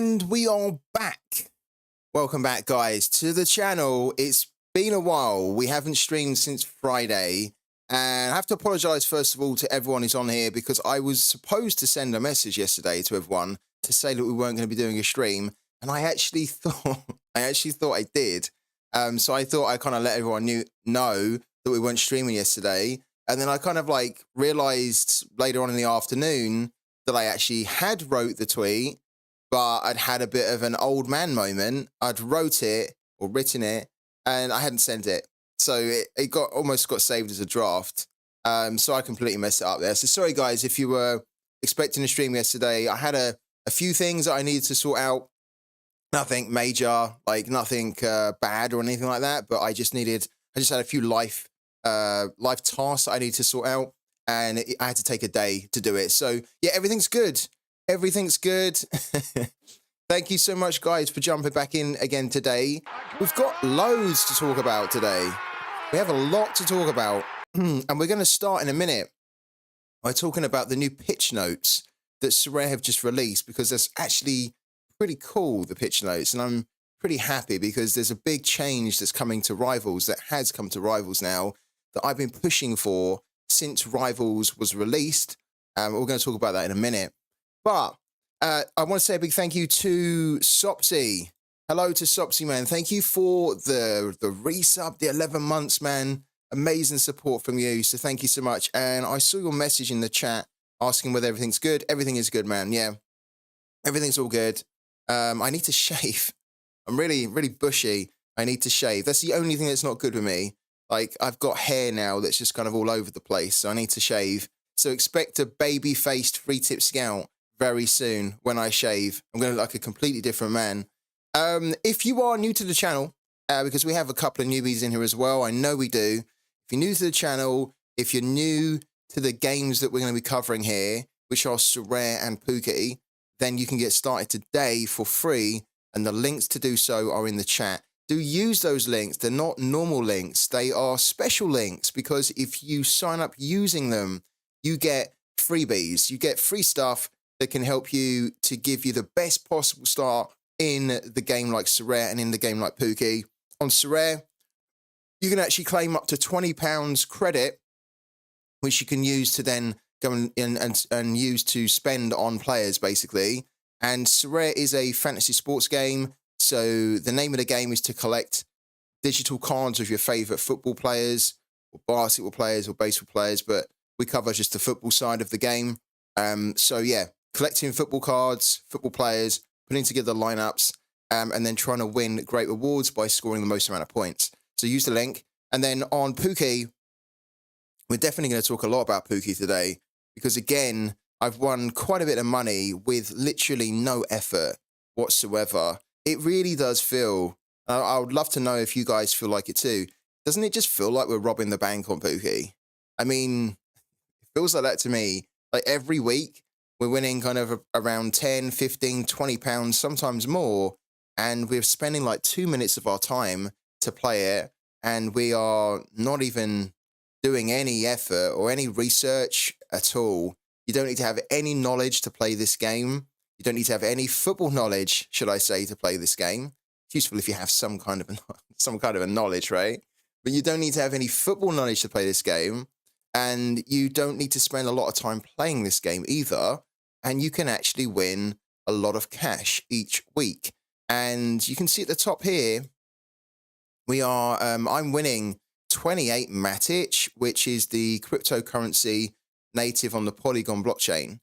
And we are back. Welcome back, guys, to the channel. It's been a while. We haven't streamed since Friday. And I have to apologize, first of all, to everyone who's on here because I was supposed to send a message yesterday to everyone to say that we weren't going to be doing a stream. And I actually thought I did. So I thought I kind of let everyone know that we weren't streaming yesterday. And then I kind of like realized later on in the afternoon that I actually had wrote the tweet, but I'd had a bit of an old man moment. I'd wrote it or written it and I hadn't sent it. So it almost got saved as a draft. So I completely messed it up there. So sorry, guys, if you were expecting a stream yesterday. I had a few things that I needed to sort out. Nothing major, like nothing bad or anything like that. But I just had a few life tasks I need to sort out. And I had to take a day to do it. So yeah, everything's good. Everything's good. Thank you so much, guys, for jumping back in again today. We've got loads to talk about today. We have a lot to talk about. And we're going to start in a minute by talking about the new pitch notes that Sorare have just released, because that's actually pretty cool, the pitch notes. And I'm pretty happy because there's a big change that's coming to Rivals, that has come to Rivals now, that I've been pushing for since Rivals was released. We're going to talk about that in a minute. But I want to say a big thank you to Sopsy. Hello to Sopsy, man. Thank you for the resub, the 11 months, man. Amazing support from you. So thank you so much. And I saw your message in the chat asking whether everything's good. Everything is good, man. Yeah, everything's all good. I need to shave. I'm really, really bushy. I need to shave. That's the only thing that's not good with me. Like, I've got hair now that's just kind of all over the place. So I need to shave. So expect a baby-faced free-tip scout very soon when I shave. I'm going to look like a completely different man. If you are new to the channel, because we have a couple of newbies in here as well, I know we do. If you're new to the channel, if you're new to the games that we're going to be covering here, which are Sorare and Pooky, then you can get started today for free, and the links to do so are in the chat. Do use those links. They're not normal links. They are special links, because if you sign up using them, you get freebies. You get free stuff that can help you to give you the best possible start in the game like Sorare and in the game like Pooky. On Sorare, you can actually claim up to £20 credit, which you can use to then go and use to spend on players, basically. And Sorare is a fantasy sports game. So the name of the game is to collect digital cards of your favorite football players or basketball players or baseball players, but we cover just the football side of the game. So yeah, collecting football cards, football players, putting together lineups, and then trying to win great rewards by scoring the most amount of points. So use the link. And then on Pooky, we're definitely going to talk a lot about Pooky today, because again, I've won quite a bit of money with literally no effort whatsoever. It really does feel, I would love to know if you guys feel like it too. Doesn't it just feel like we're robbing the bank on Pooky? I mean, it feels like that to me. Like every week, we're winning kind of around 10, 15, 20 pounds, sometimes more. And we're spending like 2 minutes of our time to play it. And we are not even doing any effort or any research at all. You don't need to have any knowledge to play this game. You don't need to have any football knowledge, should I say, to play this game. It's useful if you have some kind of a knowledge, right? But you don't need to have any football knowledge to play this game. And you don't need to spend a lot of time playing this game either. And you can actually win a lot of cash each week. And you can see at the top here, we are, I'm winning 28 Matic, which is the cryptocurrency native on the Polygon blockchain.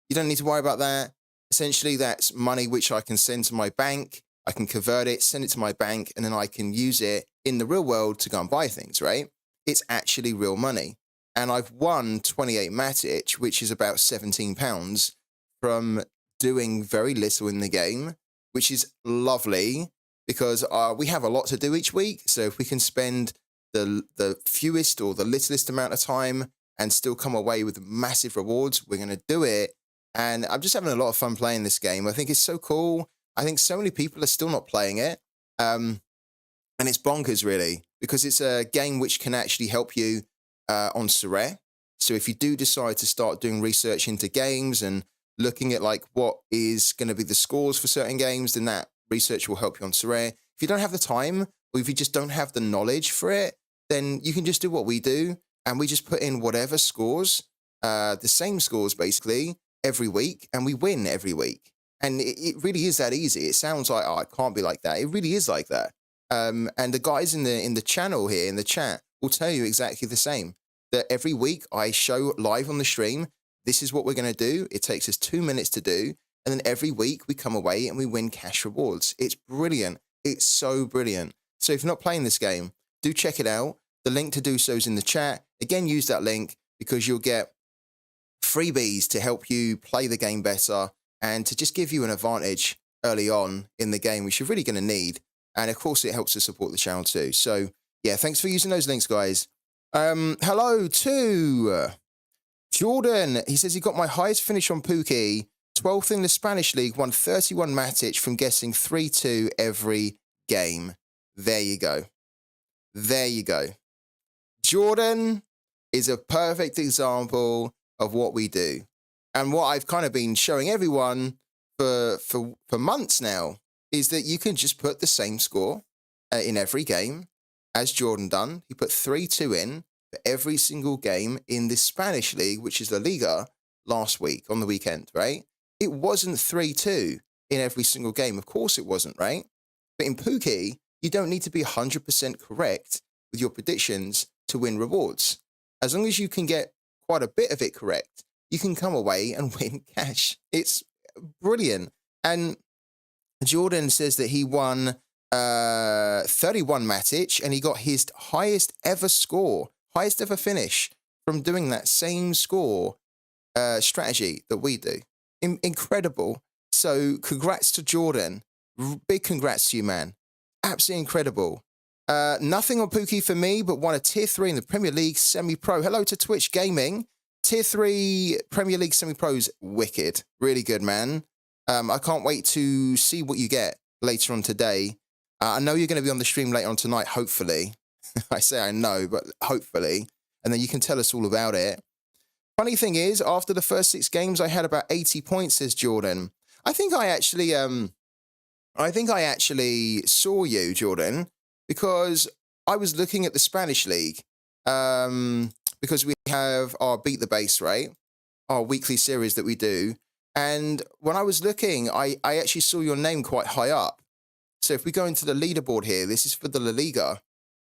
You don't need to worry about that. Essentially, that's money which I can send to my bank. I can convert it, send it to my bank, and then I can use it in the real world to go and buy things, right? It's actually real money. And I've won 28 Matic, which is about £17, from doing very little in the game, which is lovely, because we have a lot to do each week. So if we can spend the fewest or the littlest amount of time and still come away with massive rewards, we're going to do it. And I'm just having a lot of fun playing this game. I think it's so cool. I think so many people are still not playing it. And it's bonkers, really, because it's a game which can actually help you on Sorare. So if you do decide to start doing research into games and looking at like what is going to be the scores for certain games, then that research will help you on Sorare. If you don't have the time, or if you just don't have the knowledge for it, then you can just do what we do, and we just put in whatever scores, the same scores basically, every week, and we win every week. And it really is that easy. It sounds like, oh, it can't be like that. It really is like that. And the guys in the channel here, in the chat, will tell you exactly the same. That every week I show live on the stream, this is what we're going to do. It takes us 2 minutes to do. And then every week we come away and we win cash rewards. It's brilliant. It's so brilliant. So if you're not playing this game, do check it out. The link to do so is in the chat. Again, use that link because you'll get freebies to help you play the game better and to just give you an advantage early on in the game, which you're really going to need. And of course, it helps to support the channel too. So yeah, thanks for using those links, guys. Hello to Jordan. He says he got my highest finish on Pooky, 12th in the Spanish League, won 31 Matic from guessing 3-2 every game. There you go. There you go. Jordan is a perfect example of what we do. And what I've kind of been showing everyone for months now is that you can just put the same score in every game as Jordan done. He put 3-2 in for every single game in this Spanish league, which is La Liga, last week on the weekend, right? It wasn't 3-2 in every single game. Of course it wasn't, right? But in Pooky, you don't need to be 100% correct with your predictions to win rewards. As long as you can get quite a bit of it correct, you can come away and win cash. It's brilliant. And Jordan says that he won 31 Matic and he got his highest ever score, highest ever finish from doing that same score strategy that we do. Incredible. So congrats to Jordan. Big congrats to you, man. Absolutely incredible. Nothing on Pooky for me, but won a tier 3 in the Premier League semi-pro. Hello to Twitch Gaming. Tier 3 Premier League semi-pros, wicked. Really good, man. I can't wait to see what you get later on today. I know you're going to be on the stream later on tonight, hopefully. I say I know, but hopefully. And then you can tell us all about it. Funny thing is, after the first 6 games, I had about 80 points, says Jordan. I think I actually saw you, Jordan, because I was looking at the Spanish league, because we have our Beat the Base, right? Our weekly series that we do. And when I was looking, I actually saw your name quite high up. So if we go into the leaderboard here, this is for the La Liga.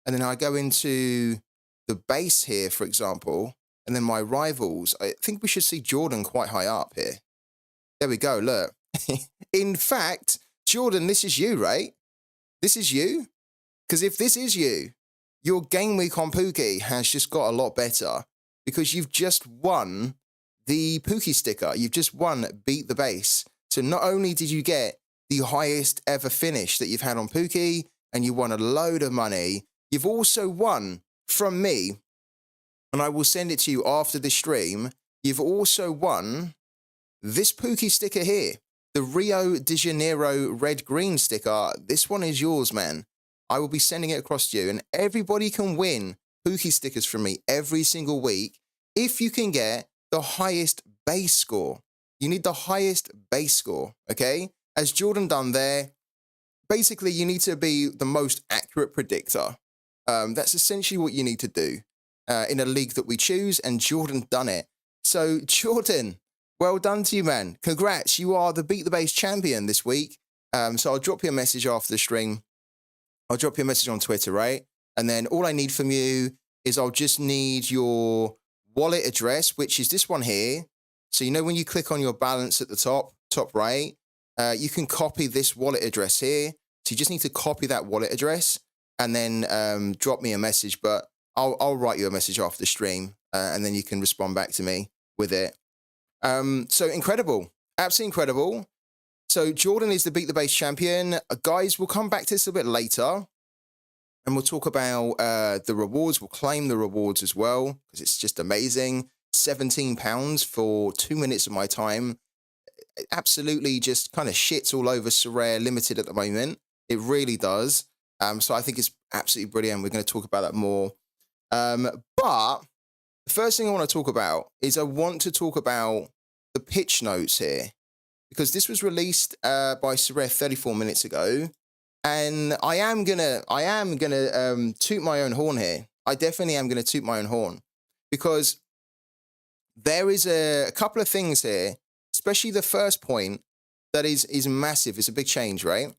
And then I go into the base here, for example, and then my rivals. I think we should see Jordan quite high up here. There we go, look. In fact, Jordan, this is you, right? This is you? Because if this is you, your game week on Pooky has just got a lot better because you've just won the Pooky sticker. You've just won Beat the Base. So not only did you get the highest ever finish that you've had on Pooky and you won a load of money, you've also won from me, and I will send it to you after this stream. You've also won this Pooky sticker here, the Rio de Janeiro red-green sticker. This one is yours, man. I will be sending it across to you, and everybody can win Pooky stickers from me every single week if you can get the highest base score. You need the highest base score, okay? As Jordan done there, basically you need to be the most accurate predictor. That's essentially what you need to do in a league that we choose, and Jordan done it. So Jordan, well done to you, man. Congrats, you are the Beat the Base champion this week. So I'll drop you a message after the stream. I'll drop you a message on Twitter, right? And then all I need from you is I'll just need your wallet address, which is this one here. So you know when you click on your balance at the top right, you can copy this wallet address here. So you just need to copy that wallet address and then drop me a message. But I'll write you a message after the stream, and then you can respond back to me with it. So incredible, absolutely incredible. So Jordan is the Beat the Base champion. Guys, we'll come back to this a bit later, and we'll talk about the rewards. We'll claim the rewards as well, because it's just amazing. £17 for 2 minutes of my time. Absolutely just kind of shits all over Sorare Limited at the moment. It really does. So I think it's absolutely brilliant. We're going to talk about that more. But the first thing I want to talk about is I want to talk about the pitch notes here, because this was released by Sorare 34 minutes ago, and I am gonna toot my own horn here. I definitely am gonna toot my own horn, because there is a couple of things here, especially the first point, that is massive. It's a big change, right?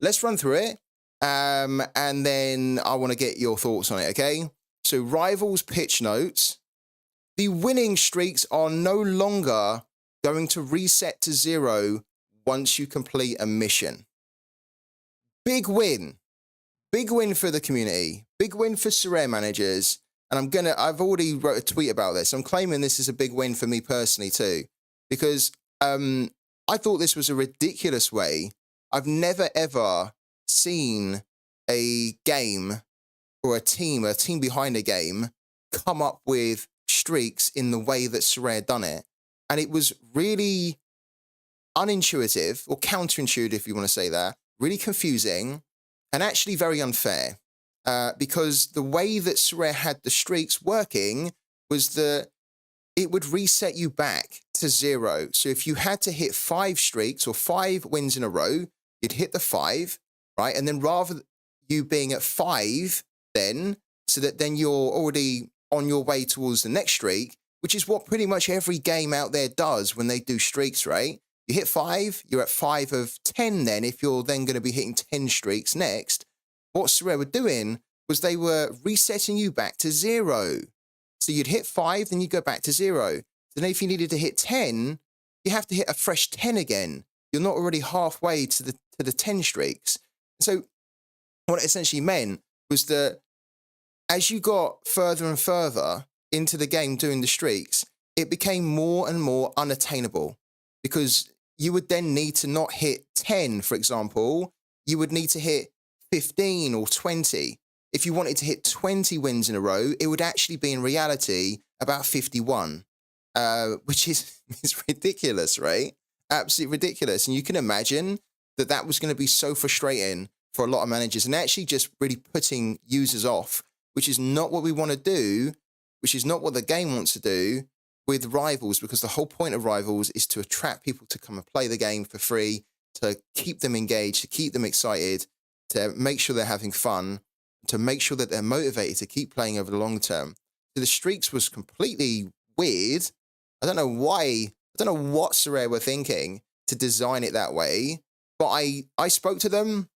Let's run through it, and then I want to get your thoughts on it, okay? So Rivals pitch notes. The winning streaks are no longer going to reset to 0 once you complete a mission. Big win. Big win for the community. Big win for Sorare managers. And I've already wrote a tweet about this. I'm claiming this is a big win for me personally too, because I thought this was a ridiculous way. I've never ever seen a game or a team behind a game come up with streaks in the way that Sorare done it. And it was really unintuitive, or counterintuitive if you want to say that, really confusing, and actually very unfair. Because the way that Sorare had the streaks working was that it would reset you back to 0. So if you had to hit 5 streaks or 5 wins in a row, you'd hit the 5, right? And then rather you being at 5 then, so that then you're already on your way towards the next streak, which is what pretty much every game out there does when they do streaks, right? You hit 5, you're at 5 of 10 then, if you're then going to be hitting 10 streaks next. What Sorare were doing was they were resetting you back to 0. So you'd hit 5, then you go back to 0. Then if you needed to hit 10, you have to hit a fresh 10 again. You're not already halfway to the 10 streaks. So what it essentially meant was that as you got further and further into the game doing the streaks, it became more and more unattainable, because you would then need to not hit 10, for example. You would need to hit 15 or 20. If you wanted to hit 20 wins in a row, it would actually be in reality about 51, which is ridiculous, right? Absolutely ridiculous. And you can imagine that that was going to be so frustrating for a lot of managers, and actually just really putting users off, which is not what we want to do, which is not what the game wants to do with Rivals, because the whole point of Rivals is to attract people to come and play the game for free, to keep them engaged, to keep them excited, to make sure they're having fun, to make sure that they're motivated to keep playing over the long term. So the streaks was completely weird. I don't know why, I don't know what Sorare were thinking to design it that way, but I spoke to them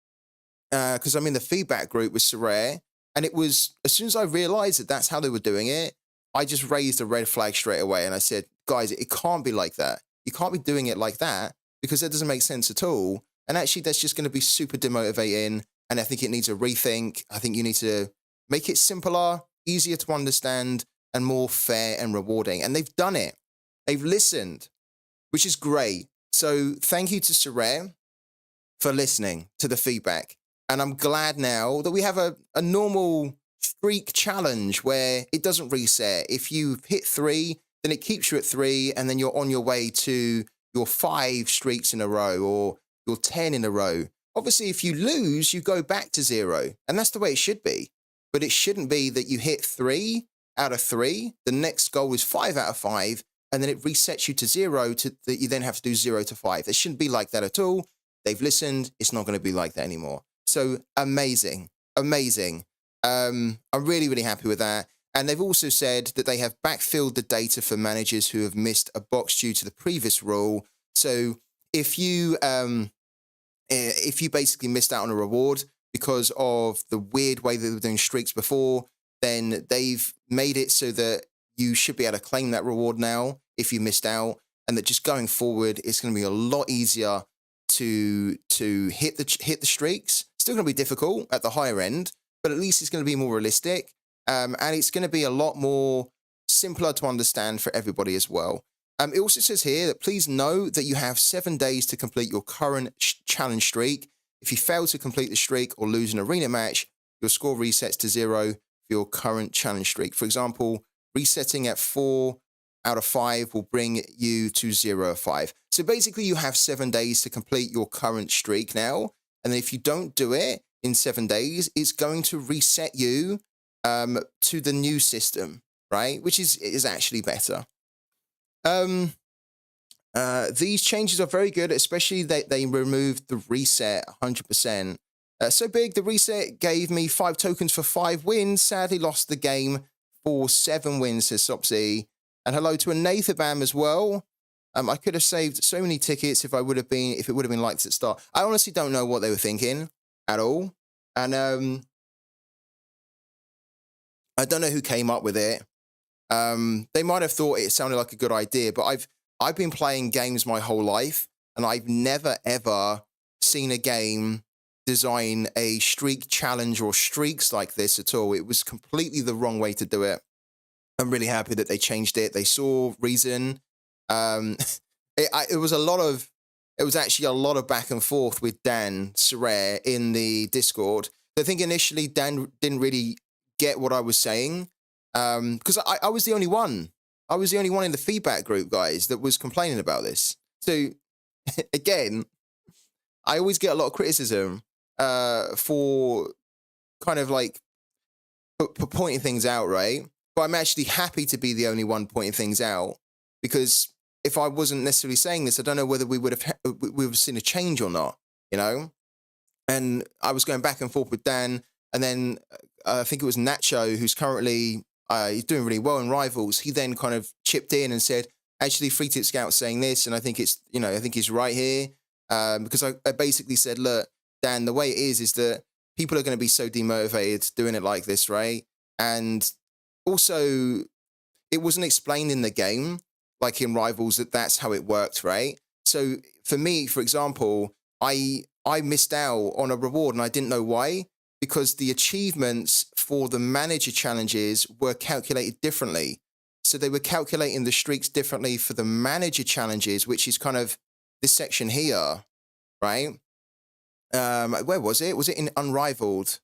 because I'm in the feedback group with Sorare, and it was, as soon as I realized that that's how they were doing it, I just raised a red flag straight away, and I said, guys, it can't be like that. You can't be doing it like that, because that doesn't make sense at all. And actually, that's just going to be super demotivating, and I think it needs a rethink. I think you need to make it simpler, easier to understand, and more fair and rewarding. And they've done it. They've listened, which is great. So thank you to Sorare for listening to the feedback. And I'm glad now that we have a normal streak challenge where it doesn't reset. If you hit 3, then it keeps you at 3, and then you're on your way to your 5 streaks in a row or your 10 in a row. Obviously, if you lose, you go back to 0, and that's the way it should be. But it shouldn't be that you hit 3 out of 3, the next goal is 5 out of 5, and then it resets you to 0 that you then have to do 0 to 5. It shouldn't be like that at all. They've listened. It's not going to be like that anymore. So amazing, amazing. I'm really, really happy with that. And they've also said that they have backfilled the data for managers who have missed a box due to the previous rule. So if you basically missed out on a reward because of the weird way that they were doing streaks before, then they've made it so that you should be able to claim that reward now if you missed out, and that just going forward, it's going to be a lot easier to hit the streaks. Still going to be difficult at the higher end, but at least it's going to be more realistic, and it's going to be a lot more simpler to understand for everybody as well. It also says here that please know that you have 7 days to complete your current challenge streak. If you fail to complete the streak or lose an arena match, your score resets to 0 for your current challenge streak. For example, resetting at 4 out of 5 will bring you to 0 of 5. So basically, you have 7 days to complete your current streak now. And then if you don't do it in 7 days, it's going to reset you to the new system, right? Which is actually better. These changes are very good, especially they removed the reset 100%. So big, the reset gave me 5 tokens for 5 wins. Sadly, lost the game for 7 wins, says Sopsy. And hello to a Nathabam as well. I could have saved so many tickets if it would have been like this at start. I honestly don't know what they were thinking at all. And I don't know who came up with it. They might have thought it sounded like a good idea, but I've been playing games my whole life, and I've never ever seen a game design a streak challenge or streaks like this at all. It was completely the wrong way to do it. I'm really happy that they changed it. They saw reason. It was actually a lot of back and forth with Dan Sorare in the Discord. I think initially Dan didn't really get what I was saying, because I was the only one. I was the only one in the feedback group, guys, that was complaining about this. So again, I always get a lot of criticism for kind of like pointing things out, right? But I'm actually happy to be the only one pointing things out, because if I wasn't necessarily saying this, I don't know whether we would have seen a change or not, you know? And I was going back and forth with Dan, and then I think it was Nacho, who's currently he's doing really well in Rivals. He then kind of chipped in and said, actually, Free Tip Scout's saying this, and I think I think he's right here. Because I basically said, look, Dan, the way it is that people are going to be so demotivated doing it like this, right? And also, it wasn't explained in the game, like in Rivals, that's how it worked, right? So for me, for example, I missed out on a reward, and I didn't know why, because the achievements for the manager challenges were calculated differently. So they were calculating the streaks differently for the manager challenges, which is kind of this section here, right? Where was it? Was it in Unrivaled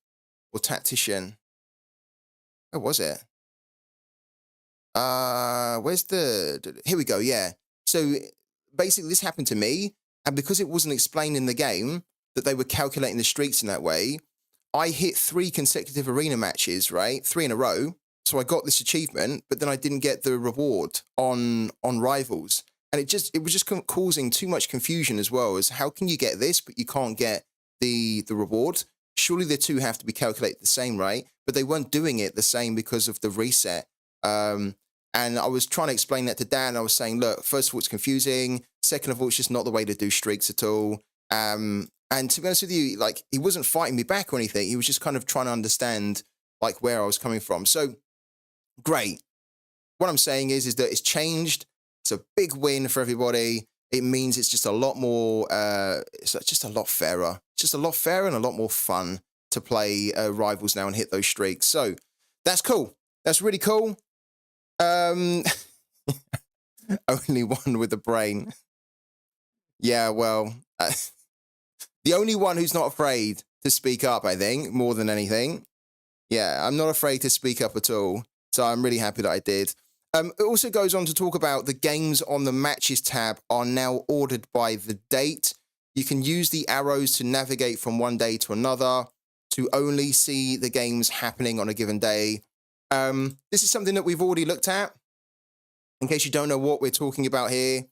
or Tactician? Where was it? Where's the... Here we go, yeah. So basically this happened to me, and because it wasn't explained in the game that they were calculating the streaks in that way, I hit 3 consecutive arena matches, right? 3 in a row. So I got this achievement, but then I didn't get the reward on Rivals. And it was just causing too much confusion as well, as how can you get this, but you can't get the reward? Surely the two have to be calculated the same, right? But they weren't doing it the same because of the reset. And I was trying to explain that to Dan. I was saying, look, first of all, it's confusing. Second of all, it's just not the way to do streaks at all. And to be honest with you, like, he wasn't fighting me back or anything. He was just kind of trying to understand, like, where I was coming from. So, great. What I'm saying is that it's changed. It's a big win for everybody. It means it's just a lot more, it's just a lot fairer. It's just a lot fairer and a lot more fun to play Rivals now and hit those streaks. So, that's cool. That's really cool. Only one with a brain. Yeah, well, the only one who's not afraid to speak up, I think, more than anything. Yeah, I'm not afraid to speak up at all. So I'm really happy that I did. It also goes on to talk about the games on the matches tab are now ordered by the date. You can use the arrows to navigate from one day to another to only see the games happening on a given day. This is something that we've already looked at. In case you don't know what we're talking about here,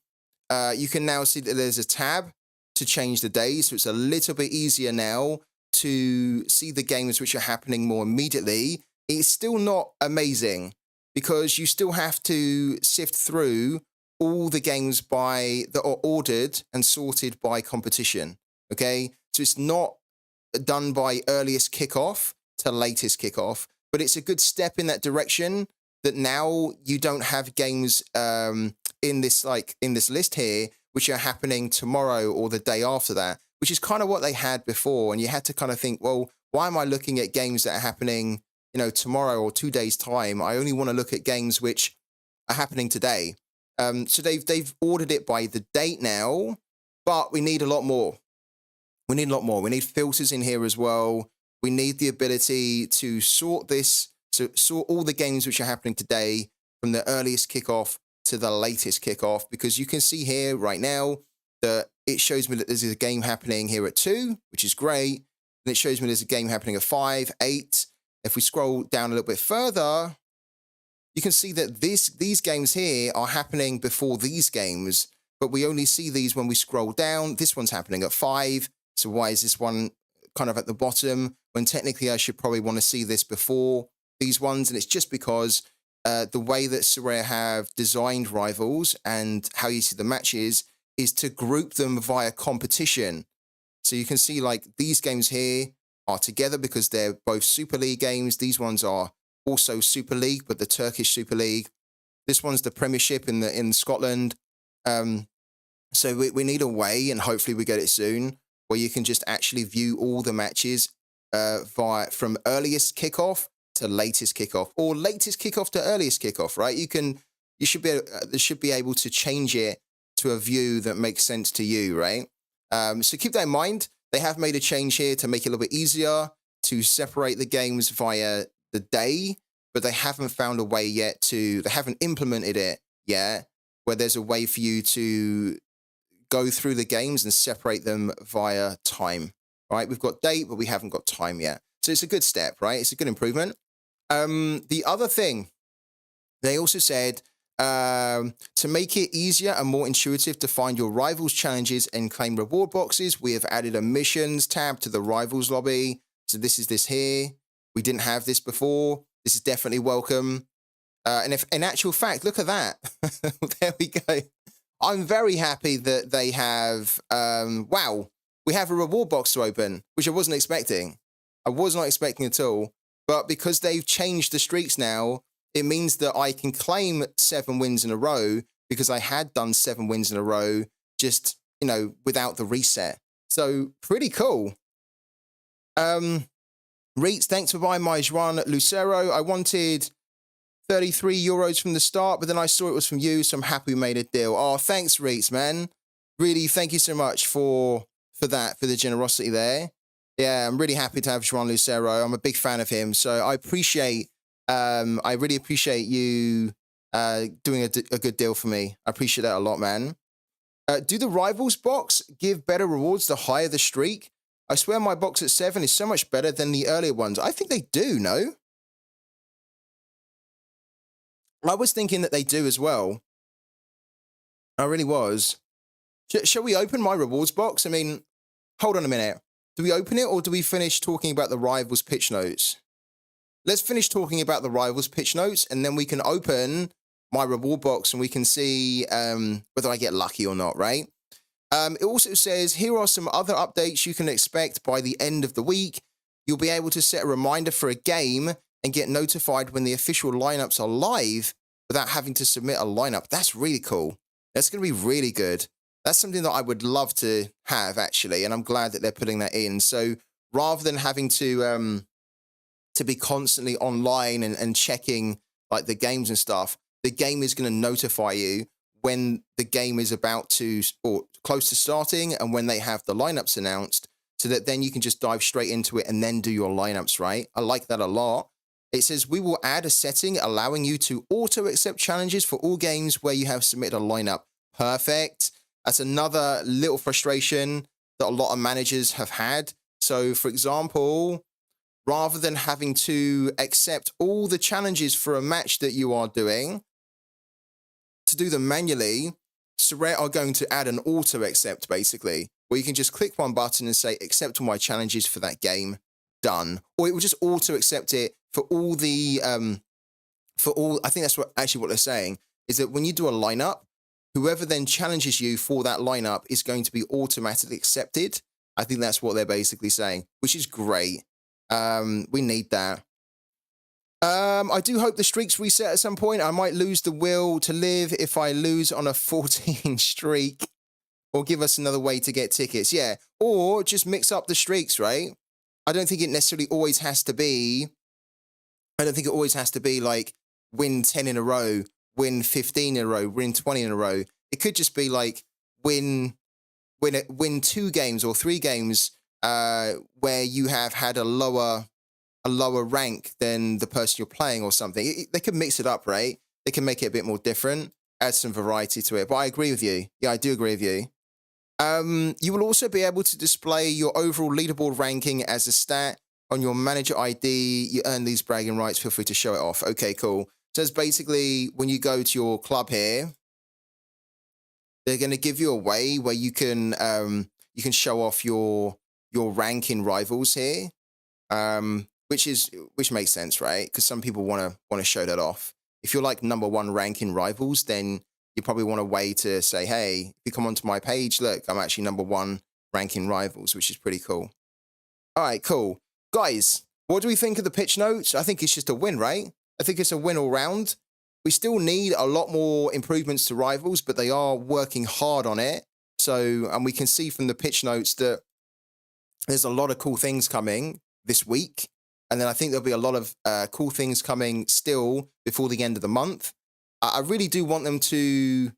you can now see that there's a tab to change the days. So it's a little bit easier now to see the games which are happening more immediately. It's still not amazing because you still have to sift through all the games that are ordered and sorted by competition. Okay, so it's not done by earliest kickoff to latest kickoff, but it's a good step in that direction. That now you don't have games in this list here which are happening tomorrow or the day after that, which is kind of what they had before. And you had to kind of think, well, why am I looking at games that are happening, tomorrow or 2 days' time? I only want to look at games which are happening today. So they've ordered it by the date now, but we need a lot more. We need a lot more. We need filters in here as well. We need the ability to sort this. So sort all the games which are happening today from the earliest kickoff to the latest kickoff, because you can see here right now that it shows me that there's a game happening here at 2, which is great. And it shows me there's a game happening at 5, 8. If we scroll down a little bit further, you can see that these games here are happening before these games. but we only see these when we scroll down. This one's happening at 5. So why is this one kind of at the bottom when technically I should probably want to see this before these ones? And it's just because the way that Sorare have designed Rivals and how you see the matches is to group them via competition. So you can see like these games here are together because they're both Super League games. These ones are also Super League, but the Turkish Super League. This one's the Premiership in Scotland. So we need a way, and hopefully we get it soon, where you can just actually view all the matches from earliest kickoff to latest kickoff, or latest kickoff to earliest kickoff. Right? You should be able to change it to a view that makes sense to you. Right? So keep that in mind. They have made a change here to make it a little bit easier to separate the games via the day, but they haven't found a way yet they haven't implemented it yet, where there's a way for you to go through the games and separate them via time, right? We've got date, but we haven't got time yet. So it's a good step, right? It's a good improvement. The other thing, they also said, to make it easier and more intuitive to find your Rivals challenges and claim reward boxes, we have added a missions tab to the Rivals lobby. So this is this here. We didn't have this before. This is definitely welcome. And if in actual fact, look at that. There we go. I'm very happy that they have, wow, we have a reward box to open, which I wasn't expecting. I was not expecting at all. But because they've changed the streaks now, it means that I can claim 7 wins in a row because I had done 7 wins in a row just, without the reset. So pretty cool. Reitz, thanks for buying my Juan Lucero. I wanted 33 euros from the start, but then I saw it was from you, so I'm happy we made a deal. Oh, thanks, Reitz, man. Really, thank you so much for the generosity there. Yeah, I'm really happy to have Juan Lucero. I'm a big fan of him, so I really appreciate you doing a good deal for me. I appreciate that a lot, man. Do the Rivals box give better rewards the higher the streak? I swear my box at 7 is so much better than the earlier ones. I think they do, no? I was thinking that they do as well. I really was. Shall we open my rewards box? I mean, hold on a minute. Do we open it or do we finish talking about the Rivals pitch notes? Let's finish talking about the Rivals pitch notes and then we can open my reward box and we can see whether I get lucky or not, right? It also says, here are some other updates you can expect by the end of the week. You'll be able to set a reminder for a game and get notified when the official lineups are live without having to submit a lineup. That's really cool. That's going to be really good. That's something that I would love to have, actually, and I'm glad that they're putting that in. So rather than having to be constantly online and checking like the games and stuff, the game is going to notify you when the game is about to, or close to starting, and when they have the lineups announced, so that then you can just dive straight into it and then do your lineups, right? I like that a lot. It says, we will add a setting allowing you to auto-accept challenges for all games where you have submitted a lineup. Perfect. That's another little frustration that a lot of managers have had. So, for example, rather than having to accept all the challenges for a match that you are doing, to do them manually, Sorare are going to add an auto-accept, basically, where you can just click one button and say, accept all my challenges for that game, done. Or it will just auto-accept it for all the, I think that's what they're saying, is that when you do a lineup, whoever then challenges you for that lineup is going to be automatically accepted. I think that's what they're basically saying, which is great. We need that. I do hope the streaks reset at some point. I might lose the will to live if I lose on a 14 streak, or give us another way to get tickets. Yeah, or just mix up the streaks, right? I don't think it necessarily always has to be, like win 10 in a row, win 15 in a row, win 20 in a row. It could just be like win 2 games or 3 games where you have had a lower rank than the person you're playing or something. They can mix it up, right? They can make it a bit more different, add some variety to it. But I agree with you. Yeah, I do agree with you. You will also be able to display your overall leaderboard ranking as a stat on your manager ID. You earn these bragging rights. Feel free to show it off. Okay, cool. So it's basically when you go to your club here, they're going to give you a way where you can show off your rank in rivals here, which makes sense, right? Because some people want to show that off. If you're like #1 rank in rivals, then you probably want a way to say, hey, if you come onto my page, look, I'm actually #1 rank in rivals, which is pretty cool. All right, cool. Guys, what do we think of the pitch notes? I think it's just a win, right? I think it's a win all round. We still need a lot more improvements to rivals, but they are working hard on it. So, and we can see from the pitch notes that there's a lot of cool things coming this week. And then I think there'll be a lot of cool things coming still before the end of the month. I really do want them to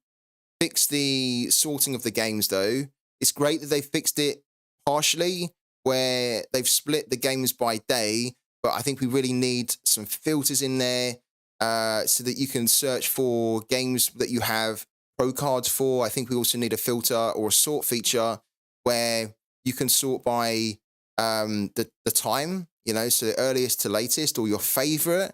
fix the sorting of the games, though. It's great that they fixed it partially, where they've split the games by day, but I think we really need some filters in there so that you can search for games that you have pro cards for. I think we also need a filter or a sort feature where you can sort by the time, you know, so the earliest to latest, or your favorite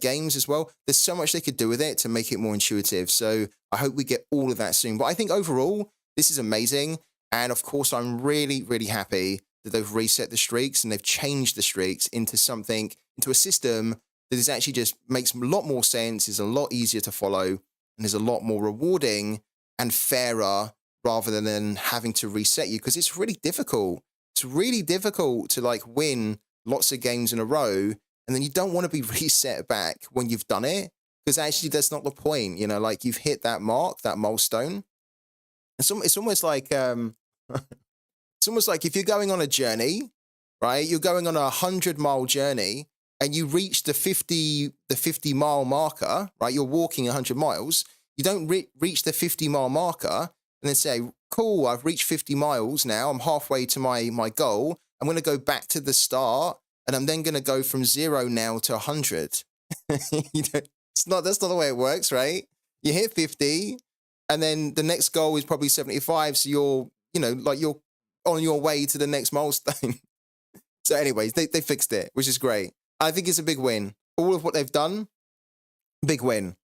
games as well. There's so much they could do with it to make it more intuitive. So I hope we get all of that soon. But I think overall, this is amazing. And of course, I'm really, really happy that they've reset the streaks and they've changed the streaks into something, into a system that is actually just makes a lot more sense, is a lot easier to follow, and is a lot more rewarding and fairer rather than having to reset you, because it's really difficult. It's really difficult to like win lots of games in a row, and then you don't want to be reset back when you've done it, because actually that's not the point. You know, like you've hit that mark, that milestone. It's almost like it's almost like if you're going on a journey, right? You're going on a 100-mile journey, and you reach the 50-mile marker, right? You're walking 100 miles. You don't reach the 50-mile marker and then say, cool, I've reached 50 miles now. I'm halfway to my goal. I'm going to go back to the start, and I'm then going to go from 0 now to 100. That's not the way it works, right? You hit 50, and then the next goal is probably 75. So you're on your way to the next milestone. So anyways, they fixed it, which is great. I think it's a big win. All of what they've done, big win.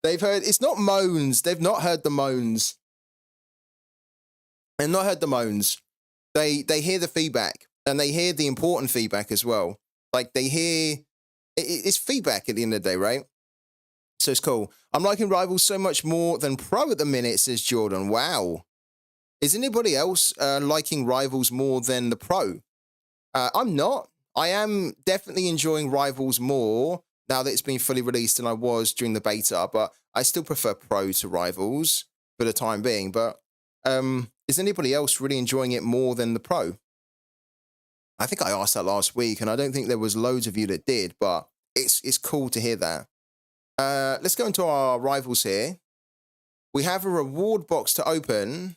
They've heard, it's not moans. They've not heard the moans. They've not heard the moans. They hear the feedback, and they hear the important feedback as well. Like they hear, it's feedback at the end of the day, right? So it's cool. I'm liking Rivals so much more than Pro at the minute, says Jordan. Wow. Is anybody else liking Rivals more than the Pro? I'm not. I am definitely enjoying Rivals more now that it's been fully released than I was during the beta, but I still prefer Pro to Rivals for the time being. But is anybody else really enjoying it more than the Pro? I think I asked that last week, and I don't think there was loads of you that did, but it's cool to hear that. Let's go into our Rivals here. We have a reward box to open.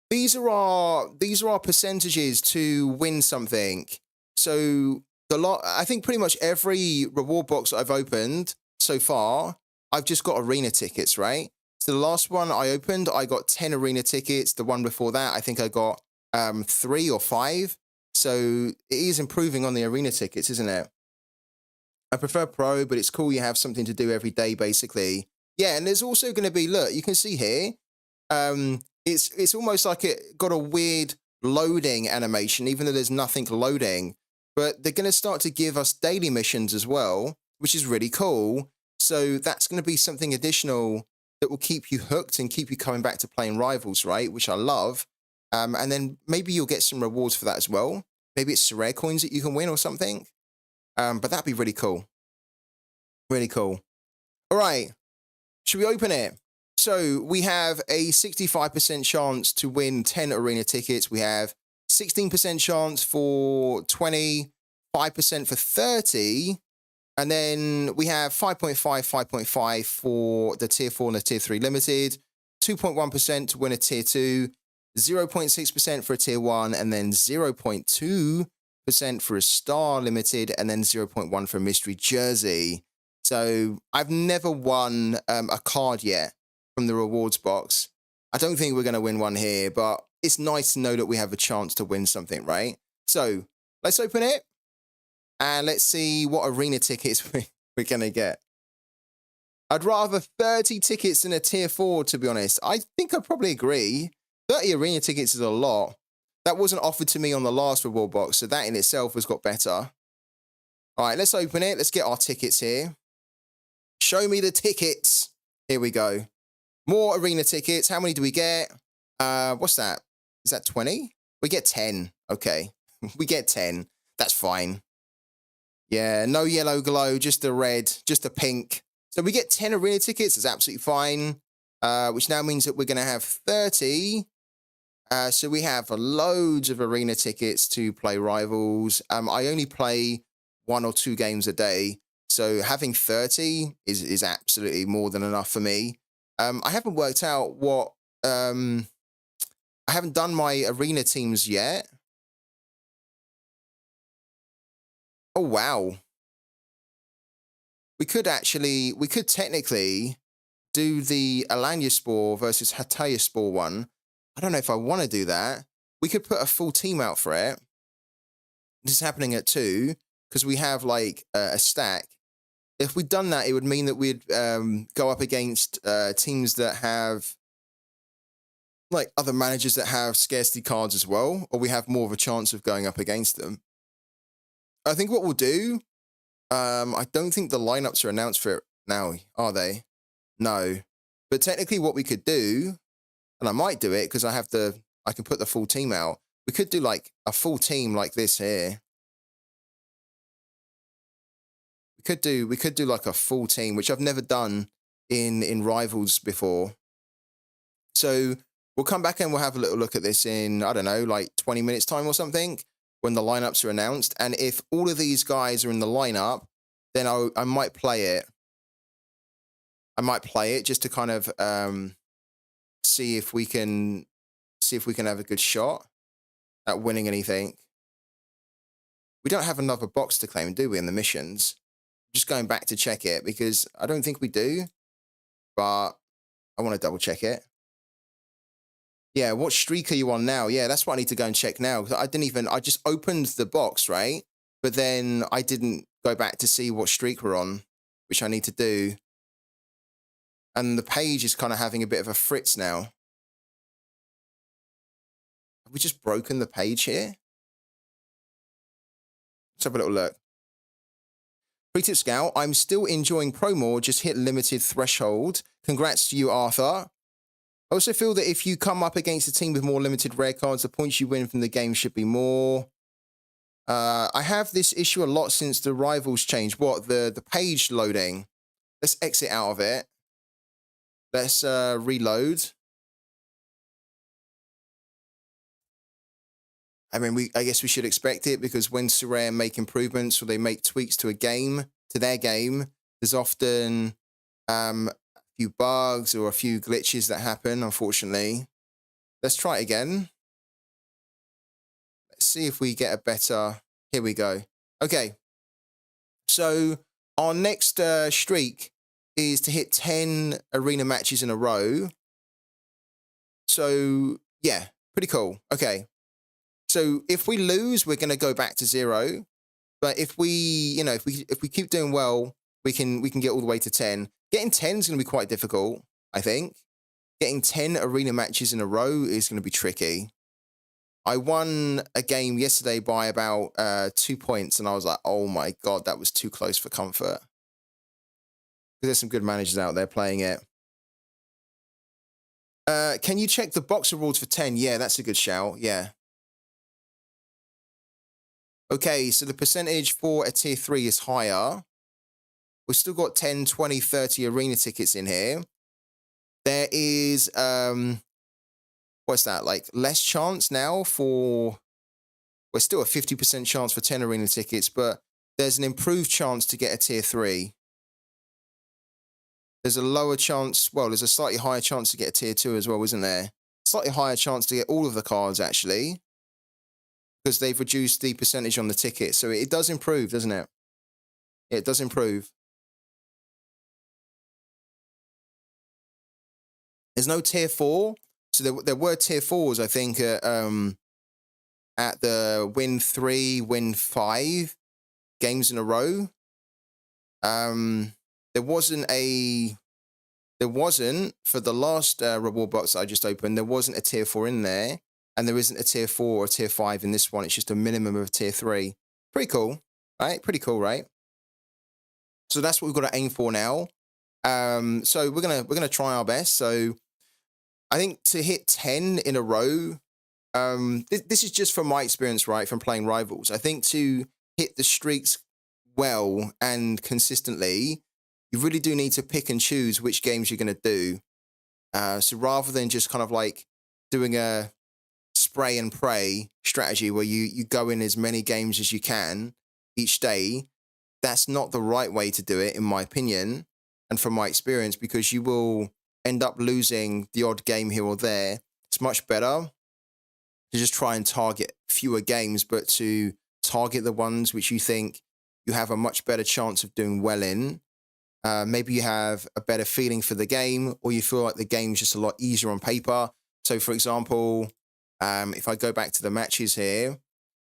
These are our percentages to win something. So I think pretty much every reward box I've opened so far, I've just got arena tickets, right? So the last one I opened, I got 10 arena tickets. The one before that, I think I got 3 or 5. So it is improving on the arena tickets, isn't it? I prefer Pro, but it's cool you have something to do every day, basically. Yeah, and there's also going to be, look, you can see here, it's almost like it got a weird loading animation, even though there's nothing loading. But they're going to start to give us daily missions as well, which is really cool. So that's going to be something additional that will keep you hooked and keep you coming back to playing Rivals, right? Which I love. And then maybe you'll get some rewards for that as well. Maybe it's Sorare coins that you can win or something. But that'd be really cool. Really cool. All right. Should we open it? So we have a 65% chance to win 10 arena tickets. We have 16% chance for 20, 5% for 30. And then we have 5.5, 5.5 for the tier 4 and the tier 3 limited, 2.1% to win a tier 2, 0.6% for a tier 1, and then 0.2% for a star limited, and then 0.1 for a mystery jersey. So I've never won a card yet from the rewards box. I don't think we're going to win one here, but it's nice to know that we have a chance to win something, right? So let's open it and let's see what arena tickets we're going to get. I'd rather 30 tickets than a tier 4, to be honest. I think I'd probably agree. 30 arena tickets is a lot. That wasn't offered to me on the last reward box, so that in itself has got better. All right, let's open it. Let's get our tickets here. Show me the tickets. Here we go. More arena tickets. How many do we get? What's that? Is that 20? We get 10. Okay. We get 10. That's fine. Yeah, no yellow glow, just the red, just the pink. So we get 10 arena tickets. That's absolutely fine. Which now means that we're going to have 30. So we have loads of arena tickets to play Rivals. I only play 1 or 2 games a day. So having 30 is absolutely more than enough for me. I haven't worked out what... I haven't done my arena teams yet. Oh, wow. We could technically do the Alanyaspor versus Hatayaspor one. I don't know if I want to do that. We could put a full team out for it. This is happening at 2, because we have, like, a stack. If we'd done that, it would mean that we'd go up against teams that have, like, other managers that have scarcity cards as well, or we have more of a chance of going up against them. I think what we'll do, I don't think the lineups are announced for it now, are they? No. But technically what we could do, and I might do it because I can put the full team out. We could do like a full team like this here. We could do like a full team, which I've never done in Rivals before. So we'll come back and we'll have a little look at this in, I don't know, like 20 minutes time or something, when the lineups are announced. And if all of these guys are in the lineup, then I might play it. I might play it just to kind of see if we can have a good shot at winning anything. We don't have another box to claim, do we, in the missions? Just going back to check it, because I don't think we do, but I want to double check it. Yeah, what streak are you on now? Yeah, that's what I need to go and check now. I just opened the box, right? But then I didn't go back to see what streak we're on, which I need to do. And the page is kind of having a bit of a fritz now. Have we just broken the page here? Let's have a little look. Pre-tip Scout, I'm still enjoying Promore, just hit limited threshold. Congrats to you, Arthur. I also feel that if you come up against a team with more limited rare cards, the points you win from the game should be more. I have this issue a lot since the Rivals change. What? The page loading. Let's exit out of it. Let's reload. I mean, I guess we should expect it, because when Sorare make improvements or they make tweaks to their game, there's often a few bugs or a few glitches that happen, unfortunately. Let's try it again. Let's see if we get a better... Here we go. Okay. So our next streak is to hit 10 arena matches in a row. So, yeah, pretty cool. Okay. So if we lose, we're going to go back to 0. But if we keep doing well, we can get all the way to 10. Getting 10 is going to be quite difficult, I think. Getting 10 arena matches in a row is going to be tricky. I won a game yesterday by about 2 points, and I was like, oh my God, that was too close for comfort. Because there's some good managers out there playing it. Can you check the box rewards for 10? Yeah, that's a good shout. Yeah. Okay, so the percentage for a tier 3 is higher. We've still got 10, 20, 30 arena tickets in here. There is, what's that, like less chance now for, we're still a 50% chance for 10 arena tickets, but there's an improved chance to get a tier 3. There's a lower chance, well, there's a slightly higher chance to get a tier 2 as well, isn't there? Slightly higher chance to get all of the cards, actually, because they've reduced the percentage on the ticket. So it does improve, doesn't it? It does improve. There's no tier 4. So there were tier 4s, I think, at the win 3, win 5 games in a row. there wasn't a for the last reward box that I just opened, there wasn't a tier 4 in there, and there isn't a tier 4 or tier 5 in this one. It's just a minimum of tier 3. Pretty cool, right? Pretty cool, right? So that's what we've got to aim for now. So we're gonna try our best. So I think to hit 10 in a row, this is just from my experience, right, from playing Rivals. I think to hit the streaks well and consistently, you really do need to pick and choose which games you're going to do. So rather than just kind of like doing a spray and pray strategy where you go in as many games as you can each day, that's not the right way to do it, in my opinion, and from my experience, because you will end up losing the odd game here or there. It's much better to just try and target fewer games, but to target the ones which you think you have a much better chance of doing well in. Maybe you have a better feeling for the game, or you feel like the game's just a lot easier on paper. So, for example, if I go back to the matches here,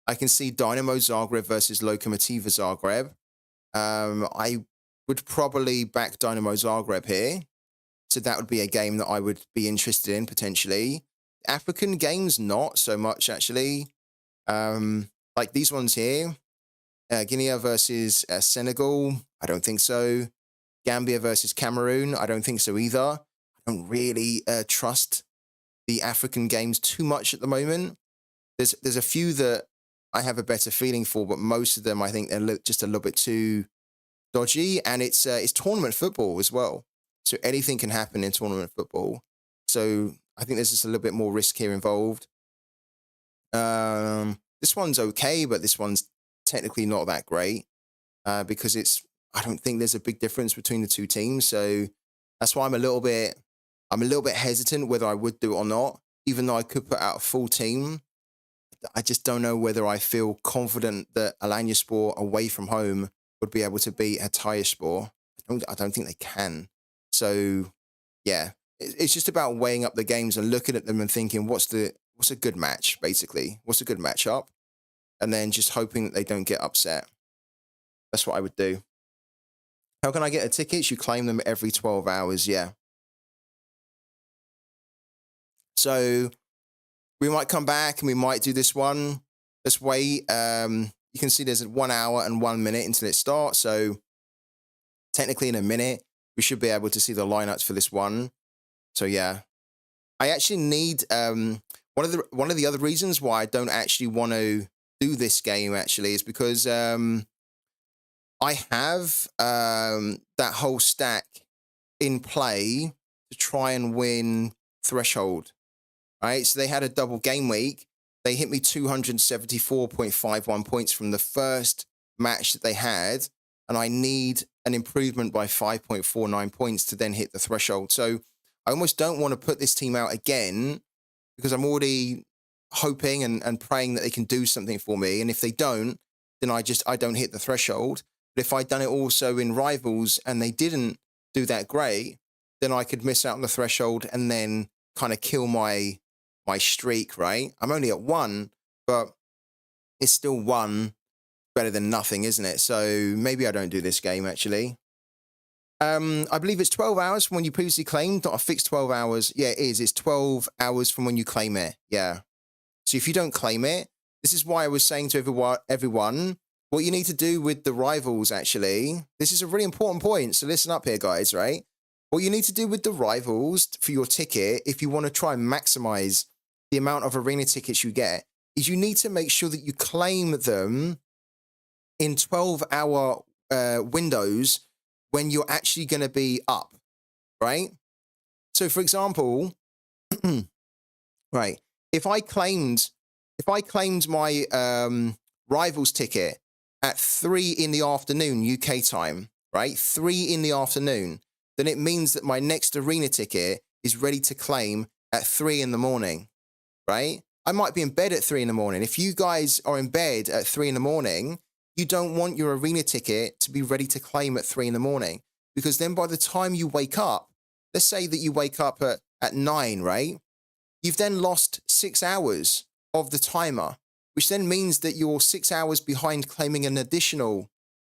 I can see Dynamo Zagreb versus Lokomotiva Zagreb. I would probably back Dynamo Zagreb here. So that would be a game that I would be interested in, potentially. African games, not so much, actually. Like these ones here. Guinea versus Senegal, I don't think so. Gambia versus Cameroon, I don't think so either. I don't really trust the African games too much at the moment. There's a few that I have a better feeling for, but most of them I think they're just a little bit too dodgy, and it's tournament football as well. So anything can happen in tournament football. So I think there's just a little bit more risk here involved. This one's okay, but this one's technically not that great because I don't think there's a big difference between the two teams. So that's why I'm a little bit hesitant whether I would do it or not. Even though I could put out a full team, I just don't know whether I feel confident that Alanyaspor away from home would be able to beat Hatayspor. I don't think they can. So yeah, it's just about weighing up the games and looking at them and thinking, what's a good match, basically? What's a good matchup? And then just hoping that they don't get upset. That's what I would do. How can I get a ticket? You claim them every 12 hours, yeah. So we might come back and we might do this one. Let's wait. You can see there's 1 hour and 1 minute until it starts. So technically in a minute, we should be able to see the lineups for this one. So yeah, I actually need one of the other reasons why I don't actually want to do this game actually is because I have that whole stack in play to try and win Threshold. Right, so they had a double game week. They hit me 274.51 points from the first match that they had, and I need an improvement by 5.49 points to then hit the threshold. So I almost don't want to put this team out again because I'm already hoping and praying that they can do something for me. And if they don't, then I don't hit the threshold. But if I'd done it also in Rivals and they didn't do that great, then I could miss out on the threshold and then kind of kill my streak, right? I'm only at 1, but it's still 1 better than nothing, isn't it? So maybe I don't do this game, actually. I believe it's 12 hours from when you previously claimed, not a fixed 12 hours. Yeah, it is. It's 12 hours from when you claim it. Yeah. So if you don't claim it, this is why I was saying to everyone, what you need to do with the Rivals, actually, this is a really important point. So listen up here, guys, right? What you need to do with the Rivals for your ticket, if you want to try and maximize the amount of arena tickets you get, is you need to make sure that you claim them in 12-hour windows when you're actually going to be up, right? So, for example, right, if I claimed my Rivals ticket at 3 in the afternoon UK time, right, 3 in the afternoon, then it means that my next arena ticket is ready to claim at 3 in the morning. Right? I might be in bed at 3 in the morning. If you guys are in bed at 3 in the morning, you don't want your arena ticket to be ready to claim at 3 in the morning. Because then by the time you wake up, let's say that you wake up at 9, right? You've then lost 6 hours of the timer, which then means that you're 6 hours behind claiming an additional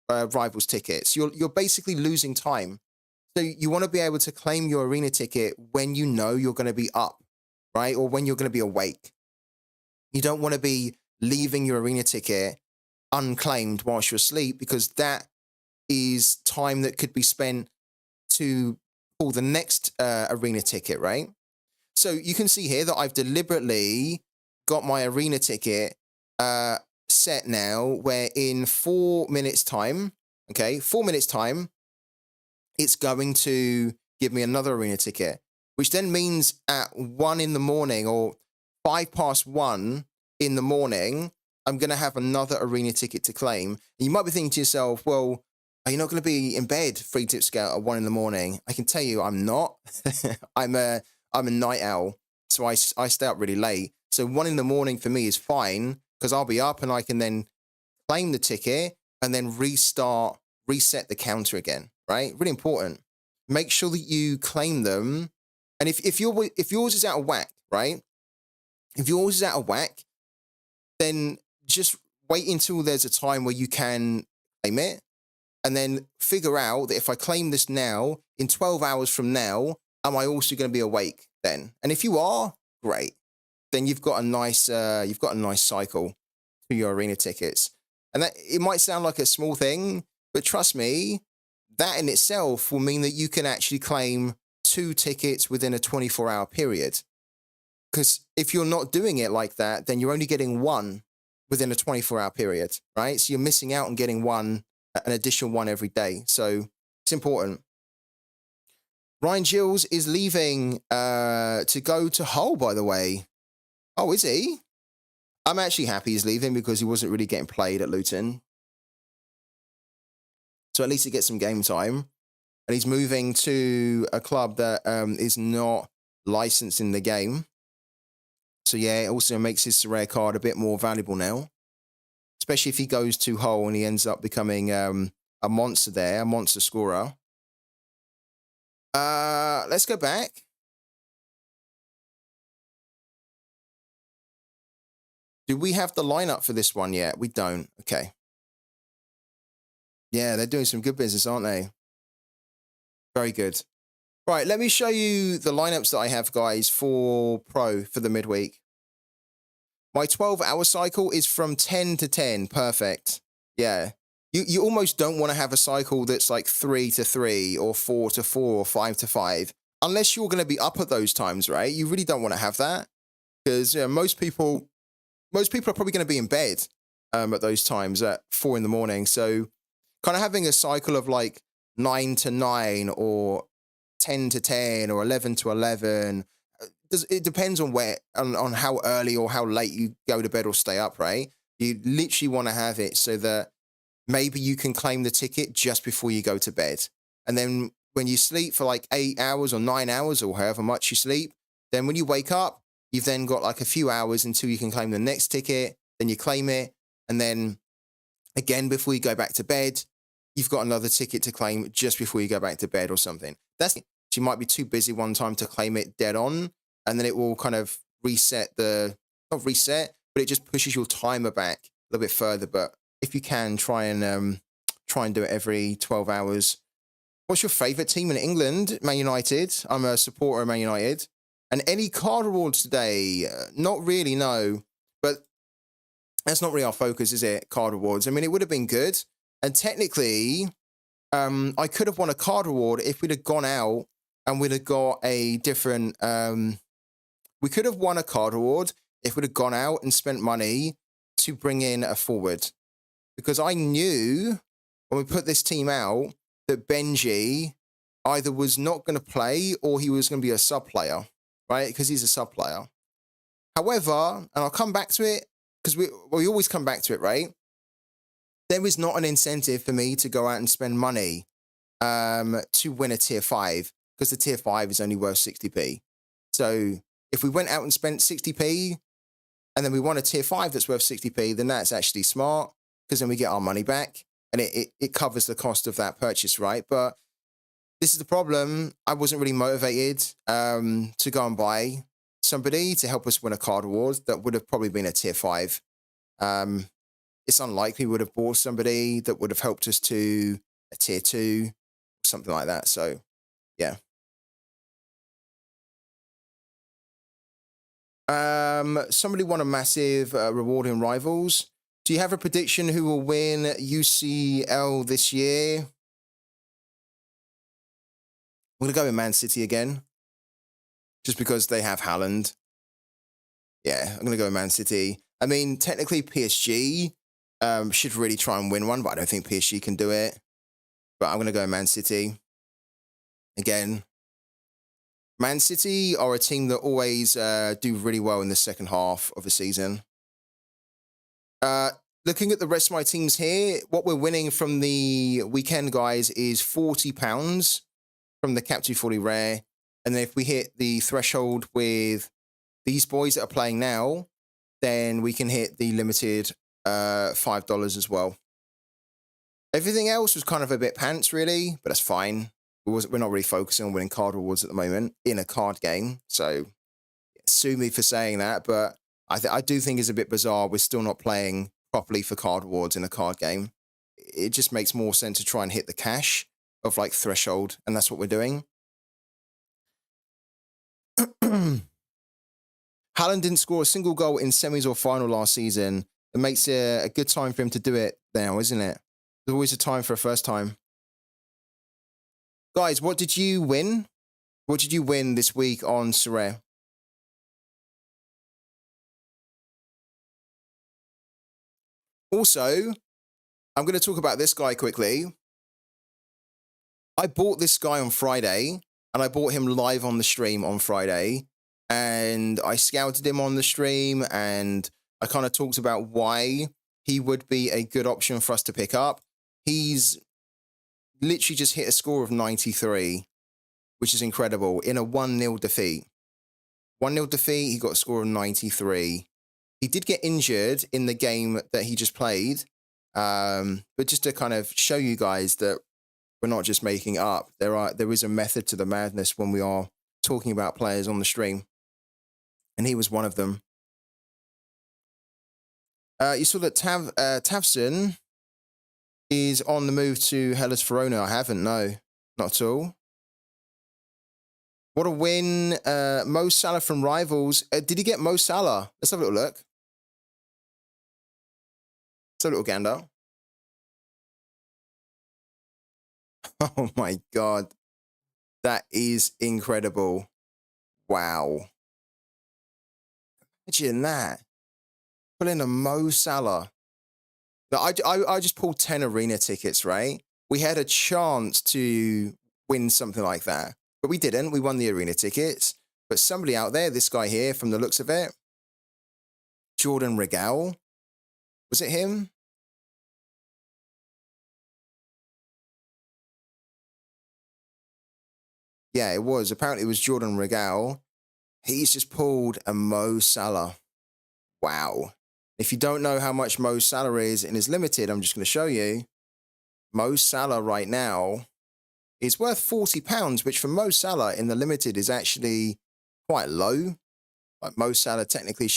rivals tickets. You're basically losing time. So you want to be able to claim your arena ticket when you know you're going to be up, right? Or when you're going to be awake. You don't want to be leaving your arena ticket unclaimed whilst you're asleep, because that is time that could be spent to pull the next arena ticket, right? So you can see here that I've deliberately got my arena ticket set now, where in 4 minutes time, okay, 4 minutes time, it's going to give me another arena ticket, which then means at 1 in the morning or 1:05 in the morning, I'm going to have another arena ticket to claim. And you might be thinking to yourself, well, are you not going to be in bed, free tip scout, at 1 in the morning? I can tell you I'm not. I'm a night owl, so I stay up really late. So 1 in the morning for me is fine, because I'll be up and I can then claim the ticket and then reset the counter again, right? Really important. Make sure that you claim them. And if yours is out of whack, right? If yours is out of whack, then just wait until there's a time where you can claim it, and then figure out that if I claim this now, in 12 hours from now, am I also going to be awake then? And if you are, great. Then you've got a nice cycle to your arena tickets. And that, it might sound like a small thing, but trust me, that in itself will mean that you can actually claim 2 tickets within a 24-hour period. Because if you're not doing it like that, then you're only getting 1 within a 24-hour period, right? So you're missing out on getting an additional 1 every day. So it's important. Ryan Gilles is leaving to go to Hull, by the way. Oh, is he? I'm actually happy he's leaving, because he wasn't really getting played at Luton. So at least he gets some game time. And he's moving to a club that is not licensed in the game. So yeah, it also makes his Sorare card a bit more valuable now. Especially if he goes to Hull and he ends up becoming a monster there, a monster scorer. Let's go back. Do we have the lineup for this one yet? We don't. Okay. Yeah, they're doing some good business, aren't they? Very good. Right, let me show you the lineups that I have, guys, for Pro for the midweek. My 12-hour cycle is from 10 to 10. Perfect. Yeah. You almost don't want to have a cycle that's like 3 to 3 or 4 to 4 or 5 to 5. Unless you're going to be up at those times, right? You really don't want to have that. Because most people are probably going to be in bed at those times at 4 in the morning. So kind of having a cycle of like 9 to 9 or 10 to 10 or 11 to 11. It depends on on how early or how late you go to bed or stay up, right? You literally want to have it so that maybe you can claim the ticket just before you go to bed. And then when you sleep for like 8 hours or 9 hours or however much you sleep, then when you wake up, you've then got like a few hours until you can claim the next ticket. Then you claim it. And then again, before you go back to bed, you've got another ticket to claim just before you go back to bed or something. You might be too busy one time to claim it dead on, and then it will kind of not reset, but it just pushes your timer back a little bit further. But if you can, try and do it every 12 hours. What's your favourite team in England? Man United. I'm a supporter of Man United. And any card rewards today? Not really, no. But that's not really our focus, is it? Card rewards. I mean, it would have been good. And technically, I could have won a card reward if we'd have gone out and we'd have got a different... we could have won a card reward if we'd have gone out and spent money to bring in a forward. Because I knew when we put this team out that Benji either was not going to play or he was going to be a sub player, right? Because he's a sub player. However, and I'll come back to it, because we always come back to it, right? There is not an incentive for me to go out and spend money to win a tier 5, because the tier 5 is only worth 60p. So if we went out and spent 60p and then we won a tier 5 that's worth 60p, then that's actually smart, because then we get our money back and it covers the cost of that purchase, right? But this is the problem. I wasn't really motivated to go and buy somebody to help us win a card award that would have probably been a tier 5. it's unlikely we would have bought somebody that would have helped us to a tier 2, something like that. So, yeah. Somebody won a massive reward in Rivals. Do you have a prediction who will win UCL this year? I'm going to go with Man City again, just because they have Haaland. Yeah, I'm going to go with Man City. I mean, technically PSG should really try and win one, but I don't think PSG can do it. But I'm going to go Man City again. Man City are a team that always do really well in the second half of the season. Looking at the rest of my teams here, what we're winning from the weekend, guys, is £40 from the Cap 240 Rare. And then if we hit the threshold with these boys that are playing now, then we can hit the limited $5 as well. Everything else was kind of a bit pants, really, but that's fine. We're not really focusing on winning card rewards at the moment in a card game. So sue me for saying that, but I do think it's a bit bizarre. We're still not playing properly for card rewards in a card game. It just makes more sense to try and hit the cash of like threshold, and that's what we're doing. Haaland didn't score a single goal in semis or final last season. It makes it a good time for him to do it now, isn't it? There's always a time for a first time. Guys, what did you win? What did you win this week on Sorare? Also, I'm going to talk about this guy quickly. I bought this guy on Friday, and I bought him live on the stream on Friday. And I scouted him on the stream, and I kind of talked about why he would be a good option for us to pick up. He's literally just hit a score of 93, which is incredible, in a 1-0 defeat. 1-0 defeat, he got a score of 93. He did get injured in the game that he just played, but just to kind of show you guys that we're not just making up. There is a method to the madness when we are talking about players on the stream, and he was one of them. You saw that Tavson is on the move to Hellas Verona. I haven't, no, not at all. What a win. Mo Salah from Rivals. Did he get Mo Salah? Let's have a little look. Let's have a little gander. Oh my God. That is incredible. Wow. Imagine that. Put in a Mo Salah. Now, I just pulled 10 arena tickets, right? We had a chance to win something like that, but we didn't. We won the arena tickets. But somebody out there, this guy here, from the looks of it, Jordan Regal, was it him? Yeah, it was. Apparently it was Jordan Regal. He's just pulled a Mo Salah. Wow. If you don't know how much Mo Salah is in his limited, I'm just going to show you. Mo Salah right now is worth £40, which for Mo Salah in the limited is actually quite low. Like Mo Salah technically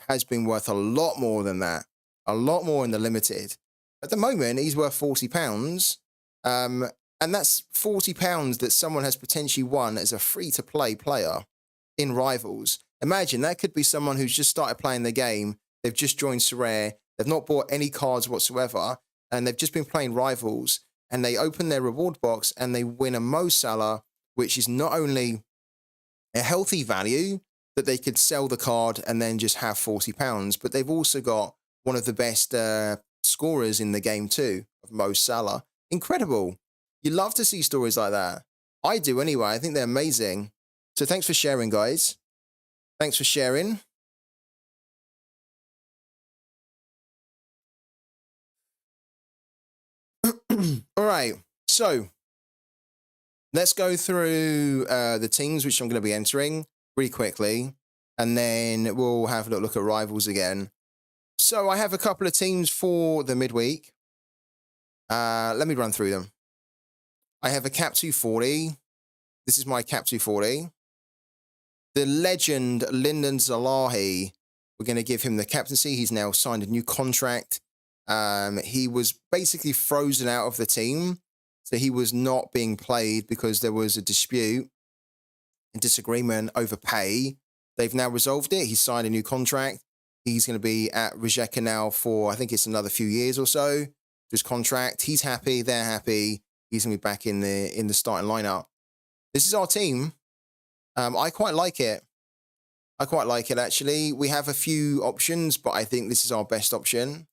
has been worth a lot more than that. A lot more in the limited. At the moment, he's worth £40. And that's £40 that someone has potentially won as a free-to-play player in Rivals. Imagine, that could be someone who's just started playing the game. They've just joined Sorare. They've not bought any cards whatsoever. And they've just been playing Rivals. And they open their reward box and they win a Mo Salah, which is not only a healthy value that they could sell the card and then just have £40, but they've also got one of the best scorers in the game too, of Mo Salah. Incredible. You love to see stories like that. I do anyway. I think they're amazing. So thanks for sharing, guys. Thanks for sharing. All right. So let's go through the teams which I'm going to be entering really quickly. And then we'll have a little look at Rivals again. So I have a couple of teams for the midweek. Let me run through them. I have a Cap 240. This is my Cap 240. The legend, Lyndon Zalahi, we're going to give him the captaincy. He's now signed a new contract. He was basically frozen out of the team. So he was not being played because there was a dispute and disagreement over pay. They've now resolved it. He signed a new contract. He's going to be at Rijeka now for, I think it's another few years or so. His contract. He's happy. They're happy. He's going to be back in the starting lineup. This is our team. I quite like it. I quite like it, actually. We have a few options, but I think this is our best option.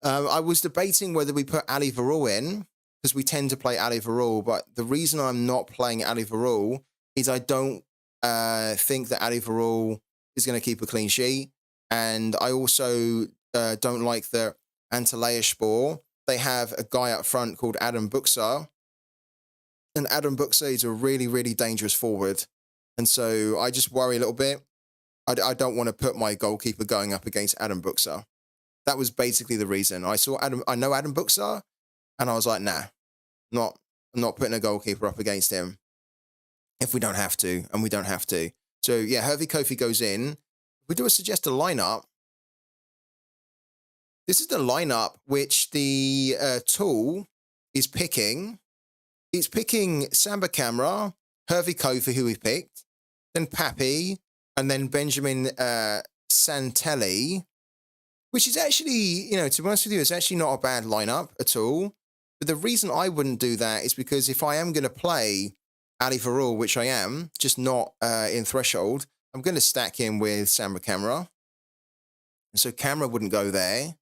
I was debating whether we put Ali Varul in, because we tend to play Ali Varul, but the reason I'm not playing Ali Varul is I don't think that Ali Varul is going to keep a clean sheet. And I also don't like that Antalyaspor, they have a guy up front called Adam Buxa. And Adam Buxa is a really, really dangerous forward. And so I just worry a little bit. I don't want to put my goalkeeper going up against Adam Buxa. That was basically the reason. I know Adam Buxa, and I was like, nah, I'm not putting a goalkeeper up against him if we don't have to, and we don't have to. So yeah, Hervey Kofi goes in. We do a suggested lineup. This is the lineup which the tool is picking. It's picking Samba Camera, Hervey Kofi, who we picked, then Pappy, and then Benjamin Santelli, which is actually, to be honest with you, it's actually not a bad lineup at all. But the reason I wouldn't do that is because if I am going to play Ali Varul, which I am, just not in Threshold, I'm going to stack him with Samba Camera. And so Camera wouldn't go there.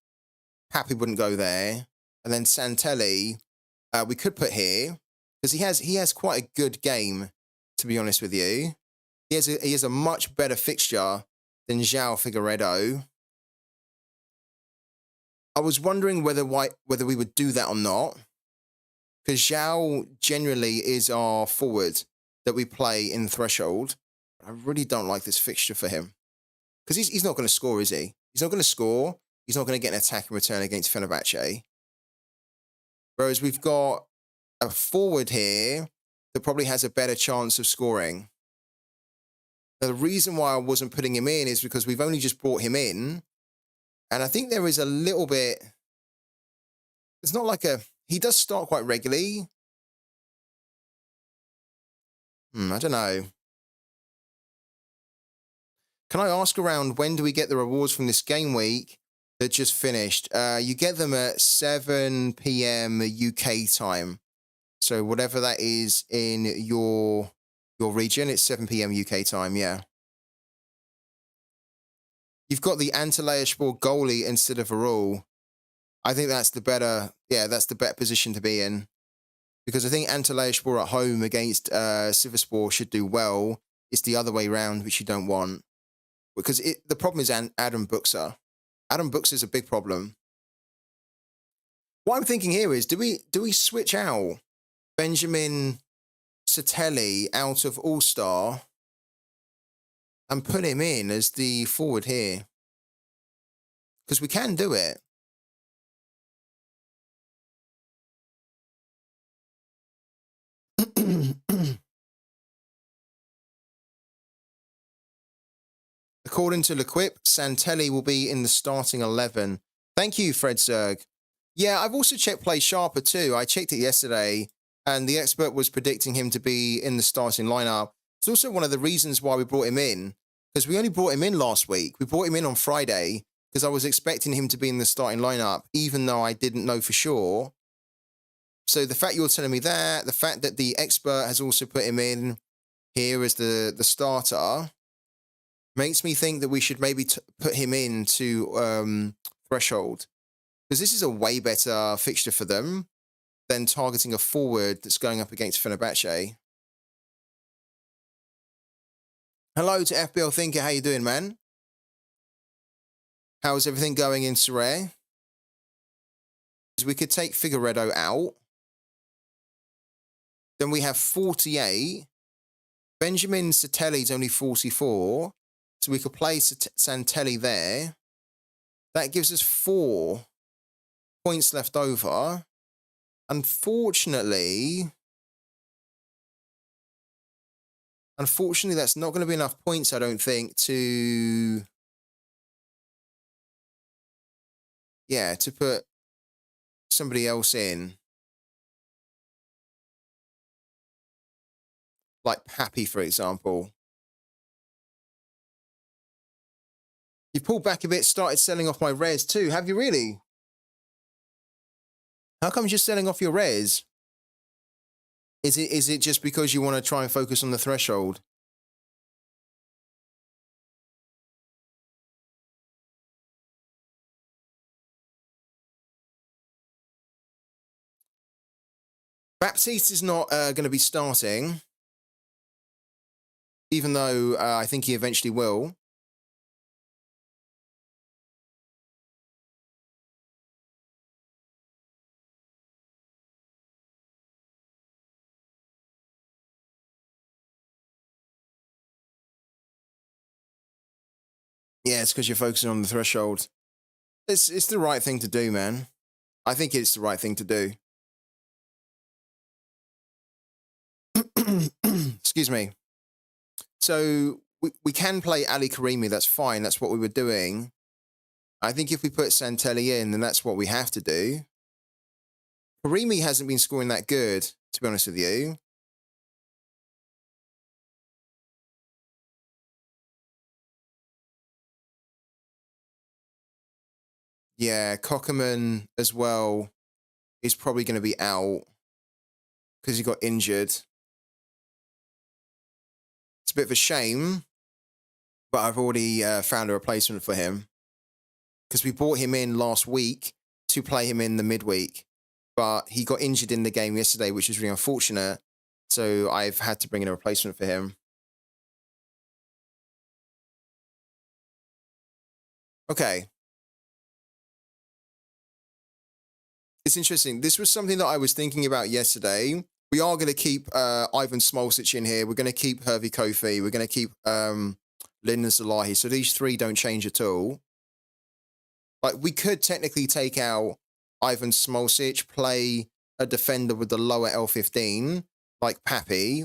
Pappy wouldn't go there. And then Santelli, we could put here, because he has quite a good game, to be honest with you. He has a much better fixture than João Figueiredo. I was wondering whether we would do that or not, because João generally is our forward that we play in Threshold. I really don't like this fixture for him, because he's not going to score, is he? He's not going to score. He's not going to get an attack in return against Fenerbahce. Whereas we've got a forward here that probably has a better chance of scoring. Now, the reason why I wasn't putting him in is because we've only just brought him in. And I think there is a little bit... It's not like he does start quite regularly. I don't know. Can I ask around, when do we get the rewards from this game week that just finished? You get them at 7 p.m. UK time. So whatever that is in your region, it's 7 p.m. UK time, yeah. You've got the Antalyaspor goalie instead of Varul. I think that's the better position to be in. Because I think Antalyaspor at home against Sivasspor should do well. It's the other way around, which you don't want. Because the problem is Adam Buxa. Adam Buxa is a big problem. What I'm thinking here is, do we switch out Benjamin Satelli out of All-Star and put him in as the forward here? Because we can do it. According to L'Equipe, Santelli will be in the starting 11. Thank you, Fred Zerg. Yeah, I've also checked Play Sharper too. I checked it yesterday, and the expert was predicting him to be in the starting lineup. It's also one of the reasons why we brought him in, because we only brought him in last week. We brought him in on Friday because I was expecting him to be in the starting lineup, even though I didn't know for sure. So the fact you're telling me that, the fact that the expert has also put him in here as the starter, makes me think that we should maybe put him into Threshold. Because this is a way better fixture for them than targeting a forward that's going up against Fenerbahce. Hello to FBL Thinker. How you doing, man? How's everything going in Sorare? We could take Figueiredo out. Then we have 48. Benjamin Satelli's only 44. So we could play Santelli there. That gives us 4 points left over. Unfortunately, that's not going to be enough points, I don't think, to yeah, to put somebody else in, like Pappy, for example. You pulled back a bit, started selling off my res too. Have you really? How come you're selling off your res? Is it just because you want to try and focus on the threshold? Baptiste is not going to be starting, even though I think he eventually will. Yeah, it's because you're focusing on the threshold. It's the right thing to do, man. I think it's the right thing to do. Excuse me. So we can play Ali Karimi. That's fine. That's what we were doing. I think if we put Santelli in, then that's what we have to do. Karimi hasn't been scoring that good, to be honest with you. Yeah, Cockerman as well is probably going to be out because he got injured. It's a bit of a shame, but I've already found a replacement for him because we brought him in last week to play him in the midweek, but he got injured in the game yesterday, which is really unfortunate. So I've had to bring in a replacement for him. Okay. It's interesting. This was something that I was thinking about yesterday. We are going to keep Ivan Smolcic in here. We're going to keep Hervey Kofi. We're going to keep Lyndon Salahi. So these three don't change at all. Like, we could technically take out Ivan Smolcic, play a defender with the lower L15, like Pappy,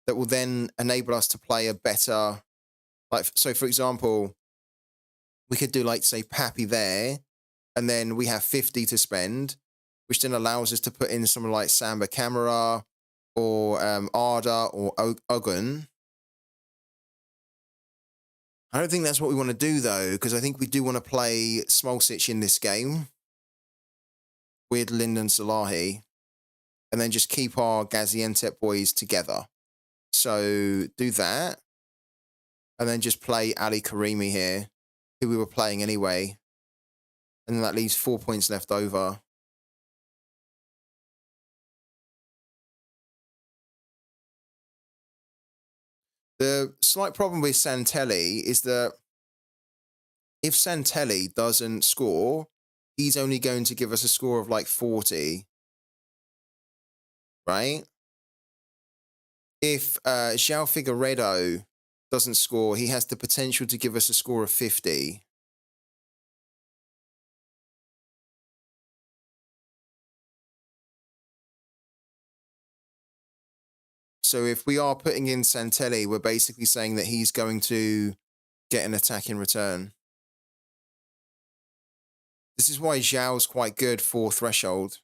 that will then enable us to play a better, like, so for example, we could do, like, say, Pappy there, and then we have 50 to spend, which then allows us to put in someone like Samba Camera or Arda or Ogun. I don't think that's what we want to do, though, because I think we do want to play Smolcic in this game with Lyndon Salahi and then just keep our Gaziantep boys together. So do that and then just play Ali Karimi here, who we were playing anyway. And then that leaves 4 points left over. The slight problem with Santelli is that if Santelli doesn't score, he's only going to give us a score of like 40, right? If João Figueiredo doesn't score, he has the potential to give us a score of 50. So if we are putting in Santelli, we're basically saying that he's going to get an attack in return. This is why Zhao's quite good for threshold.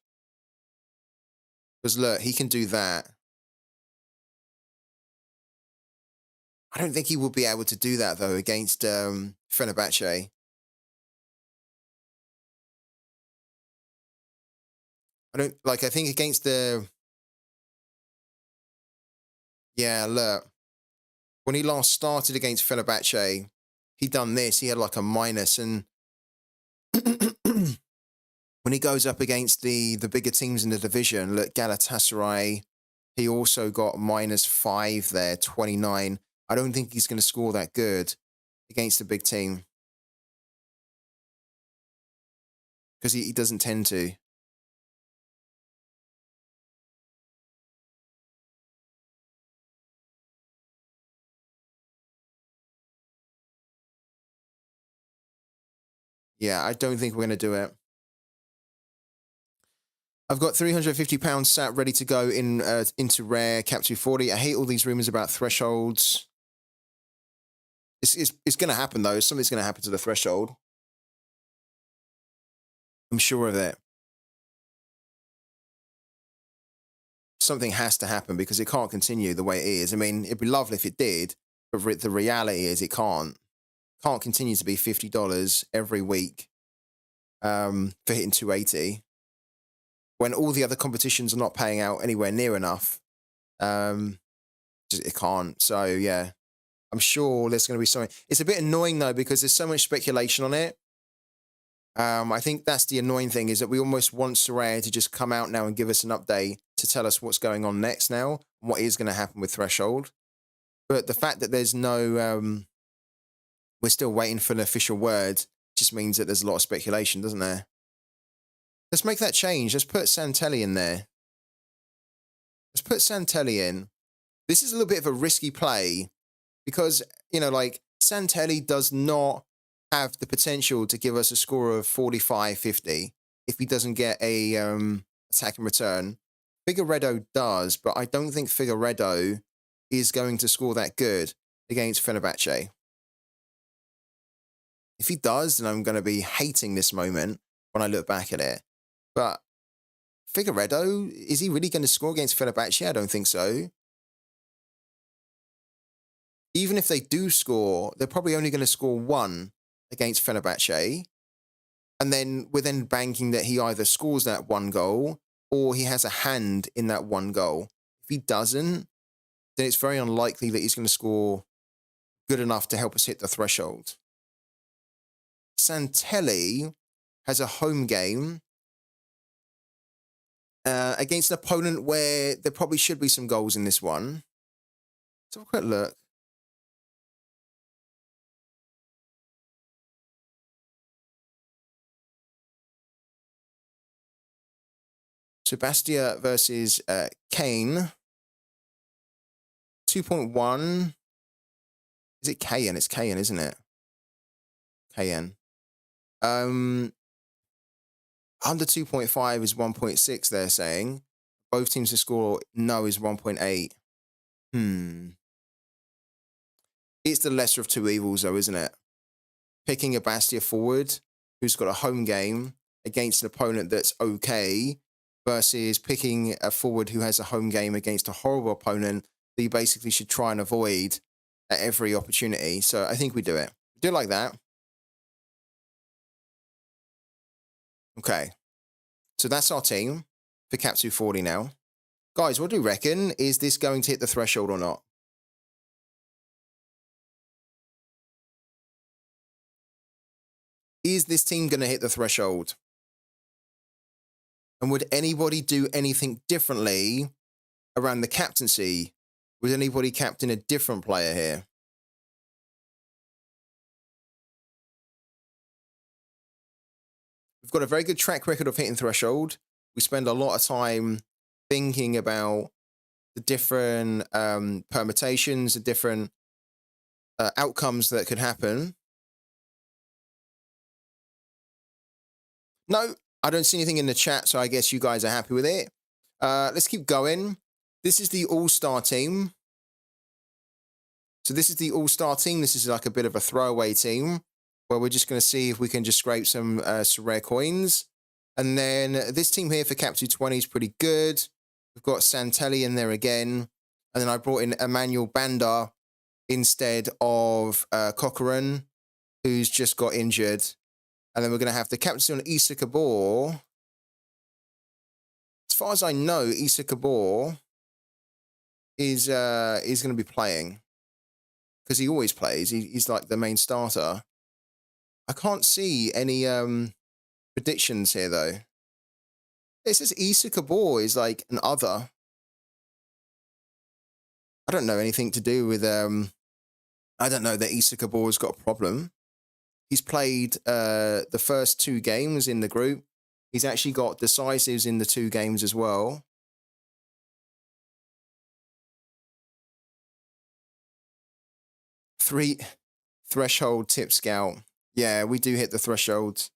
Because look, he can do that. I don't think he will be able to do that, though, against Fenerbahce. I think against the... Yeah, look. When he last started against Fenerbahce, he done this. He had like a minus. And when he goes up against the bigger teams in the division, look, Galatasaray, he also got -5 there, 29. I don't think he's going to score that good against a big team. Because he doesn't tend to. Yeah, I don't think we're going to do it. I've got £350 sat ready to go into rare cap 240. I hate all these rumors about thresholds. It's going to happen, though. Something's going to happen to the threshold. I'm sure of it. Something has to happen because it can't continue the way it is. I mean, it'd be lovely if it did, but the reality is it can't. Can't continue to be $50 every week for hitting 280 when all the other competitions are not paying out anywhere near enough. It can't. So yeah, I'm sure there's going to be something. It's a bit annoying though because there's so much speculation on it. I think that's the annoying thing is that we almost want Sorare to just come out now and give us an update to tell us what's going on next now, and what is going to happen with Threshold. But the fact that there's no, we're still waiting for an official word just means that there's a lot of speculation, doesn't there? Let's make that change. Let's put Santelli in there. Let's put Santelli in. This is a little bit of a risky play because, you know, like Santelli does not have the potential to give us a score of 45-50 if he doesn't get a attack and return. Figueredo does, but I don't think Figueredo is going to score that good against Fenerbahce. If he does, then I'm going to be hating this moment when I look back at it. But Figueredo, is he really going to score against Fenerbahce? I don't think so. Even if they do score, they're probably only going to score one against Fenerbahce. And then we're then banking that he either scores that one goal or he has a hand in that one goal. If he doesn't, then it's very unlikely that he's going to score good enough to help us hit the threshold. Santelli has a home game against an opponent where there probably should be some goals in this one. Let's have a quick look. Sebastia versus Kane. 2.1. Is it KN? It's KN, isn't it? KN. Under 2.5 is 1.6, they're saying. Both teams to score no is 1.8. It's the lesser of two evils, though, isn't it? Picking a Bastia forward who's got a home game against an opponent that's okay versus picking a forward who has a home game against a horrible opponent that you basically should try and avoid at every opportunity. So I think we do it. Do it like that. Okay. So that's our team for Cap 240 now. Guys, what do you reckon? Is this going to hit the threshold or not? Is this team going to hit the threshold? And would anybody do anything differently around the captaincy? Would anybody captain a different player here? We've got a very good track record of hitting threshold. We spend a lot of time thinking about the different permutations, the different outcomes that could happen. No, I don't see anything in the chat, so I guess you guys are happy with it. Let's keep going. This is the all-star team. So this is the all-star team. This is like a bit of a throwaway team where we're just going to see if we can just scrape some rare coins. And then this team here for Cap 220 is pretty good. We've got Santelli in there again. And then I brought in Emmanuel Banda instead of Cochran, who's just got injured. And then we're going to have the captaincy on Issa Kabor. As far as I know, Issa Kabor is going to be playing because he always plays. He's like the main starter. I can't see any predictions here, though. It says Issa Kabor is like an other. I don't know anything to do with... I don't know that Issa Kabor has got a problem. He's played the first two games in the group. He's actually got decisives in the two games as well. Threshold tip scout. Yeah, we do hit the threshold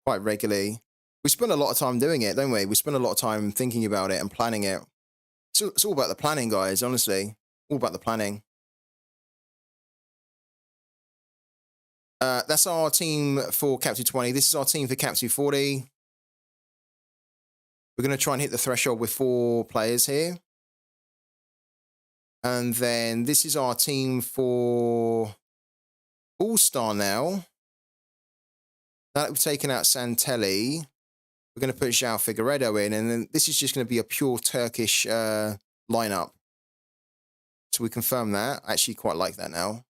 quite regularly. We spend a lot of time doing it, don't we? We spend a lot of time thinking about it and planning it. So it's all about the planning, guys, honestly. All about the planning. That's our team for Cap 220. This is our team for Cap 240. We're going to try and hit the threshold with 4 players here. And then this is our team for All-Star now. Now that we've taken out Santelli, we're going to put João Figueiredo in, and then this is just going to be a pure Turkish lineup. So we confirm that. I actually quite like that now.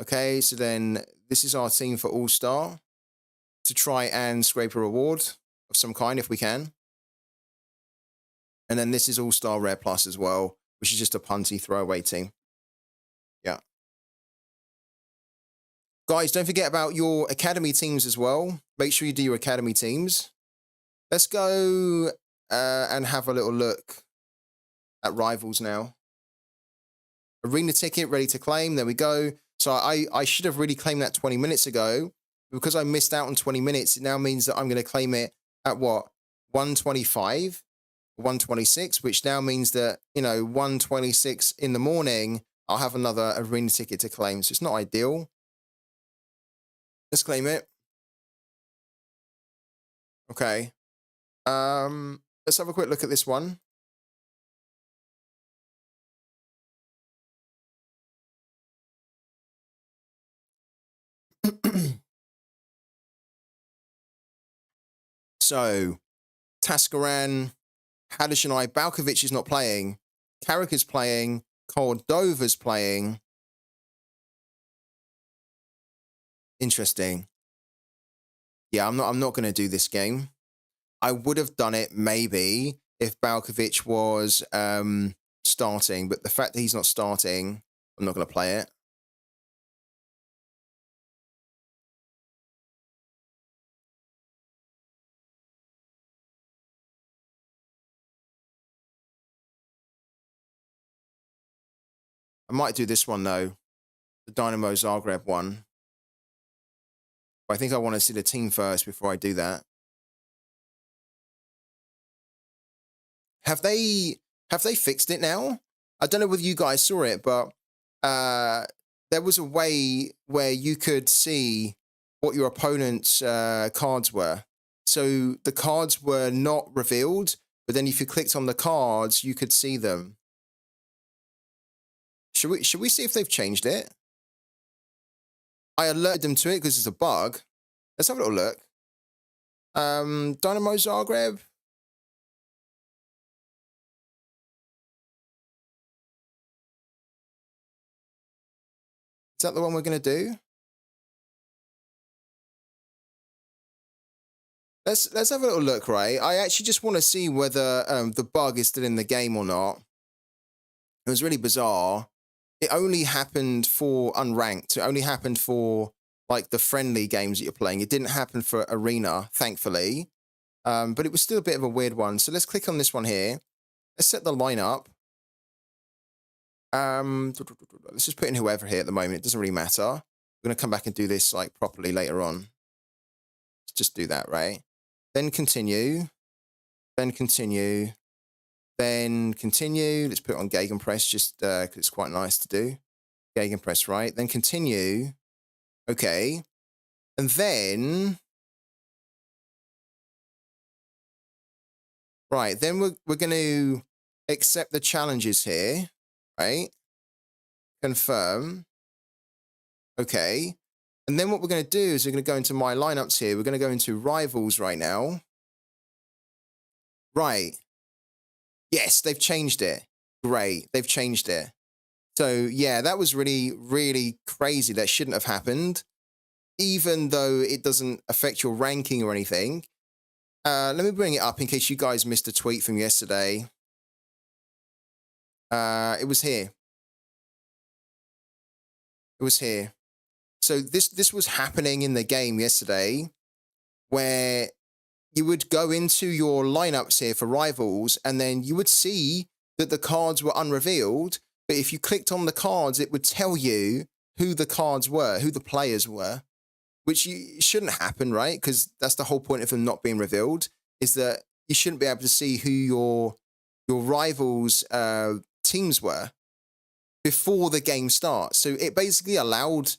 Okay, so then this is our team for All-Star to try and scrape a reward of some kind if we can. And then this is All-Star Rare Plus as well, which is just a punty throwaway team. Yeah. Guys, don't forget about your academy teams as well. Make sure you do your academy teams. Let's go and have a little look at Rivals now. Arena ticket ready to claim. There we go. So I should have really claimed that 20 minutes ago. Because I missed out on 20 minutes, it now means that I'm going to claim it at what? 125? 126, which now means that, 126 in the morning, I'll have another arena ticket to claim. So it's not ideal. Let's claim it. Okay. Let's have a quick look at this one. So, Tascaran, Hadashinai, Balkovic is not playing. Carrick is playing. Cordova's playing. Interesting. Yeah, I'm not going to do this game. I would have done it maybe if Balkovic was starting, but the fact that he's not starting, I'm not going to play it. I might do this one though, the Dynamo Zagreb one. But I think I want to see the team first before I do that. Have they fixed it now? I don't know whether you guys saw it, but there was a way where you could see what your opponent's cards were. So the cards were not revealed, but then if you clicked on the cards, you could see them. Should we see if they've changed it? I alerted them to it because it's a bug. Let's have a little look. Dynamo Zagreb. Is that the one we're going to do? Let's have a little look, right? I actually just want to see whether the bug is still in the game or not. It was really bizarre. It only happened for unranked. It only happened for like the friendly games that you're playing. It didn't happen for arena, thankfully. But it was still a bit of a weird one. So let's click on this one here. Let's set the lineup. Let's just put in whoever here at the moment. It doesn't really matter. We're going to come back and do this like properly later on. Let's just do that, right? Then continue. Then continue. Then continue. Let's put it on Gegenpress just because it's quite nice to do. Gegenpress, right? Then continue. Okay. And then... Right, then we're going to accept the challenges here, right? Confirm. Okay. And then what we're going to do is we're going to go into my lineups here. We're going to go into rivals right now. Right. Yes, they've changed it. Great. They've changed it. So, yeah, that was really, really crazy. That shouldn't have happened. Even though it doesn't affect your ranking or anything. Let me bring it up in case you guys missed a tweet from yesterday. It was here. It was here. So this was happening in the game yesterday where you would go into your lineups here for rivals and then you would see that the cards were unrevealed. But if you clicked on the cards, it would tell you who the cards were, who the players were, which shouldn't happen, right? Because that's the whole point of them not being revealed, is that you shouldn't be able to see who your rivals' teams were before the game starts. So it basically allowed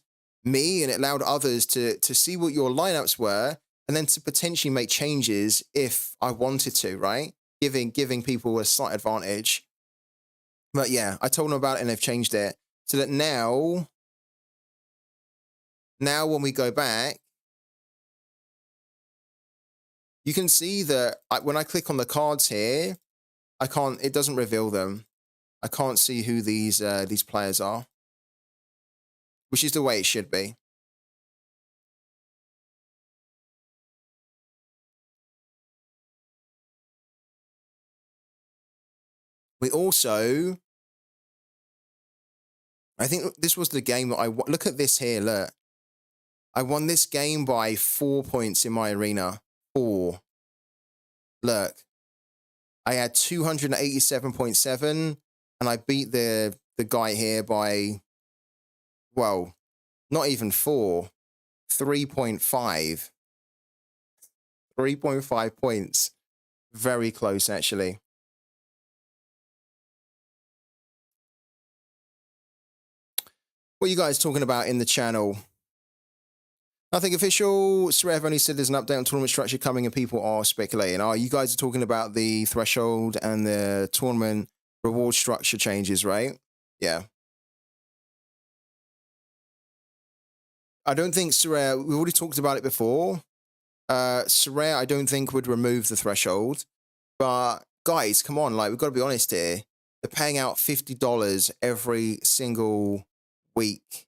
me and it allowed others to see what your lineups were and then to potentially make changes if I wanted to, right? Giving people a slight advantage. But yeah, I told them about it and they've changed it so that now when we go back, you can see that when I click on the cards here, it doesn't reveal them. I can't see who these players are, which is the way it should be. We also, I think this was the game that look at this here, look. I won this game by 4 points in my arena. 4. Look. I had 287.7 and I beat the guy here by, well, not even 4. 3.5. 3.5 points. Very close, actually. What are you guys talking about in the channel? Nothing official. Sorare only said there's an update on tournament structure coming and people are speculating. Oh, you guys are talking about the threshold and the tournament reward structure changes, right? Yeah. I don't think Sorare, we already talked about it before. Sorare, I don't think would remove the threshold. But guys, come on, like we've got to be honest here. They're paying out $50 every single week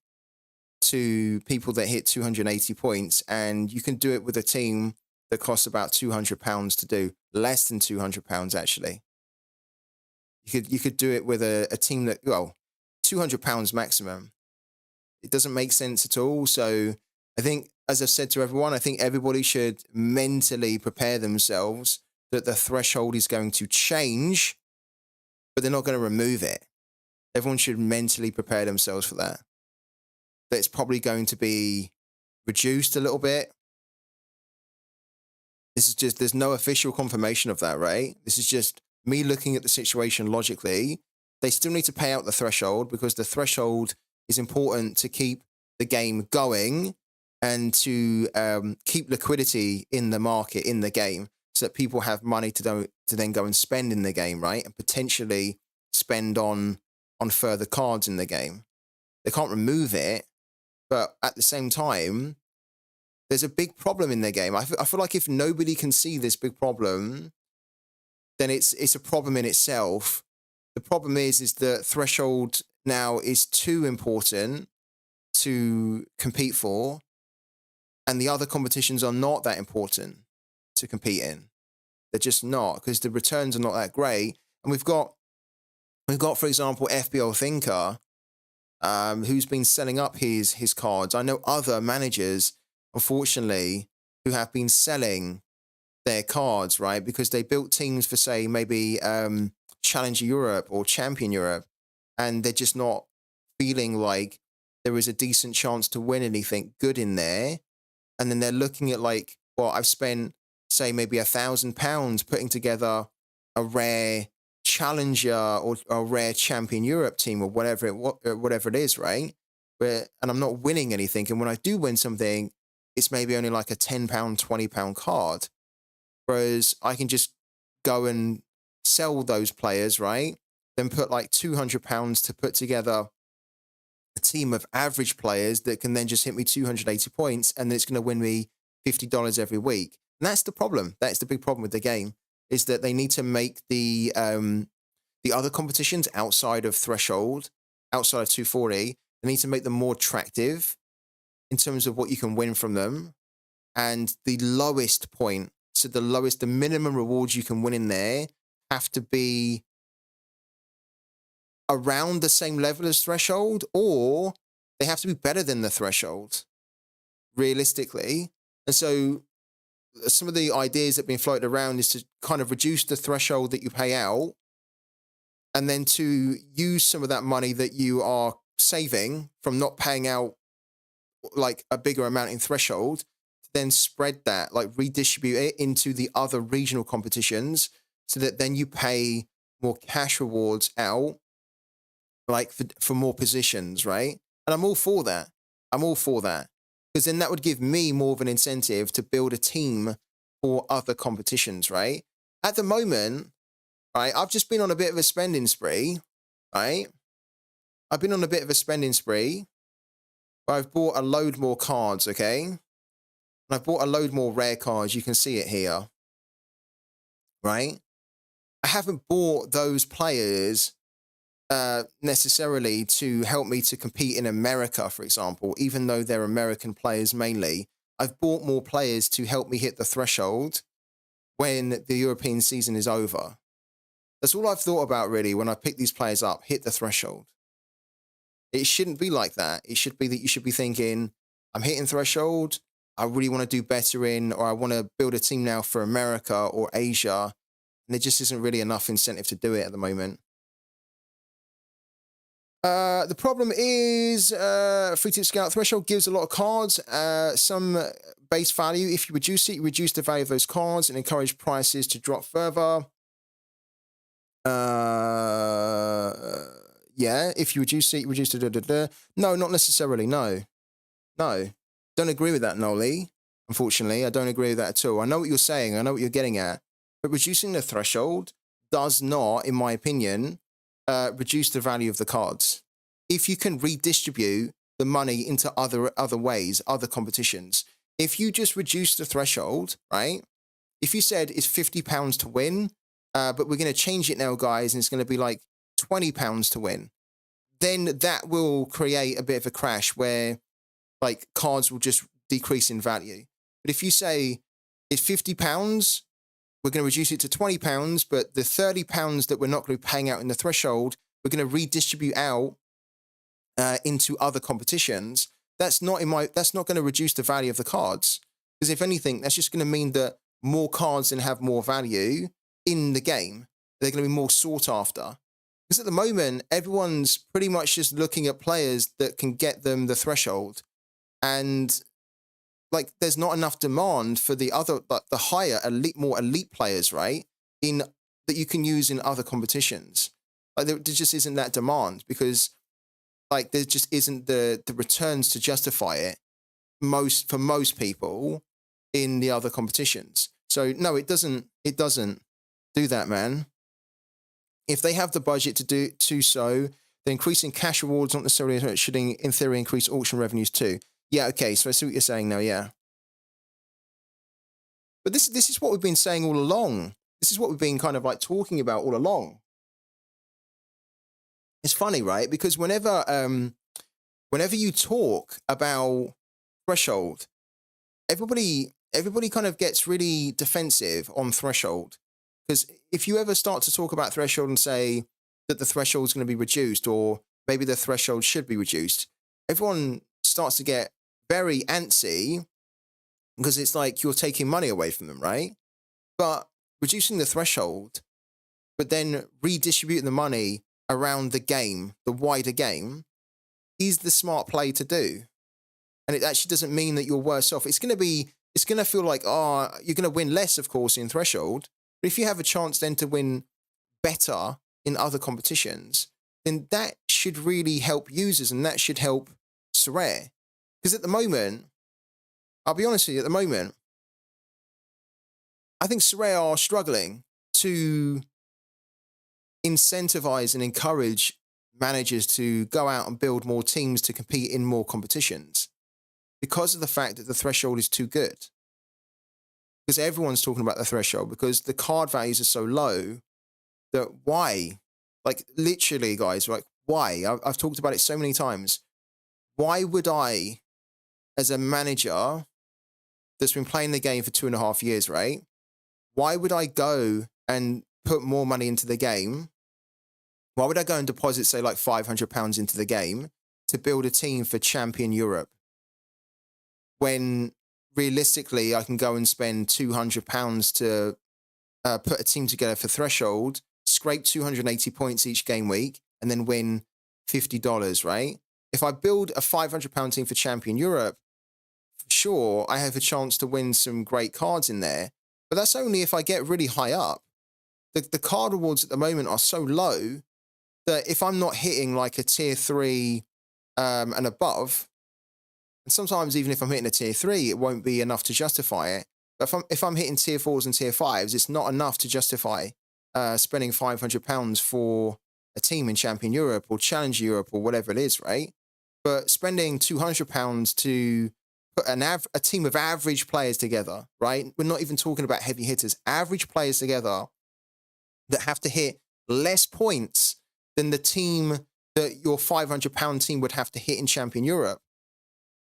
to people that hit 280 points, and you can do it with a team that costs about £200 to do, less than £200 actually. You could do it with a team that, well, £200 maximum. It doesn't make sense at all. So I think, as I've said to everyone, I think everybody should mentally prepare themselves that the threshold is going to change, but they're not going to remove it. Everyone should mentally prepare themselves for that. That it's probably going to be reduced a little bit. This is just, there's no official confirmation of that, right? This is just me looking at the situation logically. They still need to pay out the threshold because the threshold is important to keep the game going and to keep liquidity in the market, in the game, so that people have money to then go and spend in the game, right? And potentially spend on further cards in the game. They can't remove it. But at the same time, there's a big problem in their game. I feel like if nobody can see this big problem, then it's a problem in itself. The problem is that threshold now is too important to compete for, and the other competitions are not that important to compete in. They're just not, because the returns are not that great. And we've got, for example, FBL Thinker, who's been selling up his cards. I know other managers, unfortunately, who have been selling their cards, right? Because they built teams for, say, maybe Challenger Europe or Champion Europe, and they're just not feeling like there is a decent chance to win anything good in there. And then they're looking at like, well, I've spent, say, maybe £1,000 putting together a rare Challenger or a rare Champion Europe team or whatever it is, right? And I'm not winning anything. And when I do win something, it's maybe only like a £10, £20 card. Whereas I can just go and sell those players, right? Then put like £200 to put together a team of average players that can then just hit me 280 points, and then it's going to win me $50 every week. And that's the problem. That's the big problem with the game, is that they need to make the other competitions outside of threshold, outside of 240, they need to make them more attractive in terms of what you can win from them. And the lowest point, so the minimum rewards you can win in there have to be around the same level as threshold, or they have to be better than the threshold, realistically. And so some of the ideas that have been floated around is to kind of reduce the threshold that you pay out, and then to use some of that money that you are saving from not paying out like a bigger amount in threshold, to then spread that, like redistribute it into the other regional competitions, so that then you pay more cash rewards out, like for more positions, right? And I'm all for that. I'm all for that. because then that would give me more of an incentive to build a team for other competitions, right? At the moment, right, I've just been on a bit of a spending spree, right? I've been on a bit of a spending spree. I've bought a load more cards, okay? And I've bought a load more rare cards. You can see it here, right? I haven't bought those players necessarily to help me to compete in America, for example, even though they're American players mainly. I've bought more players to help me hit the threshold when the European season is over. That's all I've thought about, really, when I pick these players up, hit the threshold. It shouldn't be like that. It should be that you should be thinking, I'm hitting threshold, I really want to do better in, or I want to build a team now for America or Asia, and there just isn't really enough incentive to do it at the moment. The problem is free tip scout threshold gives a lot of cards, some base value. If you reduce it, you reduce the value of those cards and encourage prices to drop further. Yeah, if you reduce it, you reduce the No, not necessarily. No. Don't agree with that, Noli. Unfortunately, I don't agree with that at all. I know what you're saying. I know what you're getting at. But reducing the threshold does not, in my opinion, reduce the value of the cards. If you can redistribute the money into other ways, other competitions, if you just reduce the threshold, right? If you said it's £50 to win, but we're going to change it now, guys, and it's going to be like £20 to win, then that will create a bit of a crash where like cards will just decrease in value. But if you say it's £50, we're going to reduce it to £20, but the £30 that we're not going to be paying out in the threshold, we're going to redistribute out into other competitions. That's not going to reduce the value of the cards, because if anything, that's just going to mean that more cards then have more value in the game. They're going to be more sought after. Because at the moment, everyone's pretty much just looking at players that can get them the threshold, and like there's not enough demand for the other, like the higher elite, more elite players, right? That you can use in other competitions. Like there just isn't that demand, because like there just isn't the returns to justify it for most people in the other competitions. So no, it doesn't do that, man. If they have the budget to do so, then increasing cash rewards not necessarily should in theory increase auction revenues too. Yeah, okay, so I see what you're saying now, yeah. But this is what we've been saying all along. This is what we've been kind of like talking about all along. It's funny, right? Because whenever you talk about threshold, everybody kind of gets really defensive on threshold. Because if you ever start to talk about threshold and say that the threshold is going to be reduced, or maybe the threshold should be reduced, everyone starts to get very antsy, because it's like you're taking money away from them, right? But reducing the threshold, but then redistributing the money around the game, the wider game, is the smart play to do. And it actually doesn't mean that you're worse off. It's going to feel like, oh, you're going to win less, of course, in threshold. But if you have a chance then to win better in other competitions, then that should really help users, and that should help Sorare. Because at the moment, I'll be honest with you, at the moment, I think Sorare are struggling to incentivize and encourage managers to go out and build more teams to compete in more competitions, because of the fact that the threshold is too good. Because everyone's talking about the threshold, because the card values are so low that why? Like literally, guys, like why? I've talked about it so many times. Why would I, as a manager that's been playing the game for 2.5 years, right? Why would I go and put more money into the game? Why would I go and deposit, say, like £500 into the game to build a team for Champion Europe, when realistically I can go and spend £200 to put a team together for threshold, scrape 280 points each game week, and then win $50, right? If I build a £500 team for Champion Europe, sure, I have a chance to win some great cards in there, but that's only if I get really high up. The card rewards at the moment are so low that if I'm not hitting like a tier 3 and above, And sometimes even if I'm hitting a tier 3, it won't be enough to justify it. But if I'm hitting tier 4s and tier 5s, it's not enough to justify spending £500 for a team in Champion Europe or Challenger Europe or whatever it is, right? But spending £200 to put a team of average players together, right? We're not even talking about heavy hitters, average players together that have to hit less points than the team that your £500 team would have to hit in Champion Europe,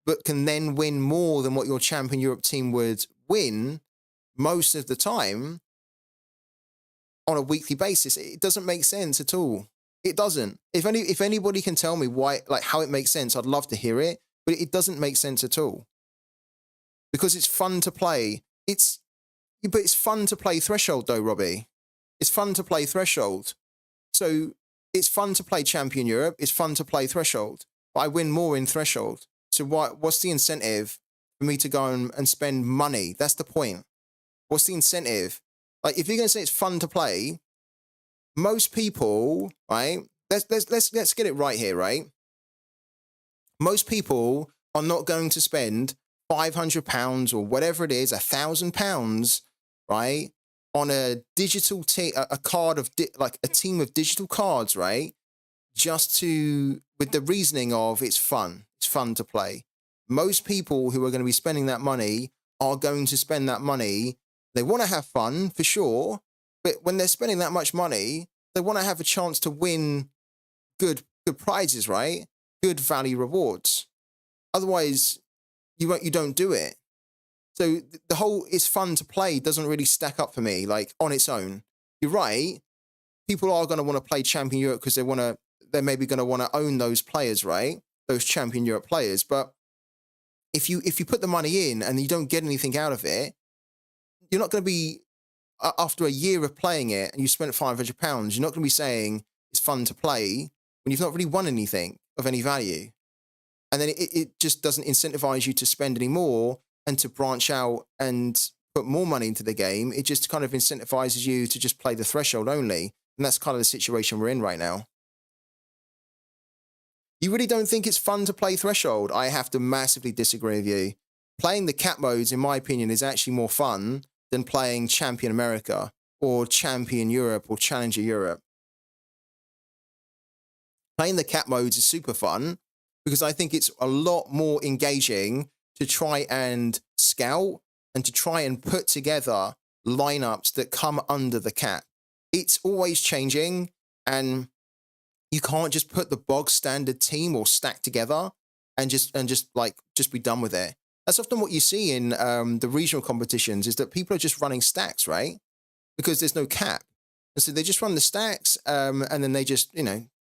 but can then win more than what your Champion Europe team would win most of the time on a weekly basis. It doesn't make sense at all. It doesn't. If anybody can tell me why, like how it makes sense, I'd love to hear it, but it doesn't make sense at all. Because it's fun to play. But it's fun to play Threshold though, Robbie. It's fun to play Threshold. So it's fun to play Champion Europe. It's fun to play Threshold. But I win more in Threshold. So what's the incentive for me to go and spend money? That's the point. What's the incentive? Like, if you're going to say it's fun to play, most people, right? Let's get it right here, right? Most people are not going to spend £500 or whatever it is, £1,000, right, on a digital a card of like a team of digital cards, right? Just with the reasoning of it's fun to play. Most people who are going to be spending that money are going to spend that money. They want to have fun for sure, but when they're spending that much money, they want to have a chance to win good prizes, right? Good value rewards. Otherwise, you don't do it. So the whole "it's fun to play" doesn't really stack up for me, like on its own. You're right. People are going to want to play Champion Europe because they're maybe going to want to own those players, right? Those Champion Europe players. But if you put the money in and you don't get anything out of it, you're not going to be, after a year of playing it and you spent £500, you're not going to be saying it's fun to play when you've not really won anything of any value. And then it just doesn't incentivize you to spend any more and to branch out and put more money into the game. It just kind of incentivizes you to just play the Threshold only. And that's kind of the situation we're in right now. You really don't think it's fun to play Threshold? I have to massively disagree with you. Playing the cap modes, in my opinion, is actually more fun than playing Champion America or Champion Europe or Challenger Europe. Playing the cap modes is super fun because I think it's a lot more engaging to try and scout and to try and put together lineups that come under the cap. It's always changing, and you can't just put the bog standard team or stack together and just be done with it. That's often what you see in the regional competitions, is that people are just running stacks, right? Because there's no cap. And so they just run the stacks and then they just,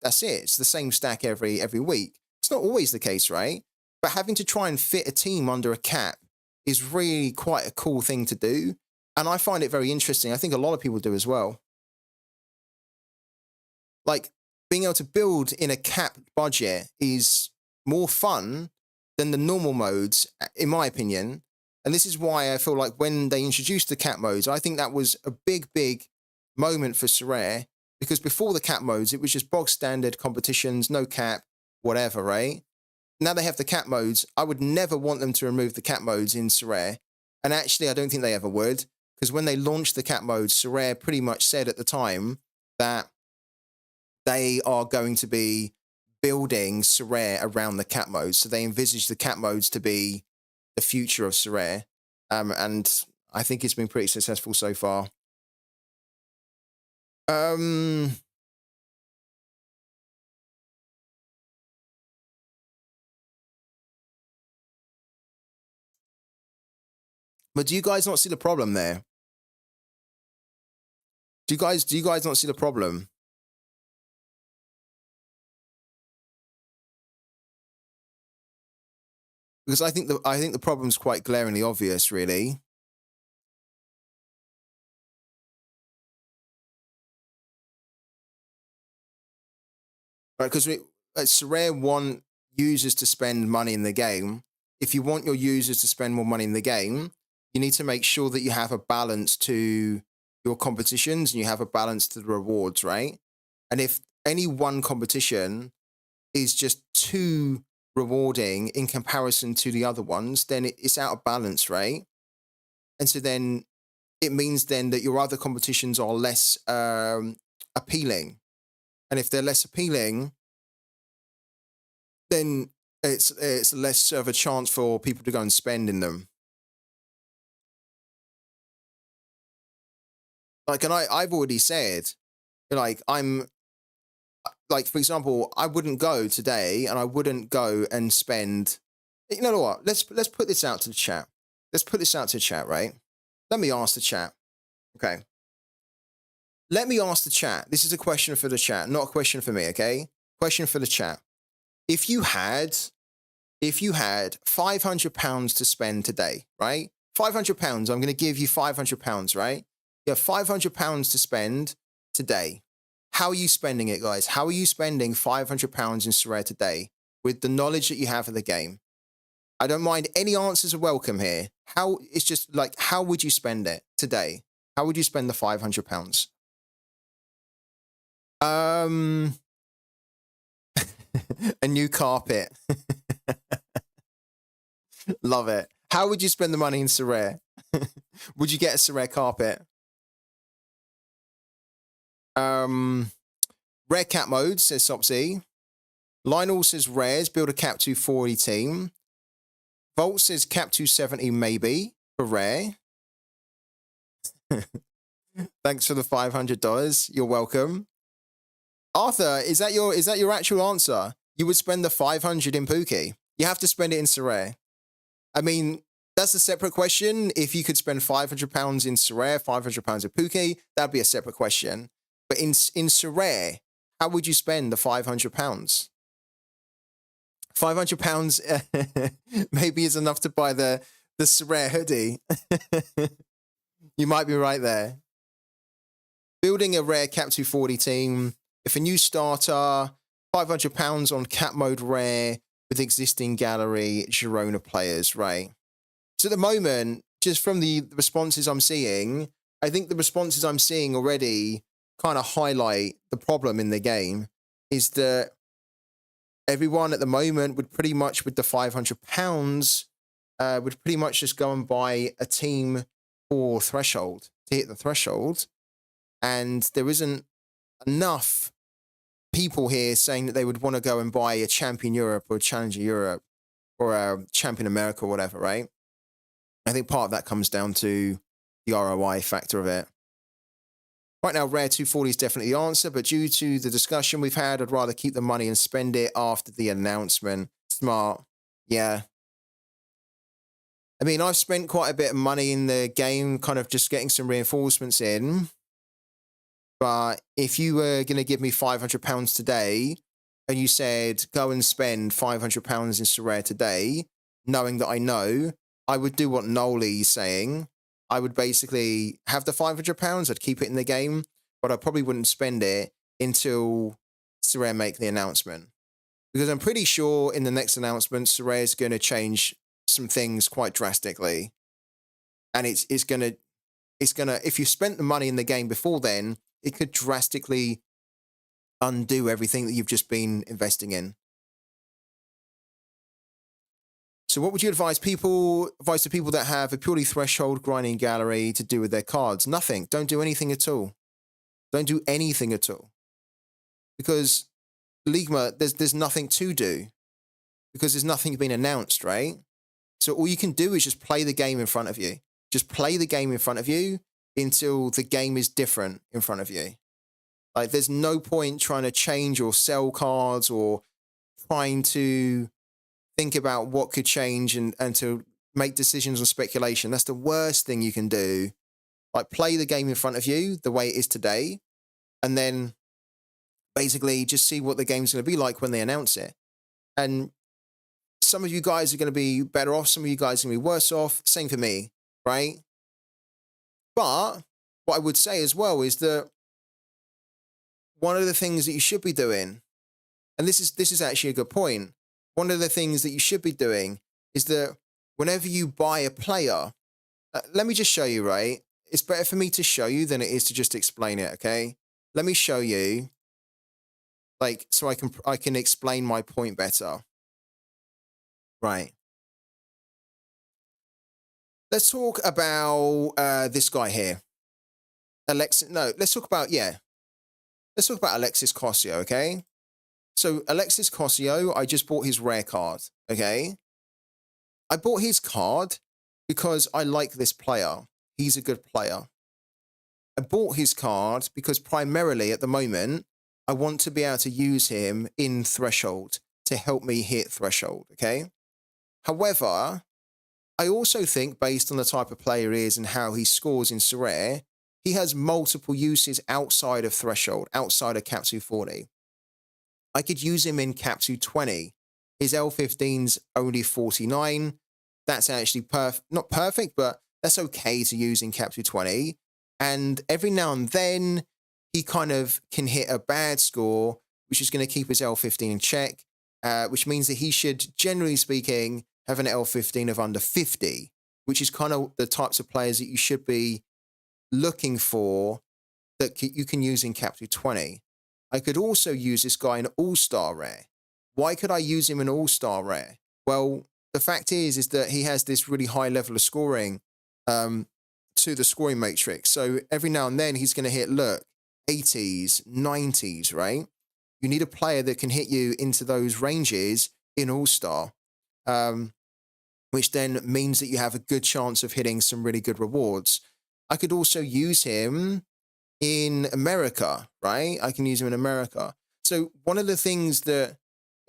that's it. It's the same stack every week. It's not always the case, right? But having to try and fit a team under a cap is really quite a cool thing to do. And I find it very interesting. I think a lot of people do as well. Like, being able to build in a cap budget is more fun than the normal modes, in my opinion. And this is why I feel like when they introduced the cap modes, I think that was a big moment for Sorare, because before the cap modes, it was just bog standard competitions, no cap, whatever, right? Now they have the cap modes. I would never want them to remove the cap modes in Sorare. And actually, I don't think they ever would, because when they launched the cap modes, Sorare pretty much said at the time that they are going to be building Sorare around the cap modes. So they envisage the cap modes to be the future of Sorare. And I think it's been pretty successful so far. But do you guys not see the problem there? Do you guys not see the problem? Because I think the problem's quite glaringly obvious, really. Right, because Sorare want users to spend money in the game. If you want your users to spend more money in the game, you need to make sure that you have a balance to your competitions and you have a balance to the rewards, right? And if any one competition is just too rewarding in comparison to the other ones, then it's out of balance, right? And so then it means then that your other competitions are less appealing. And if they're less appealing, then it's less of a chance for people to go and spend in them. Like, and I've already said, like, like, for example, I wouldn't go today and I wouldn't go and spend, you know what? Let's put this out to the chat. Let's put this out to the chat, right? Let me ask the chat. Okay. Let me ask the chat. This is a question for the chat, not a question for me, okay? Question for the chat. If you had £500 to spend today, right? £500, I'm going to give you £500, right? You have £500 to spend today. How are you spending it, guys? How are you spending £500 in Sorare today with the knowledge that you have of the game? I don't mind. Any answers are welcome here. It's just like, how would you spend it today? How would you spend the £500? A new carpet. Love it. How would you spend the money in Sorare? Would you get a Sorare carpet? Rare cap mode, says Sopsy. Lionel says rares, build a cap 240 team. Volt says cap 270 maybe for rare. Thanks for the $500. You're welcome. Arthur, is that your actual answer? You would spend the 500 in Pooky. You have to spend it in Sorare. I mean, that's a separate question. If you could spend £500 in Sorare, £500 in Pooky, that'd be a separate question. But in Sorare, how would you spend the £500? £500 maybe is enough to buy the Sorare hoodie. You might be right there. Building a rare cap 240 team. If a new starter, £500 on cap mode rare with existing gallery Girona players, right? So at the moment, just from the responses I'm seeing, I think the responses I'm seeing already kind of highlight the problem in the game is that everyone at the moment would pretty much, with the £500, would pretty much just go and buy a team for threshold to hit the threshold. And there isn't enough people here saying that they would want to go and buy a Champion Europe or a Challenger Europe or a Champion America or whatever, right? I think part of that comes down to the ROI factor of it. Right now, rare 240 is definitely the answer, but due to the discussion we've had, I'd rather keep the money and spend it after the announcement. Smart. Yeah. I mean, I've spent quite a bit of money in the game, kind of just getting some reinforcements in. But if you were going to give me £500 today, and you said, go and spend £500 in Sorare today, knowing that I would do what Noli's saying. I would basically have the £500, I'd keep it in the game, but I probably wouldn't spend it until Sorare make the announcement. Because I'm pretty sure in the next announcement, Sorare is going to change some things quite drastically. And it's going to, if you spent the money in the game before then, it could drastically undo everything that you've just been investing in. So what would you advise to people that have a purely threshold grinding gallery to do with their cards? Nothing. Don't do anything at all. Don't do anything at all. Because Ligma, there's nothing to do. Because there's nothing been announced, right? So all you can do is just play the game in front of you. Just play the game in front of you until the game is different in front of you. Like, there's no point trying to change or sell cards or trying to think about what could change and to make decisions on speculation. That's the worst thing you can do. Like, play the game in front of you the way it is today, and then basically just see what the game's going to be like when they announce it. And some of you guys are going to be better off. Some of you guys are going to be worse off. Same for me, right? But what I would say as well is that one of the things that you should be doing, and this is actually a good point, one of the things that you should be doing is that whenever you buy a player, let me just show you, right? It's better for me to show you than it is to just explain it, okay? Let me show you, like, so I can explain my point better. Right. Let's talk about this guy here. Alexis. No, let's talk about, yeah. Let's talk about Alexis Cossio, okay? So Alexis Cossio, I just bought his rare card, okay? I bought his card because I like this player. He's a good player. I bought his card because primarily at the moment, I want to be able to use him in Threshold to help me hit Threshold, okay? However, I also think based on the type of player he is and how he scores in Sorare, he has multiple uses outside of Threshold, outside of Cap 240. I could use him in Cap 220. His L15's only 49. That's actually not perfect, but that's okay to use in Cap 220. And every now and then, he kind of can hit a bad score, which is going to keep his L15 in check, which means that he should, generally speaking, have an L15 of under 50, which is kind of the types of players that you should be looking for that you can use in Cap 220. I could also use this guy in All-Star Rare. Why could I use him in All-Star Rare? Well, the fact is that he has this really high level of scoring to the scoring matrix. So every now and then he's going to hit, look, 80s, 90s, right? You need a player that can hit you into those ranges in All-Star, which then means that you have a good chance of hitting some really good rewards. I could also use him in America, right? I can use him in America. So one of the things that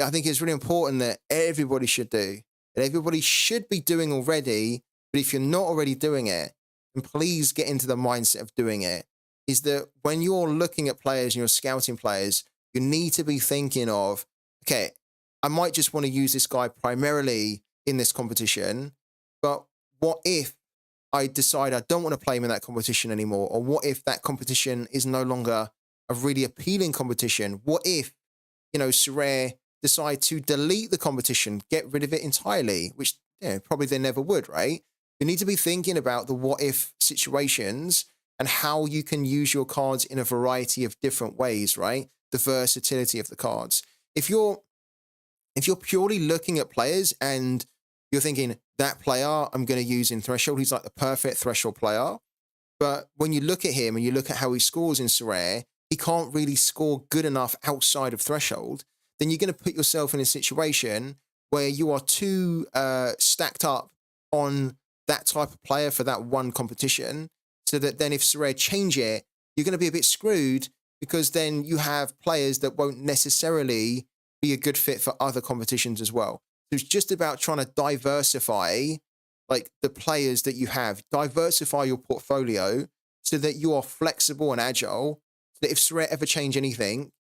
I think is really important that everybody should do, that everybody should be doing already, but if you're not already doing it, then please get into the mindset of doing it, is that when you're looking at players and you're scouting players, you need to be thinking of, okay, I might just want to use this guy primarily in this competition, but what if I decide I don't want to play him in that competition anymore? Or what if that competition is no longer a really appealing competition? What if, Sorare decide to delete the competition, get rid of it entirely, which probably they never would, right? You need to be thinking about the what if situations and how you can use your cards in a variety of different ways, right? The versatility of the cards. If you're purely looking at players and you're thinking, that player I'm going to use in Threshold, he's like the perfect Threshold player. But when you look at him and you look at how he scores in Sorare, he can't really score good enough outside of Threshold. Then you're going to put yourself in a situation where you are too stacked up on that type of player for that one competition, so that then if Sorare change it, you're going to be a bit screwed, because then you have players that won't necessarily be a good fit for other competitions as well. So it's just about trying to diversify like the players that you have, diversify your portfolio so that you are flexible and agile, so that if Sorare ever change anything,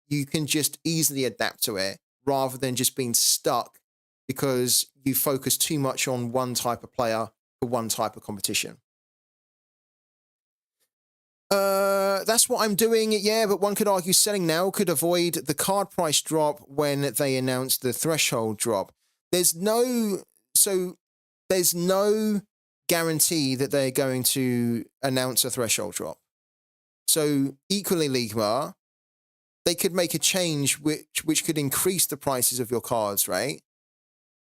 you can just easily adapt to it rather than just being stuck because you focus too much on one type of player for one type of competition. That's what I'm doing, yeah, but one could argue selling now could avoid the card price drop when they announce the threshold drop. There's no guarantee that they're going to announce a threshold drop. So equally, Ligma, they could make a change which could increase the prices of your cards, right?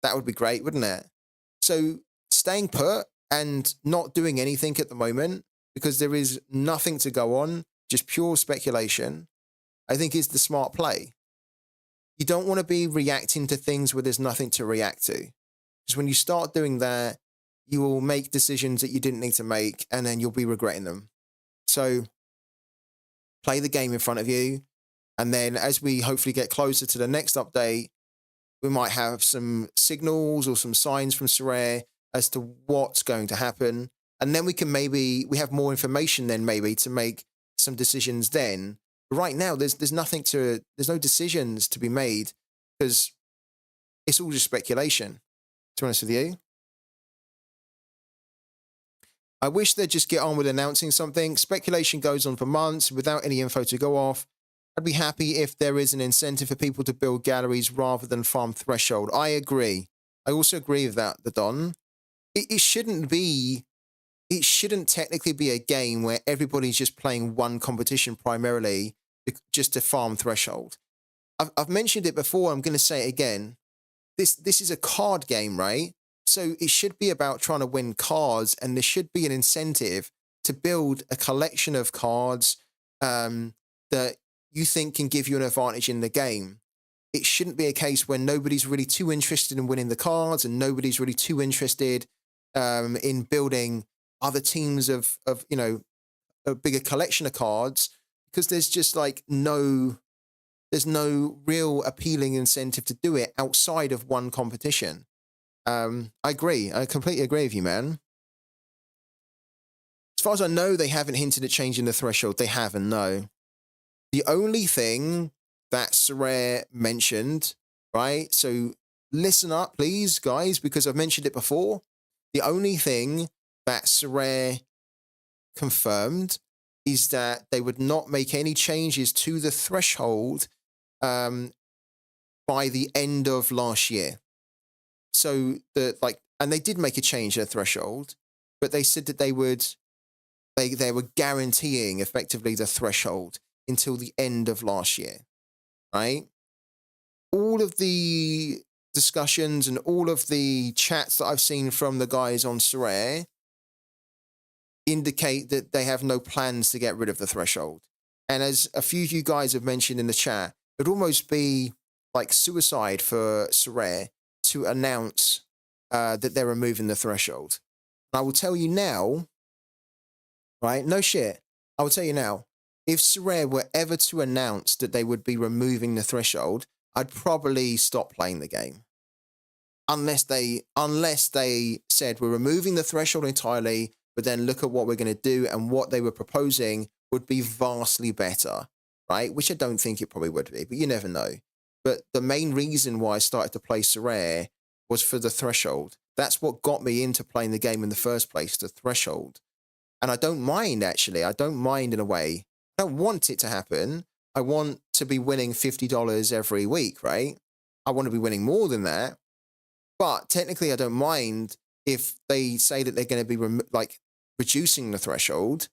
That would be great, wouldn't it? So staying put and not doing anything at the moment, because there is nothing to go on, just pure speculation, I think is the smart play. You don't want to be reacting to things where there's nothing to react to. Because when you start doing that, you will make decisions that you didn't need to make, and then you'll be regretting them. So play the game in front of you. And then as we hopefully get closer to the next update, we might have some signals or some signs from Sorare as to what's going to happen. And then we have more information then maybe to make some decisions then. But right now, there's no decisions to be made because it's all just speculation, to be honest with you. I wish they'd just get on with announcing something. Speculation goes on for months without any info to go off. I'd be happy if there is an incentive for people to build galleries rather than farm threshold. I agree. I also agree with that, the Don. It shouldn't technically be a game where everybody's just playing one competition primarily just to farm threshold. I've mentioned it before. I'm going to say it again. this is a card game, right? So it should be about trying to win cards, and there should be an incentive to build a collection of cards that you think can give you an advantage in the game. It shouldn't be a case where nobody's really too interested in winning the cards and nobody's really too interested in building other teams of a bigger collection of cards, because there's just like there's no real appealing incentive to do it outside of one competition. I agree. I completely agree with you, man. As far as I know, they haven't hinted at changing the threshold. They haven't, no. The only thing that Sorare mentioned, right? So listen up, please, guys, because I've mentioned it before. The only thing that Sorare confirmed is that they would not make any changes to the threshold by the end of last year. So and they did make a change to the threshold, but they said that they were guaranteeing effectively the threshold until the end of last year, right? All of the discussions and all of the chats that I've seen from the guys on Sorare indicate that they have no plans to get rid of the threshold. And as a few of you guys have mentioned in the chat, it'd almost be like suicide for Sorare to announce that they're removing the threshold. And I will tell you now, right? No shit. I will tell you now, if Sorare were ever to announce that they would be removing the threshold, I'd probably stop playing the game. Unless they said we're removing the threshold entirely, but then look at what we're going to do, and what they were proposing would be vastly better, right? Which I don't think it probably would be, but you never know. But the main reason why I started to play Sorare was for the threshold. That's what got me into playing the game in the first place, the threshold. And I don't mind, actually. I don't mind in a way. I don't want it to happen. I want to be winning $50 every week, right? I want to be winning more than that. But technically, I don't mind if they say that they're going to be reducing the threshold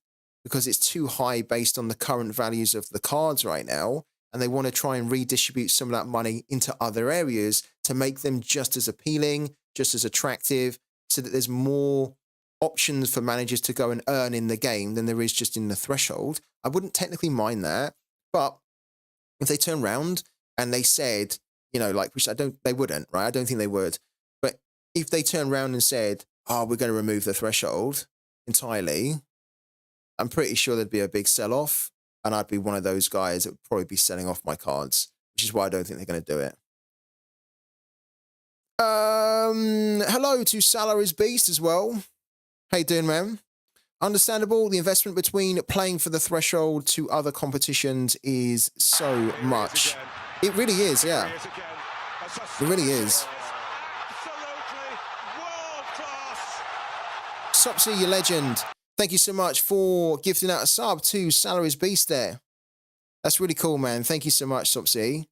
because it's too high based on the current values of the cards right now, and they want to try and redistribute some of that money into other areas to make them just as appealing, just as attractive, so that there's more options for managers to go and earn in the game than there is just in the threshold. I wouldn't technically mind that, but if they turn around and they said, which they wouldn't, right? I don't think they would. But if they turn around and said, we're going to remove the threshold entirely, I'm pretty sure there'd be a big sell-off, and I'd be one of those guys that would probably be selling off my cards, which is why I don't think they're going to do it. Hello to Salary's Beast as well. How you doing, man? Understandable. The investment between playing for the threshold to other competitions is so much. It really is, yeah. It really is. Sopsy, you legend. Thank you so much for gifting out a sub to Salary's Beast there. That's really cool, man. Thank you so much, Sopsy.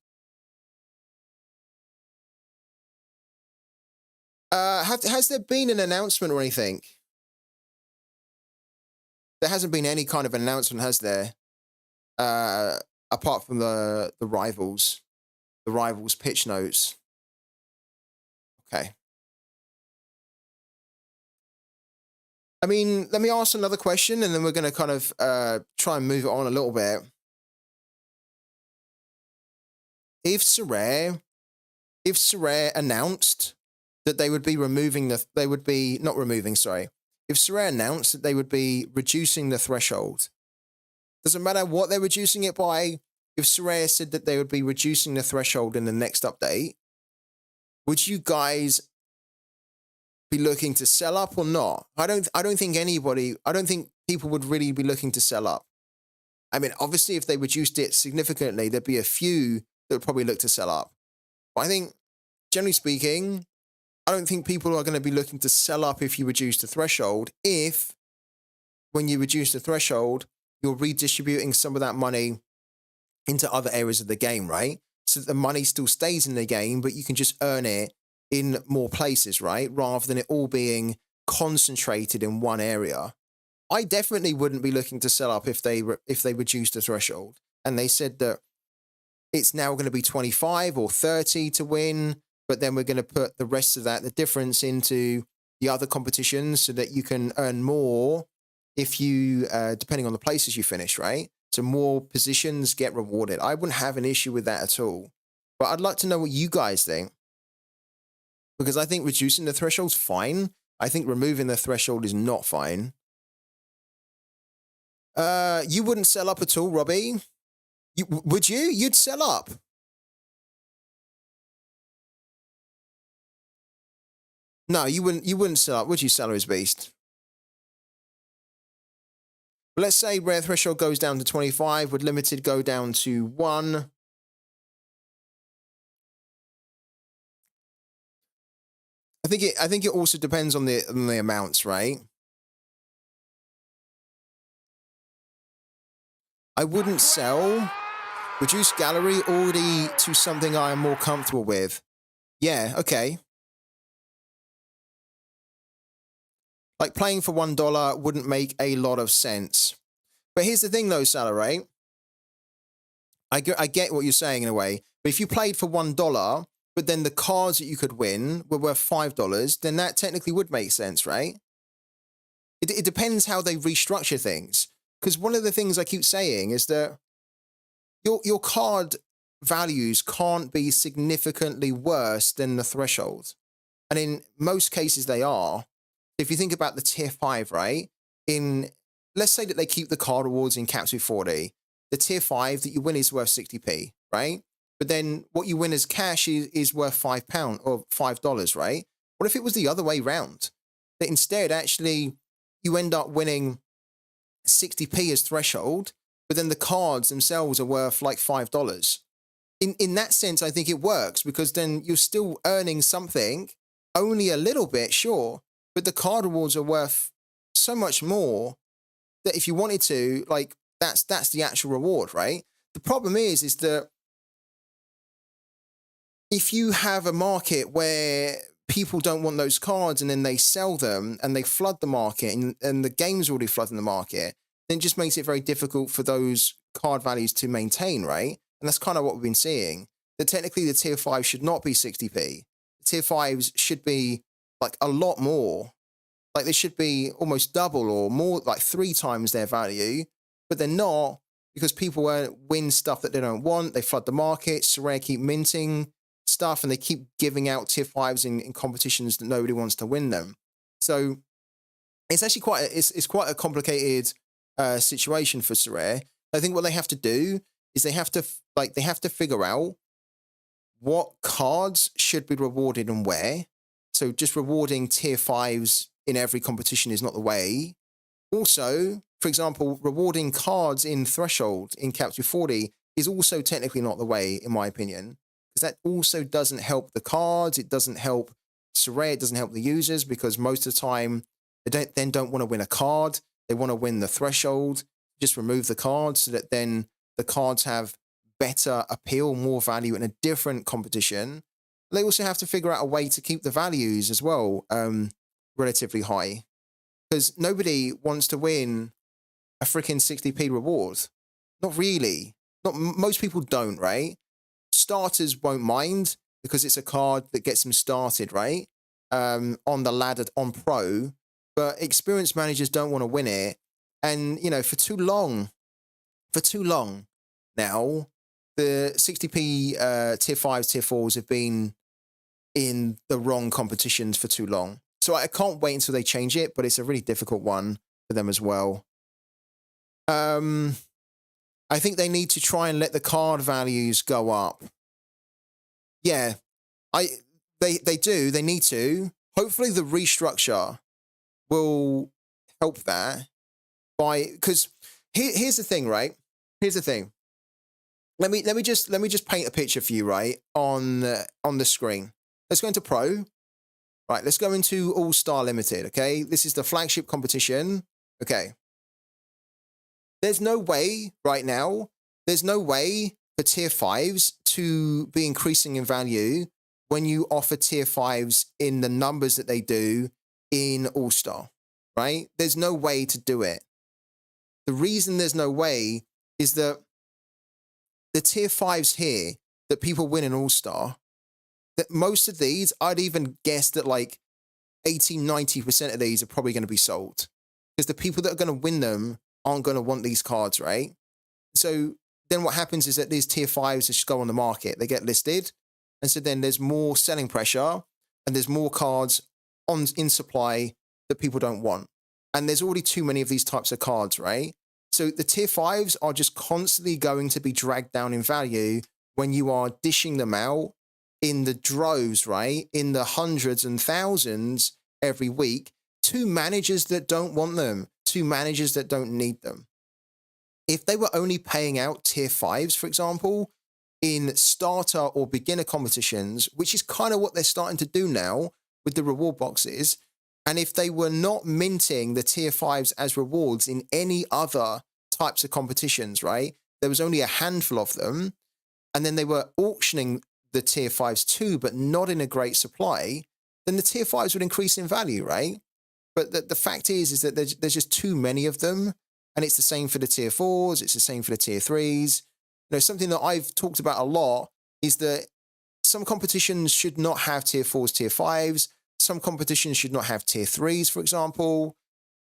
Has there been an announcement or anything? There hasn't been any kind of announcement, has there? Apart from the rivals pitch notes. Okay. I mean, let me ask another question, and then we're going to kind of try and move it on a little bit. If Sorare announced that they would be if Sorare announced that they would be reducing the threshold, doesn't matter what they're reducing it by. If Sorare said that they would be reducing the threshold in the next update, would you guys be looking to sell up or not? I don't think people would really be looking to sell up. I mean, obviously, if they reduced it significantly, there'd be a few that would probably look to sell up. But I think, generally speaking, I don't think people are going to be looking to sell up if you reduce the threshold, if when you reduce the threshold, you're redistributing some of that money into other areas of the game, right? So that the money still stays in the game, but you can just earn it in more places, right? Rather than it all being concentrated in one area. I definitely wouldn't be looking to sell up if they reduced the threshold and they said that it's now going to be 25 or 30 to win, but then we're going to put the rest of that, the difference, into the other competitions so that you can earn more if you, depending on the places you finish, right? So more positions get rewarded. I wouldn't have an issue with that at all. But I'd like to know what you guys think, because I think reducing the threshold's fine. I think removing the threshold is not fine. You wouldn't sell up at all, Robbie? Would you? You'd sell up. No, you wouldn't. You wouldn't sell up, would you, Salaries Beast? But let's say rare threshold goes down to 25. Would limited go down to 1? I think it also depends on the amounts, right? I wouldn't sell. Reduce gallery already to something I am more comfortable with. Yeah, okay. Like playing for $1 wouldn't make a lot of sense. But here's the thing though, Sorare. I get what you're saying in a way. But if you played for $1, but then the cards that you could win were worth $5, then that technically would make sense, right? It depends how they restructure things. Because one of the things I keep saying is that your card values can't be significantly worse than the threshold. And in most cases they are. If you think about the tier 5, right? Let's say that they keep the card rewards in cap 240. The tier 5 that you win is worth 60p, right? But then what you win as cash is worth £5 or $5, right? What if it was the other way round? That instead, actually, you end up winning 60p as threshold, but then the cards themselves are worth like $5. In that sense, I think it works, because then you're still earning something, only a little bit, sure, but the card rewards are worth so much more that if you wanted to, like, that's the actual reward, right? The problem is that if you have a market where people don't want those cards and then they sell them and they flood the market, and the game's already flooding the market, then it just makes it very difficult for those card values to maintain, right? And that's kind of what we've been seeing. That technically the tier 5 should not be 60p. The tier 5s should be like a lot more. Like they should be almost double or more, like 3 times their value, but they're not, because people win stuff that they don't want. They flood the market. Sorare keep minting stuff, and they keep giving out tier 5s in competitions that nobody wants to win them. So it's actually quite a complicated situation for Sorare. I think what they have to do is they have to figure out what cards should be rewarded and where. So just rewarding tier 5s in every competition is not the way. Also, for example, rewarding cards in threshold in cap 240 is also technically not the way, in my opinion, because that also doesn't help the cards. It doesn't help Sorare. It doesn't help the users, because most of the time they don't want to win a card. They want to win the threshold. Just remove the cards so that then the cards have better appeal, more value in a different competition. They also have to figure out a way to keep the values as well relatively high, because nobody wants to win a freaking 60p reward. Not really. Most people don't, right? Starters won't mind, because it's a card that gets them started, right? On the ladder on pro, but experienced managers don't want to win it. And, you know, for too long now, the 60p tier 5s, tier 4s have been in the wrong competitions for too long. So I can't wait until they change it, but it's a really difficult one for them as well. I think they need to try and let the card values go up. Yeah, they do. They need to. Hopefully the restructure will help that, because here's the thing, right? Here's the thing. Let me just paint a picture for you, right, on the screen. Let's go into Pro. Right, let's go into All-Star Limited, okay? This is the flagship competition. Okay. There's no way right now, there's no way for tier 5s to be increasing in value when you offer tier 5s in the numbers that they do in All-Star, right? There's no way to do it. The reason there's no way is that the tier 5s here that people win in All-Star, that most of these, I'd even guess that like 80-90% of these are probably going to be sold because the people that are going to win them aren't going to want these cards, right? So then what happens is that these tier 5s just go on the market, they get listed, and so then there's more selling pressure and there's more cards in supply that people don't want. And there's already too many of these types of cards, right? So the tier 5s are just constantly going to be dragged down in value when you are dishing them out in the droves, right? In the hundreds and thousands every week to managers that don't want them, to managers that don't need them. If they were only paying out tier 5s, for example, in starter or beginner competitions, which is kind of what they're starting to do now with the reward boxes, and if they were not minting the tier 5s as rewards in any other types of competitions, right? There was only a handful of them, and then they were auctioning the tier 5s too, but not in a great supply, then the tier 5s would increase in value, right? But the fact is that there's just too many of them, and it's the same for the tier 4s, it's the same for the tier 3s. You know, something that I've talked about a lot is that some competitions should not have tier 4s, tier 5s. Some competitions should not have tier 3s, for example.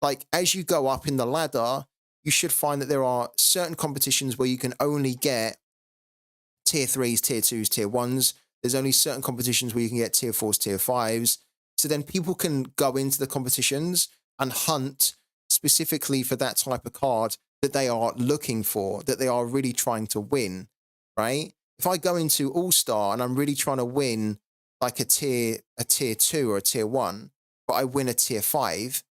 Like, as you go up in the ladder, you should find that there are certain competitions where you can only get tier 3s, tier 2s, tier 1s. There's only certain competitions where you can get tier 4s, tier 5s. So then people can go into the competitions and hunt specifically for that type of card that they are looking for, that they are really trying to win, right? If I go into All-Star and I'm really trying to win like a tier 2 or a tier 1, but I win a tier 5,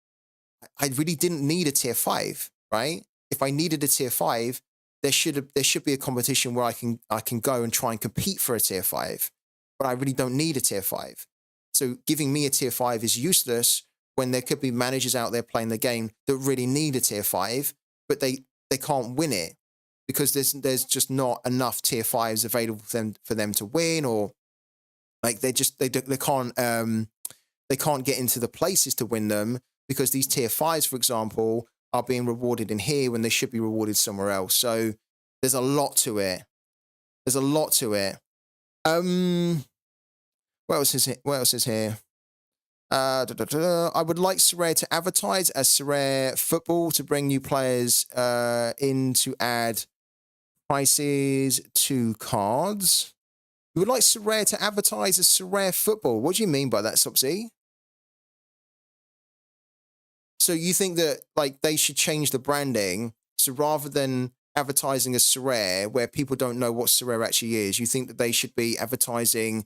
I really didn't need a tier 5, right? If I needed a tier 5, there should be a competition where I can go and try and compete for a tier 5, but I really don't need a tier 5. So giving me a tier 5 is useless when there could be managers out there playing the game that really need a tier 5, but they can't win it because there's just not enough tier 5s available for them to win, or like they can't get into the places to win them because these tier 5s, for example, are being rewarded in here when they should be rewarded somewhere else. So there's a lot to it. There's a lot to it. What else is here? I would like Sorare to advertise as Sorare Football to bring new players in to add prices to cards. You would like Sorare to advertise as Sorare Football. What do you mean by that, Subsy? So you think that like they should change the branding, so rather than advertising as Sorare, where people don't know what Sorare actually is, you think that they should be advertising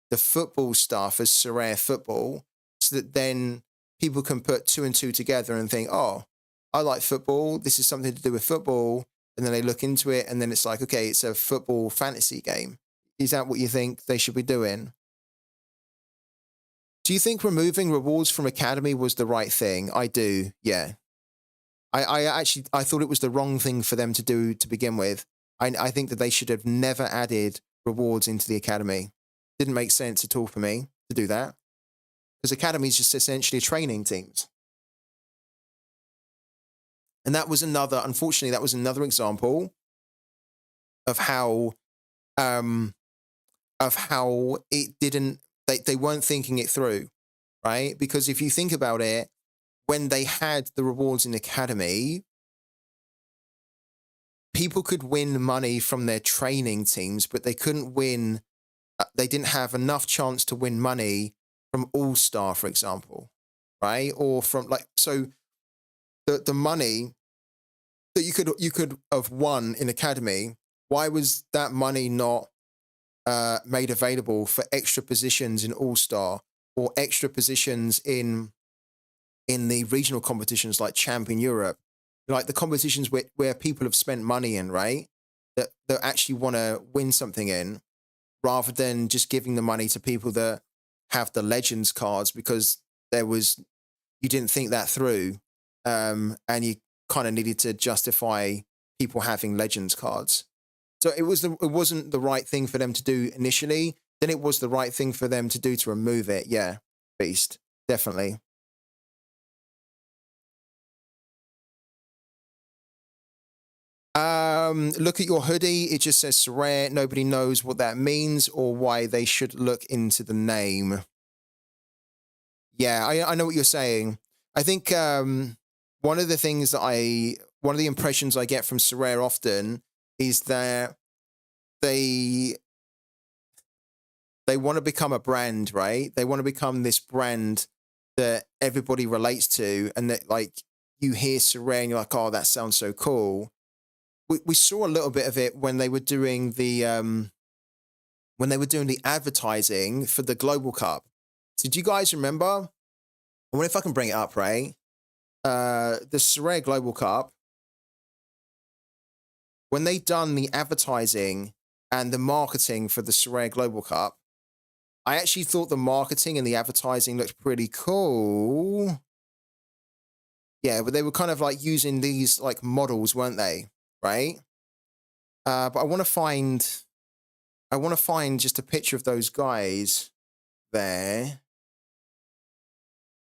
the football stuff as Sorare Football, so that then people can put 2 and 2 together and think, oh, I like football, this is something to do with football, and then they look into it, and then it's like, okay, it's a football fantasy game. Is that what you think they should be doing? Do you think removing rewards from Academy was the right thing? I do, yeah. I thought it was the wrong thing for them to do to begin with. I think that they should have never added rewards into the Academy. Didn't make sense at all for me to do that. Because Academy is just essentially training teams. And that was unfortunately, that was another example of how it didn't, they weren't thinking it through, right? Because if you think about it, when they had the rewards in Academy, people could win money from their training teams, but they couldn't win, they didn't have enough chance to win money from All-Star, for example, right? Or from like, so the money that you could have won in Academy, why was that money not made available for extra positions in All-Star or extra positions in the regional competitions like Champion Europe, like the competitions where people have spent money in, right? That actually want to win something in, rather than just giving the money to people that have the Legends cards because you didn't think that through, and you kind of needed to justify people having Legends cards. So it wasn't the right thing for them to do initially. Then it was the right thing for them to do to remove it. Yeah, Beast, definitely. Look at your hoodie. It just says Sorare. Nobody knows what that means or why they should look into the name. Yeah, I know what you're saying. I think one of the things that one of the impressions I get from Sorare often is that they want to become a brand, right? They want to become this brand that everybody relates to, and that like you hear Sorare and you're like, oh, that sounds so cool. We saw a little bit of it when they were doing the advertising for the Global Cup. So do you guys remember? I wonder if I can bring it up, right? The Sorare Global Cup, when they done the advertising and the marketing for the Sorare Global Cup, I actually thought the marketing and the advertising looked pretty cool. Yeah, but they were kind of like using these like models, weren't they? Right? But I want to find just a picture of those guys there.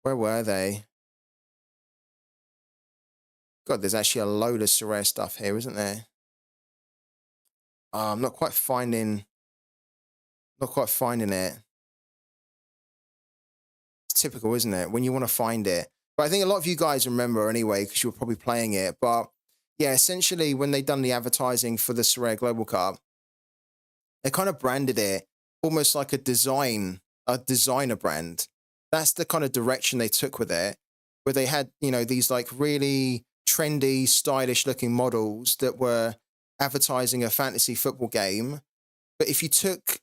Where were they? God, there's actually a load of Sorare stuff here, isn't there? I'm not quite finding it. It's typical, isn't it? When you want to find it. But I think a lot of you guys remember anyway, because you were probably playing it. But yeah, essentially when they done the advertising for the Sorare Global Cup, they kind of branded it almost like a designer brand. That's the kind of direction they took with it, where they had, these like really trendy, stylish looking models that were advertising a fantasy football game. But if you took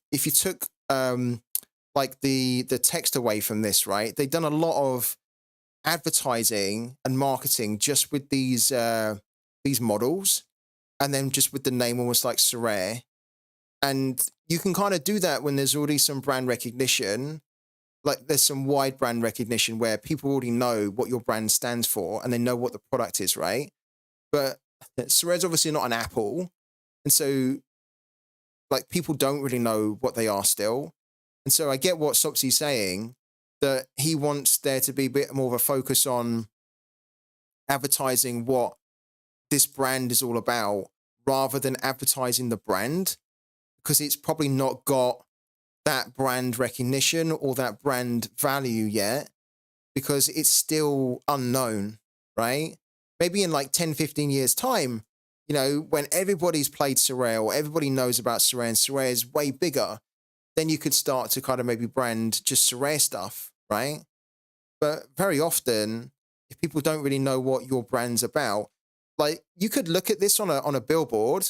like the text away from this, right? They've done a lot of advertising and marketing just with these models, and then just with the name almost like Sorare. And you can kind of do that when there's already some brand recognition. Like there's some wide brand recognition where people already know what your brand stands for and they know what the product is, right? But Sorare's obviously not an Apple. And so like people don't really know what they are still. And so I get what Sopsy's saying, that he wants there to be a bit more of a focus on advertising what this brand is all about rather than advertising the brand, because it's probably not got that brand recognition or that brand value yet, because it's still unknown, right? Maybe in like 10, 15 years time, when everybody's played Sorare or everybody knows about Sorare and Sorare is way bigger, then you could start to kind of maybe brand just Sorare stuff, right? But very often, if people don't really know what your brand's about, like you could look at this on a billboard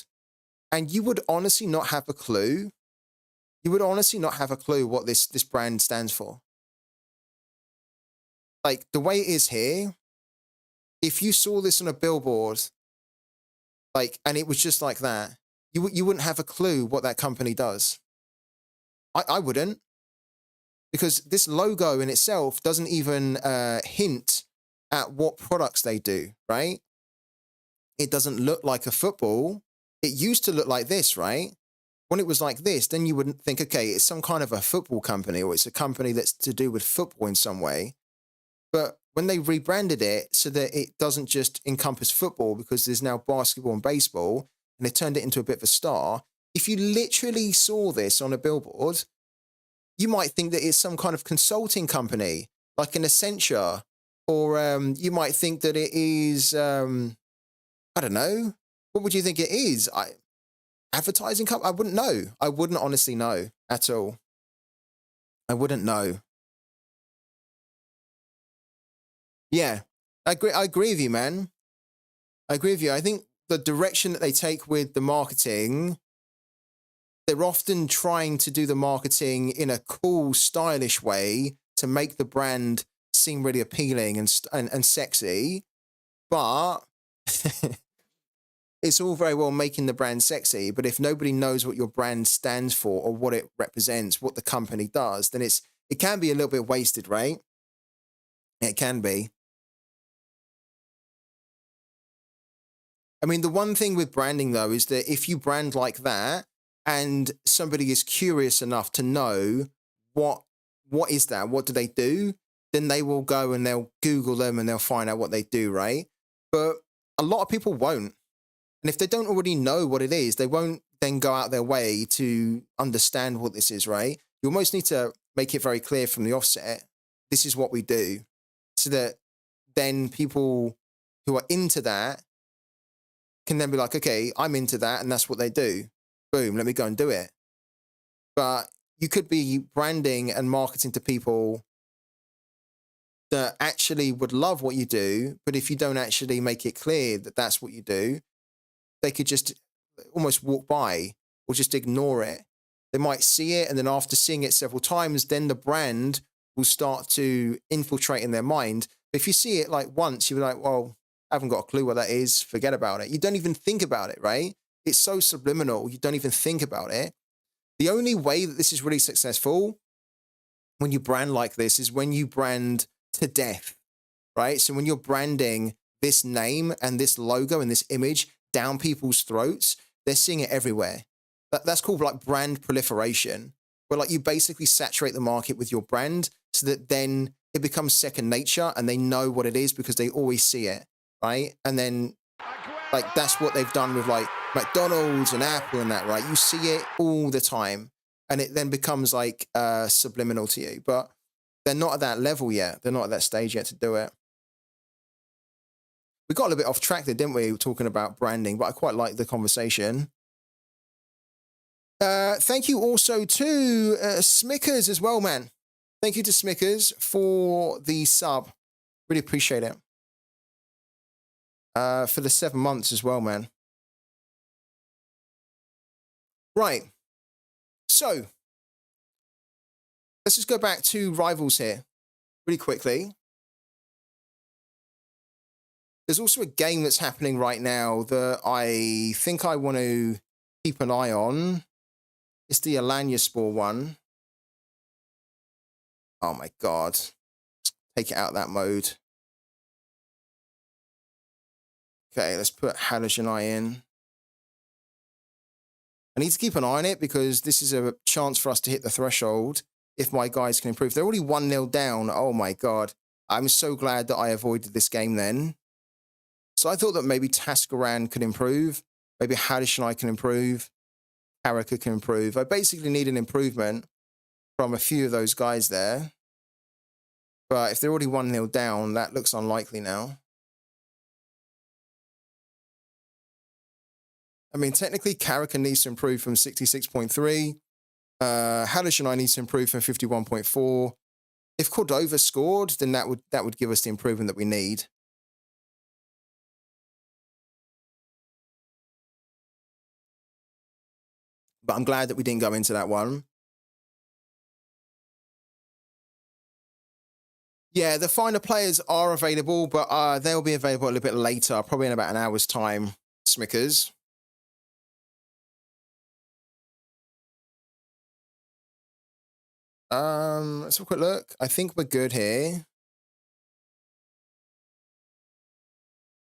and you would honestly not have a clue. You would honestly not have a clue what this brand stands for. Like the way it is here, if you saw this on a billboard, like, and it was just like that, you wouldn't have a clue what that company does. I wouldn't, because this logo in itself doesn't even hint at what products they do, right? It doesn't look like a football. It used to look like this, right? When it was like this, then you wouldn't think, okay, it's some kind of a football company or it's a company that's to do with football in some way. But when they rebranded it so that it doesn't just encompass football, because there's now basketball and baseball, and they turned it into a bit of a star, if you literally saw this on a billboard, you might think that it's some kind of consulting company, like an Accenture, or you might think that it is, I don't know. What would you think it is? Advertising company? I wouldn't know. I wouldn't honestly know at all. I wouldn't know. Yeah, I agree with you, man. I agree with you. I think the direction that they take with the marketing, they're often trying to do the marketing in a cool, stylish way to make the brand seem really appealing and sexy. But it's all very well making the brand sexy, but if nobody knows what your brand stands for or what it represents, what the company does, then it can be a little bit wasted, right? It can be. I mean, the one thing with branding, though, is that if you brand like that and somebody is curious enough to know what is that, what do they do, then they will go and they'll Google them and they'll find out what they do, right? But a lot of people won't. And if they don't already know what it is, they won't then go out their way to understand what this is, right? You almost need to make it very clear from the offset, this is what we do, so that then people who are into that can then be like, okay, I'm into that, and that's what they do. Boom, let me go and do it. But you could be branding and marketing to people that actually would love what you do, but if you don't actually make it clear that that's what you do, they could just almost walk by or just ignore it. They might see it, and then after seeing it several times, then the brand will start to infiltrate in their mind. But if you see it like once, you're like, well, I haven't got a clue what that is. Forget about it. You don't even think about it, right? It's so subliminal. You don't even think about it. The only way that this is really successful when you brand like this is when you brand to death, right? So when you're branding this name and this logo and this image down people's throats, they're seeing it everywhere. That's called like brand proliferation, where like you basically saturate the market with your brand so that then it becomes second nature and they know what it is because they always see it, right? And then like that's what they've done with like McDonald's and Apple and that, right? You see it all the time and it then becomes like subliminal to you, but they're not at that level yet. They're not at that stage yet to do it. We got a little bit off track there, didn't we? We were talking about branding, but I quite like the conversation. Thank you also to Smickers as well, man. Thank you to Smickers for the sub. Really appreciate it. For the 7 months as well, man. Right. So, let's just go back to rivals here really quickly. There's also a game that's happening right now that I think I want to keep an eye on. It's the Alanyaspor one. Oh my God. Let's take it out of that mode. Okay, let's put Halogenai in. I need to keep an eye on it because this is a chance for us to hit the threshold if my guys can improve. They're already 1-0 down. Oh my God. I'm so glad that I avoided this game then. So I thought that maybe Tascaran could improve. Maybe Halogenai can improve. Karaka can improve. I basically need an improvement from a few of those guys there. But if they're already 1-0 down, that looks unlikely now. I mean, technically, Karaka needs to improve from 66.3. Halogenai needs to improve from 51.4. If Cordova scored, then that would give us the improvement that we need. But I'm glad that we didn't go into that one. Yeah, the finer players are available, but they'll be available a little bit later, probably in about an hour's time, Smickers. Let's have a quick look. I think we're good here.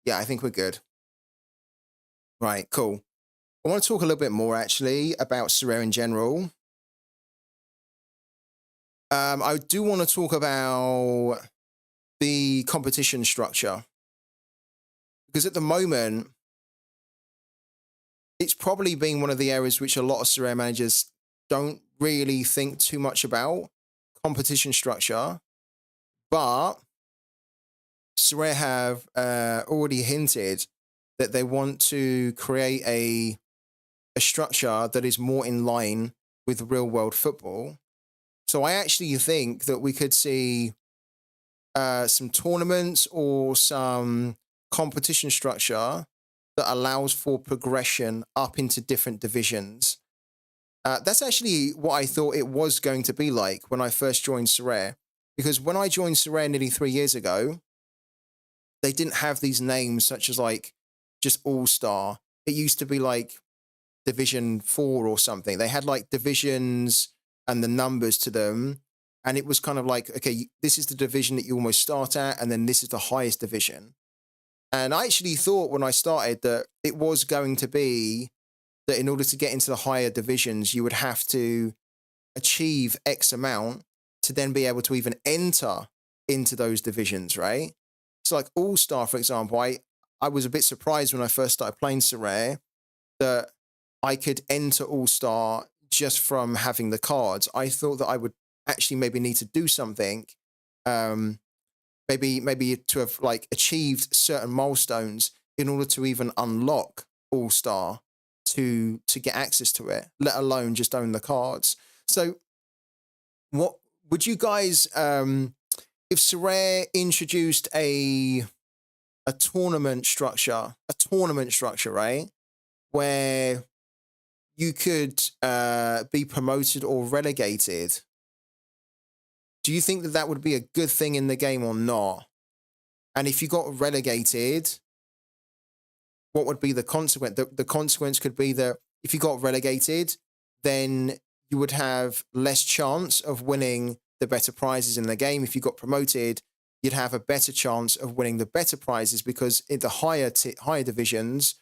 Yeah, I think we're good. Right, cool. I want to talk a little bit more, actually, about Sorare in general. I do want to talk about the competition structure. Because at the moment, it's probably been one of the areas which a lot of Sorare managers don't really think too much about, competition structure. But Sorare have already hinted that they want to create a structure that is more in line with real world football. So I actually think that we could see some tournaments or some competition structure that allows for progression up into different divisions. That's actually what I thought it was going to be like when I first joined Sorare. Because when I joined Sorare nearly 3 years ago, they didn't have these names such as like just All-Star. It used to be like Division 4 or something. They had like divisions and the numbers to them. And it was kind of like, okay, this is the division that you almost start at, and then this is the highest division. And I actually thought when I started that it was going to be that in order to get into the higher divisions, you would have to achieve X amount to then be able to even enter into those divisions, right? So like All-Star, for example, I was a bit surprised when I first started playing Sorare that I could enter All-Star just from having the cards. I thought that I would actually maybe need to do something, um, maybe to have like achieved certain milestones in order to even unlock All-Star to get access to it, let alone just own the cards. So what would you guys if Sorare introduced a tournament structure, right? Where you could be promoted or relegated. Do you think that that would be a good thing in the game or not? And if you got relegated, what would be the consequence? The consequence could be that if you got relegated, then you would have less chance of winning the better prizes in the game. If you got promoted, you'd have a better chance of winning the better prizes because in the higher divisions,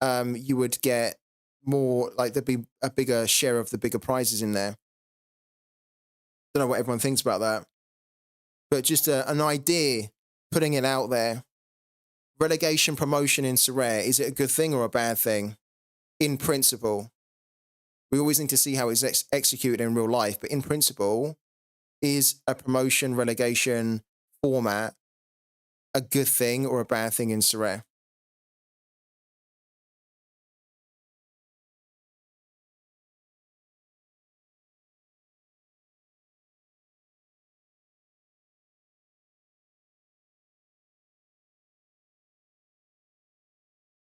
you would get more, like there'd be a bigger share of the bigger prizes in there. Don't know what everyone thinks about that, but just an idea, putting it out there. Relegation promotion in Sorare, is it a good thing or a bad thing? In principle, we always need to see how it's executed in real life, but in principle, is a promotion relegation format a good thing or a bad thing in Sorare?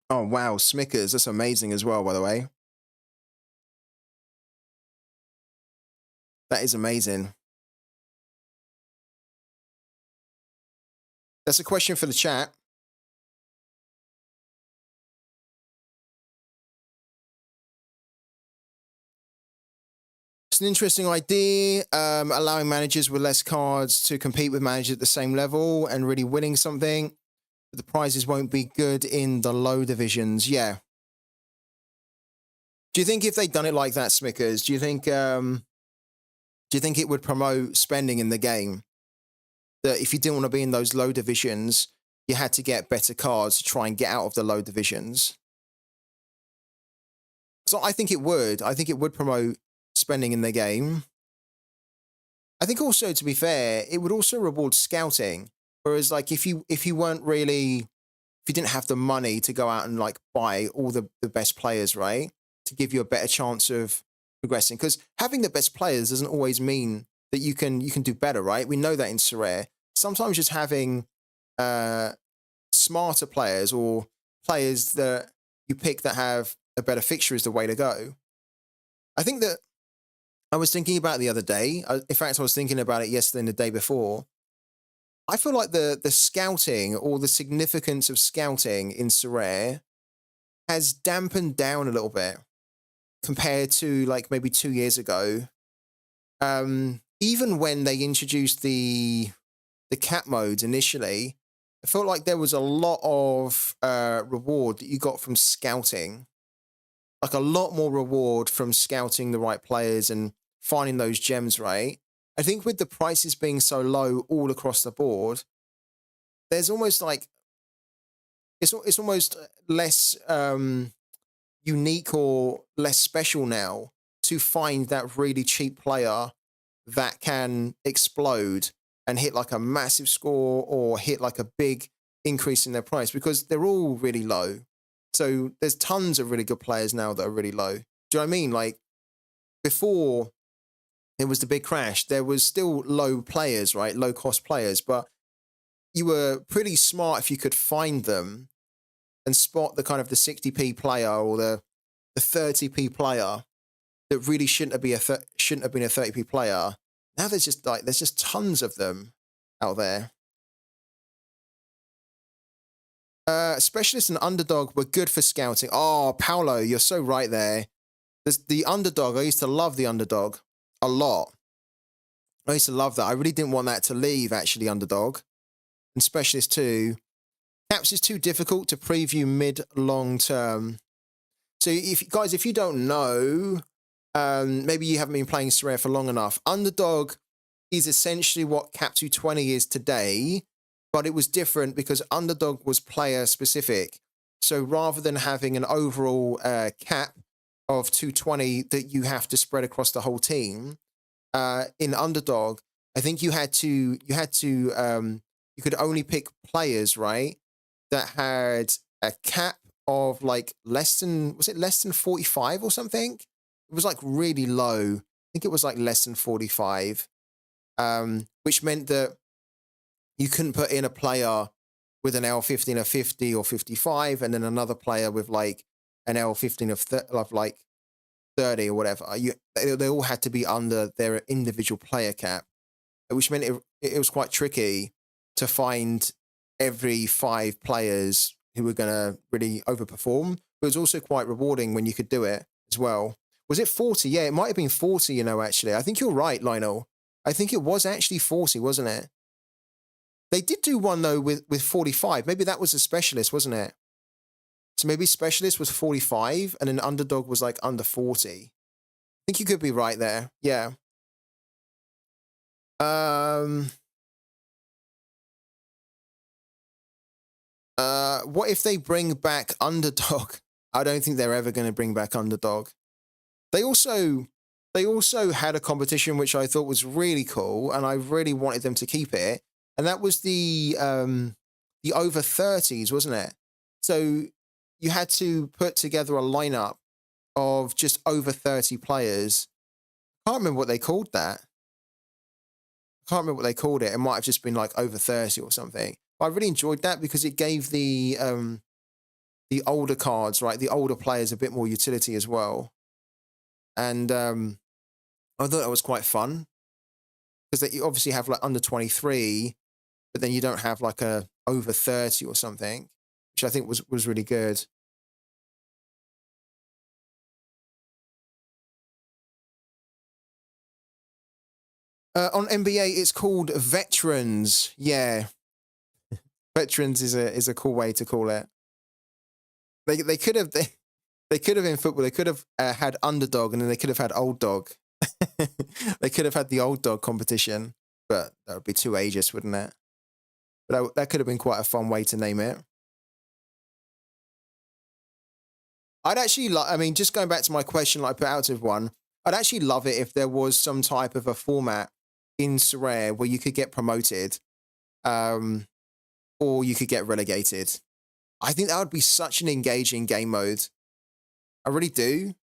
Oh, wow. Smickers. That's amazing as well, by the way. That is amazing. That's a question for the chat. It's an interesting idea, allowing managers with less cards to compete with managers at the same level and really winning something. But the prizes won't be good in the low divisions. Yeah. Do you think if they'd done it like that, Smickers, do you think it would promote spending in the game? That if you didn't want to be in those low divisions, you had to get better cards to try and get out of the low divisions? So I think it would. I think it would promote spending in the game. I think also, to be fair, it would also reward scouting. Whereas, like, if you weren't really, if you didn't have the money to go out and like buy all the best players, right, to give you a better chance of progressing, because having the best players doesn't always mean that you can do better, right? We know that in Sorare. Sometimes just having smarter players or players that you pick that have a better fixture is the way to go. I think that I was thinking about it the other day. In fact, I was thinking about it yesterday and the day before. I feel like the scouting or the significance of scouting in Sorare has dampened down a little bit compared to like maybe 2 years ago. Even when they introduced the cap modes initially, I felt like there was a lot of reward that you got from scouting, like a lot more reward from scouting the right players and finding those gems, right? I think with the prices being so low all across the board, there's almost like it's almost less unique or less special now to find that really cheap player that can explode and hit like a massive score or hit like a big increase in their price, because they're all really low. So there's tons of really good players now that are really low. Do you know what I mean? Like before it was the big crash, there was still low players, right? Low cost players, but you were pretty smart if you could find them and spot the kind of the 60p player or the 30p player that really shouldn't have been a 30p player. Now there's just tons of them out there. Specialist and underdog were good for scouting. Oh, Paolo, you're so right there. There's the underdog. I used to love the underdog a lot. I used to love that. I really didn't want that to leave, actually, underdog. And specialist too. Caps is too difficult to preview mid-long term. So if you don't know, maybe you haven't been playing Sorare for long enough. Underdog is essentially what Cap 220 is today, but it was different because underdog was player specific. So rather than having an overall cap of 220 that you have to spread across the whole team, in underdog, I think you could only pick players, right, that had a cap of like less than 45 or something? It was like really low. I think it was like less than 45, which meant that you couldn't put in a player with an L15 of 50 or 55, and then another player with like an L15 of like 30 or whatever. They all had to be under their individual player cap, which meant it was quite tricky to find every 5 players who were going to really overperform. But it was also quite rewarding when you could do it as well. Was it 40? Yeah, it might have been 40, actually. I think you're right, Lionel. I think it was actually 40, wasn't it? They did do one, though, with 45. Maybe that was a specialist, wasn't it? So maybe specialist was 45 and an underdog was like under 40. I think you could be right there. Yeah. What if they bring back underdog? I don't think they're ever going to bring back underdog. They also had a competition which I thought was really cool, and I really wanted them to keep it, and that was the over 30s, wasn't it? So you had to put together a lineup of just over 30 players. I can't remember what they called that. I can't remember what they called it. It might have just been like over 30 or something. But I really enjoyed that because it gave the older cards, right, the older players a bit more utility as well. And I thought that was quite fun because you obviously have like under 23, but then you don't have like a over 30 or something, which I think was really good. On NBA, it's called Veterans. Yeah, Veterans is a cool way to call it. They could have in football. They could have had underdog, and then they could have had old dog. They could have had the old dog competition, but that would be too ageist, wouldn't it? But that could have been quite a fun way to name it. I'd actually like. I mean, just going back to my question, like I put out to everyone, I'd actually love it if there was some type of a format in Sorare where you could get promoted, or you could get relegated. I think that would be such an engaging game mode. I really do.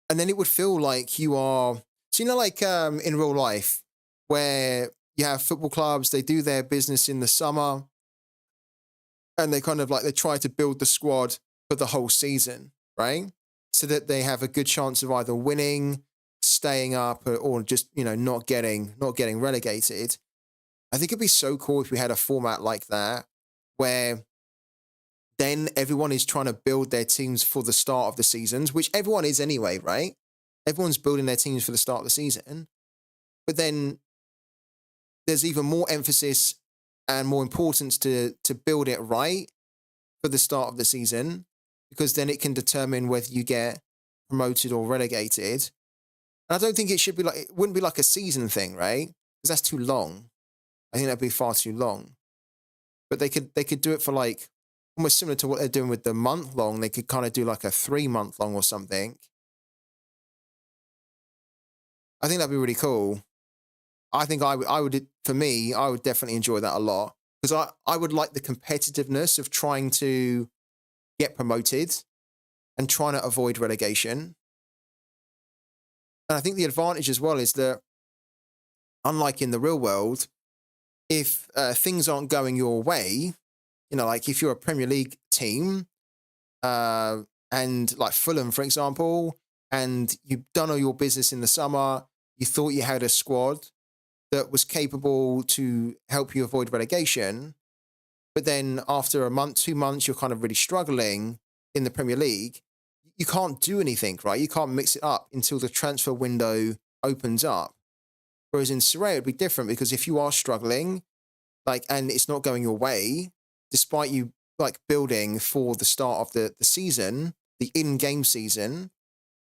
And then it would feel like you are, so like in real life, where you have football clubs, they do their business in the summer, and they kind of like, they try to build the squad for the whole season, right? So that they have a good chance of either winning, staying up, or just, not getting relegated. I think it'd be so cool if we had a format like that, where then everyone is trying to build their teams for the start of the seasons, which everyone is anyway, right? Everyone's building their teams for the start of the season. But then there's even more emphasis and more importance to build it right for the start of the season, because then it can determine whether you get promoted or relegated. And I don't think it wouldn't be like a season thing, right? Because that's too long. I think that'd be far too long. But they could do it for like, almost similar to what they're doing with the month long. They could kind of do like a 3-month long or something. I think that'd be really cool. I think I would, for me, I would definitely enjoy that a lot, because I would like the competitiveness of trying to get promoted and trying to avoid relegation. And I think the advantage as well is that, unlike in the real world, if things aren't going your way, like if you're a Premier League team, and like Fulham, for example, and you've done all your business in the summer, you thought you had a squad that was capable to help you avoid relegation, but then after a month, 2 months, you're kind of really struggling in the Premier League, you can't do anything, right? You can't mix it up until the transfer window opens up. Whereas in Sorare, it'd be different, because if you are struggling, and it's not going your way, despite you building for the start of the season, the in-game season,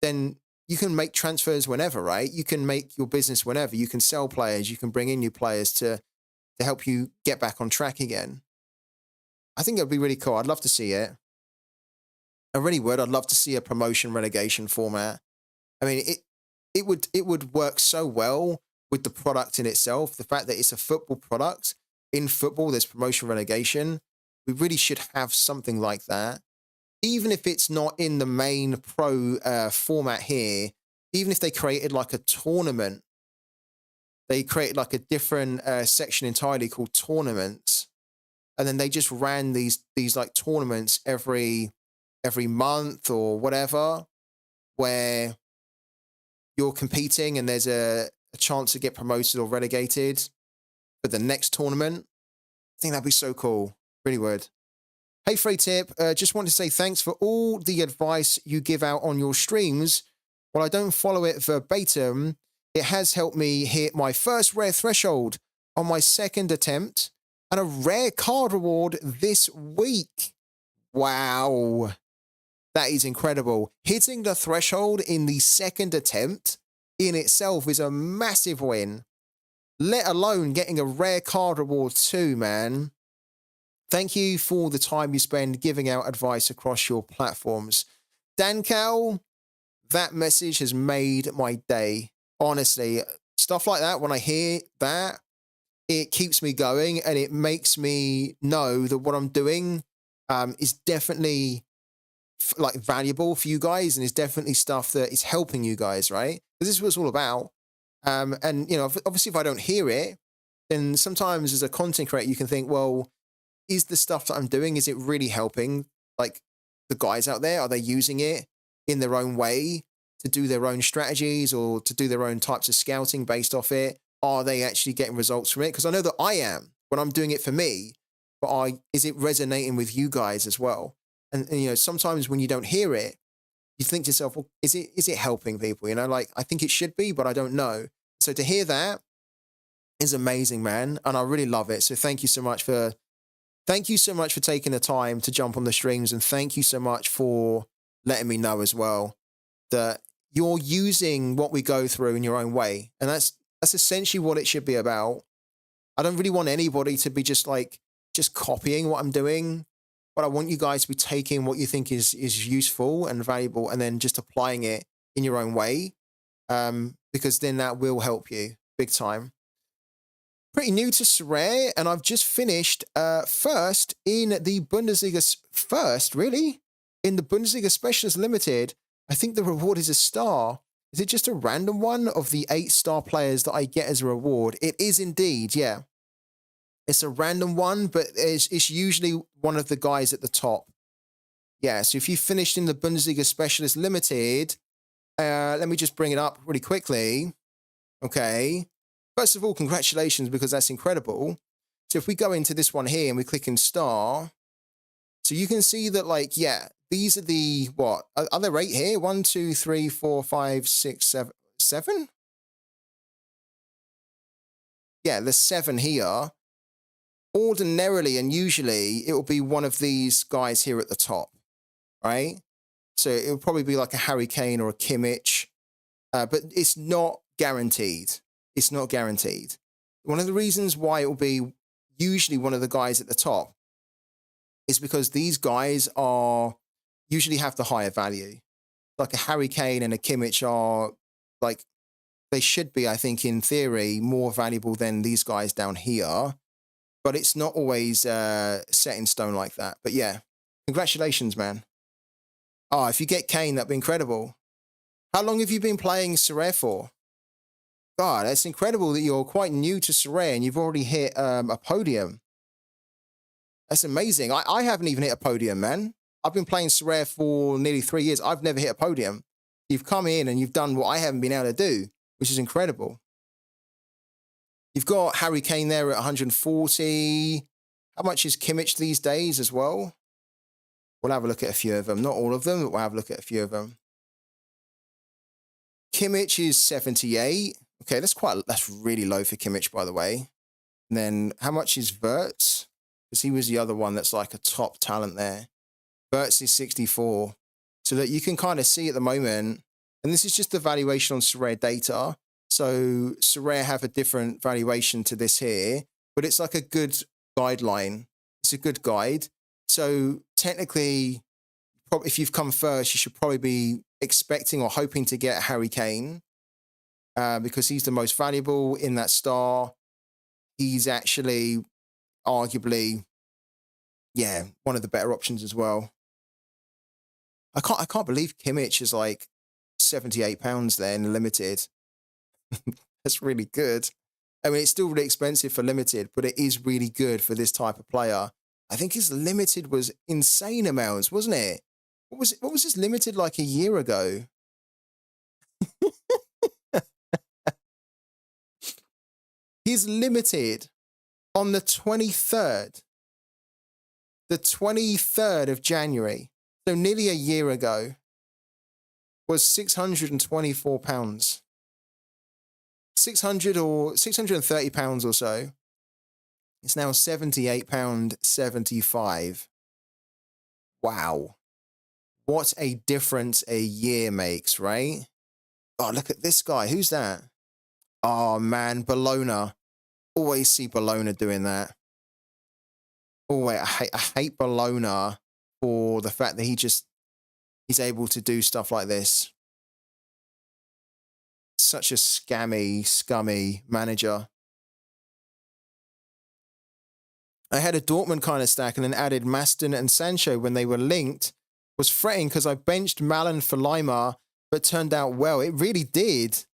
then you can make transfers whenever, right? You can make your business whenever. You can sell players, you can bring in new players to to help you get back on track again. I think it would be really cool. I'd love to see it. I really would. I'd love to see a promotion relegation format. I mean, it would work so well with the product in itself. The fact that it's a football product. In football, there's promotion relegation. We really should have something like that. Even if it's not in the main pro format here, even if they created like a tournament, they created like a different section entirely called tournaments, and then they just ran these like tournaments every month or whatever, where you're competing and there's a chance to get promoted or relegated for the next tournament. I think that'd be so cool. Really would. Hey, Free Tip, just want to say thanks for all the advice you give out on your streams. While I don't follow it verbatim, it has helped me hit my first rare threshold on my second attempt and a rare card reward this week. Wow. That is incredible. Hitting the threshold in the second attempt in itself is a massive win, let alone getting a rare card reward too, man. Thank you for the time you spend giving out advice across your platforms. Dan Cal, that message has made my day. Honestly, stuff like that, when I hear that, it keeps me going and it makes me know that what I'm doing is definitely like valuable for you guys and is definitely stuff that is helping you guys, right? Because this is what it's all about. And, you know, obviously if I don't hear it, then sometimes as a content creator, you can think, well, is the stuff that I'm doing, is it really helping like the guys out there? Are they using it in their own way to do their own strategies or to do their own types of scouting based off it? Are they actually getting results from it? Because I know that I am when I'm doing it for me, but is it resonating with you guys as well? And you know, sometimes when you don't hear it, you think to yourself, well, is it helping people? You know, like I think it should be, but I don't know. So to hear that is amazing, man. And I really love it. So thank you so much for taking the time to jump on the streams, and thank you so much for letting me know as well that you're using what we go through in your own way. And that's essentially what it should be about. I don't really want anybody to be just copying what I'm doing, but I want you guys to be taking what you think is useful and valuable and then just applying it in your own way, because then that will help you big time. Pretty new to Sorare, and I've just finished first in the Bundesliga. First, really? In the Bundesliga Specialist Limited, I think the reward is a star. Is it just a random one of the 8-star players that I get as a reward? It is indeed, yeah. It's a random one, but it's usually one of the guys at the top. Yeah, so if you finished in the Bundesliga Specialist Limited, let me just bring it up really quickly. Okay. First of all, congratulations, because that's incredible. So if we go into this one here and we click in star, so you can see that, like, yeah, these are the, what? Are there 8 here? 1, 2, 3, 4, 5, 6, 7, 7? Yeah, there's 7 here. Ordinarily and usually it will be one of these guys here at the top, right? So it will probably be like a Harry Kane or a Kimmich, but it's not guaranteed. It's not guaranteed. One of the reasons why it will be usually one of the guys at the top is because these guys usually have the higher value. Like a Harry Kane and a Kimmich are like, they should be, I think, in theory, more valuable than these guys down here. But it's not always set in stone like that. But yeah, congratulations, man. Oh, if you get Kane, that'd be incredible. How long have you been playing Sorare for? God, it's incredible that you're quite new to Sorare and you've already hit a podium. That's amazing. I haven't even hit a podium, man. I've been playing Sorare for nearly 3 years. I've never hit a podium. You've come in and you've done what I haven't been able to do, which is incredible. You've got Harry Kane there at 140. How much is Kimmich these days as well? We'll have a look at a few of them. Not all of them, but we'll have a look at a few of them. Kimmich is 78. Okay, that's really low for Kimmich, by the way. And then how much is Wirtz? Because he was the other one that's like a top talent there. Wirtz is 64. So that you can kind of see at the moment, and this is just the valuation on Sorare data. So Sorare have a different valuation to this here, but it's like a good guideline. It's a good guide. So technically, if you've come first, you should probably be expecting or hoping to get Harry Kane because he's the most valuable in that star. He's actually arguably, yeah, one of the better options as well. I can't believe Kimmich is like £78 there in limited. That's really good. I mean, it's still really expensive for limited, but it is really good for this type of player. I think his limited was insane amounts, wasn't it? What was his limited like a year ago? He's limited on the 23rd. The 23rd of January, so nearly a year ago, was £624. 600 or £630 or so. It's now £78.75. Wow. What a difference a year makes, right? Oh, look at this guy. Who's that? Oh, man, Bologna. Always see Bologna doing that. Oh, wait, I hate Bologna for the fact that he's able to do stuff like this. Such a scummy manager. I had a Dortmund kind of stack and then added Maston and Sancho when they were linked. Was fretting because I benched Malin for Lima, but turned out well. It really did.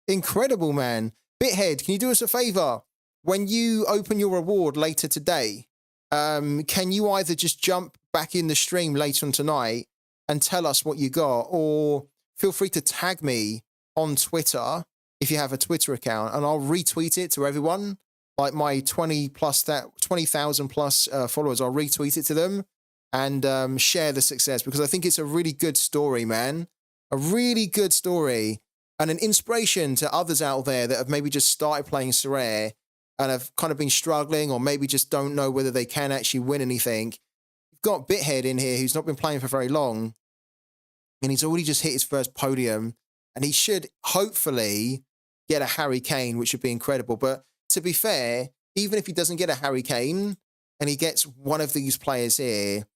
Incredible, man. Bithead, can you do us a favor? When you open your reward later today, can you either just jump back in the stream later on tonight and tell us what you got, or feel free to tag me on Twitter if you have a Twitter account, and I'll retweet it to everyone. Like my 20,000 plus followers, I'll retweet it to them and share the success, because I think it's a really good story, man. A really good story and an inspiration to others out there that have maybe just started playing Sorare and have kind of been struggling, or maybe just don't know whether they can actually win anything. You've got Bithead in here who's not been playing for very long, and he's already just hit his first podium, and he should hopefully get a Harry Kane, which would be incredible. But to be fair, even if he doesn't get a Harry Kane and he gets one of these players here,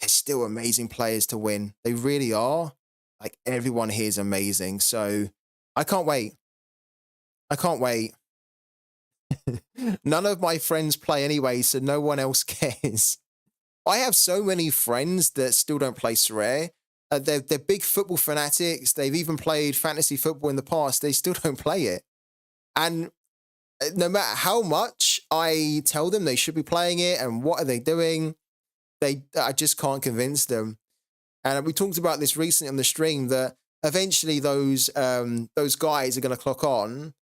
they're still amazing players to win. They really are. Like, everyone here is amazing. So I can't wait. I can't wait. None of my friends play anyway, so no one else cares. I have so many friends that still don't play Sorare. They're big football fanatics. They've even played fantasy football in the past. They still don't play it. And no matter how much I tell them they should be playing it and what are they doing, I just can't convince them. And we talked about this recently on the stream, that eventually those guys are going to clock on,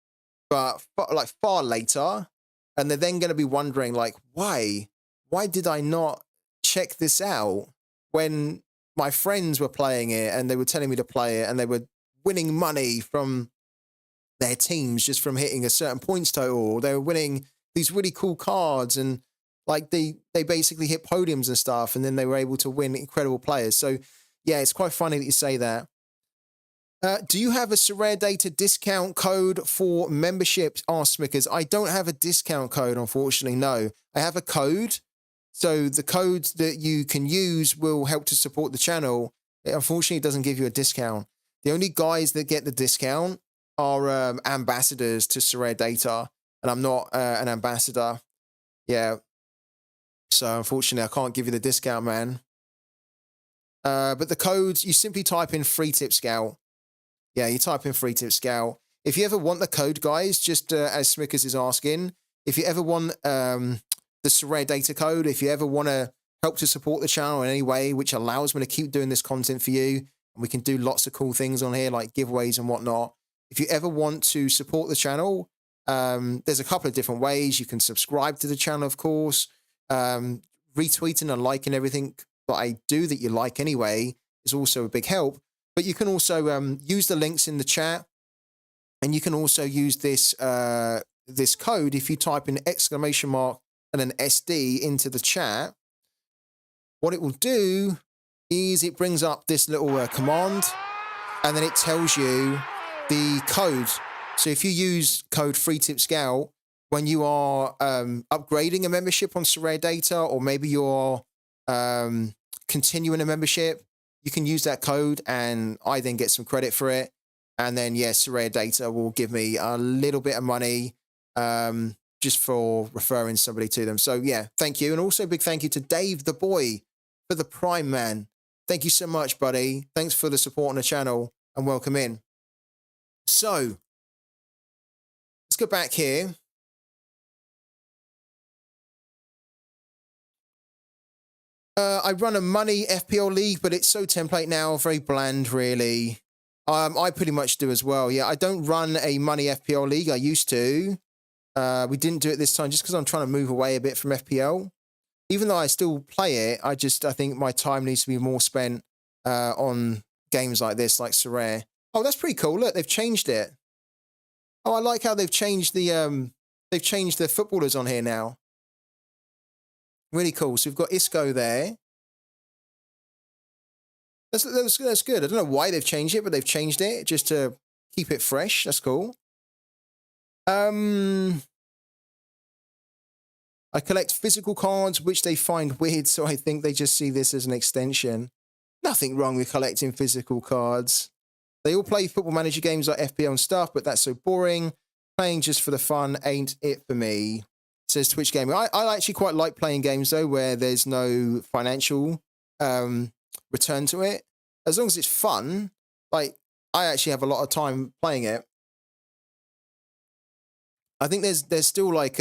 but like far later, and they're then going to be wondering, like, why did I not check this out when my friends were playing it and they were telling me to play it and they were winning money from their teams just from hitting a certain points total. They were winning these really cool cards, and like they basically hit podiums and stuff, and then they were able to win incredible players. So yeah, it's quite funny that you say that. Do you have a Sorare Data discount code for memberships? Asked Smickers. I don't have a discount code, unfortunately, no. I have a code. So the code that you can use will help to support the channel. It unfortunately doesn't give you a discount. The only guys that get the discount are ambassadors to Sorare Data, and I'm not an ambassador. Yeah. So unfortunately, I can't give you the discount, man. But the codes, you simply type in Free Tip Scout. Yeah, you type in Free Tip Scout. If you ever want the code, guys, just as Smickers is asking, if you ever want the Sorare Data code, if you ever want to help to support the channel in any way, which allows me to keep doing this content for you, and we can do lots of cool things on here, like giveaways and whatnot. If you ever want to support the channel, there's a couple of different ways. You can subscribe to the channel, of course. Retweeting and liking everything that I do that you like anyway is also a big help. But you can also use the links in the chat, and you can also use this this code if you type in exclamation mark and an SD into the chat. What it will do is it brings up this little command, and then it tells you the code. So if you use code FreeTipScout, when you are upgrading a membership on Sorare Data, or maybe you're continuing a membership, you can use that code and I then get some credit for it. And then, yes, Sorare Data will give me a little bit of money just for referring somebody to them. So, yeah, thank you. And also a big thank you to Dave the Boy for the Prime, man. Thank you so much, buddy. Thanks for the support on the channel and welcome in. So, let's go back here. I run a money FPL league, but it's so template now, very bland, really. I pretty much do as well. Yeah, I don't run a money FPL league. I used to. We didn't do it this time just because I'm trying to move away a bit from FPL. Even though I still play it, I think my time needs to be more spent on games like this, like Sorare. Oh, that's pretty cool. Look, they've changed it. Oh, I like how they've changed the footballers on here now. Really cool. So we've got Isco there. That's good. I don't know why they've changed it, but they've changed it just to keep it fresh. That's cool. I collect physical cards, which they find weird, so I think they just see this as an extension. Nothing wrong with collecting physical cards. They all play Football Manager games like FPL and stuff, but that's so boring. Playing just for the fun ain't it for me, says Twitch Gaming. I actually quite like playing games, though, where there's no financial return to it. As long as it's fun, like, I actually have a lot of time playing it. I think there's still like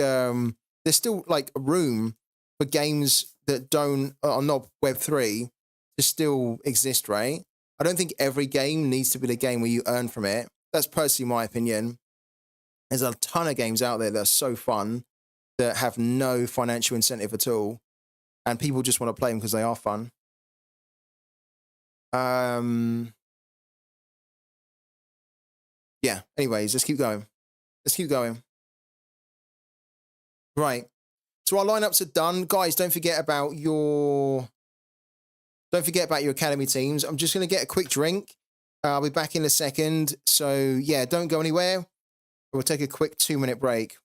room for games that are not Web3 to still exist, right? I don't think every game needs to be the game where you earn from it. That's personally my opinion. There's a ton of games out there that are so fun that have no financial incentive at all, and people just want to play them because they are fun. Yeah. Anyways, let's keep going. Right. So our lineups are done, guys. Don't forget about your academy teams. I'm just going to get a quick drink. I'll be back in a second. So yeah, don't go anywhere. We'll take a quick 2-minute break.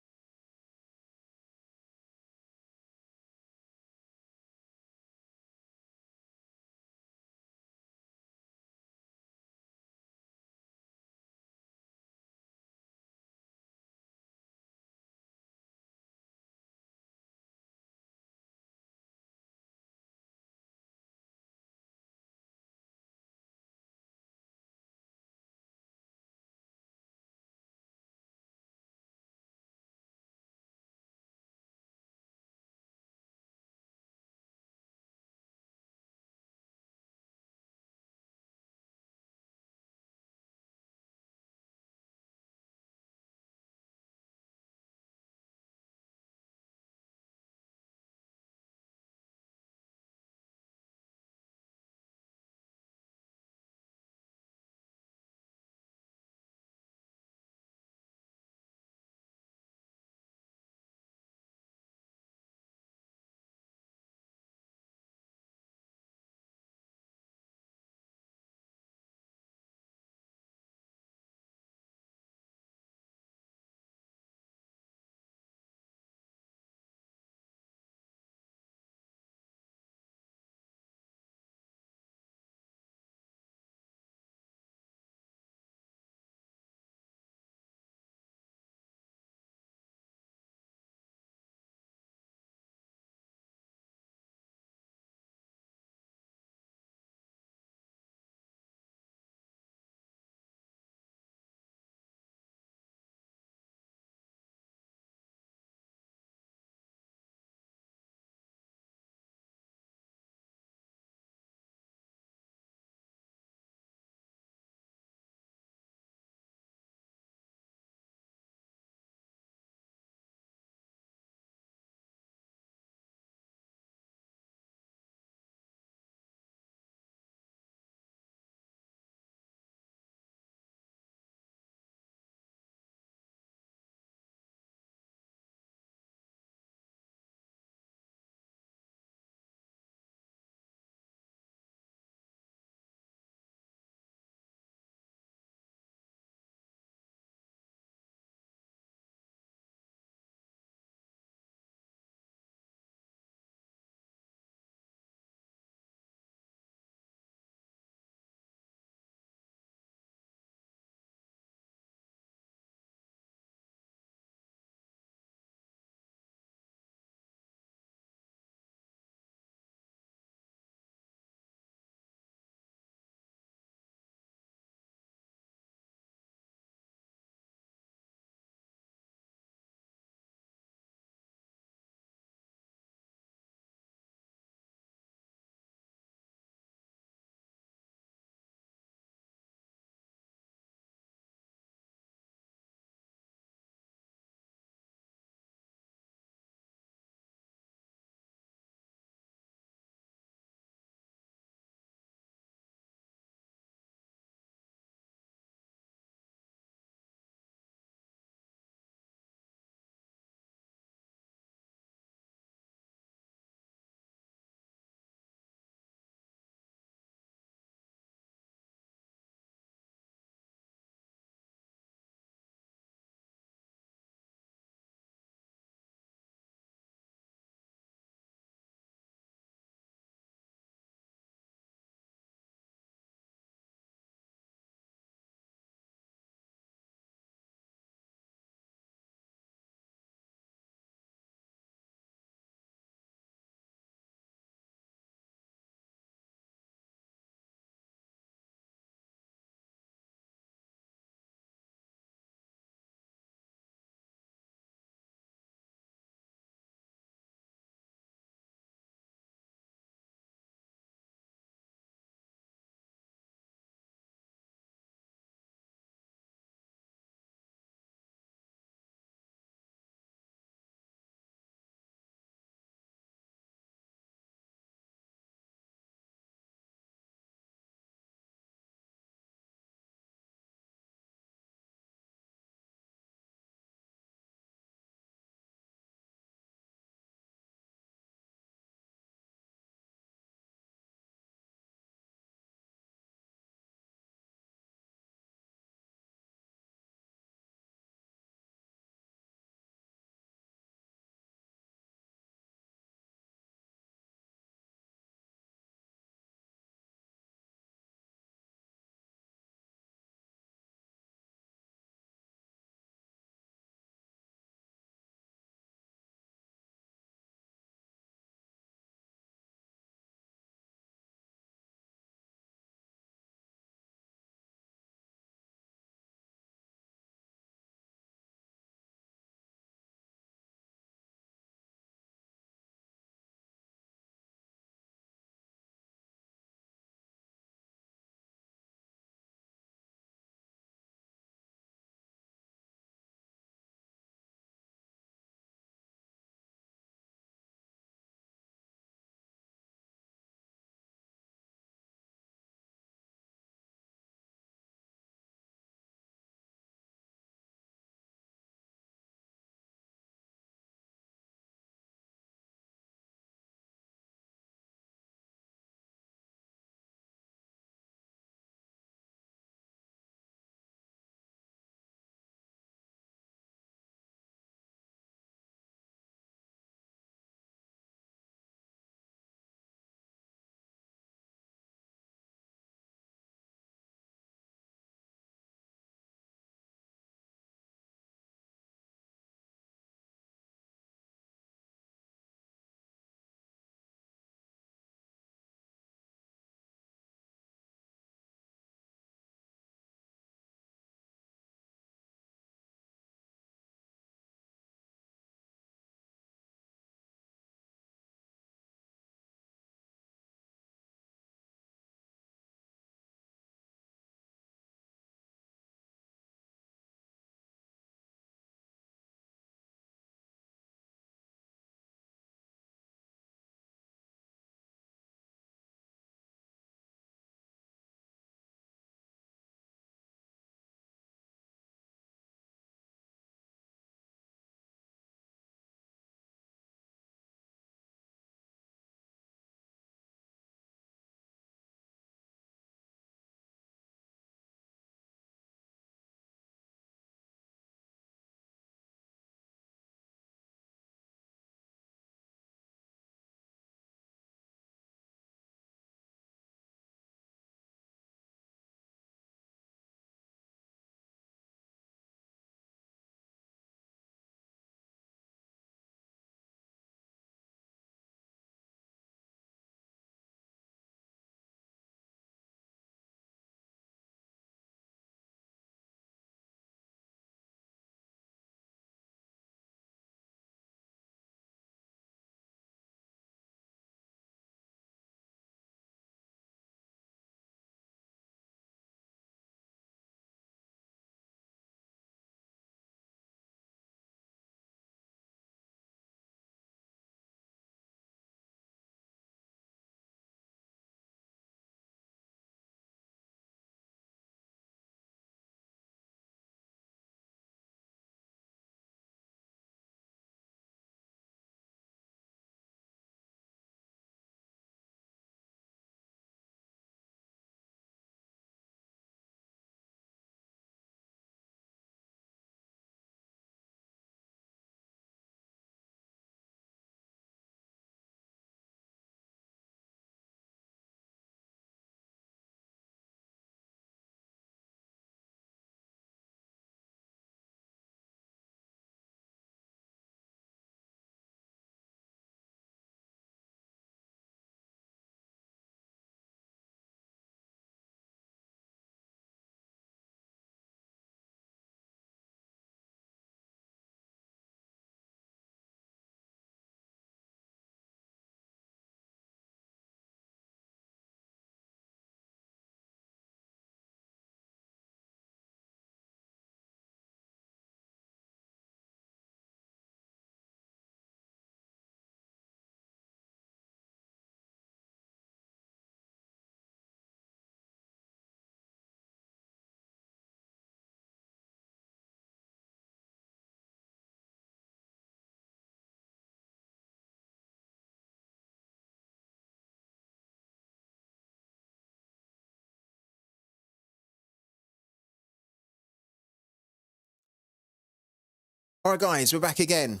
All right, guys, we're back again.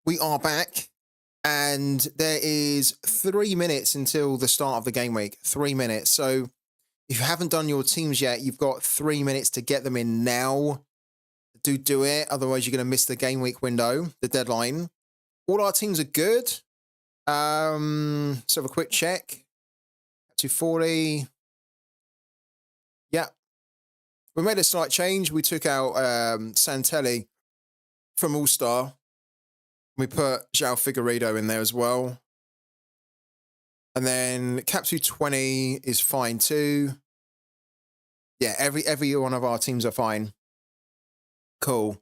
We are back, and there is 3 minutes until the start of the game week. 3 minutes. So if you haven't done your teams yet, you've got 3 minutes to get them in now. Do it. Otherwise, you're going to miss the game week window, the deadline. All our teams are good. Let's have a quick check. 240. Yeah. We made a slight change. We took out Santelli from All-Star. We put João Figueiredo in there as well. And then Cap 220 is fine too. Yeah, every one of our teams are fine. Cool.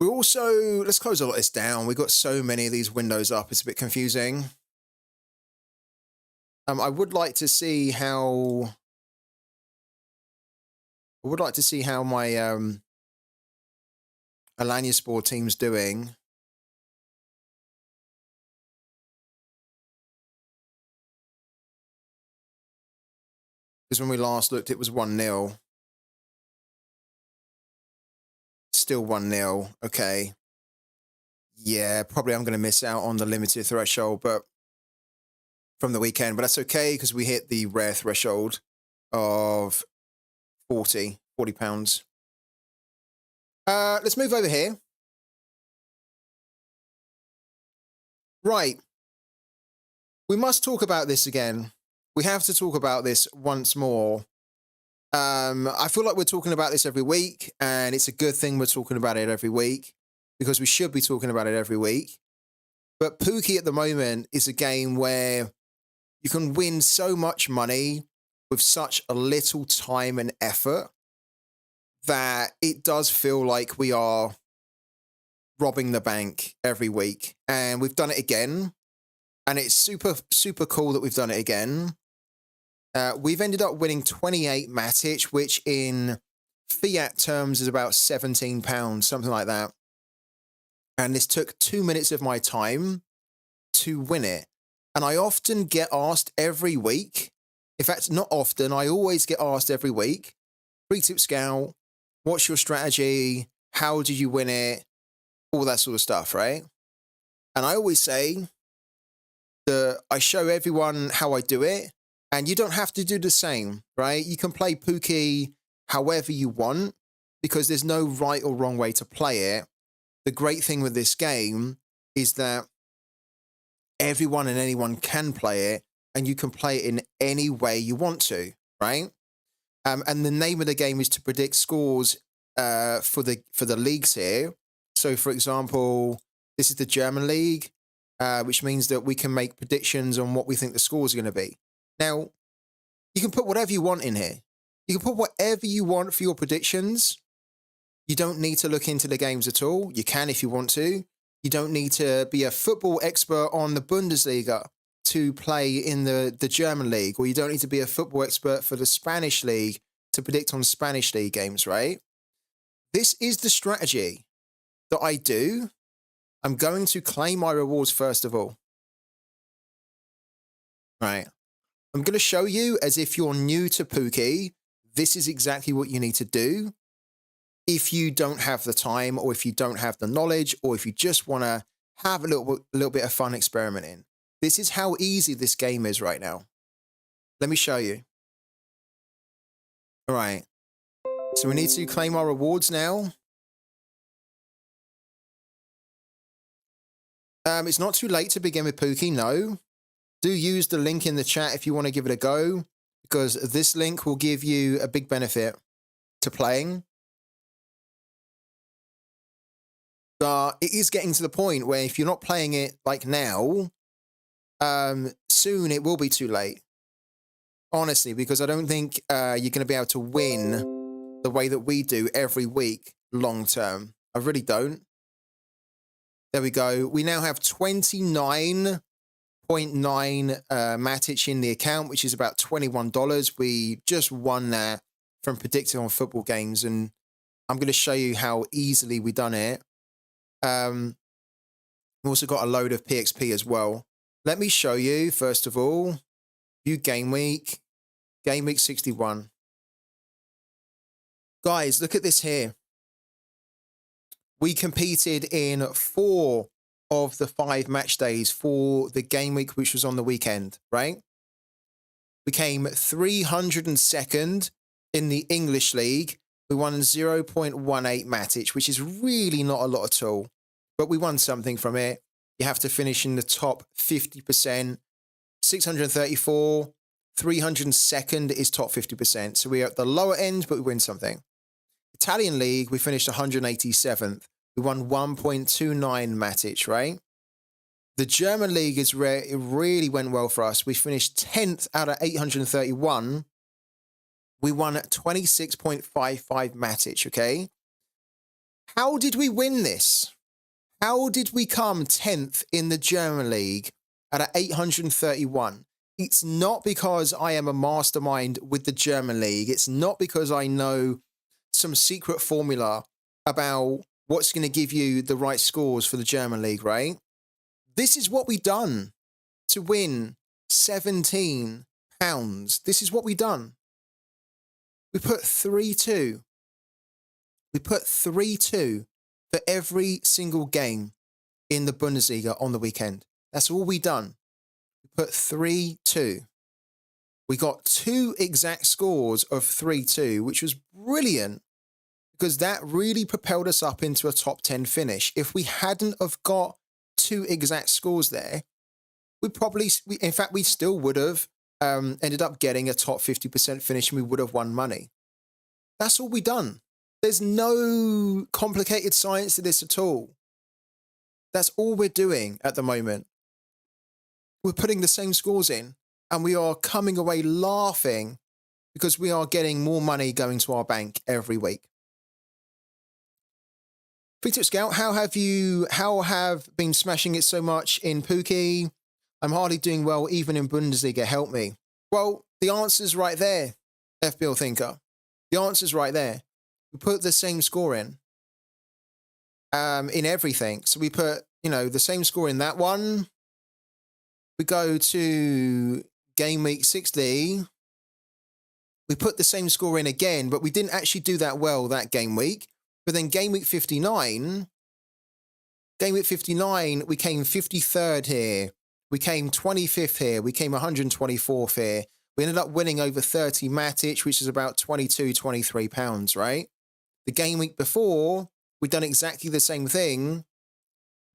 We also, let's close all of this down. We've got so many of these windows up. It's a bit confusing. I would like to see how my Alanyaspor team's doing. Because when we last looked, it was 1-0. Still 1-0. Okay. Yeah, probably I'm going to miss out on the limited threshold, but from the weekend. But that's okay because we hit the rare threshold of 40 pounds. Let's move over here. Right. We must talk about this again. We have to talk about this once more. I feel like we're talking about this every week, and it's a good thing we're talking about it every week because we should be talking about it every week. But Pooky at the moment is a game where you can win so much money with such a little time and effort that it does feel like we are robbing the bank every week. And we've done it again. And it's super, super cool that we've done it again. We've ended up winning 28 Matic, which in fiat terms is about £17, something like that. And this took 2 minutes of my time to win it. And I often get asked every week, in fact, not often, I always get asked every week, Free Tip Scout, what's your strategy? How did you win it? All that sort of stuff, right? And I always say that I show everyone how I do it, and you don't have to do the same, right? You can play Pooky however you want because there's no right or wrong way to play it. The great thing with this game is that everyone and anyone can play it, and you can play it in any way you want to, right? And the name of the game is to predict scores for the leagues here. So, for example, this is the German league, which means that we can make predictions on what we think the scores are going to be. Now, you can put whatever you want in here. You can put whatever you want for your predictions. You don't need to look into the games at all. You can if you want to. You don't need to be a football expert on the Bundesliga to play in the German league, or you don't need to be a football expert for the Spanish league to predict on Spanish league games, right? This is the strategy that I do. I'm going to claim my rewards first of all. Right. I'm going to show you, as if you're new to Pooky, this is exactly what you need to do. If you don't have the time, or if you don't have the knowledge, or if you just want to have a little bit of fun experimenting. This is how easy this game is right now. Let me show you. All right. So we need to claim our rewards now. It's not too late to begin with Pooky, no. Do use the link in the chat if you want to give it a go, because this link will give you a big benefit to playing. But it is getting to the point where if you're not playing it like now, soon it will be too late. Honestly, because I don't think you're going to be able to win the way that we do every week long term. I really don't. There we go. We now have 29.9 Matic in the account, which is about $21. We just won that from predicting on football games, and I'm going to show you how easily we done it. We've also got a load of PXP as well. Let me show you, first of all, view game week 61. Guys, look at this here. We competed in 4 of the 5 match days for the game week, which was on the weekend, right? We came 302nd in the English League. We won 0.18 mattage, which is really not a lot at all, but we won something from it. You have to finish in the top 50%. 634, 302nd is top 50%. So we're at the lower end, but we win something. Italian League, we finished 187th. We won 1.29 mattage, right? The German League is rare. It really went well for us. We finished 10th out of 831. We won 26.55 mattage, okay? How did we win this? How did we come 10th in the German League out of 831? It's not because I am a mastermind with the German League. It's not because I know some secret formula about what's going to give you the right scores for the German League, right? This is what we've done to win £17. This is what we've done. We put 3-2. We put 3-2 for every single game in the Bundesliga on the weekend. That's all we done. We put 3-2. We got 2 exact scores of 3-2, which was brilliant because that really propelled us up into a top 10 finish. If we hadn't have got 2 exact scores there, in fact, we still would have ended up getting a top 50% finish and we would have won money. That's all we done. There's no complicated science to this at all. That's all we're doing at the moment. We're putting the same scores in and we are coming away laughing because we are getting more money going to our bank every week. Free Tip Scout, how have been smashing it so much in Pooky? I'm hardly doing well even in Bundesliga. Help me. Well, the answer's right there, FBL Thinker. The answer's right there. We put the same score in everything. So we put, the same score in that one. We go to game week 60. We put the same score in again, but we didn't actually do that well that game week. But then game week 59, we came 53rd here. We came 25th here. We came 124th here. We ended up winning over 30 mattage, which is about £23, right? The game week before, we'd done exactly the same thing.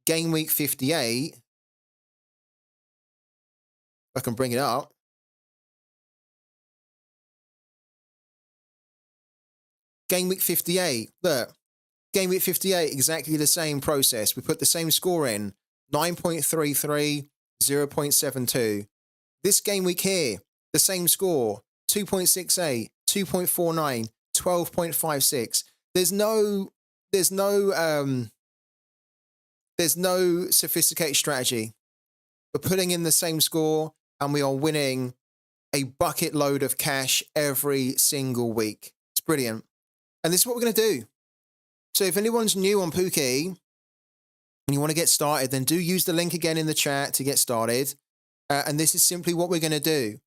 Game week 58, I can bring it up. Game week 58, look. Game week 58, exactly the same process. We put the same score in, 9.33, 0.72. This game week here, the same score, 2.68, 2.49, 12.56. There's no sophisticated strategy. We're putting in the same score and we are winning a bucket load of cash every single week. It's brilliant. And this is what we're going to do. So if anyone's new on Pooky and you want to get started, then do use the link again in the chat to get started. And this is simply what we're going to do.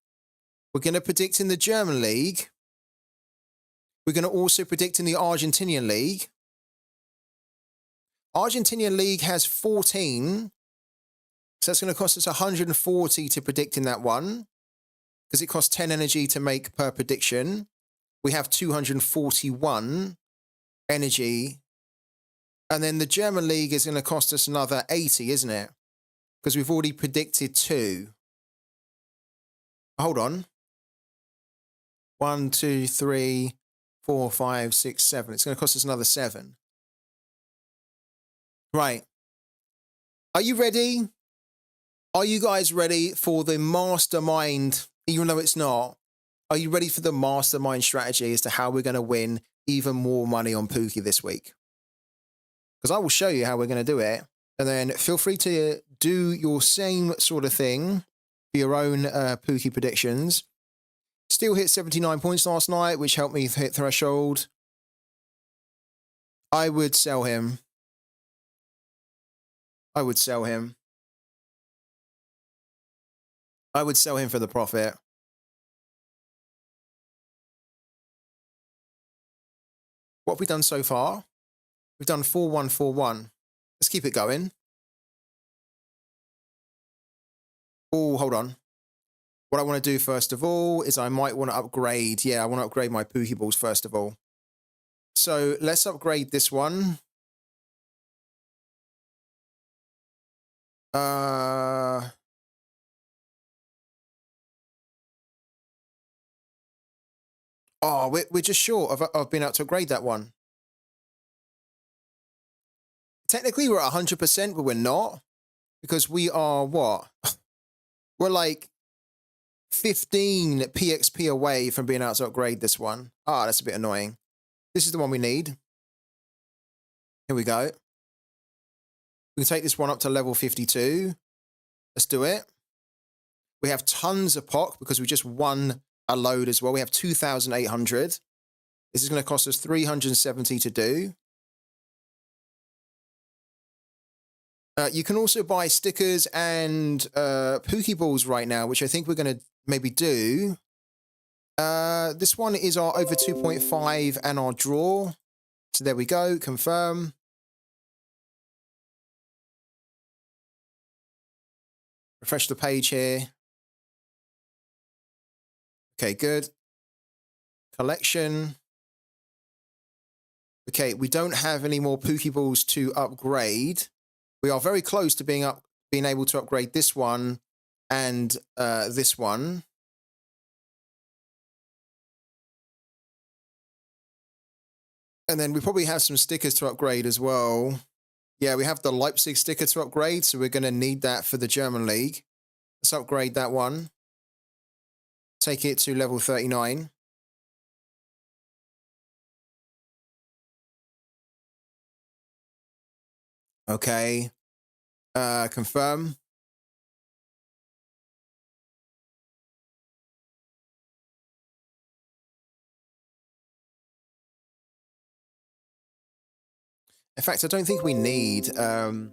We're going to predict in the German League. We're going to also predict in the Argentinian League. Argentinian League has 14. So that's going to cost us 140 to predict in that one because it costs 10 energy to make per prediction. We have 241 energy. And then the German League is going to cost us another 80, isn't it? Because we've already predicted 2. Hold on. 1, 2, 3, 4, 5, 6, 7. It's going to cost us another 7. Right. Are you ready? Are you guys ready for the mastermind, even though it's not? Are you ready for the mastermind strategy as to how we're going to win even more money on Pooky this week? Because I will show you how we're going to do it. And then feel free to do your same sort of thing for your own Pooky predictions. Still hit 79 points last night, which helped me hit threshold. I would sell him. I would sell him. I would sell him for the profit. What have we done so far? We've done 4141. Let's keep it going. Oh, hold on. What I want to do first of all is I might want to upgrade. Yeah, I want to upgrade my Pokeballs first of all. So let's upgrade this one. Oh, we're just short of being able to upgrade that one. Technically, we're at 100%, but we're not. Because we are what? We're like 15 PXP away from being able to upgrade this one. Ah, that's a bit annoying. This is the one we need. Here we go. We can take this one up to level 52. Let's do it. We have tons of POC because we just won a load as well. We have 2,800. This is going to cost us 370 to do. You can also buy stickers and Pokeballs right now, which I think we're going to maybe do. This one is our over 2.5 and our draw. So there we go. Confirm. Refresh the page here. Okay, good. Collection. Okay, we don't have any more Pokeballs to upgrade. We are very close to being able to upgrade this one and this one. And then we probably have some stickers to upgrade as well. Yeah, we have the Leipzig sticker to upgrade, so we're going to need that for the German League. Let's upgrade that one. Take it to level 39. Okay. Confirm. In fact, I don't think we need to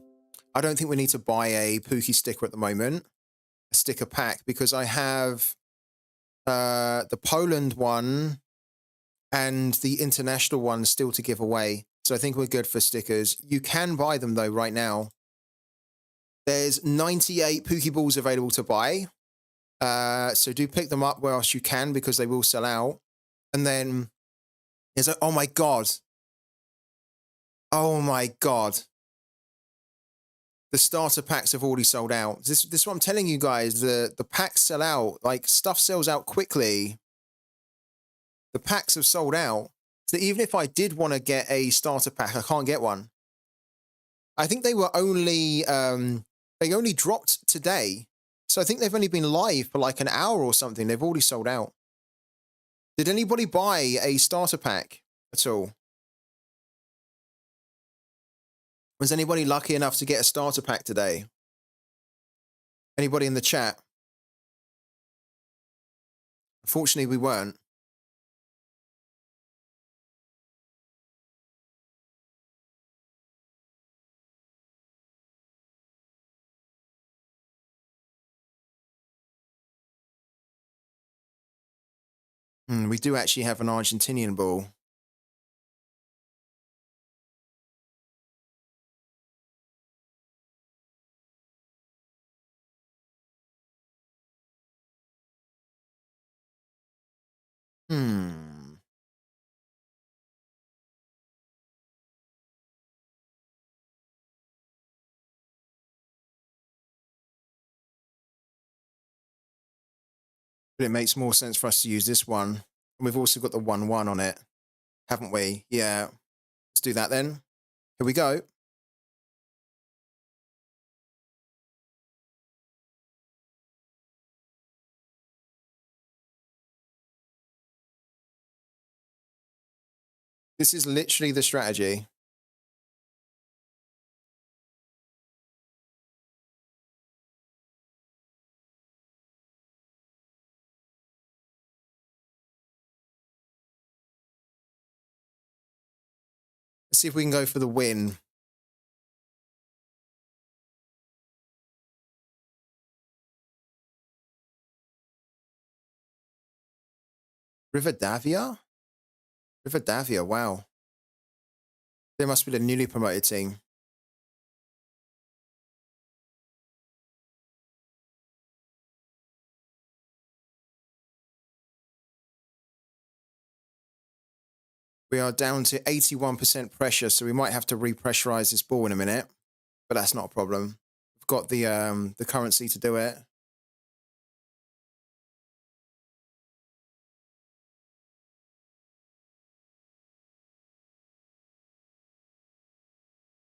buy a Pookie sticker at the moment, a sticker pack, because I have the Poland one and the international one still to give away. So I think we're good for stickers. You can buy them though right now. There's 98 Pokeballs available to buy. So do pick them up whilst you can because they will sell out. And then there's oh my god. Oh my god. The starter packs have already sold out. This is what I'm telling you guys. The packs sell out. Like, stuff sells out quickly. The packs have sold out. So even if I did want to get a starter pack, I can't get one. I think they were only they only dropped today. So I think they've only been live for like an hour or something. They've already sold out. Did anybody buy a starter pack at all? Was anybody lucky enough to get a starter pack today? Anybody in the chat? Unfortunately, we weren't. We do actually have an Argentinian ball. But it makes more sense for us to use this one. And we've also got the 1-1 on it, haven't we? Yeah. Let's do that then. Here we go. This is literally the strategy. Let's see if we can go for the win. Rivadavia? Rivadavia, wow. They must be the newly promoted team. We are down to 81% pressure, so we might have to repressurize this ball in a minute, but that's not a problem. We've got the currency to do it.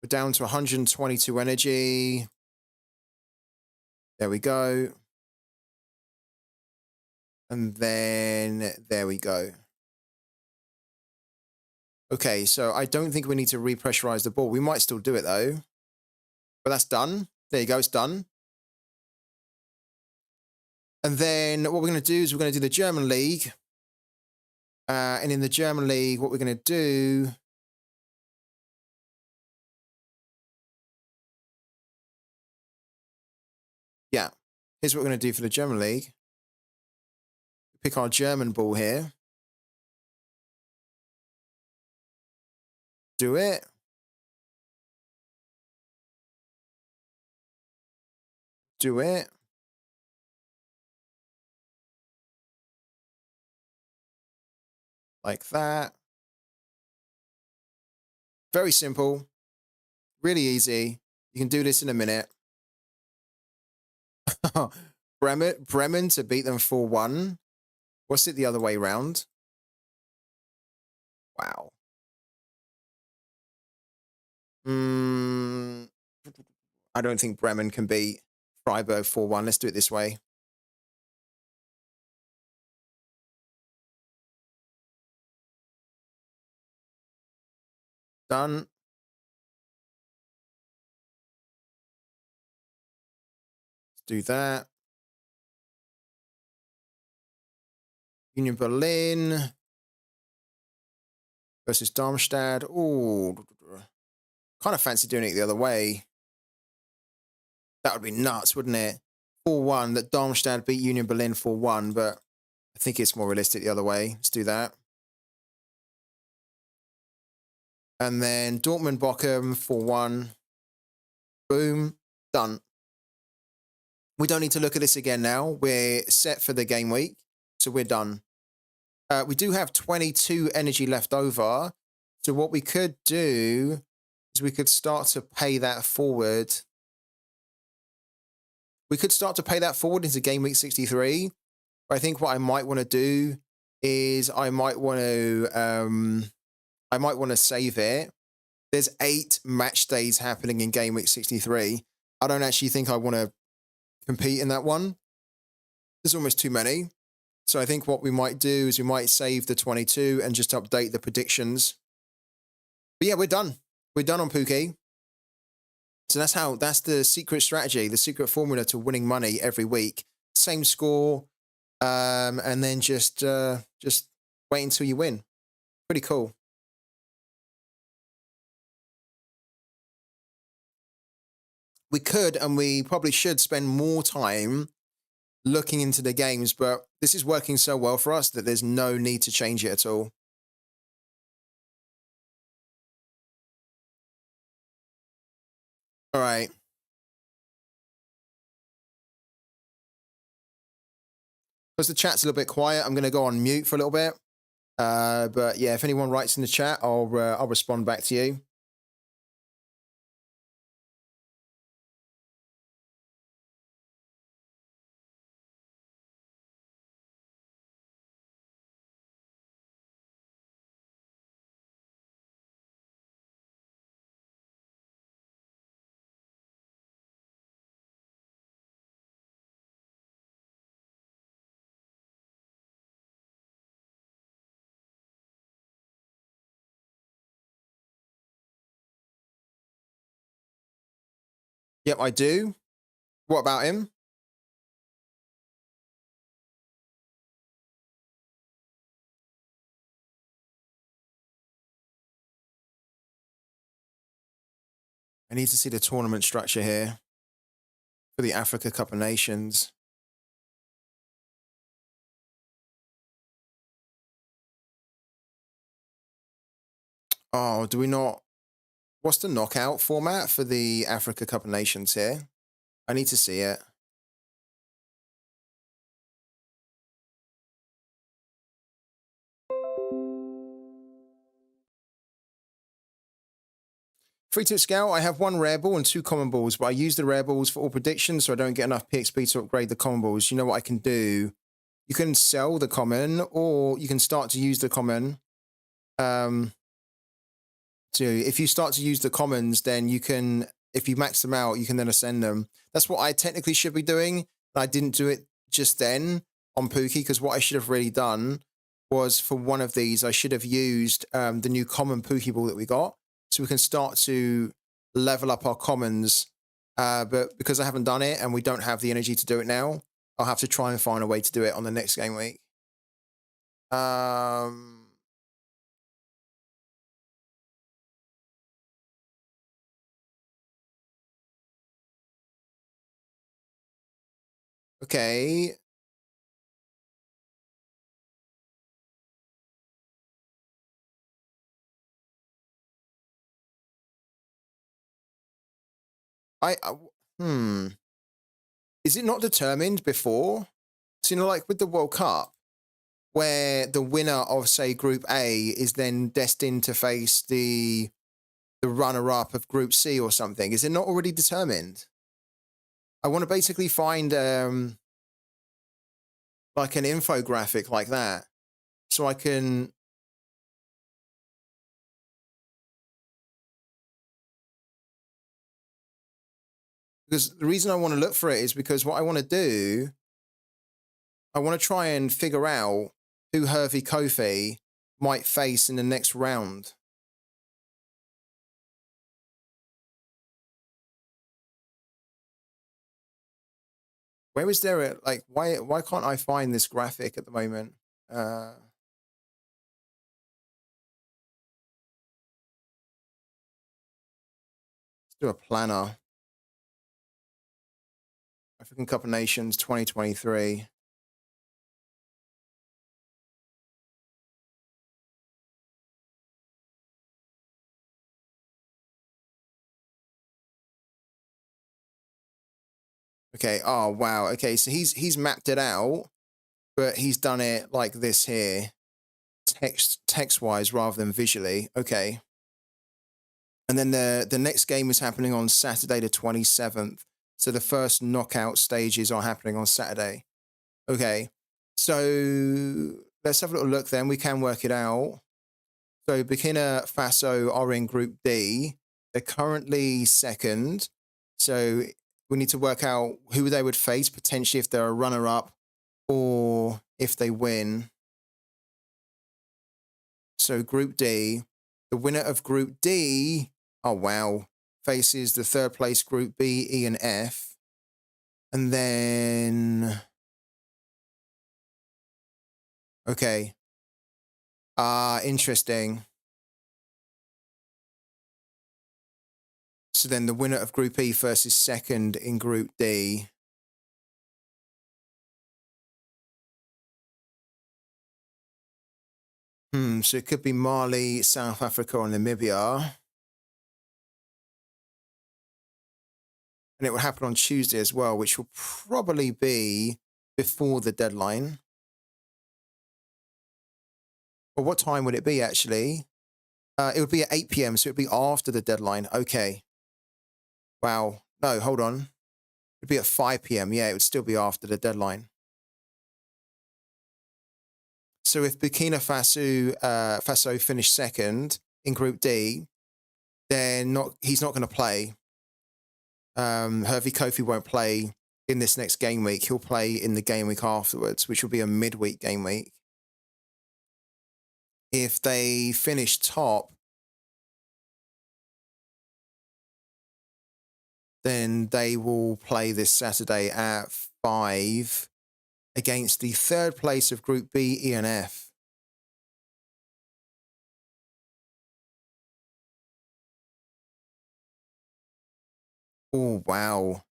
We're down to 122 energy. There we go. And then there we go. Okay, so I don't think we need to repressurize the ball. We might still do it though. But that's done. There you go, it's done. And then what we're going to do is we're going to do the German League. And in the German League, what we're going to do... Yeah, here's what we're going to do for the German League. Pick our German ball here. Do it. Do it. Like that. Very simple. Really easy. You can do this in a minute. Bremen to beat them 4-1. What's it the other way round? Wow. I don't think Bremen can beat Freiburg 4-1. Let's do it this way. Done. Let's do that. Union Berlin versus Darmstadt. Oh, kind of fancy doing it the other way. That would be nuts, wouldn't it? 4-1, that Darmstadt beat Union Berlin 4-1, but I think it's more realistic the other way. Let's do that. And then Dortmund Bochum 4-1. Boom. Done. We don't need to look at this again now. We're set for the game week, so we're done. We do have 22 energy left over. So what we could do is we could start to pay that forward. We could start to pay that forward into game week 63. But I think what I might want to do is I might want to save it. There's 8 match days happening in game week 63. I don't actually think I want to compete in that one. There's almost too many. So I think what we might do is we might save the 22 and just update the predictions. But yeah, we're done. We're done on Pooky. So that's the secret strategy, the secret formula to winning money every week. Same score, and then just wait until you win. Pretty cool. We could, and we probably should spend more time looking into the games, but this is working so well for us that there's no need to change it at all. All right. Because the chat's a little bit quiet, I'm going to go on mute for a little bit. But yeah, if anyone writes in the chat, I'll respond back to you. Yep, I do. What about him? I need to see the tournament structure here for the Africa Cup of Nations. Oh, do we not? What's the knockout format for the Africa Cup of Nations here? I need to see it. Free to scale, I have 1 rare ball and 2 common balls, but I use the rare balls for all predictions so I don't get enough PXP to upgrade the common balls. You know what I can do? You can sell the common, or you can start to use the common. So if you start to use the commons, then you can, if you max them out, you can then ascend them. That's what I technically should be doing. I didn't do it just then on Pooky, because what I should have really done was for one of these, I should have used the new common Pooky ball that we got. So we can start to level up our commons. But because I haven't done it and we don't have the energy to do it now, I'll have to try and find a way to do it on the next game week. Okay. Hmm. Is it not determined before? So, you know, like with the World Cup, where the winner of, say, Group A is then destined to face the runner-up of Group C or something. Is it not already determined? I want to basically find like an infographic like that, so I can. Because the reason I want to look for it is because what I want to do, I want to try and figure out who Hervey Kofi might face in the next round. Where is there a, like, why can't I find this graphic at the moment? Let's do a planner. African Cup of Nations 2023. Okay. Oh wow. Okay. So he's mapped it out, but he's done it like this here, text wise rather than visually. Okay. And then the next game is happening on Saturday the 27th. So the first knockout stages are happening on Saturday. Okay. So let's have a little look then. We can work it out. So Burkina Faso are in Group D. They're currently second. So we need to work out who they would face potentially if they're a runner-up or if they win. So Group D, the winner of Group D, oh wow, faces the third place Group B, E, and F. And then, okay. Interesting. So then the winner of Group E versus second in Group D. So it could be Mali, South Africa, or Namibia. And it will happen on Tuesday as well, which will probably be before the deadline. Or what time would it be, actually? It would be at 8 p.m., so it would be after the deadline. Okay. Wow. No, hold on. It would be at 5 p.m. Yeah, it would still be after the deadline. So if Burkina Faso finished second in Group D, then he's not going to play. Hervey Kofi won't play in this next game week. He'll play in the game week afterwards, which will be a midweek game week. If they finish top, then they will play this Saturday at 5 against the third place of Group B, E, and F. Oh, wow.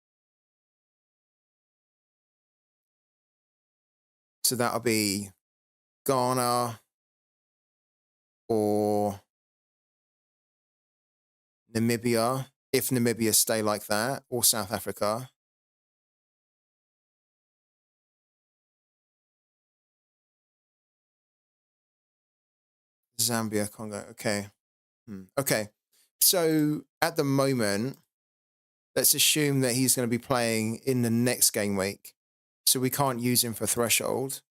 So that'll be Ghana or Namibia, if Namibia stay like that, or South Africa. Zambia, Congo. Okay. Okay. So at the moment, let's assume that he's going to be playing in the next game week. So we can't use him for threshold.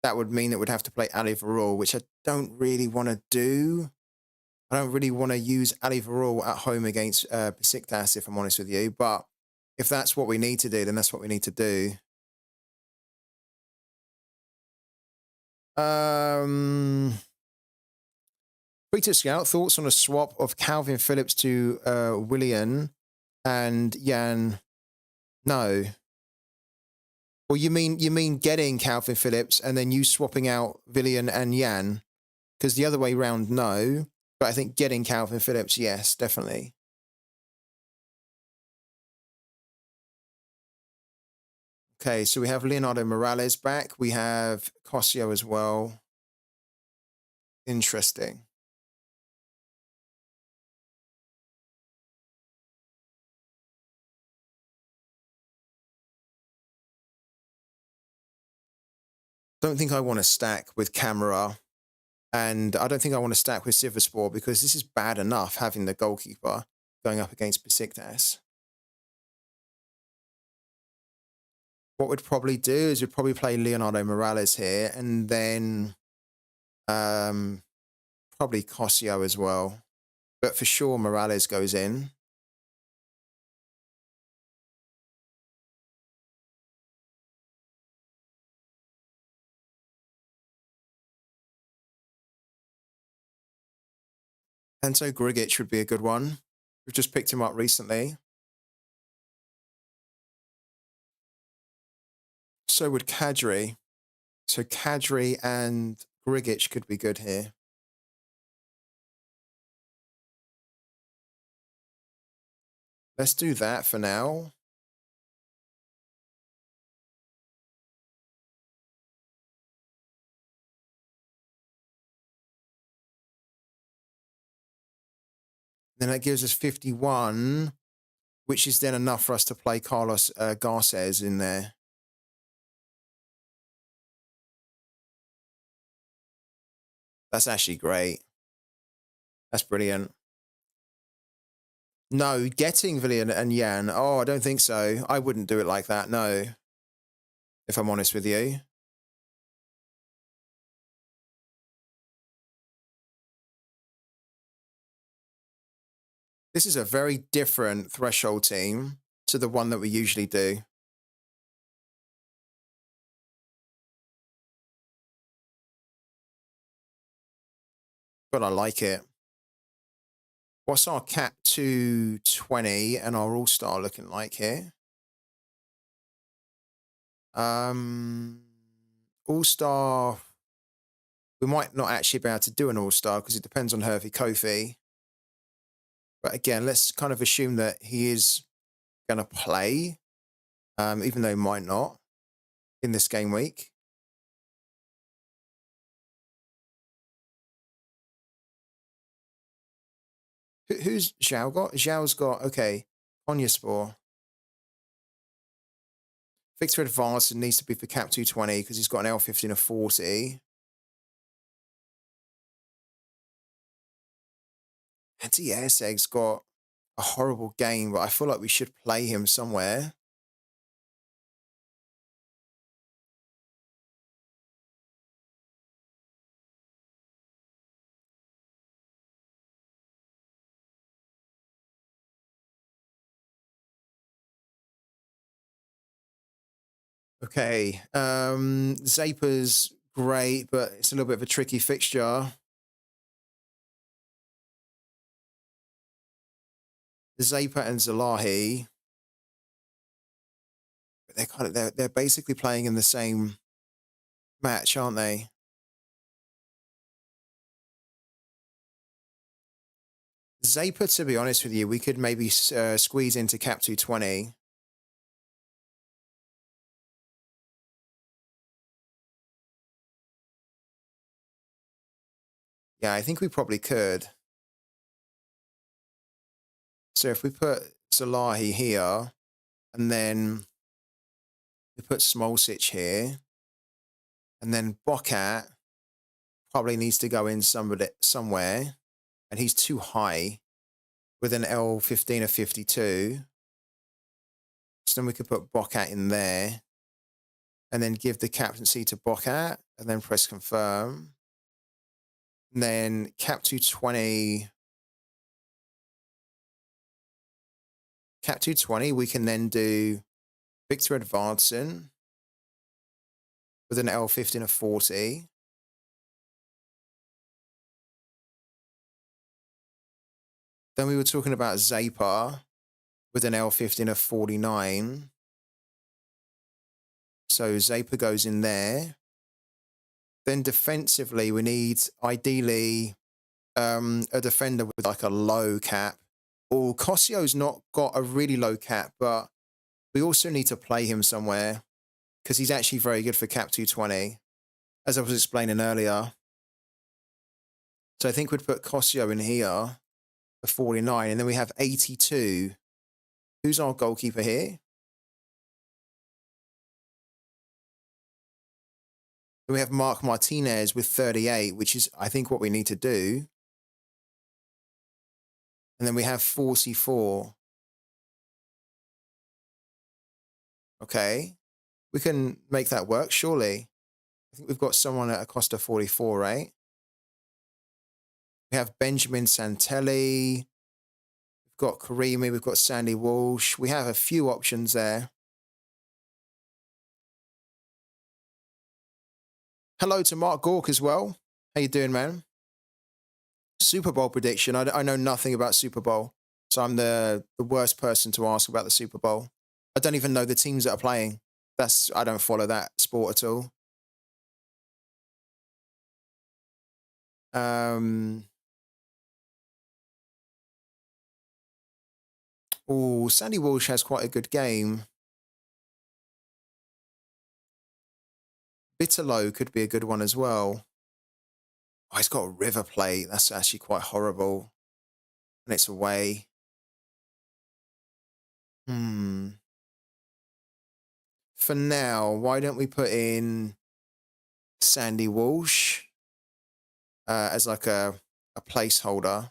That would mean that we'd have to play Ali Varol, which I don't really want to do. I don't really want to use Ali Varol at home against Besiktas, if I'm honest with you. But if that's what we need to do, then that's what we need to do. Peter Scout, thoughts on a swap of Calvin Phillips to Willian and Jan? No. Well, you mean getting Calvin Phillips and then you swapping out Willian and Jan? Because the other way round, no. But I think getting Calvin Phillips, yes, definitely. Okay, so we have Leonardo Morales back. We have Cosio as well. Interesting. Don't think I want to stack with Camera, and I don't think I want to stack with Sivaspor because this is bad enough having the goalkeeper going up against Besiktas. What we'd probably do is we'd probably play Leonardo Morales here and then probably Cosio as well. But for sure, Morales goes in. And so Grigic would be a good one. We've just picked him up recently. So would Kadri. So Kadri and Grigic could be good here. Let's do that for now. Then that gives us 51, which is then enough for us to play Carlos Garces in there. That's actually great. That's brilliant. No, getting Villian and Jan. Oh, I don't think so. I wouldn't do it like that, no. If I'm honest with you. This is a very different threshold team to the one that we usually do. But I like it. What's our cap 220 and our all-star looking like here? All-star, we might not actually be able to do an all-star because it depends on Hervey Kofi. But again, let's kind of assume that he is going to play, even though he might not in this game week. Who's Zhao got? Zhao's got, okay, Konyaspor. Victor Advanced needs to be for cap 220 because he's got an L15 of 40. And Egg's got a horrible game, but I feel like we should play him somewhere. Okay. Zapa's great, but it's a little bit of a tricky fixture. Zapa and Zalahi. They're basically playing in the same match, aren't they? Zapa, to be honest with you, we could maybe squeeze into cap 220. Yeah, I think we probably could. So if we put Zalahi here, and then we put Smolcic here, and then Bokat probably needs to go in somewhere, and he's too high with an L15 of 52. So then we could put Bokat in there, and then give the captaincy to Bokat, and then press confirm. And then cap 220. Cap 220, we can then do Victor Edvardsen with an L15 of 40. Then we were talking about Zappa with an L15 of 49. So Zappa goes in there. Then defensively, we need ideally a defender with like a low cap. Or Cossio's not got a really low cap, but we also need to play him somewhere because he's actually very good for cap 220, as I was explaining earlier. So I think we'd put Cossio in here for 49, and then we have 82. Who's our goalkeeper here? Then we have Mark Martinez with 38, which is, I think, what we need to do. And then we have 44. Okay. We can make that work, surely. I think we've got someone at a cost of 44, right? We have Benjamin Santelli. We've got Karimi. We've got Sandy Walsh. We have a few options there. Hello to Mark Gork as well. How you doing, man? Super Bowl prediction. I know nothing about Super Bowl, so I'm the worst person to ask about the Super Bowl. I don't even know the teams that are playing. I don't follow that sport at all. Oh, Sandy Walsh has quite a good game. Bitterlow could be a good one as well. Oh, he's got a River Plate. That's actually quite horrible. And it's away. For now, why don't we put in Sandy Walsh as like a placeholder?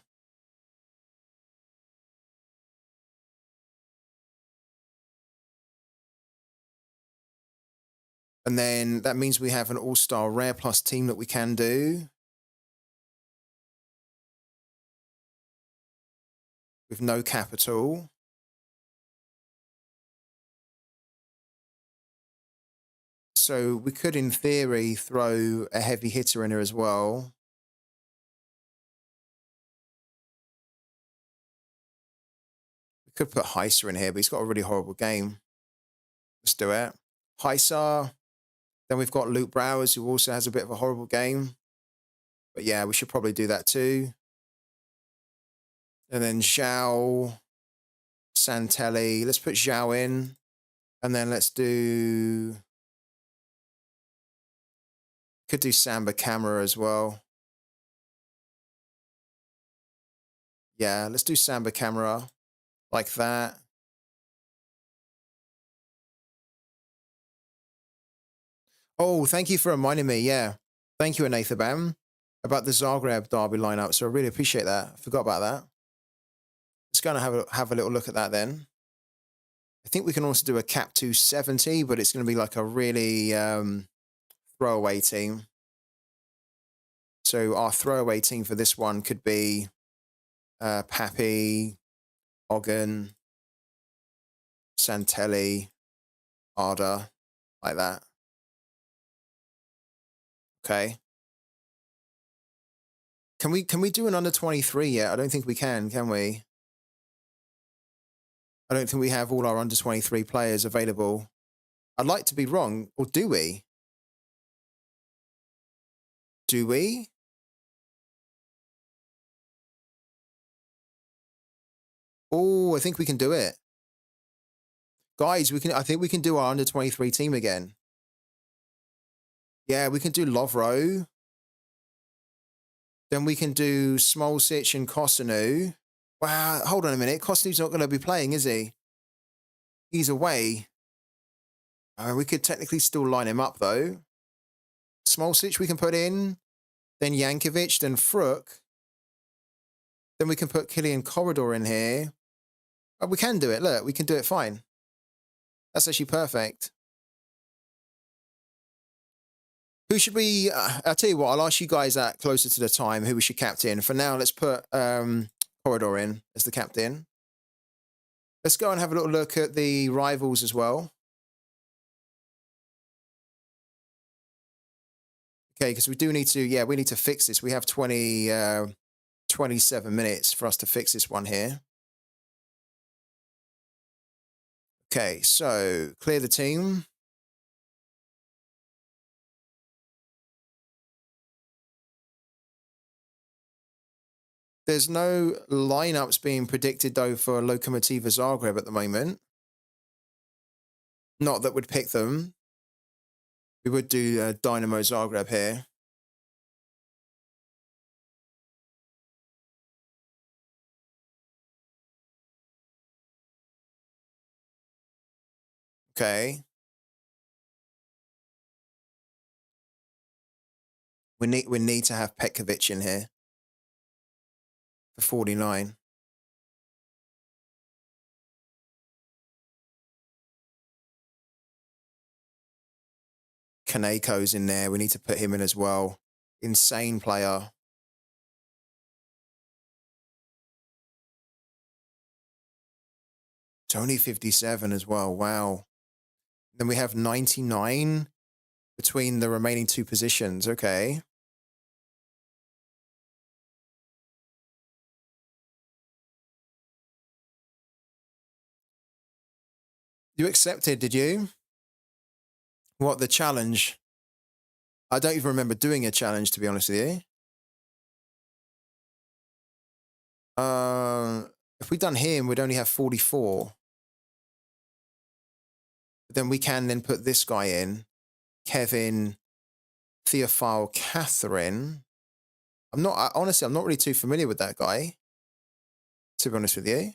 And then that means we have an all-star rare plus team that we can do. With no capital. So we could, in theory, throw a heavy hitter in here as well. We could put Heiser in here, but he's got a really horrible game. Let's do it. Heiser. Then we've got Luke Browers, who also has a bit of a horrible game. But yeah, we should probably do that too. And then Zhao, Santelli. Let's put Zhao in. And then let's do... Could do Samba Camera as well. Yeah, let's do Samba Camera. Like that. Oh, thank you for reminding me. Yeah. Thank you, Anathabam, about the Zagreb derby lineup. So I really appreciate that. I forgot about that. Let's go and have a little look at that then. I think we can also do a cap 270, but it's going to be like a really throwaway team. So our throwaway team for this one could be Pappy, Ogden, Santelli, Arda, like that. Okay. Can we do an under 23 yet? I don't think we can we? I don't think we have all our under 23 players available. I'd like to be wrong, or do we? Do we? Oh, I think we can do it. Guys, I think we can do our under 23 team again. Yeah, we can do Lovro. Then we can do Smolcic and Kosanu. Wow, hold on a minute. Costu's not going to be playing, is he? He's away. We could technically still line him up, though. Smolcic we can put in. Then Yankovic, then Fruk. Then we can put Killian Corridor in here. Oh, we can do it. Look, we can do it fine. That's actually perfect. Who should we... I'll tell you what, I'll ask you guys that closer to the time who we should captain. For now, let's put Corridor in as the captain. Let's go and have a little look at the rivals as well. Okay, because we do need to... Yeah, we need to fix this. We have 27 minutes for us to fix this one here. Okay, so clear the team. There's no lineups being predicted, though, for Lokomotiva Zagreb at the moment. Not that would pick them. We would do Dynamo Zagreb here. Okay. We need to have Petkovic in here for 49. Kaneko's in there. We need to put him in as well. Insane player. It's only 57 as well. Wow. Then we have 99 between the remaining two positions. Okay. You accepted, did you? What, the challenge? I don't even remember doing a challenge, to be honest with you. If we'd done him, we'd only have 44. But then we can then put this guy in. Kevin, Theophile, Catherine. Honestly, I'm not really too familiar with that guy, to be honest with you.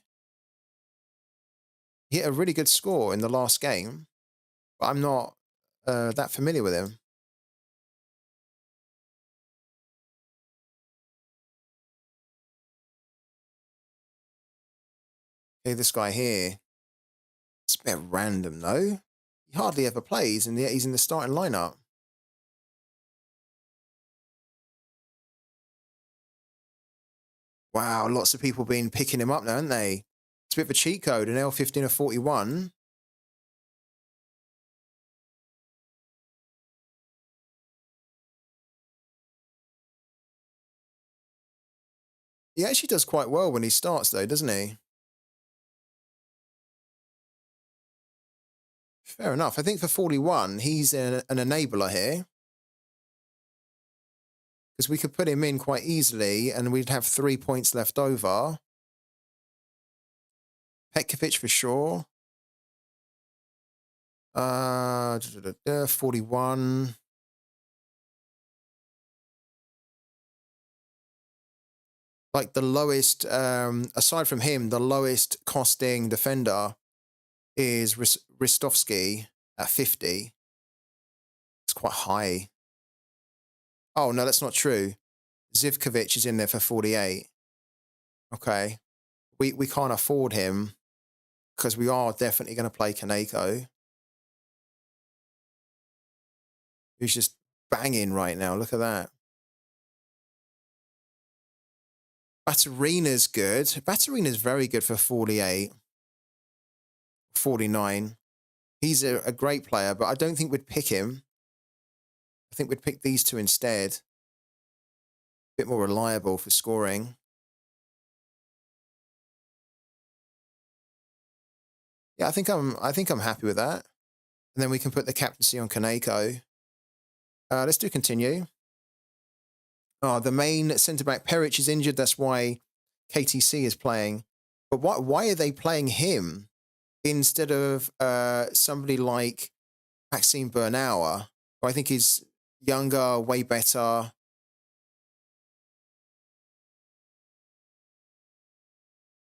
He hit a really good score in the last game, but I'm not that familiar with him. Okay, this guy here. It's a bit random, though. He hardly ever plays, and yet he's in the starting lineup. Wow, lots of people been picking him up now, haven't they? It's a bit of a cheat code, an L15 of 41. He actually does quite well when he starts, though, doesn't he? Fair enough. I think for 41, he's an enabler here. Because we could put him in quite easily, and we'd have 3 points left over. Petkovic for sure. 41. Like the lowest, aside from him, the lowest costing defender is Ristovsky at 50. It's quite high. Oh, no, that's not true. Zivkovic is in there for 48. Okay. We can't afford him because we are definitely going to play Kaneko, who's just banging right now. Look at that. Batarina's good. Batarina's very good for 48. 49. He's a great player, but I don't think we'd pick him. I think we'd pick these two instead. A bit more reliable for scoring. Yeah, I think I'm happy with that. And then we can put the captaincy on Kaneko. Let's do continue. Oh, the main centre-back, Peric, is injured. That's why KTC is playing. But why are they playing him instead of somebody like Maxime Bernauer, who I think is younger, way better?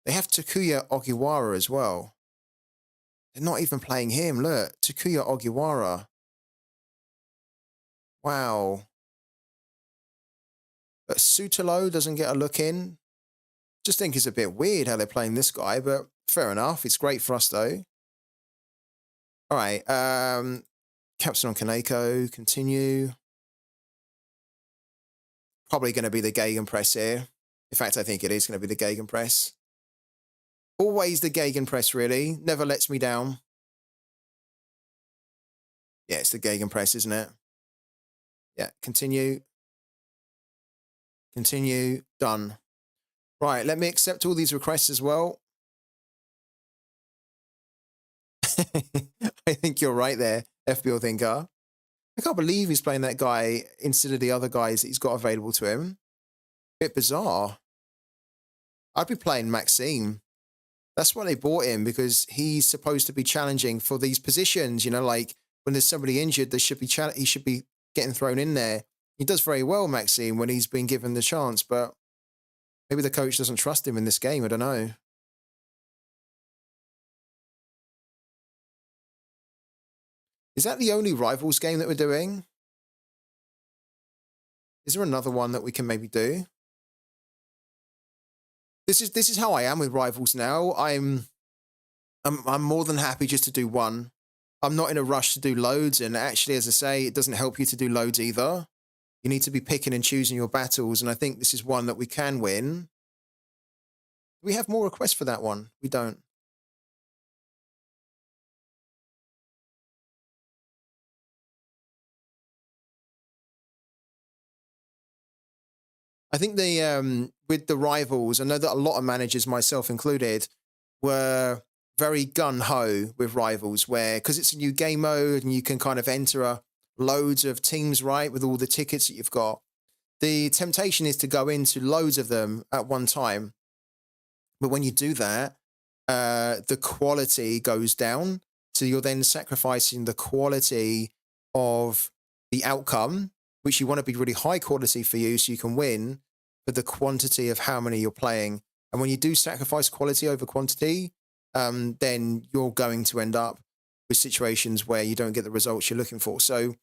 They have Takuya Ogiwara as well. They're not even playing him. Look, Takuya Ogiwara. Wow. But Sutalo doesn't get a look in. Just think it's a bit weird how they're playing this guy, but fair enough. It's great for us, though. All right. Captain on Kaneko. Continue. Probably going to be the Gegenpress here. In fact, I think it is going to be the Gegenpress. Always the Gegenpress, really. Never lets me down. Yeah, it's the Gegenpress, isn't it? Yeah, continue. Continue. Done. Right, let me accept all these requests as well. I think you're right there, FBO Thinker. I can't believe he's playing that guy instead of the other guys that he's got available to him. Bit bizarre. I'd be playing Maxime. That's why they bought him, because he's supposed to be challenging for these positions. You know, like when there's somebody injured, he should be getting thrown in there. He does very well, Maxime, when he's been given the chance, but maybe the coach doesn't trust him in this game. I don't know. Is that the only Rivals game that we're doing? Is there another one that we can maybe do? This is how I am with Rivals now. I'm more than happy just to do one. I'm not in a rush to do loads, and actually, as I say, it doesn't help you to do loads either. You need to be picking and choosing your battles, and I think this is one that we can win. Do we have more requests for that one? We don't. I think with the Rivals, I know that a lot of managers, myself included, were very gun-ho with Rivals, where, because it's a new game mode and you can kind of enter loads of teams, right, with all the tickets that you've got. The temptation is to go into loads of them at one time. But when you do that, the quality goes down. So you're then sacrificing the quality of the outcome, which you want to be really high quality for you so you can win, but the quantity of how many you're playing. And when you do sacrifice quality over quantity, then you're going to end up with situations where you don't get the results you're looking for. So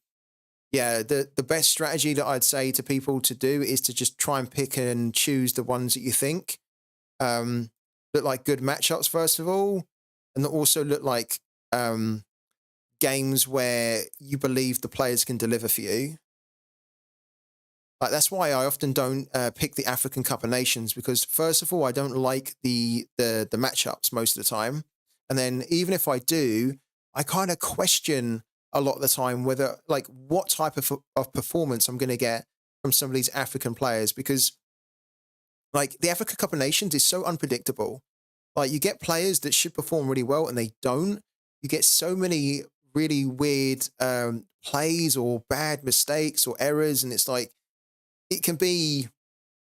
yeah, the best strategy that I'd say to people to do is to just try and pick and choose the ones that you think look like good matchups, first of all, and that also look like games where you believe the players can deliver for you. Like, that's why I often don't pick the African Cup of Nations, because first of all, I don't like the matchups most of the time. And then even if I do, I kind of question a lot of the time whether, like, what type of performance I'm going to get from some of these African players, because like the Africa Cup of Nations is so unpredictable. Like, you get players that should perform really well and they don't. You get so many really weird plays or bad mistakes or errors, and it's like it can be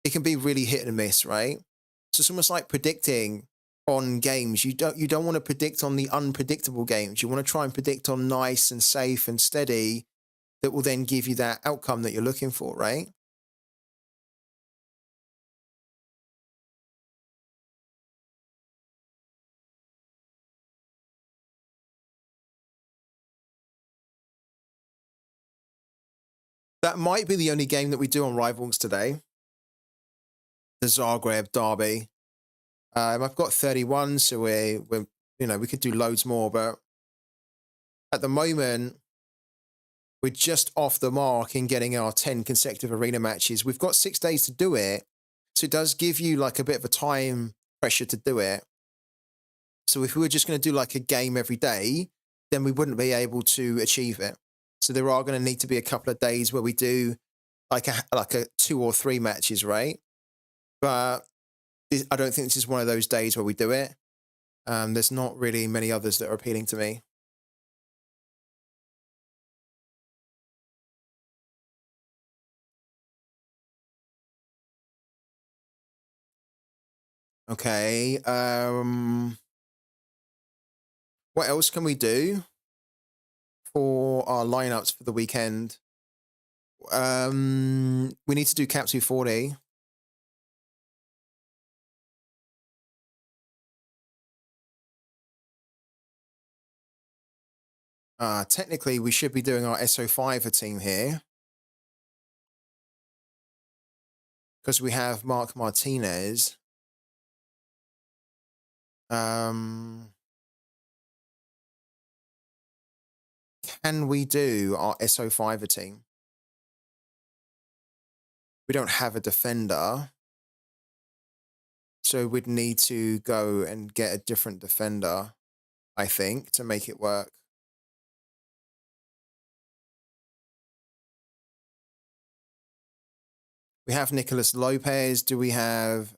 really hit and miss, right? So it's almost like predicting on games. You don't want to predict on the unpredictable games. You want to try and predict on nice and safe and steady that will then give you that outcome that you're looking for, right? That might be the only game that we do on Rivals today. The Zagreb derby. I've got 31, so we're we could do loads more, but at the moment we're just off the mark in getting our 10 consecutive arena matches. We've got 6 days to do it, so it does give you like a bit of a time pressure to do it. So if we were just going to do like a game every day, then we wouldn't be able to achieve it. So there are going to need to be a couple of days where we do like a 2 or 3 matches, right? But I don't think this is one of those days where we do it. There's not really many others that are appealing to me. Okay. What else can we do for our lineups for the weekend? We need to do Cap 240. Technically, we should be doing our SO5 team here because we have Mark Martinez. Can we do our SO5 team? We don't have a defender, so we'd need to go and get a different defender, I think, to make it work. We have Nicolas Lopez. Do we have...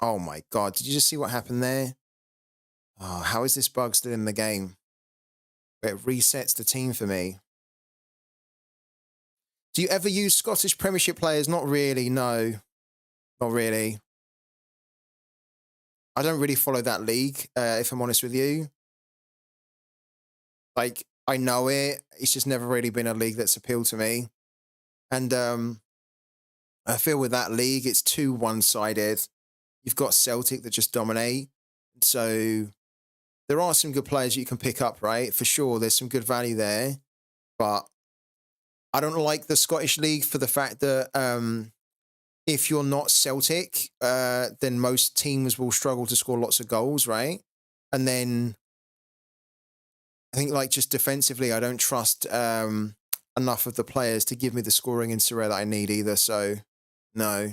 Oh my God. Did you just see what happened there? Oh, how is this bug still in the game? It resets the team for me. Do you ever use Scottish Premiership players? Not really, no. Not really. I don't really follow that league, if I'm honest with you. Like, I know it. It's just never really been a league that's appealed to me. And I feel with that league, it's too one-sided. You've got Celtic that just dominate. So there are some good players you can pick up, right? For sure, there's some good value there. But I don't like the Scottish league for the fact that if you're not Celtic, then most teams will struggle to score lots of goals, right? And then I think, like, just defensively, I don't trust enough of the players to give me the scoring in Sorare that I need either. So, no.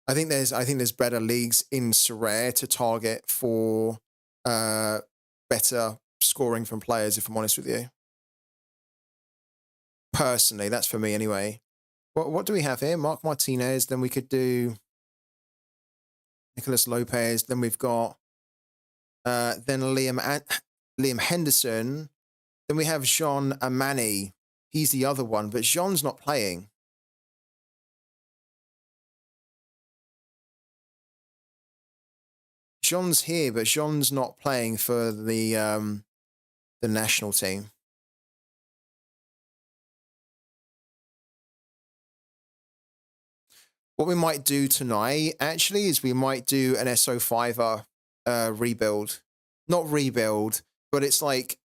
I think there's better leagues in Sorare to target for better scoring from players, if I'm honest with you. Personally, that's for me anyway. What do we have here? Mark Martinez. Then we could do Nicolas Lopez. Then we've got then Liam Henderson. Then we have Jean Amani. He's the other one, but Jean's not playing. Jean's here, but Jean's not playing for the national team. What we might do tonight, actually, is we might do an SO5 rebuild. Not rebuild, but it's like,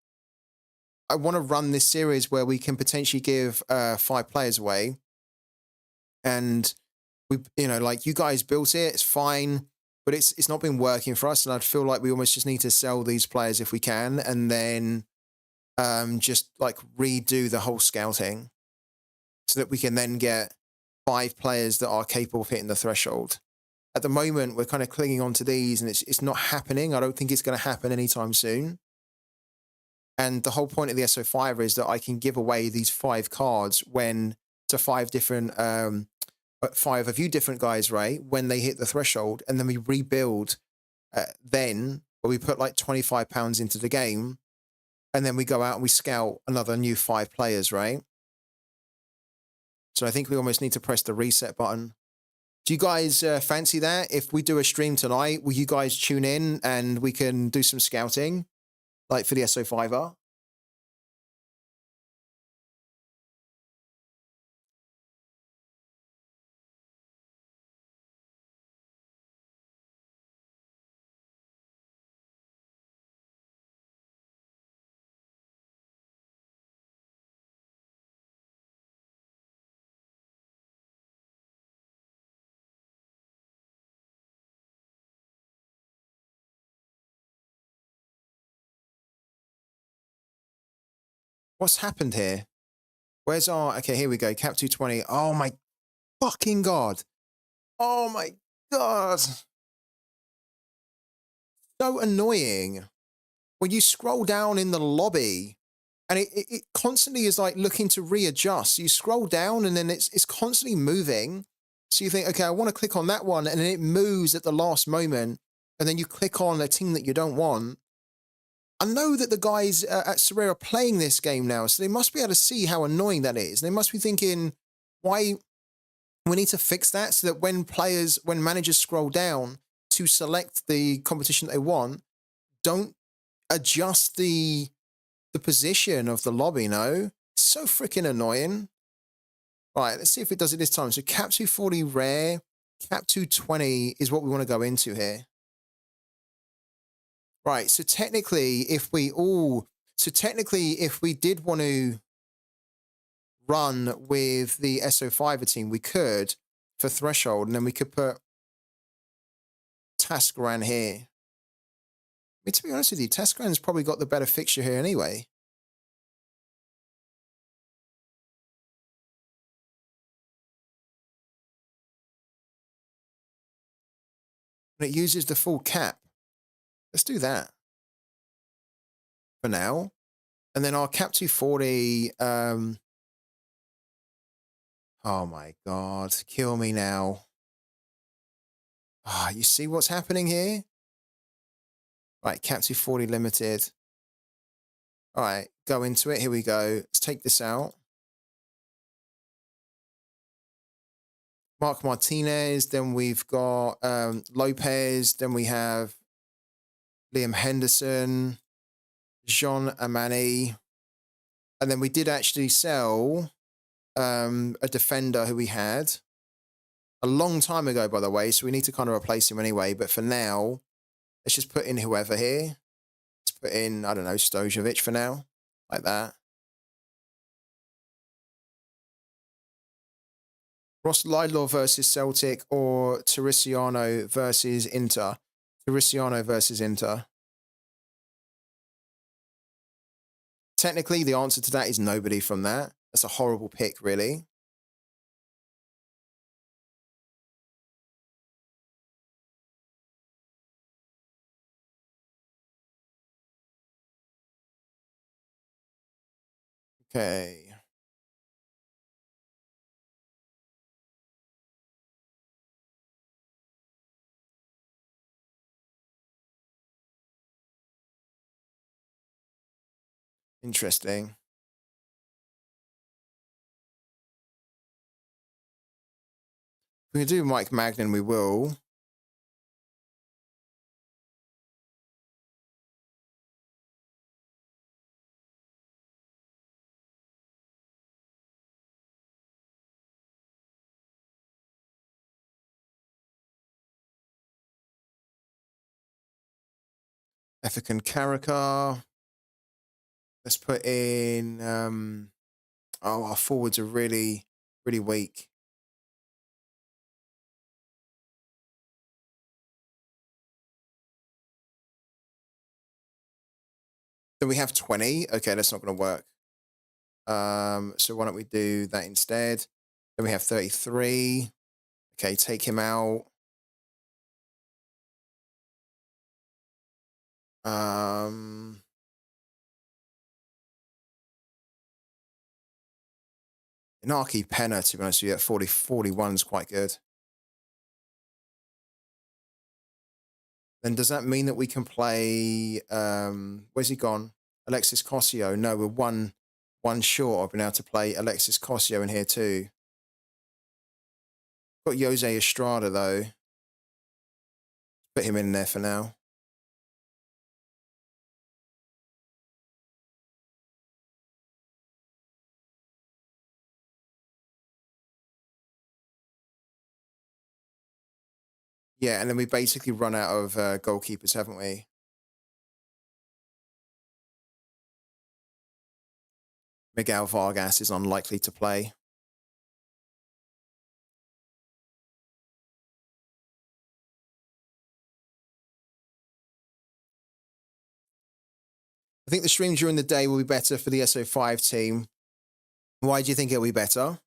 I want to run this series where we can potentially give 5 players away. And we, like, you guys built it, it's fine, but it's not been working for us. And I'd feel like we almost just need to sell these players if we can, and then just like redo the whole scouting so that we can then get 5 players that are capable of hitting the threshold. At the moment, we're kind of clinging on to these, and it's not happening. I don't think it's going to happen anytime soon. And the whole point of the SO5 is that I can give away these 5 cards when to 5 different, 5 of you different guys, right? When they hit the threshold, and then we rebuild. Then where we put like £25 into the game, and then we go out and we scout another new 5 players, right? So I think we almost need to press the reset button. Do you guys fancy that? If we do a stream tonight, will you guys tune in and we can do some scouting, like for the SO5er? What's happened here? Where's our... Okay, here we go. Cap 220. Oh, my fucking God. Oh, my God. So annoying. When you scroll down in the lobby, and it constantly is like looking to readjust. You scroll down, and then it's constantly moving. So you think, okay, I want to click on that one, and then it moves at the last moment, and then you click on a team that you don't want. I know that the guys at Sorare are playing this game now, so they must be able to see how annoying that is. They must be thinking, why? We need to fix that so that when managers scroll down to select the competition they want, don't adjust the position of the lobby, no? It's so freaking annoying. Right, let's see if it does it this time. So cap 240 rare, cap 220 is what we want to go into here. Right. So technically, if we did want to run with the SO5 team, we could for threshold, and then we could put Tascaran here. I mean, to be honest with you, Tascaran's probably got the better fixture here anyway. And it uses the full cap. Let's do that for now. And then our cap 240, oh my God, kill me now. Ah, you see what's happening here? Right, cap 240 limited. All right, go into it. Here we go. Let's take this out. Mark Martinez. Then we've got Lopez. Then we have Liam Henderson, Jean Amani. And then we did actually sell a defender who we had a long time ago, by the way. So we need to kind of replace him anyway. But for now, let's just put in whoever here. Let's put in, I don't know, Stojovic for now, like that. Ross Laidlaw versus Celtic or Teresiano versus Inter? Teresiano versus Inter. Technically, the answer to that is nobody from that. That's a horrible pick, really. Okay. Interesting. If we can do Mike Magnan, we will. Effican Carricker. Let's put in... oh, our forwards are really, really weak. Then we have 20. Okay, that's not going to work. So why don't we do that instead? Then we have 33. Okay, take him out. Inaki Penna, to be honest with you, at 41 is quite good. Then does that mean that we can play, where's he gone? Alexis Cossio. No, we're one short of being able to play Alexis Cossio in here too. Got Jose Estrada though. Put him in there for now. Yeah, and then we basically run out of goalkeepers, haven't we? Miguel Vargas is unlikely to play. I think the stream during the day will be better for the SO5 team. Why do you think it'll be better?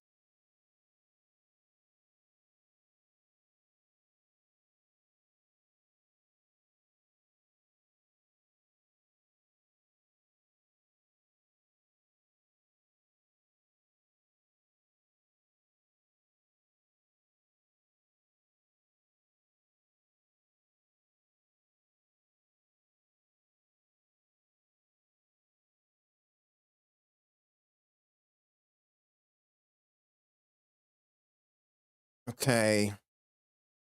Okay.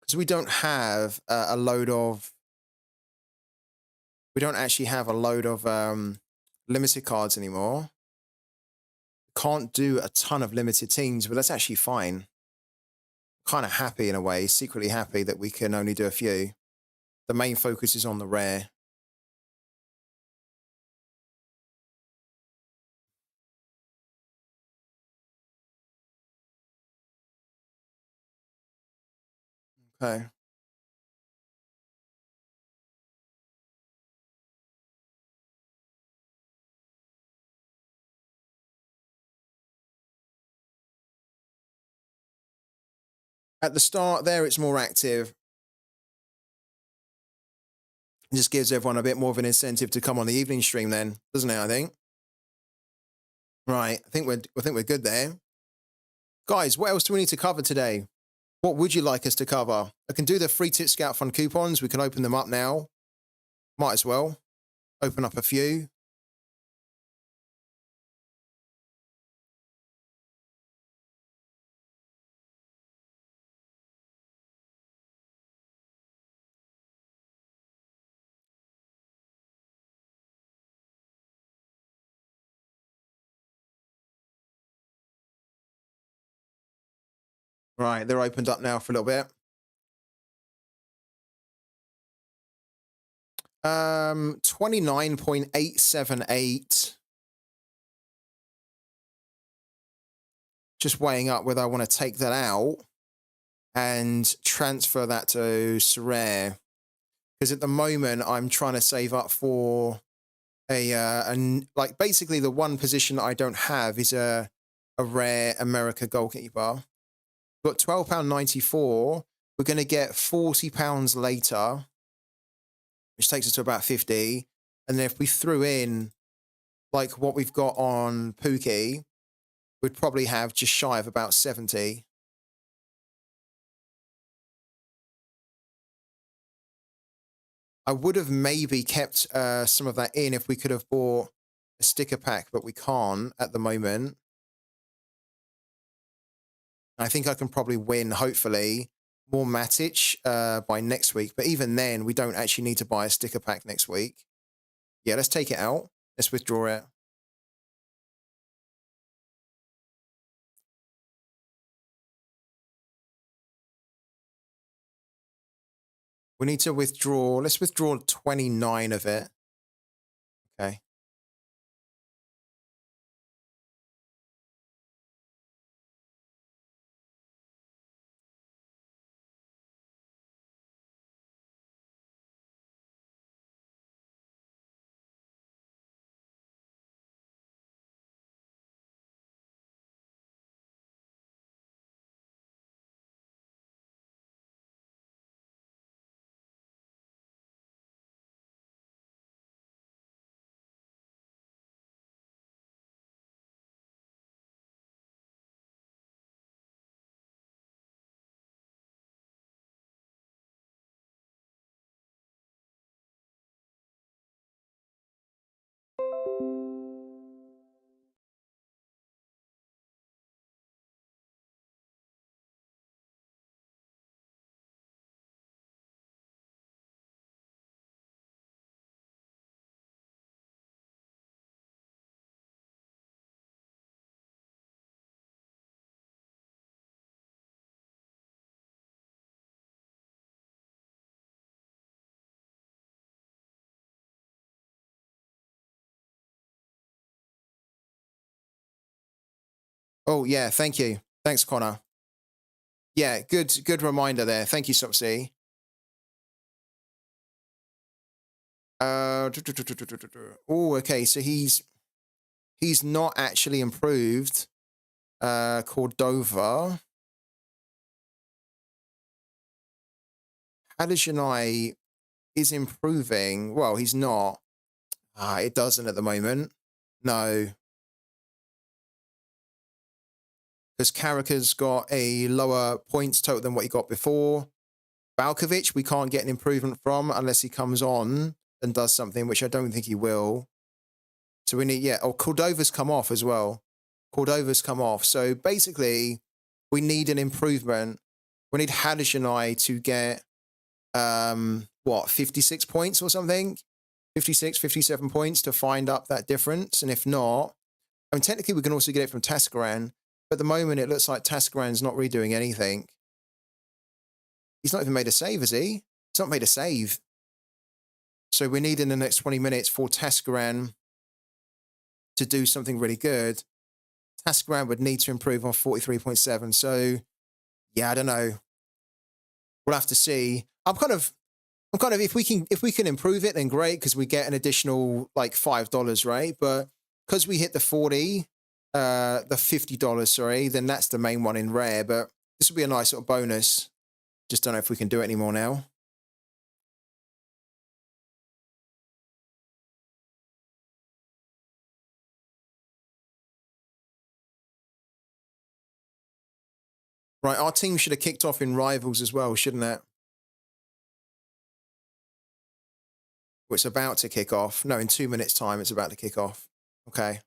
Because we don't have a load of... We don't actually have a load of limited cards anymore. Can't do a ton of limited teams, but that's actually fine. Kind of happy in a way, secretly happy that we can only do a few. The main focus is on the rare. Okay. At the start there, it's more active. It just gives everyone a bit more of an incentive to come on the evening stream then, doesn't it, I think? Right. I think we're good there. Guys, what else do we need to cover today? What would you like us to cover? I can do the free Tit Scout Fund coupons. We can open them up now. Might as well. Open up a few. Right, they're opened up now for a little bit. 29.878. Just weighing up whether I want to take that out and transfer that to Sorare. Because at the moment, I'm trying to save up for like basically the one position that I don't have is a rare America goalkeeper. We've got £12.94. We're going to get £40 later, which takes us to about 50. And then if we threw in like what we've got on Pooky, we'd probably have just shy of about 70. I would have maybe kept some of that in if we could have bought a sticker pack, but we can't at the moment. I think I can probably win, hopefully, more Matic by next week. But even then, we don't actually need to buy a sticker pack next week. Yeah, let's take it out. Let's withdraw it. We need to withdraw. Let's withdraw 29 of it. Okay. Oh, yeah. Thank you. Thanks, Connor. Yeah, good reminder there. Thank you, Sopsy. Oh, okay. So he's not actually improved. Cordova. Halushani is improving. Well, he's not. It doesn't at the moment. No. Because Carracker's got a lower points total than what he got before. Balkovic, we can't get an improvement from unless he comes on and does something, which I don't think he will. So we need, yeah. Oh, Cordova's come off as well. Cordova's come off. So basically, we need an improvement. We need Halushani to get, 56 points or something? 56, 57 points to find up that difference. And if not, I mean, technically we can also get it from Tascaran, but at the moment it looks like Tascaran's not really doing anything. He's not even made a save, has he? He's not made a save. So we need in the next 20 minutes for Tascaran to do something really good. Tascaran would need to improve on 43.7. So, yeah, I don't know. We'll have to see. I'm kind of if we can improve it, then great, because we get an additional like $5, right? But because we hit the 40, the $50, sorry, then that's the main one in rare. But this will be a nice little bonus. Just don't know if we can do it anymore now. Right, our team should have kicked off in Rivals as well, shouldn't it? Well, it's about to kick off. No, in 2 minutes' time, it's about to kick off. Okay.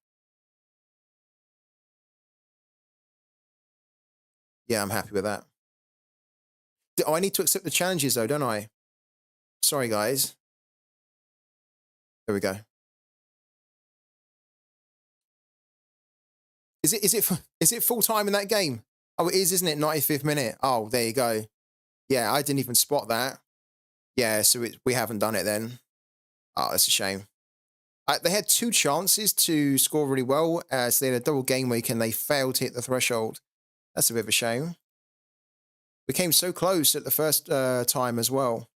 Yeah, I'm happy with that. Oh, I need to accept the challenges, though, don't I? Sorry, guys. There we go. Is it full time in that game? Oh, it is, isn't it? 95th minute. Oh, there you go. Yeah, I didn't even spot that. Yeah, so we haven't done it then. Oh, that's a shame. They had 2 chances to score really well, so they had a double game week and they failed to hit the threshold. That's a bit of a shame. We came so close at the first time as well.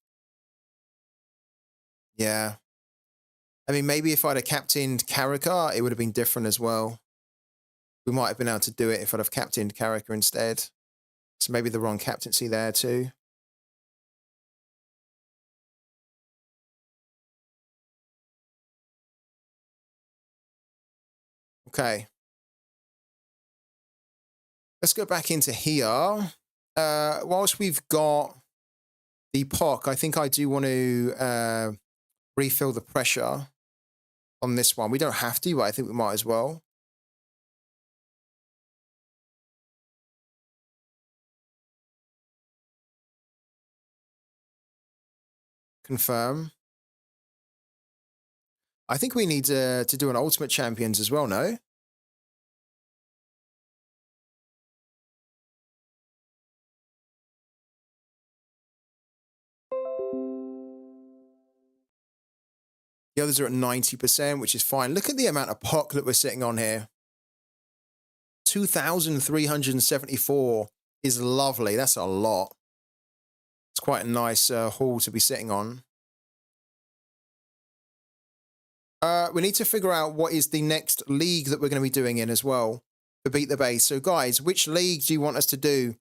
Yeah. I mean, maybe if I'd have captained Karaka, it would have been different as well. We might have been able to do it if I'd have captained Karaka instead. So maybe the wrong captaincy there too. Okay. Let's go back into here. Whilst we've got the POC, I think I do want to refill the pressure on this one. We don't have to, but I think we might as well. Confirm. I think we need to do an Ultimate Champions as well, no? The others are at 90%, which is fine. Look at the amount of POC that we're sitting on here. 2,374 is lovely. That's a lot. It's quite a nice haul to be sitting on. We need to figure out what is the next league that we're going to be doing in as well for Beat the Base. So, guys, which league do you want us to do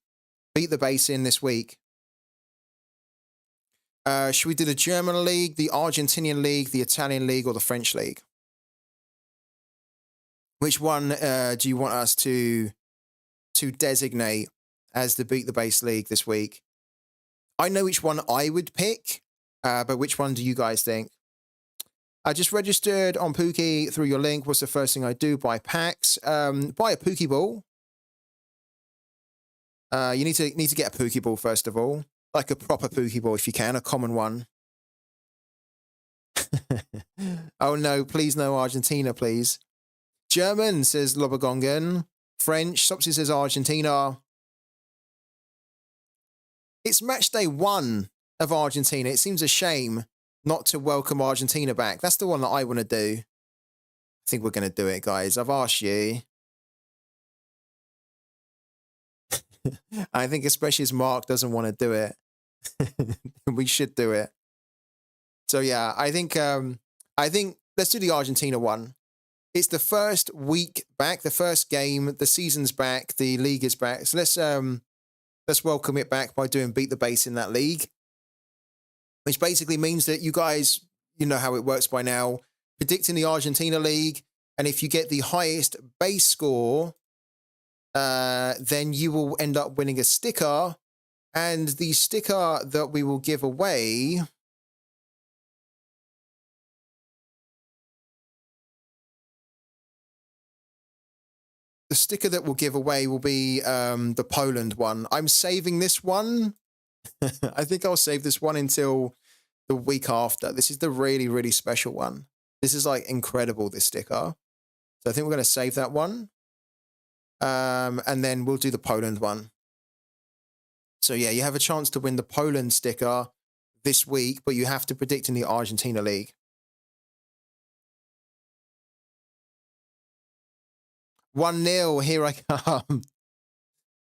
Beat the Base in this week? Should we do the German league, the Argentinian league, the Italian league, or the French league? Which one do you want us to designate as the Beat the Base league this week? I know which one I would pick, but which one do you guys think? I just registered on Pooky through your link. What's the first thing I do? Buy packs. Buy a Pooky ball. You need to get a Pooky ball first of all, like a proper Pooky ball if you can, a common one. Oh no, please no Argentina, please. German, says Lobagongan. French, Sopsy says Argentina. It's match day 1 of Argentina. It seems a shame not to welcome Argentina back. That's the one that I want to do. I think we're going to do it, guys. I've asked you. I think especially as Mark doesn't want to do it, we should do it. So yeah, I think let's do the Argentina one. It's the first week back, the first game, the season's back, the league is back. So let's welcome it back by doing Beat the Base in that league, which basically means that you guys, you know how it works by now, predicting the Argentina league, and if you get the highest base score, then you will end up winning a sticker, and the sticker that we will give away will be the Poland one. I'm saving this one. I think I'll save this one until the week after. This is the really, really special one. This is like incredible, this sticker. So I think we're going to save that one. And then we'll do the Poland one. So yeah, you have a chance to win the Poland sticker this week, but you have to predict in the Argentina league. 1-0, here I come.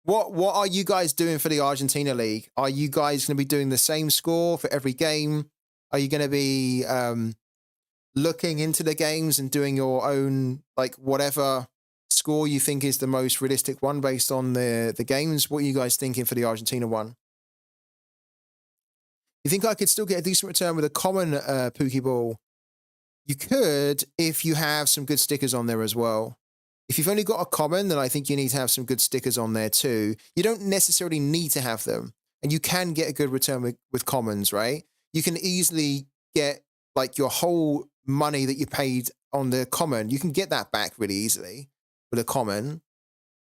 What are you guys doing for the Argentina League? Are you guys going to be doing the same score for every game? Are you going to be looking into the games and doing your own, like, whatever score you think is the most realistic one based on the games? What are you guys thinking for the Argentina one? You think I could still get a decent return with a common Pookie Ball? You could if you have some good stickers on there as well. If you've only got a common, then I think you need to have some good stickers on there too. You don't necessarily need to have them, and you can get a good return with commons, right? You can easily get like your whole money that you paid on the common. You can get that back really easily with a common,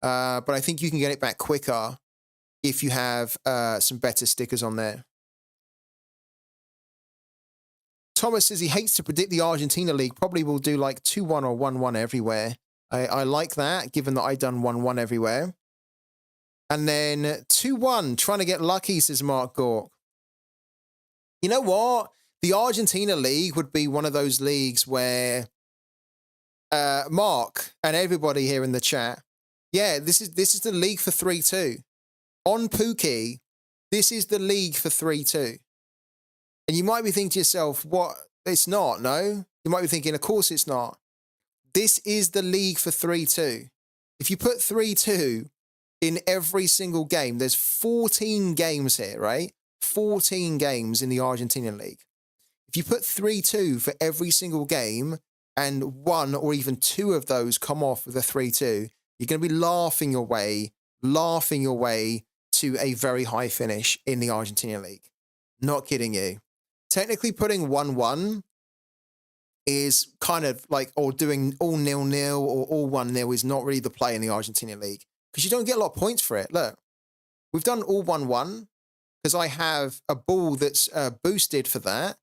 but I think you can get it back quicker if you have some better stickers on there. Thomas says he hates to predict the Argentina League. Probably will do like 2-1 or 1-1 everywhere. I like that, given that I've done 1-1 everywhere. And then 2-1, trying to get lucky, says Mark Gork. You know what? The Argentina League would be one of those leagues where Mark and everybody here in the chat, yeah, this is the league for 3-2. On Pookie, this is the league for 3-2. And you might be thinking to yourself, what? It's not, no? You might be thinking, of course it's not. This is the league for 3-2. If you put 3-2 in every single game, there's 14 games here, right? 14 games in the Argentinian League. If you put 3-2 for every single game and one or even two of those come off with a 3-2, you're going to be laughing your way to a very high finish in the Argentinian League. Not kidding you. Technically putting 1-1 is kind of like, or doing all 0-0 or all 1-0 is not really the play in the Argentinian League because you don't get a lot of points for it. Look, we've done all 1-1 because I have a ball that's boosted for that.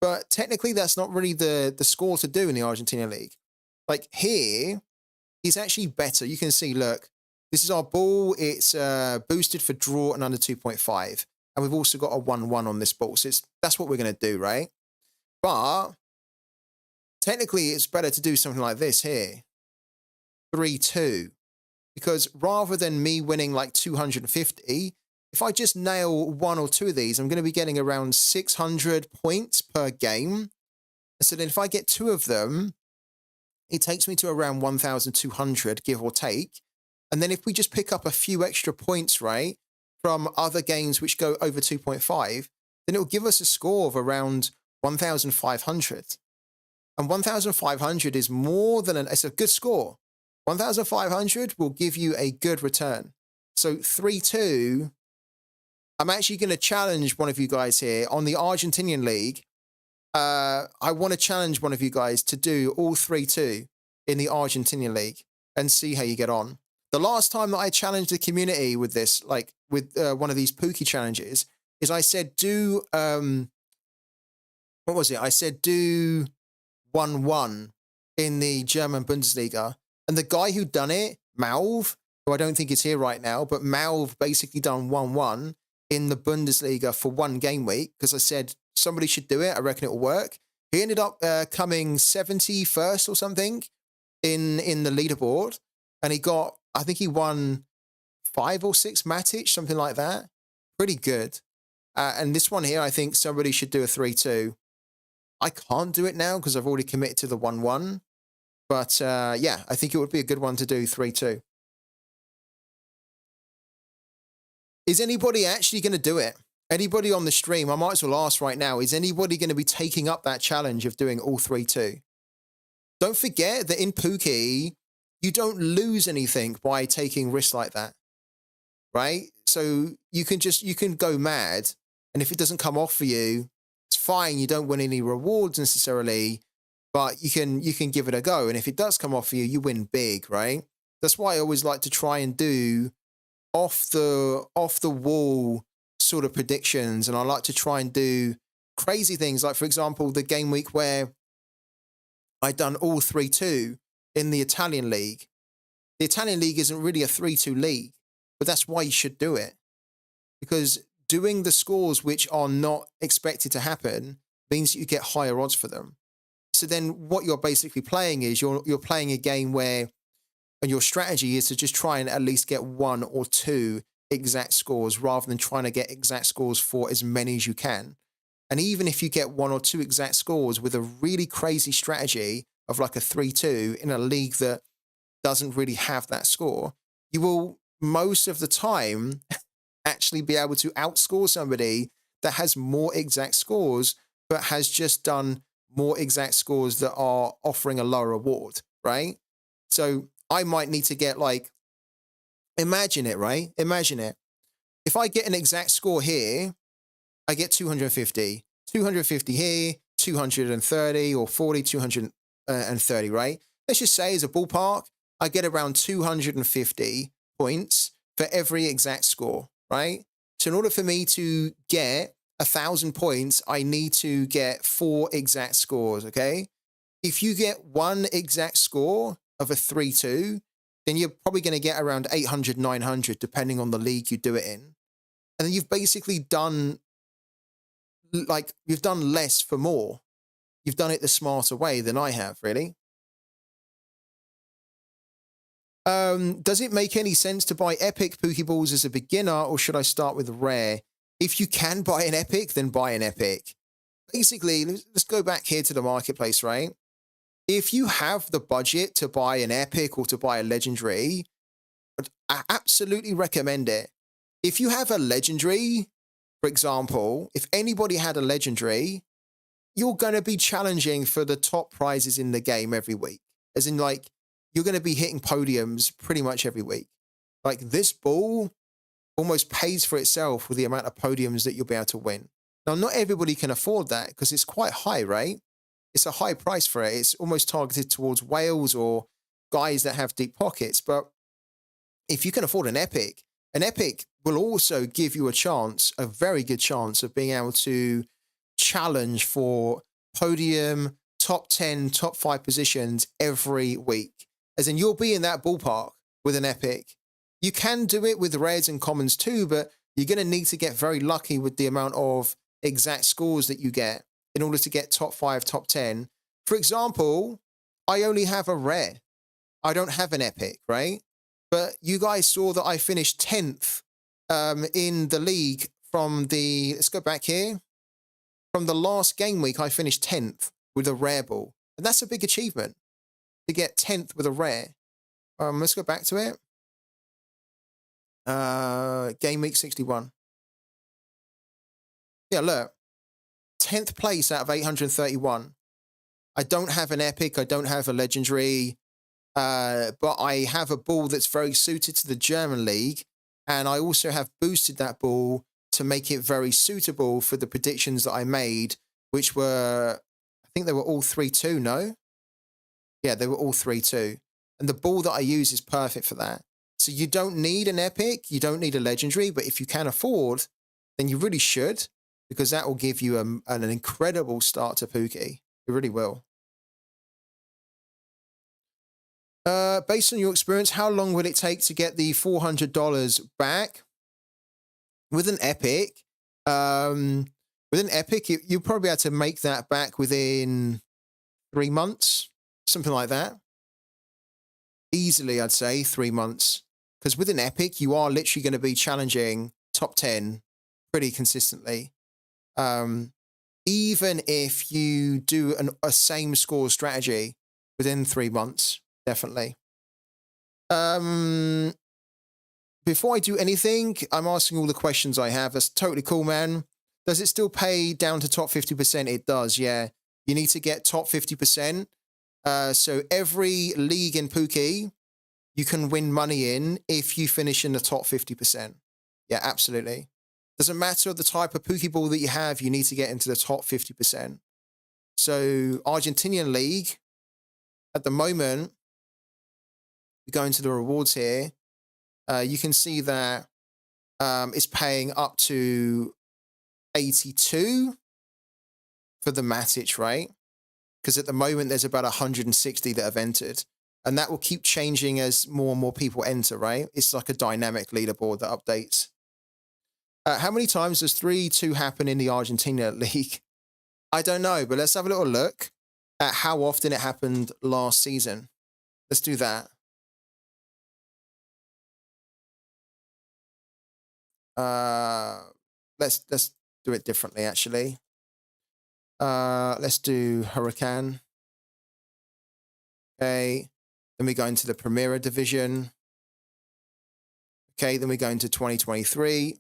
But technically that's not really the score to do in the Argentinian League. Like here is actually better. You can see, look, this is our ball. It's boosted for draw and under 2.5. And we've also got a 1-1 on this ball. So that's what we're going to do, right? But technically, it's better to do something like this here. 3-2. Because rather than me winning like 250, if I just nail one or two of these, I'm going to be getting around 600 points per game. So then if I get two of them, it takes me to around 1,200, give or take. And then if we just pick up a few extra points, right, from other games which go over 2.5, then it will give us a score of around 1,500. And 1,500 is more than it's a good score. 1,500 will give you a good return. So 3-2, I'm actually going to challenge one of you guys here on the Argentinian League. I want to challenge one of you guys to do all 3-2 in the Argentinian League and see how you get on. The last time that I challenged the community with this, like with one of these Pookie challenges, is I said do, what was it? I said do 1-1 in the German Bundesliga. And the guy who done it, Malv, who I don't think is here right now, but Malv basically done 1-1 in the Bundesliga for one game week because I said somebody should do it. I reckon it'll work. He ended up coming 71st or something in the leaderboard. And he got, I think he won 5 or 6 Matic, something like that. Pretty good. And this one here, I think somebody should do a 3-2. I can't do it now because I've already committed to the 1-1. But yeah, I think it would be a good one to do 3-2. Is anybody actually going to do it? Anybody on the stream? I might as well ask right now. Is anybody going to be taking up that challenge of doing all 3-2? Don't forget that in Pookie, you don't lose anything by taking risks like that, right? So you can go mad, and if it doesn't come off for you, it's fine. You don't win any rewards necessarily, but you can give it a go. And if it does come off for you, you win big, right? That's why I always like to try and do off the wall sort of predictions, and I like to try and do crazy things. Like for example, the game week where I done all 3-2 in the Italian league. The Italian league isn't really a 3-2 league, but that's why you should do it. Because doing the scores which are not expected to happen means that you get higher odds for them. So then what you're basically playing is you're playing a game where And your strategy is to just try and at least get 1 or 2 exact scores rather than trying to get exact scores for as many as you can. And even if you get 1 or 2 exact scores with a really crazy strategy of like a 3-2 in a league that doesn't really have that score, you will most of the time actually be able to outscore somebody that has more exact scores, but has just done more exact scores that are offering a lower reward, right? So I might need to get like, imagine it, right? Imagine it. If I get an exact score here, I get 250, 250 here, 230 or 40, 230, right? Let's just say as a ballpark, I get around 250 points for every exact score, right? So in order for me to get 1,000 points, I need to get 4 exact scores, okay? If you get 1 exact score of a 3-2, then you're probably going to get around 800, 900, depending on the league you do it in. And then you've basically done, like, you've done less for more. You've done it the smarter way than I have, really. Does it make any sense to buy epic Pokeballs as a beginner, or should I start with rare? If you can buy an epic, then buy an epic. Basically, let's go back here to the marketplace, right? If you have the budget to buy an epic or to buy a legendary, I absolutely recommend it. If you have a legendary, for example, if anybody had a legendary, you're going to be challenging for the top prizes in the game every week. As in, like, you're going to be hitting podiums pretty much every week. Like, this ball almost pays for itself with the amount of podiums that you'll be able to win. Now, not everybody can afford that because it's quite high, right? It's a high price for it. It's almost targeted towards whales or guys that have deep pockets. But if you can afford an epic will also give you a chance, a very good chance of being able to challenge for podium, top 10, top 5 positions every week. As in, you'll be in that ballpark with an epic. You can do it with rares and commons too, but you're going to need to get very lucky with the amount of exact scores that you get in order to get top 5, top 10. For example, I only have a rare. I don't have an epic, right? But you guys saw that I finished 10th in the league from the, let's go back here. From the last game week, I finished 10th with a rare ball. And that's a big achievement to get 10th with a rare. Let's go back to it. Game week 61. Yeah, look. 10th place out of 831. I don't have an epic. I don't have a legendary. But I have a ball that's very suited to the German league. And I also have boosted that ball to make it very suitable for the predictions that I made, which were, I think they were all 3-2, no? Yeah, they were all 3-2. And the ball that I use is perfect for that. So you don't need an epic, you don't need a legendary, but if you can afford, then you really should, because that will give you an incredible start to Pooky. It really will. Based on your experience, how long would it take to get the $400 back? With an epic, you'll probably have to make that back within 3 months, something like that. Easily, I'd say 3 months. Because with an epic, you are literally going to be challenging top 10 pretty consistently. Even if you do a same score strategy within 3 months, definitely. Before I do anything, I'm asking all the questions I have. That's totally cool, man. Does it still pay down to top 50%? It does, yeah. You need to get top 50%. So every league in Pooky, you can win money in if you finish in the top 50%. Yeah, absolutely. Doesn't matter the type of Pokeball that you have, you need to get into the top 50%. So Argentinian League, at the moment, we go into the rewards here. You can see that it's paying up to 82 for the Matic, right? Because at the moment, there's about 160 that have entered. And that will keep changing as more and more people enter, right? It's like a dynamic leaderboard that updates. How many times does 3-2 happen in the Argentina League? I don't know, but let's have a little look at how often it happened last season. Let's do that. Uh, let's do it differently, actually. Let's do Hurricane. Okay. Then we go into the Primera division. Okay, then we go into 2023.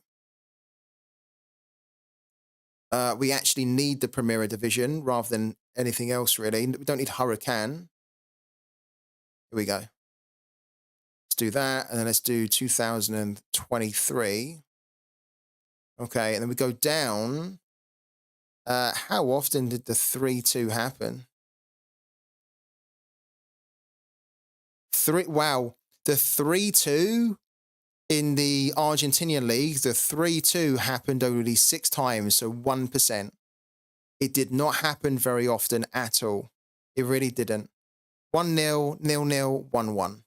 We actually need the Primera division rather than anything else, really. We don't need Hurricane. Here we go. Let's do that, and then let's do 2023. Okay, and then we go down. How often did the 3-2 happen? Wow, the 3-2 in the Argentinian league, the 3-2 happened only 6 times, so 1%. It did not happen very often at all. It really didn't. 1-0, 0-0, 1-1.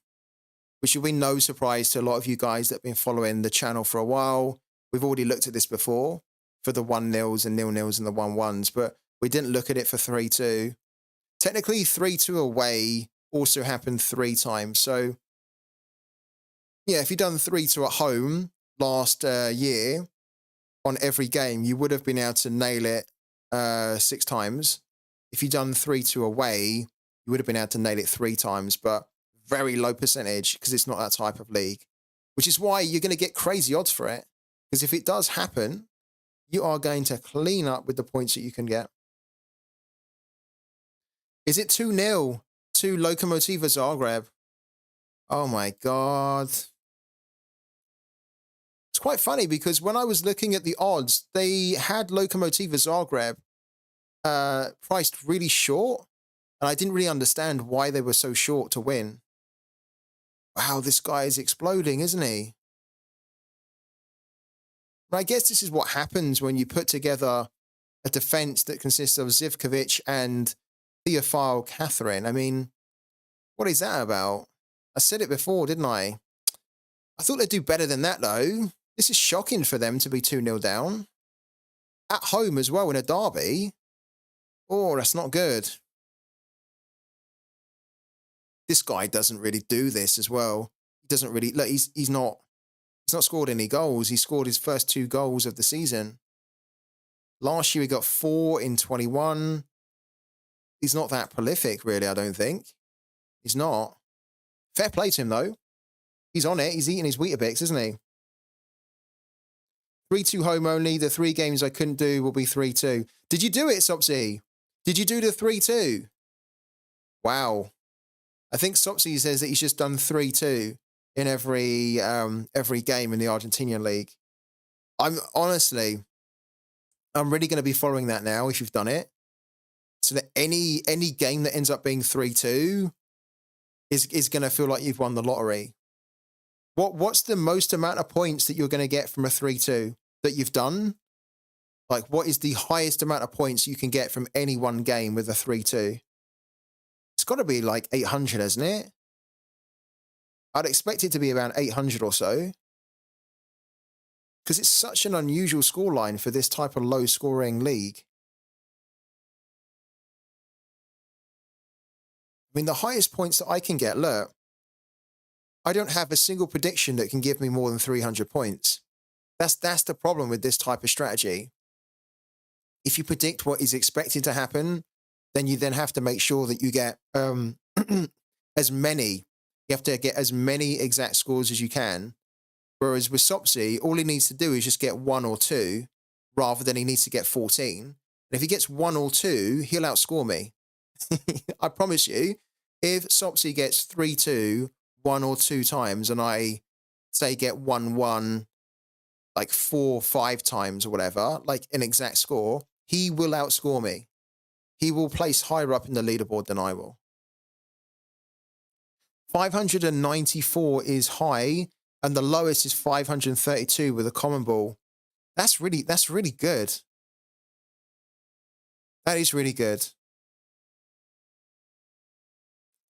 Which will be no surprise to a lot of you guys that have been following the channel for a while. We've already looked at this before for the 1-0s and 0-0s and the 1-1s, but we didn't look at it for 3-2. Technically, 3-2 away also happened 3 times. So, yeah, if you'd done 3-2 at home last year on every game, you would have been able to nail it 6 times. If you'd done 3-2 away, you would have been able to nail it 3 times, but very low percentage because it's not that type of league, which is why you're going to get crazy odds for it. Because if it does happen, you are going to clean up with the points that you can get. Is it 2-0 to Lokomotiva Zagreb? Oh my God. It's quite funny because when I was looking at the odds, they had Lokomotiva Zagreb priced really short. And I didn't really understand why they were so short to win. Wow, this guy is exploding, isn't he? But I guess this is what happens when you put together a defense that consists of Zivkovic and Theophile Catherine. I mean, what is that about? I said it before, didn't I? I thought they'd do better than that, though. This is shocking for them to be 2-0 down. At home as well in a derby. Oh, that's not good. This guy doesn't really do this as well. He doesn't really look. He's not scored any goals. He scored his first 2 goals of the season. Last year he got 4 in 21. He's not that prolific, really. I don't think he's not. Fair play to him though. He's on it. He's eating his Weetabix, isn't he? 3-2 home only. The 3 games I couldn't do will be 3-2. Did you do it, Sopsy? Did you do the 3-2? Wow. I think Sopsy says that he's just done 3-2 in every game in the Argentinian league. I'm really going to be following that now if you've done it. So that any game that ends up being 3-2 is going to feel like you've won the lottery. What's the most amount of points that you're going to get from a 3-2 that you've done? Like, what is the highest amount of points you can get from any one game with a 3-2? It's got to be like 800, hasn't it? I'd expect it to be around 800 or so. Because it's such an unusual scoreline for this type of low-scoring league. I mean, the highest points that I can get, look, I don't have a single prediction that can give me more than 300 points. That's the problem with this type of strategy. If you predict what is expected to happen, then you then have to make sure that you get as many. You have to get as many exact scores as you can. Whereas with Sopsy, all he needs to do is just get 1 or 2 rather than he needs to get 14. And if he gets 1 or 2, he'll outscore me. I promise you, if Sopsy gets 3-2, 1 or 2 times, and I say get 1-1, like 4 or 5 times or whatever, like an exact score, he will outscore me. He will place higher up in the leaderboard than I will. 594 is high, and the lowest is 532 with a common ball. That's really good. That is really good.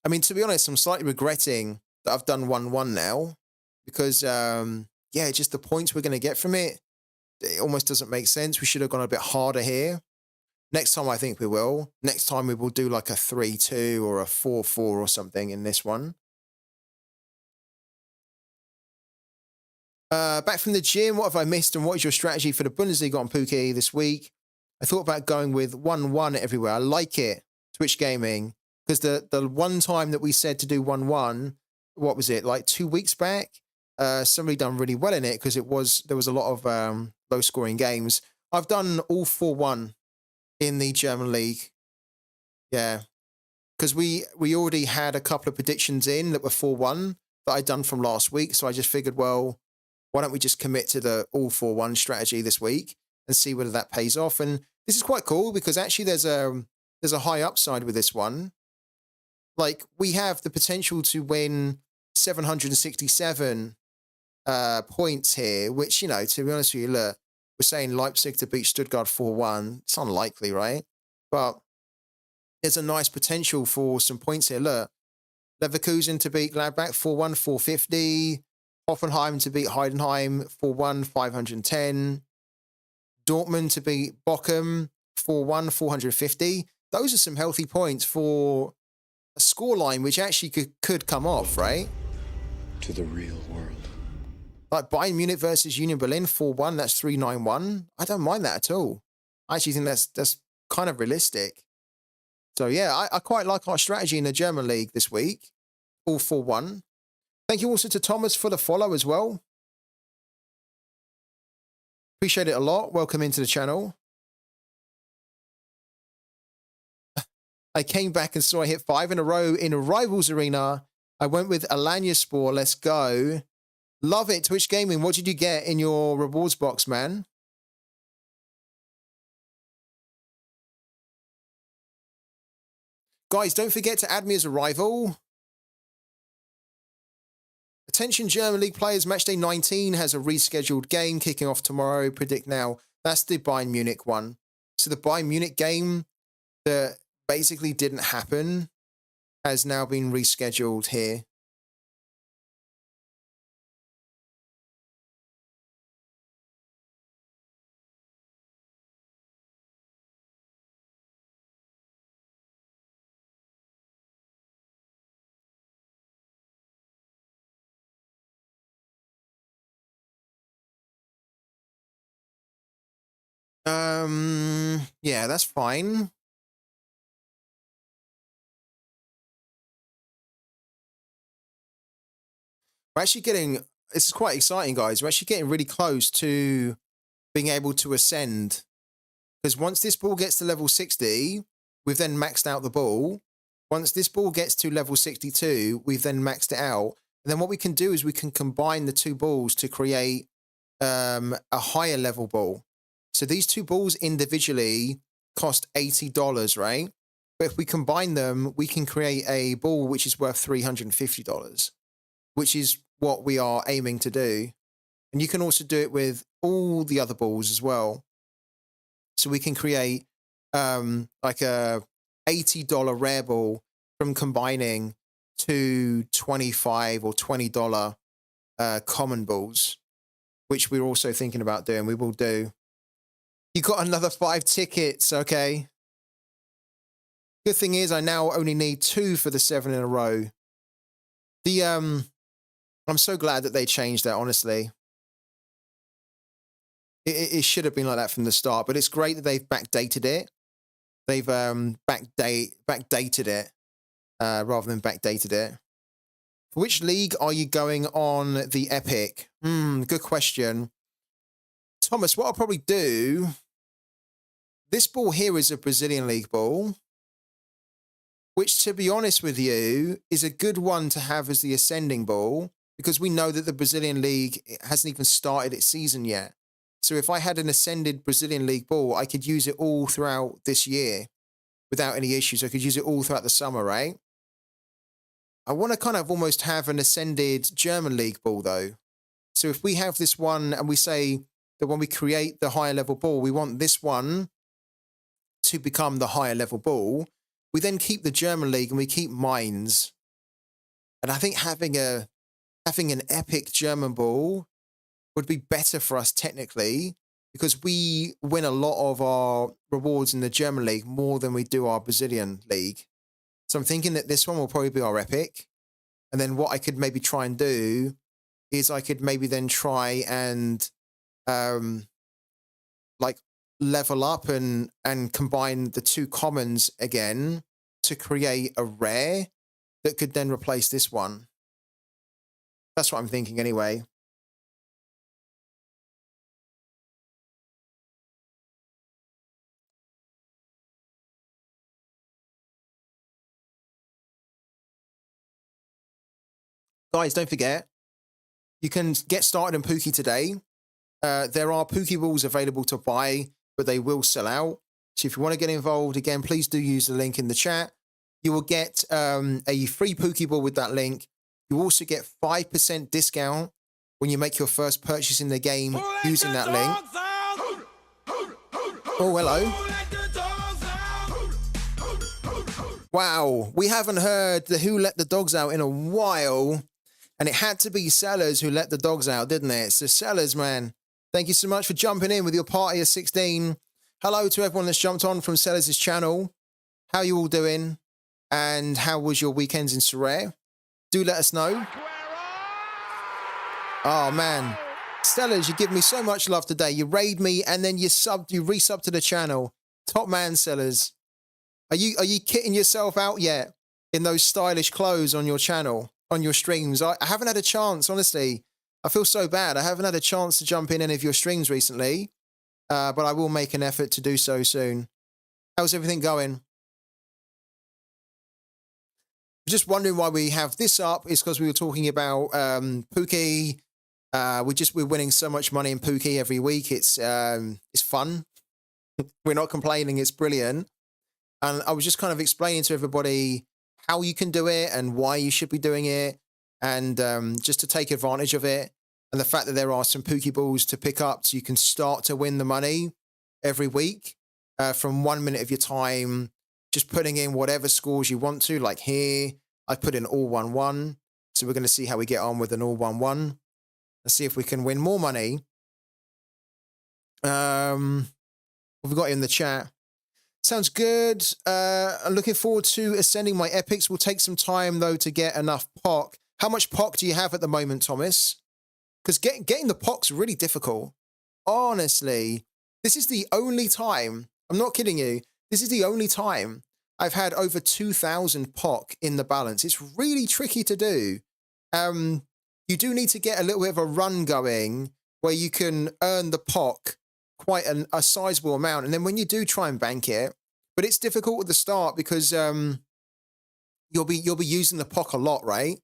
I mean, to be honest, I'm slightly regretting that I've done 1-1 now because, yeah, just the points we're going to get from it, it almost doesn't make sense. We should have gone a bit harder here. Next time, I think we will. Next time, we will do like a 3-2 or a 4-4 or something in this one. Back from the gym, what have I missed and what is your strategy for the Bundesliga on Pooky this week? I thought about going with 1-1 everywhere. I like it, Twitch Gaming, because the one time that we said to do 1-1, what was it, like 2 weeks back? Somebody done really well in it because there was a lot of low scoring games. I've done all 4-1 in the German league. Yeah, because we already had a couple of predictions in that were 4-1 that I'd done from last week. So I just figured, well, why don't we just commit to the all 4-1 strategy this week and see whether that pays off? And this is quite cool because actually there's a high upside with this one. Like, we have the potential to win 767 points here, which, you know, to be honest with you, look, we're saying Leipzig to beat Stuttgart 4-1. It's unlikely, right? But there's a nice potential for some points here. Look, Leverkusen to beat Gladbach 4-1, 450. Hoffenheim to beat Heidenheim 4-1, 510. Dortmund to beat Bochum 4-1, 450. Those are some healthy points for a scoreline which actually could come off, right? To the real world. Like Bayern Munich versus Union Berlin 4-1, that's 391. I don't mind that at all. I actually think that's kind of realistic. So yeah, I quite like our strategy in the German league this week. All 4-1. Thank you also to Thomas for the follow as well. Appreciate it a lot. Welcome into the channel. I came back and saw I hit 5 in a row in a Rivals Arena. I went with Alanyaspor. Let's go. Love it. Twitch Gaming. What did you get in your rewards box, man? Guys, don't forget to add me as a rival. Attention German League players, matchday 19 has a rescheduled game kicking off tomorrow. Predict now. That's the Bayern Munich one. So the Bayern Munich game that basically didn't happen has now been rescheduled here. Yeah, that's fine. We're actually getting, this is quite exciting, guys. We're actually getting really close to being able to ascend. Because once this ball gets to level 60, we've then maxed out the ball. Once this ball gets to level 62, we've then maxed it out. And then what we can do is we can combine the two balls to create a higher level ball. So these two balls individually cost $80, right? But if we combine them, we can create a ball which is worth $350, which is what we are aiming to do. And you can also do it with all the other balls as well. So we can create like a $80 rare ball from combining two $25 or $20 common balls, which we're also thinking about doing. We will do. You got another 5 tickets, okay. Good thing is I now only need 2 for the 7 in a row. The I'm so glad that they changed that, honestly. It should have been like that from the start, but it's great that they've backdated it. They've backdated it rather than backdated it. For which league are you going on the Epic? Good question. Thomas, what I'll probably do, this ball here is a Brazilian league ball, which, to be honest with you, is a good one to have as the ascending ball, because we know that the Brazilian league hasn't even started its season yet. So if I had an ascended Brazilian league ball, I could use it all throughout this year without any issues. I could use it all throughout the summer, right? I want to kind of almost have an ascended German league ball, though. So if we have this one and we say that when we create the higher level ball, we want this one to become the higher level ball, we then keep the German league and we keep Mainz. And I think having an epic German ball would be better for us technically, because we win a lot of our rewards in the German league more than we do our Brazilian league. So I'm thinking that this one will probably be our epic. And then what I could maybe try and do is I could maybe then try and like level up and combine the two commons again to create a rare that could then replace this one. That's what I'm thinking anyway. Guys, don't forget, you can get started in Pooky today. There are Pooky balls available to buy, but they will sell out. So if you want to get involved, again, please do use the link in the chat. You will get a free Pooky ball with that link. You also get 5% discount when you make your first purchase in the game using that link. Oh, hello. Wow, we haven't heard the Who Let the Dogs Out in a while. And it had to be Sellers who let the dogs out, didn't it? So Sellers, man, thank you so much for jumping in with your party of 16. Hello to everyone that's jumped on from Sellers' channel. How you all doing? And how was your weekends in Sorare? Do let us know. Oh, man. Sellers, you give me so much love today. You raid me and then you resub to the channel. Top man, Sellers. Are you kitting yourself out yet in those stylish clothes on your channel? On your streams? I haven't had a chance, honestly. I feel so bad. I haven't had a chance to jump in any of your streams recently, but I will make an effort to do so soon. How's everything going? Just wondering why we have this up is because we were talking about Pooky. We're winning so much money in Pooky every week. It's fun. We're not complaining. It's brilliant. And I was just kind of explaining to everybody how you can do it and why you should be doing it, and just to take advantage of it, and the fact that there are some Pooky balls to pick up so you can start to win the money every week from 1 minute of your time, just putting in whatever scores you want to. Like here, I put in all 1-1, so we're going to see how we get on with an all 1-1 and see if we can win more money. What have we got in the chat? Sounds good. I'm looking forward to ascending my epics. Will take some time, though, to get enough POC. How much POC do you have at the moment, Thomas? Because getting the POC's really difficult. Honestly, this is the only time, I'm not kidding you, this is the only time I've had over 2,000 POC in the balance. It's really tricky to do. You do need to get a little bit of a run going where you can earn the POC quite a sizable amount, and then when you do try and bank it, but it's difficult at the start because you'll be using the POC a lot, right?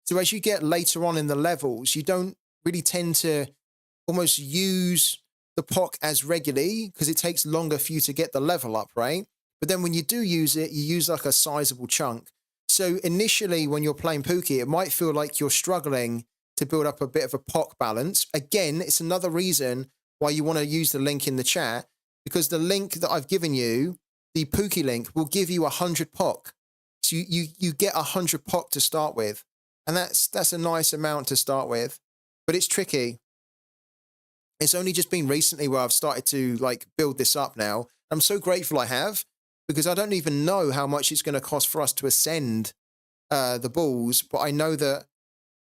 So as you get later on in the levels, you don't really tend to almost use the POC as regularly because it takes longer for you to get the level up, right? But then when you do use it, you use like a sizable chunk. So initially when you're playing Pooky, it might feel like you're struggling to build up a bit of a POC balance. Again, it's another reason why you want to use the link in the chat, because the link that I've given you, the Pooky link, will give you 100 POC. So you get 100 POC to start with. And that's a nice amount to start with. But it's tricky. It's only just been recently where I've started to like build this up now. I'm so grateful I have, because I don't even know how much it's going to cost for us to ascend the balls. But I know that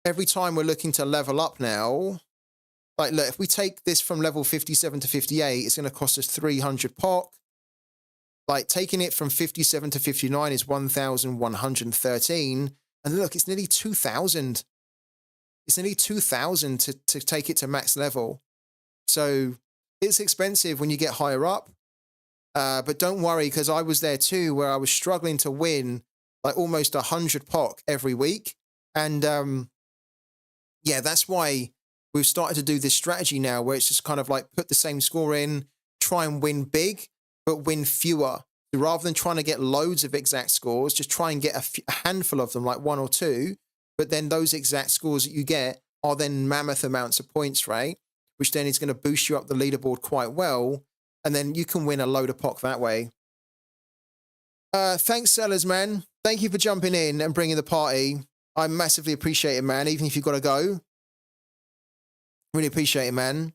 every time we're looking to level up now, like, look, if we take this from level 57 to 58, it's going to cost us 300 POC. Like, taking it from 57 to 59 is 1,113. And look, it's nearly 2,000. It's nearly 2,000 to take it to max level. So it's expensive when you get higher up. But don't worry, because I was there too, where I was struggling to win like almost 100 POC every week. And yeah, that's why we've started to do this strategy now where it's just kind of like put the same score in, try and win big, but win fewer. So rather than trying to get loads of exact scores, just try and get a handful of them, like 1 or 2. But then those exact scores that you get are then mammoth amounts of points, right? Which then is going to boost you up the leaderboard quite well. And then you can win a load of POC that way. Thanks, Sellers, man. Thank you for jumping in and bringing the party. I massively appreciate it, man, even if you've got to go. Really appreciate it, man.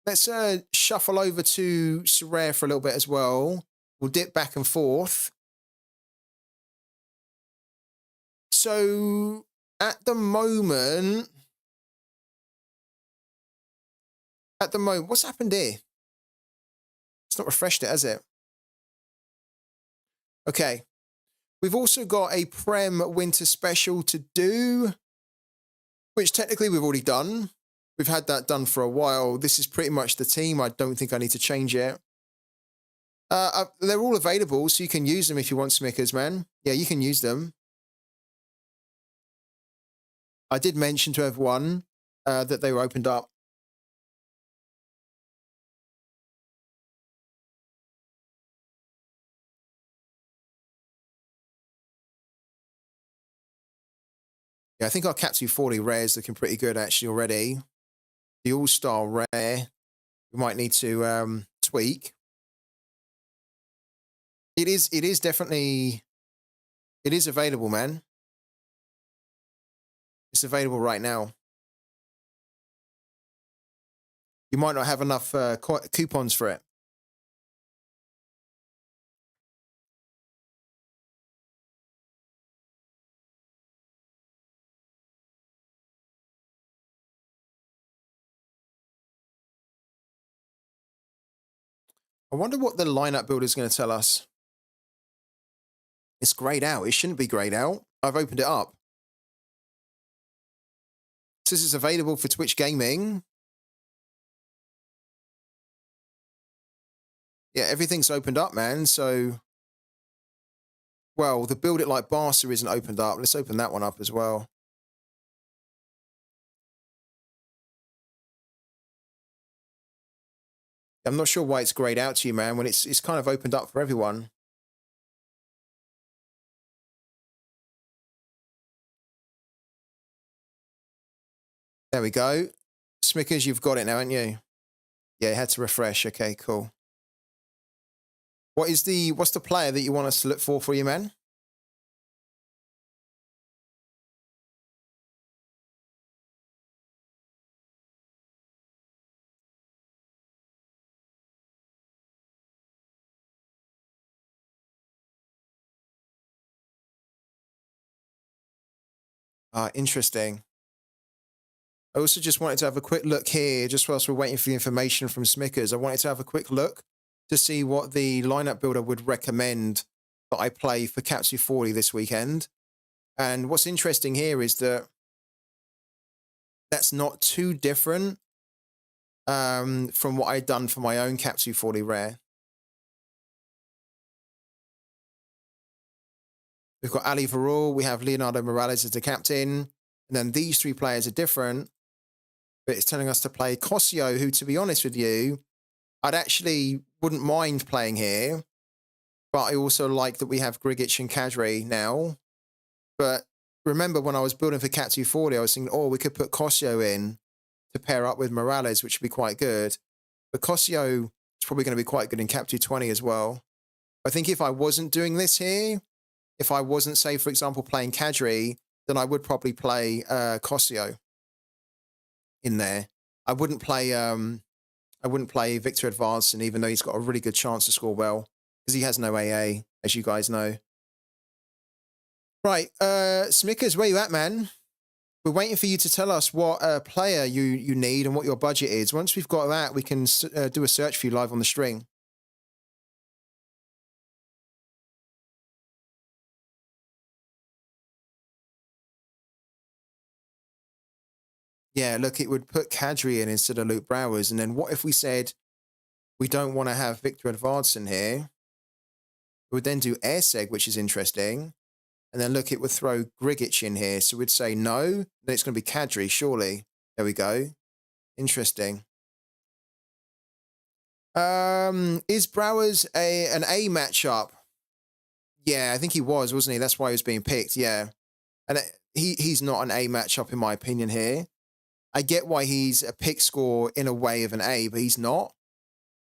Let's shuffle over to Sorare for a little bit as well. We'll dip back and forth. So at the moment, what's happened here? It's not refreshed it, has it? Okay. We've also got a Prem Winter Special to do, which technically we've already done. We've had that done for a while. This is pretty much the team. I don't think I need to change it. They're all available, so you can use them if you want, Smickers, man. Yeah, you can use them. I did mention to everyone that they were opened up. Yeah, I think our Cat 240 rare is looking pretty good actually already. The All-Star rare, we might need to tweak. It is definitely, it is available, man. It's available right now. You might not have enough coupons for it. I wonder what the lineup builder is going to tell us. It's grayed out. It shouldn't be grayed out. I've opened it up. It says it's available for Twitch Gaming. Yeah, everything's opened up, man. So, well, the Build It Like Barca isn't opened up. Let's open that one up as well. I'm not sure why it's grayed out to you, man, when it's kind of opened up for everyone. There we go. Smickers, you've got it now, haven't you? Yeah, it had to refresh. Okay, cool. What's the player that you want us to look for you, man? Interesting. I also just wanted to have a quick look here, just whilst we're waiting for the information from Smickers. I wanted to have a quick look to see what the lineup builder would recommend that I play for Katsu 40 this weekend. And what's interesting here is that that's not too different from what I'd done for my own Katsu 40 rare. We've got Ali Varul, we have Leonardo Morales as the captain, and then these three players are different. But it's telling us to play Cosio, who, to be honest with you, I'd actually wouldn't mind playing here. But I also like that we have Grigic and Kadri now. But remember when I was building for Cat 240, I was thinking, oh, we could put Cosio in to pair up with Morales, which would be quite good. But Cosio is probably going to be quite good in Cap 220 as well. I think if I wasn't doing this here, if I wasn't, say, for example, playing Kadri, then I would probably play Cosio in there. I wouldn't play Victor Advancing, even though he's got a really good chance to score well, because he has no AA, as you guys know. Right, Smickers, where you at, man? We're waiting for you to tell us what player you need and what your budget is. Once we've got that, we can do a search for you live on the string. Yeah, look, it would put Kadri in instead of Luke Browers. And then what if we said we don't want to have Victor Advancing here? We would then do Airseg, which is interesting. And then look, it would throw Grigic in here. So we'd say no, then it's going to be Kadri, surely. There we go. Interesting. Is Browers an A matchup? Yeah, I think he was, wasn't he? That's why he was being picked, yeah. And he's not an A matchup, in my opinion, here. I get why he's a pick score in a way of an A, but he's not.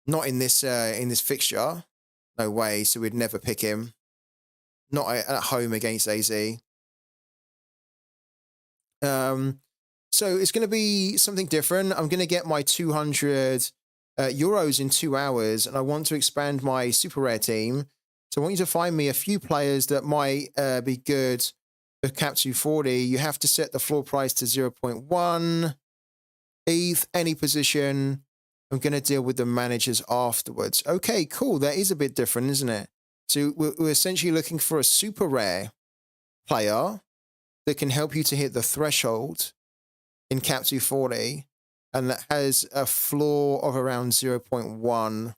Not in this fixture. No way. So we'd never pick him. Not at home against AZ. So it's going to be something different. I'm going to get my 200 euros in 2 hours, and I want to expand my super rare team. So I want you to find me a few players that might be good the cap 240, you have to set the floor price to 0.1 ETH, any position. I'm going to deal with the managers afterwards. Okay, cool. That is a bit different, isn't it? So we're essentially looking for a super rare player that can help you to hit the threshold in cap 240 and that has a floor of around 0.1.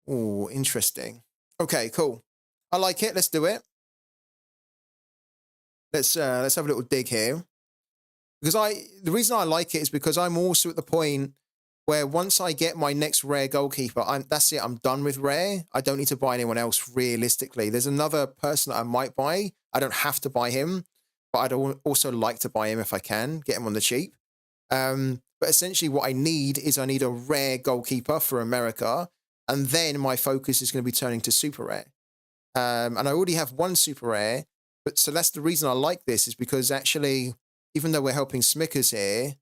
Oh, interesting. Okay, cool. I like it. Let's do it. Let's have a little dig here. Because the reason I like it is because I'm also at the point where once I get my next rare goalkeeper, that's it. I'm done with rare. I don't need to buy anyone else realistically. There's another person that I might buy. I don't have to buy him, but I'd also like to buy him if I can, get him on the cheap. But essentially what I need a rare goalkeeper for America. And then my focus is going to be turning to super rare. And I already have one super rare. But so that's the reason I like this, is because actually, even though we're helping Smickers here,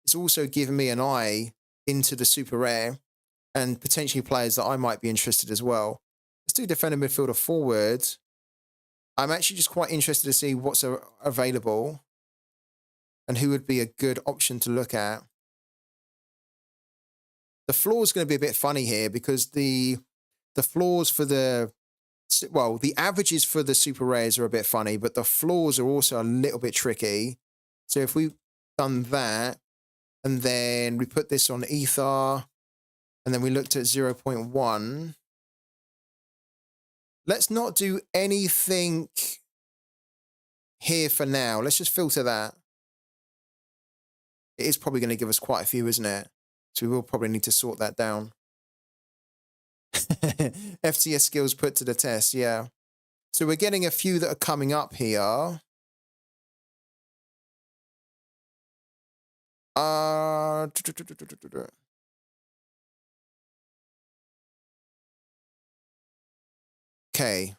it's also giving me an eye into the super rare and potentially players that I might be interested as well. Let's do defender, midfielder, forward. I'm actually just quite interested to see what's available and who would be a good option to look at. The floor is going to be a bit funny here because the floors for the averages for the super rares are a bit funny, but the floors are also a little bit tricky. So if we've done that, and then we put this on Ether, and then we looked at 0.1, let's not do anything here for now. Let's just filter that. It is probably going to give us quite a few, isn't it? So we will probably need to sort that down. FTS skills put to the test, yeah. So we're getting a few that are coming up here. Okay.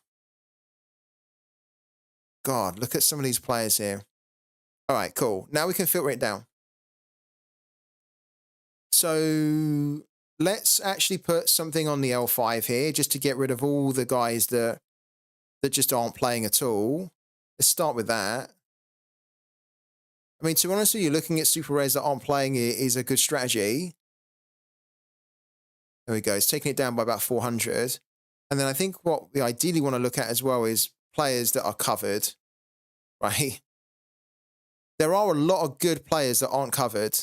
God, look at some of these players here. All right, cool. Now we can filter it down. So let's actually put something on the L5 here just to get rid of all the guys that just aren't playing at all. Let's start with that. I mean, to be honest with you, looking at super rares that aren't playing is a good strategy. There we go. It's taking it down by about 400. And then I think what we ideally want to look at as well is players that are covered, right? There are a lot of good players that aren't covered.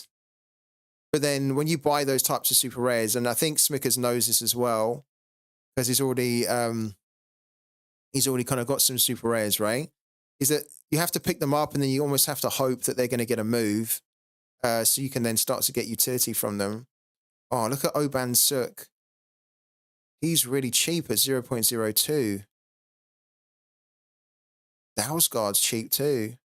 But then when you buy those types of super rares, and I think Smickers knows this as well, because he's already kind of got some super rares, right? Is that you have to pick them up and then you almost have to hope that they're going to get a move, so you can then start to get utility from them. Oh, look at Oban Suk. He's really cheap at 0.02. Dalsgaard's cheap too.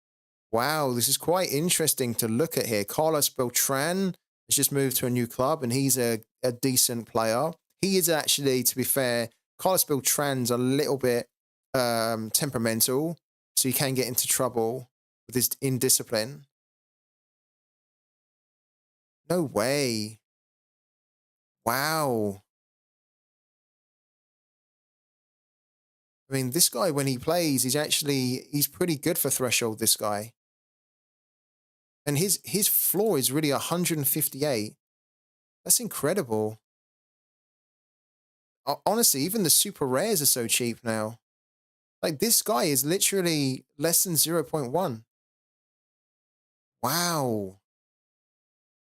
Wow, this is quite interesting to look at here. Carlos Beltran has just moved to a new club and he's a decent player. He is actually, to be fair, Carlos Beltran's a little bit temperamental, so he can get into trouble with his indiscipline. No way. Wow. I mean, this guy, when he plays, he's pretty good for threshold, this guy. And his floor is really 158. That's incredible. Honestly, even the super rares are so cheap now. Like, this guy is literally less than 0.1. Wow.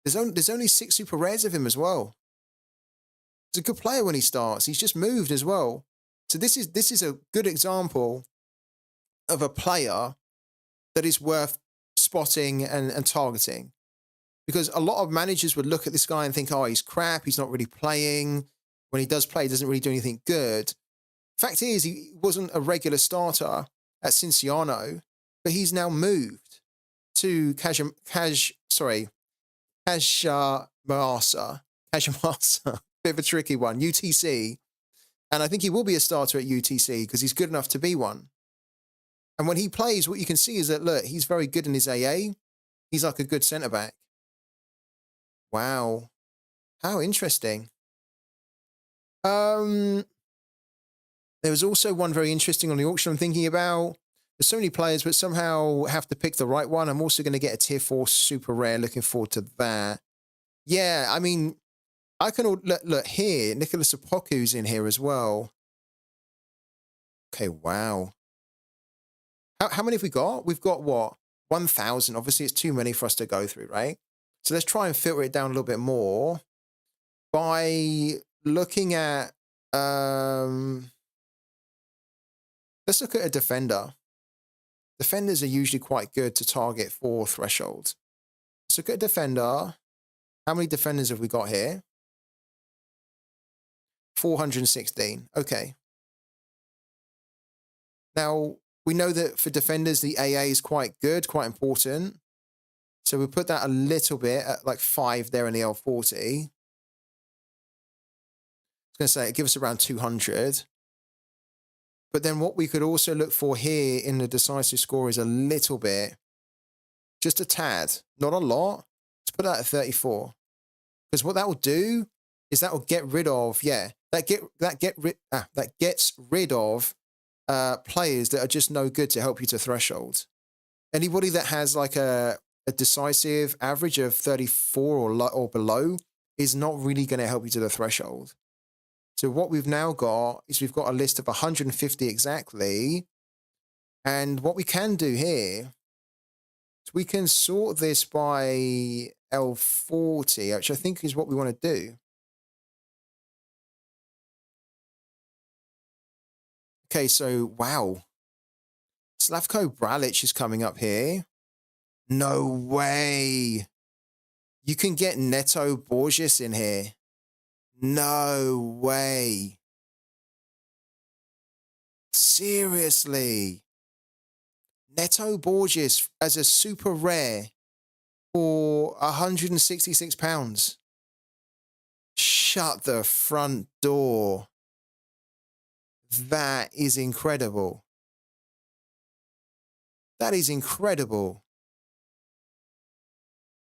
There's only 6 super rares of him as well. He's a good player when he starts. He's just moved as well. So this is a good example of a player that is worth spotting and targeting. Because a lot of managers would look at this guy and think, oh, he's crap, he's not really playing. When he does play, he doesn't really do anything good. Fact is, he wasn't a regular starter at Cinciano, but he's now moved to Kajamasa. Bit of a tricky one, UTC. And I think he will be a starter at UTC because he's good enough to be one. And when he plays, what you can see is that, look, he's very good in his AA. He's like a good centre-back. Wow. How interesting. There was also one very interesting on the auction I'm thinking about. There's so many players, but somehow have to pick the right one. I'm also going to get a tier 4 super rare. Looking forward to that. Yeah, I mean, I can look here. Nicholas Opoku's in here as well. Okay, wow. How many have we got? We've got what? 1,000. Obviously, it's too many for us to go through, right? So let's try and filter it down a little bit more by looking at. Let's look at a defender. Defenders are usually quite good to target for thresholds. Let's look at a defender. How many defenders have we got here? 416. Okay. Now, we know that for defenders, the AA is quite good, quite important. So we put that a little bit at like 5 there in the L40. I was going to say it gives us around 200. But then what we could also look for here in the decisive score is a little bit, just a tad, not a lot. Let's put that at 34. Because what that will do is that will get rid of, that gets rid of players that are just no good to help you to threshold. Anybody that has like a decisive average of 34 or below is not really going to help you to the threshold. So what we've now got is we've got a list of 150 exactly. And what we can do here is we can sort this by L40, which I think is what we want to do. Okay, so wow. Slavko Bralic is coming up here. No way. You can get Neto Borges in here. No way. Seriously. Neto Borges as a super rare for £166. Shut the front door. That is incredible. That is incredible.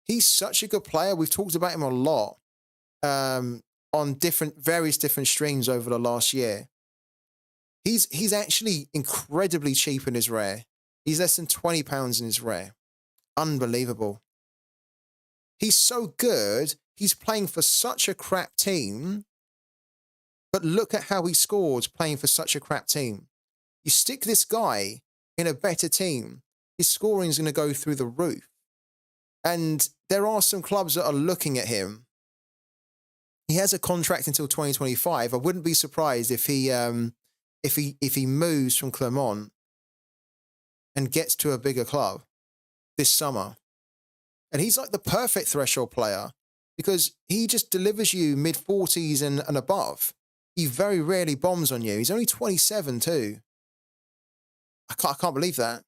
He's such a good player. We've talked about him a lot on various different streams over the last year. He's actually incredibly cheap in his rare. He's less than £20 in his rare. Unbelievable. He's so good. He's playing for such a crap team. But look at how he scored playing for such a crap team. You stick this guy in a better team, his scoring is going to go through the roof. And there are some clubs that are looking at him. He has a contract until 2025. I wouldn't be surprised if he moves from Clermont and gets to a bigger club this summer. And he's like the perfect threshold player because he just delivers you mid-40s and above. He very rarely bombs on you. He's only 27 too. I can't believe that.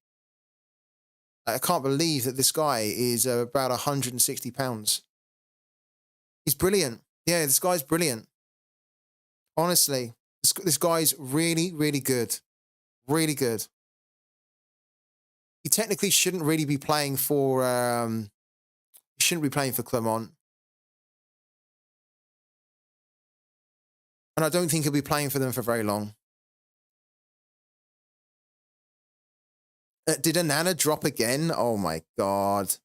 I can't believe that this guy is about £160. He's brilliant. Yeah, this guy's brilliant. Honestly, this guy's really, really good. Really good. He technically shouldn't really be playing for Clermont. And I don't think he'll be playing for them for very long. Did Anana drop again? Oh my God.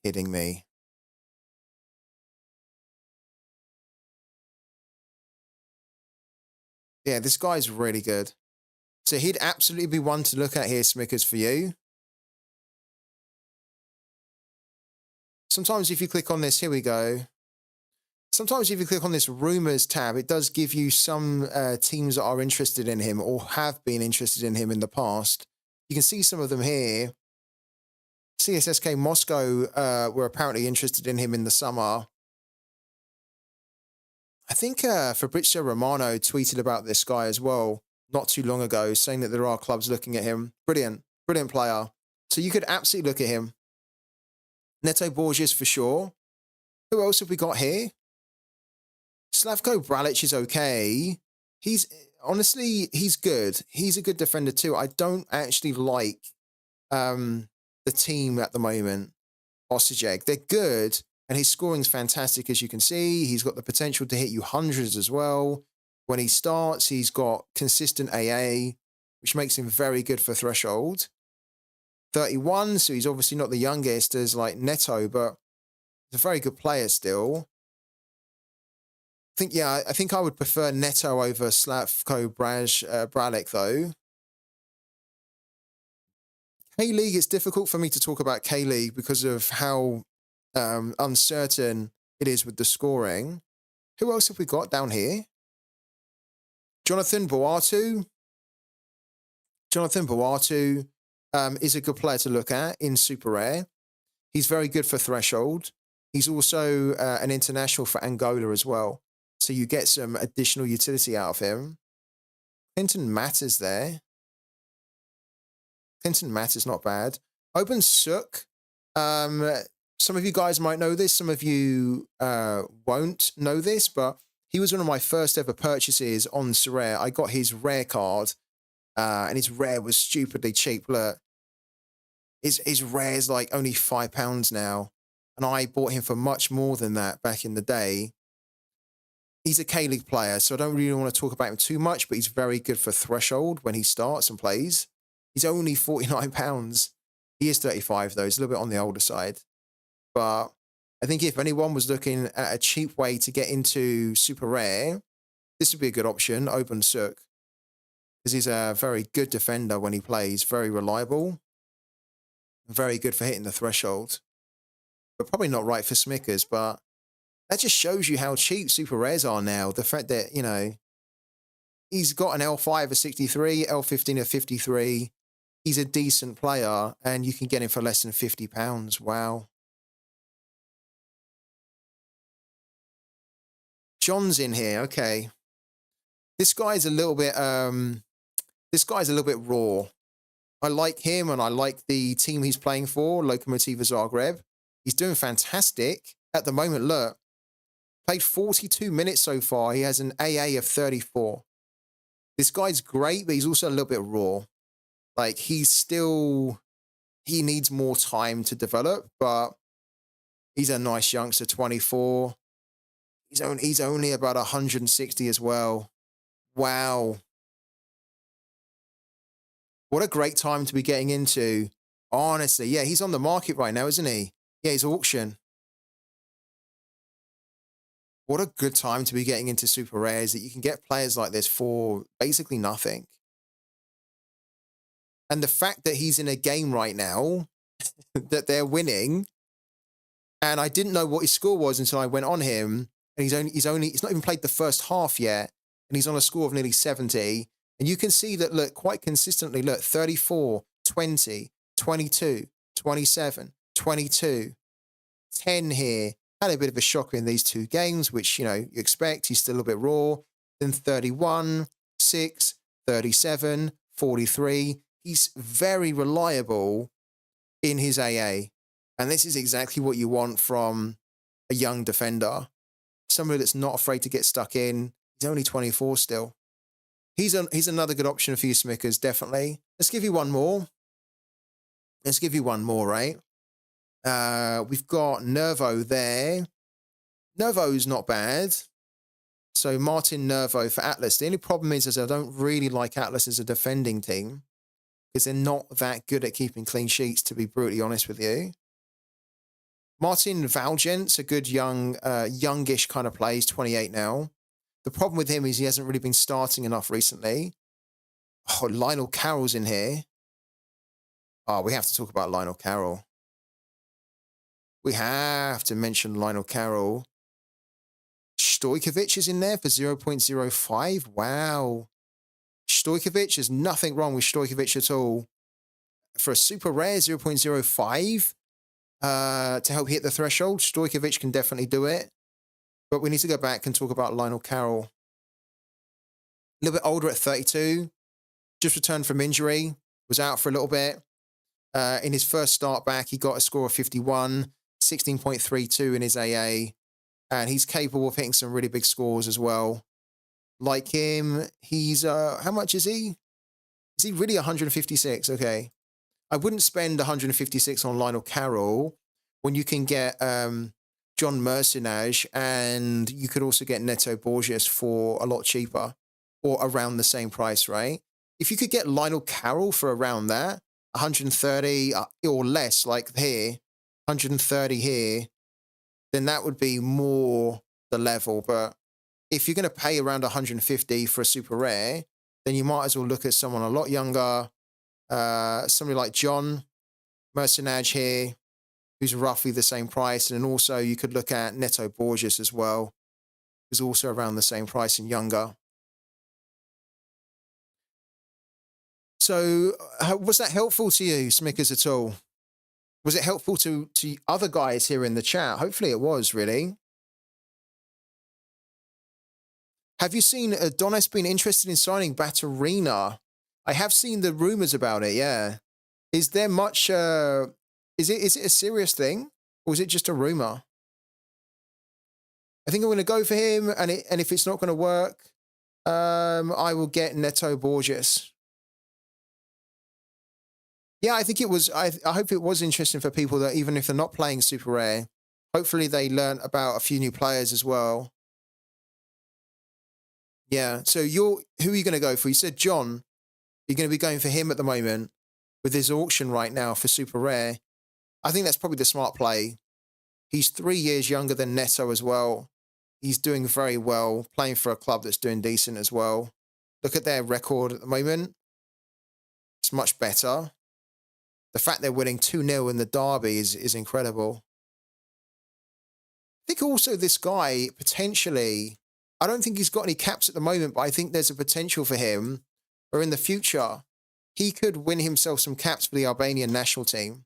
Kidding me. Yeah, this guy's really good. So he'd absolutely be one to look at here, Smickers, for you. Sometimes if you click on this, here we go. Sometimes if you click on this rumors tab, it does give you some teams that are interested in him or have been interested in him in the past. You can see some of them here. CSSK Moscow were apparently interested in him in the summer. I think Fabrizio Romano tweeted about this guy as well not too long ago, saying that there are clubs looking at him. Brilliant, brilliant player. So you could absolutely look at him. Neto Borges for sure. Who else have we got here? Slavko Bralic is okay. Honestly, he's good. He's a good defender too. I don't actually like the team at the moment, Osijek. They're good, and his scoring's fantastic, as you can see. He's got the potential to hit you hundreds as well. When he starts, he's got consistent AA. which makes him very good for threshold. 31, so he's obviously not the youngest as like Neto, but he's a very good player still. I think I would prefer Neto over Slavko Bralic, though. K-League, it's difficult for me to talk about K-League because of how uncertain it is with the scoring. Who else have we got down here? Jonathan Boatu. Jonathan Boatu is a good player to look at in Super Rare. He's very good for threshold. He's also an international for Angola as well. So you get some additional utility out of him. Clinton Matters there. Clinton Matters not bad. Open Sook. Some of you guys might know this. Some of you won't know this, but he was one of my first ever purchases on Sorare. I got his rare card, and his rare was stupidly cheap. Look, his rare is like only £5 now, and I bought him for much more than that back in the day. He's a K-League player, so I don't really want to talk about him too much, but he's very good for threshold when he starts and plays. He's only £49. He is 35, though. He's a little bit on the older side. But I think if anyone was looking at a cheap way to get into Super Rare, this would be a good option, Open Sook. Because he's a very good defender when he plays, very reliable, very good for hitting the threshold. But probably not right for Smickers, but that just shows you how cheap Super Rares are now. The fact that, you know, he's got an L5 of 63, L15 of 53. He's a decent player, and you can get him for less than £50. Wow. John's in here. Okay. This guy's a little bit raw. I like him, and I like the team he's playing for, Lokomotiva Zagreb. He's doing fantastic. At the moment, look, played 42 minutes so far. He has an AA of 34. This guy's great, but he's also a little bit raw. Like, he needs more time to develop, but he's a nice youngster, 24. He's only about 160 as well. Wow. What a great time to be getting into. Honestly, yeah, he's on the market right now, isn't he? Yeah, he's auction. What a good time to be getting into Super Rares, that you can get players like this for basically nothing. And the fact that he's in a game right now that they're winning, and I didn't know what his score was until I went on him, and he's not even played the first half yet, and he's on a score of nearly 70. And you can see that, look, quite consistently, look, 34, 20, 22, 27, 22, 10 here. Had a bit of a shocker in these two games, which, you know, you expect. He's still a bit raw. Then 31, 6, 37, 43. He's very reliable in his AA. And this is exactly what you want from a young defender. Somebody that's not afraid to get stuck in. He's only 24 still. He's another good option for you, Smickers, definitely. Let's give you one more. Right? We've got Nervo there. Nervo's not bad. So Martin Nervo for Atlas. The only problem is I don't really like Atlas as a defending team, because they're not that good at keeping clean sheets, to be brutally honest with you. Martin Valgent's a good youngish kind of play. He's 28 now. The problem with him is he hasn't really been starting enough recently. Oh, Lionel Carroll's in here. Oh, we have to talk about Lionel Carroll. We have to mention Lionel Carroll. Stojkovic is in there for 0.05. Wow. Stojkovic, there's nothing wrong with Stojkovic at all. For a super rare 0.05 to help hit the threshold, Stojkovic can definitely do it. But we need to go back and talk about Lionel Carroll. A little bit older at 32. Just returned from injury. Was out for a little bit. In his first start back, he got a score of 51, 16.32 in his AA. And he's capable of hitting some really big scores as well. Like him, he's, how much is he? Is he really 156? Okay. I wouldn't spend 156 on Lionel Carroll when you can get John Mercenage, and you could also get Neto Borges for a lot cheaper, or around the same price, right? if you could get Lionel Carroll for around that, 130 or less, like here, 130 here, then that would be more the level. But if you're going to pay around 150 for a super rare, then you might as well look at someone a lot younger, somebody like John Mercenage here, who's roughly the same price. And then also you could look at Neto Borges as well, who's also around the same price and younger. So was that helpful to you, Smickers, at all? Was it helpful to other guys here in the chat? Hopefully it was, really. Have you seen Adonis been interested in signing Batarina? I have seen the rumors about it, yeah. Is there much, is it a serious thing? Or is it just a rumor? I think I'm going to go for him, and if it's not going to work, I will get Neto Borges. Yeah, I think it was, I hope it was interesting for people that even if they're not playing super rare, hopefully they learned about a few new players as well. Yeah, so who are you going to go for? You said John. You're going to be going for him at the moment with his auction right now for super rare. I think that's probably the smart play. He's 3 years younger than Neto as well. He's doing very well, playing for a club that's doing decent as well. Look at their record at the moment. It's much better. The fact they're winning 2-0 in the derby is incredible. I think also this guy, potentially, I don't think he's got any caps at the moment, but I think there's a potential for him, or in the future, he could win himself some caps for the Albanian national team.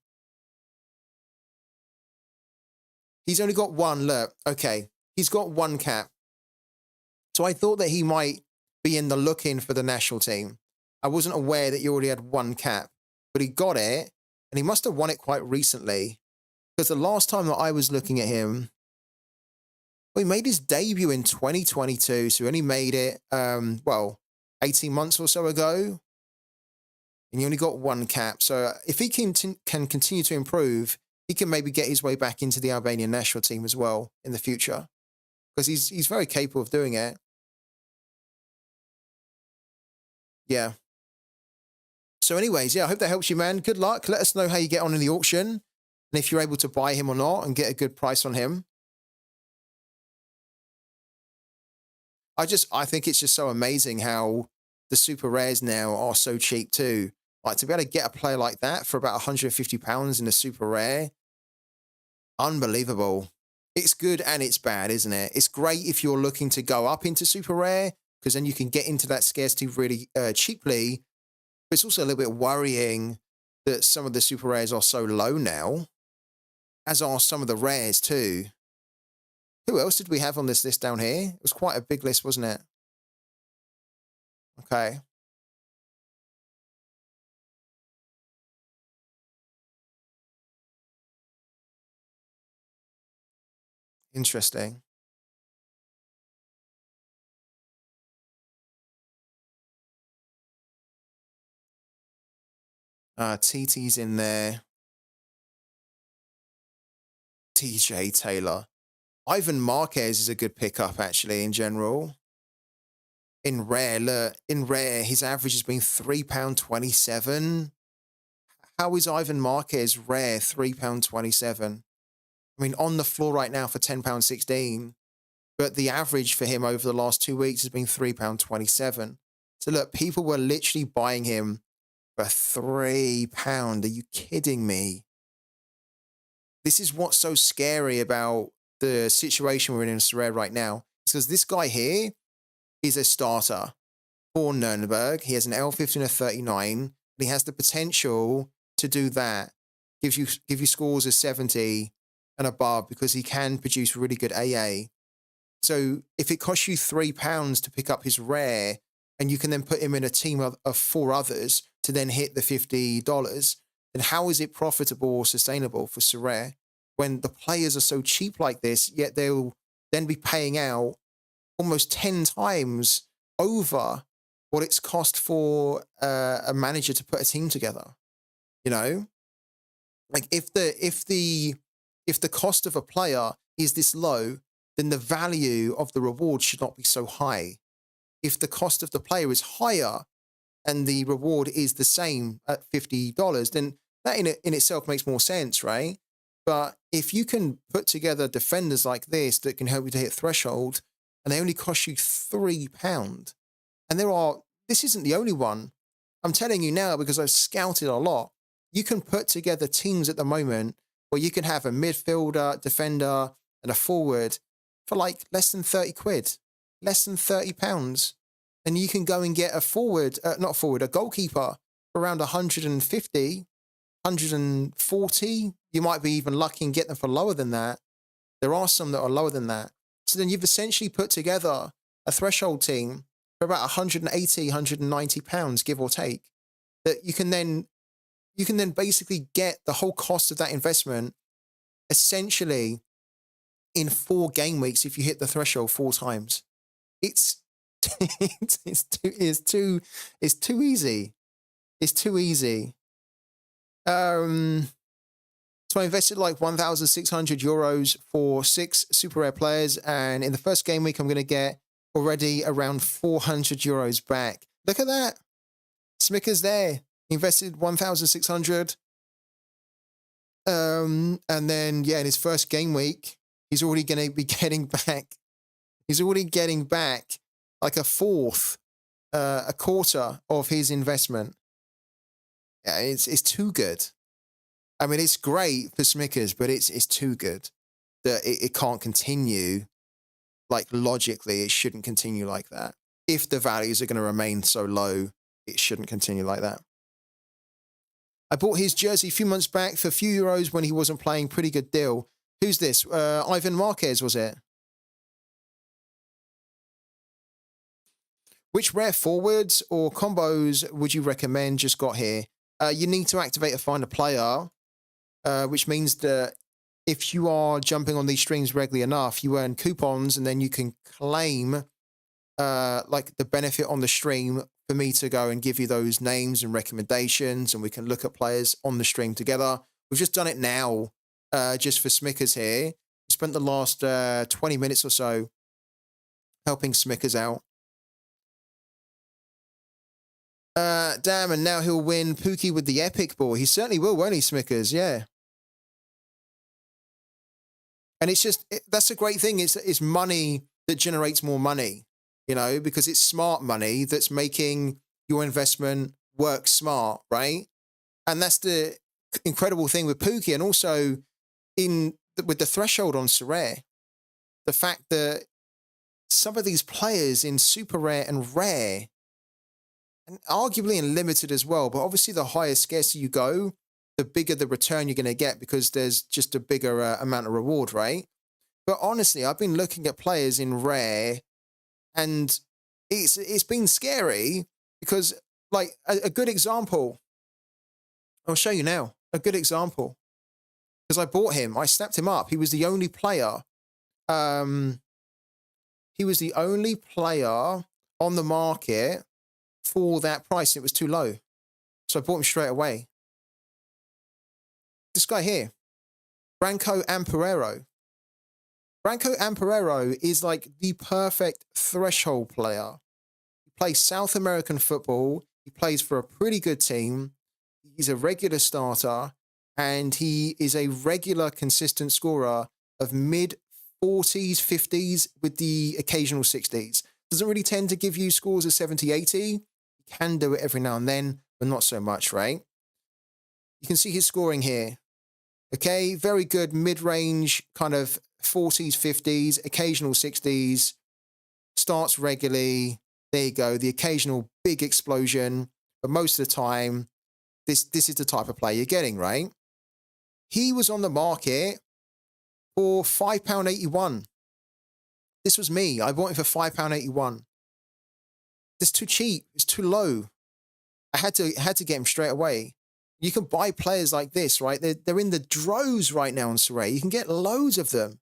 He's only got one, look, okay, he's got one cap. So I thought that he might be in the look-in for the national team. I wasn't aware that he already had one cap, but he got it, and he must have won it quite recently, because the last time that I was looking at him, well, he made his debut in 2022, so he only made it, 18 months or so ago, and he only got one cap. So if he can continue to improve, he can maybe get his way back into the Albanian national team as well in the future, because he's very capable of doing it. Yeah. So anyways, yeah, I hope that helps you, man. Good luck. Let us know how you get on in the auction, and if you're able to buy him or not and get a good price on him. I think it's just so amazing how the super rares now are so cheap too. Like, to be able to get a player like that for about £150 in a super rare, unbelievable. It's good and it's bad, isn't it? It's great if you're looking to go up into super rare, because then you can get into that scarcity really cheaply. But it's also a little bit worrying that some of the super rares are so low now, as are some of the rares too. Who else did we have on this list down here? It was quite a big list, wasn't it? Okay. Interesting. TT's in there. TJ Taylor. Ivan Marquez is a good pickup, actually, in general. In rare, look, his average has been £3.27. How is Ivan Marquez rare £3.27? I mean, on the floor right now for £10.16, but the average for him over the last 2 weeks has been £3.27. So look, people were literally buying him for £3. Are you kidding me? This is what's so scary about the situation we're in Sorare right now. It's because this guy here is a starter for Nuremberg. He has an L50 and a 39. And he has the potential to do that. Give you scores of 70 and above, because he can produce really good AA. So if it costs you £3 to pick up his rare, and you can then put him in a team of 4 others to then hit the $50, then how is it profitable or sustainable for Sorare when the players are so cheap like this, yet they'll then be paying out almost 10 times over what it's cost for a manager to put a team together? You know, like if the cost of a player is this low, then the value of the reward should not be so high. If the cost of the player is higher, and the reward is the same at $50, then that in itself makes more sense, right? But if you can put together defenders like this that can help you to hit threshold, and they only cost you £3, and this isn't the only one. I'm telling you now because I've scouted a lot. You can put together teams at the moment where you can have a midfielder, defender, and a forward for like less than 30 quid, less than £30. And you can go and get a goalkeeper for around 150, 140. You might be even lucky and get them for lower than that. There are some that are lower than that. So then you've essentially put together a threshold team for about 180, 190 pounds, give or take, that you can then basically get the whole cost of that investment essentially in 4 game weeks if you hit the threshold 4 times. It's too easy. It's too easy. So I invested like €1,600 for 6 super rare players, and in the first game week I'm going to get already around €400 back. Look at that. Smickers there. Invested 1,600. And then, yeah, in his first game week, he's already going to be getting back. He's already getting back like a quarter of his investment. Yeah, it's too good. I mean, it's great for Smickers, but it's too good that it can't continue. Like, logically, it shouldn't continue like that. If the values are going to remain so low, it shouldn't continue like that. I bought his jersey a few months back for a few euros when he wasn't playing. Pretty good deal. Who's this? Ivan Marquez, was it? Which rare forwards or combos would you recommend? Just got here. You need to activate a find a player, which means that if you are jumping on these streams regularly enough, you earn coupons and then you can claim like the benefit on the stream for me to go and give you those names and recommendations, and we can look at players on the stream together. We've just done it now, just for Smickers here. We spent the last 20 minutes or so helping Smickers out. Damn, and now he'll win Pooky with the epic ball. He certainly will, won't he, Smickers? Yeah. And it's just, that's a great thing. It's money that generates more money, you know, because it's smart money that's making your investment work smart, right? And that's the incredible thing with Pooky, and also with the threshold on Sorare. The fact that some of these players in super rare and rare, and arguably in limited as well, but obviously the higher scarcity you go, the bigger the return you're going to get because there's just a bigger amount of reward, right? But honestly, I've been looking at players in rare, and it's been scary because, like, a good example, I'll show you now, a good example, because I bought him, I snapped him up. He was the only player, on the market for that price. It was too low. So I bought him straight away. This guy here, Branco Amperero. Branco Amperero is like the perfect threshold player. He plays South American football. He plays for a pretty good team. He's a regular starter, and he is a regular, consistent scorer of mid 40s, 50s with the occasional 60s. Doesn't really tend to give you scores of 70, 80. He can do it every now and then, but not so much, right? You can see his scoring here. Okay, very good mid-range, kind of 40s, 50s, occasional 60s, starts regularly. There you go, the occasional big explosion. But most of the time, this is the type of play you're getting, right? He was on the market for £5.81. This was me. I bought him for £5.81. That's too cheap. It's too low. I had to get him straight away. You can buy players like this, right? They're in the droves right now on Sorare. You can get loads of them.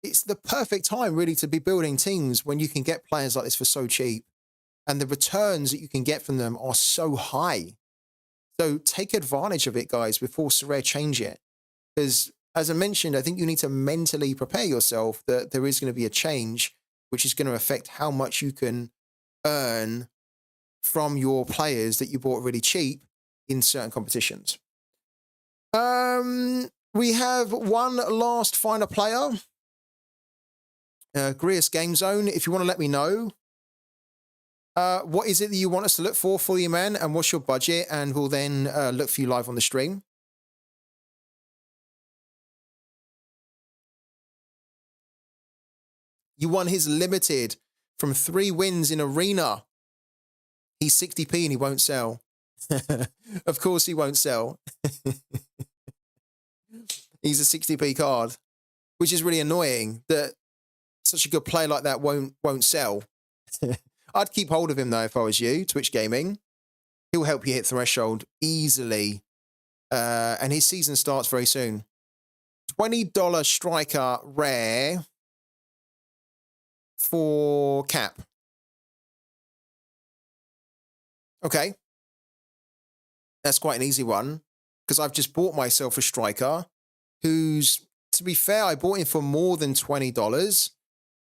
It's the perfect time, really, to be building teams when you can get players like this for so cheap. And the returns that you can get from them are so high. So take advantage of it, guys, before Sorare change it. Because, as I mentioned, I think you need to mentally prepare yourself that there is going to be a change, which is going to affect how much you can earn from your players that you bought really cheap in certain competitions. We have one last final player. Grius Game Zone, if you want to let me know, what is it that you want us to look for you, man? And what's your budget? And we'll then look for you live on the stream. You won his limited from 3 wins in Arena. He's 60p and he won't sell. Of course he won't sell. He's a 60p card, which is really annoying that such a good player like that won't sell. I'd keep hold of him though if I was you, Twitch Gaming. He'll help you hit threshold easily. And his season starts very soon. $20 striker rare for Cap. Okay. That's quite an easy one because I've just bought myself a striker who's, to be fair, I bought him for more than $20.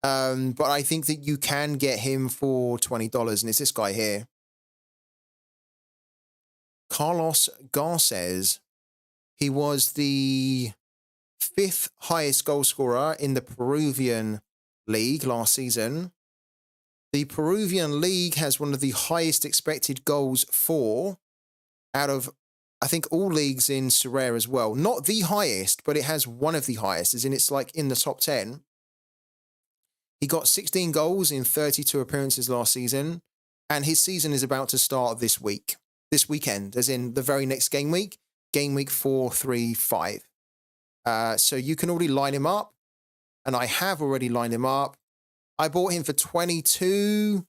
But I think that you can get him for $20, and it's this guy here. Carlos Garces. He was the 5th highest goal scorer in the Peruvian League last season. The Peruvian League has one of the highest expected goals for out of, I think, all leagues in Sorare as well. Not the highest, but it has one of the highest, as in it's like in the top 10. He got 16 goals in 32 appearances last season, and his season is about to start this weekend, as in the very next game week 4, 3, 5. So you can already line him up, and I have already lined him up. I bought him for 22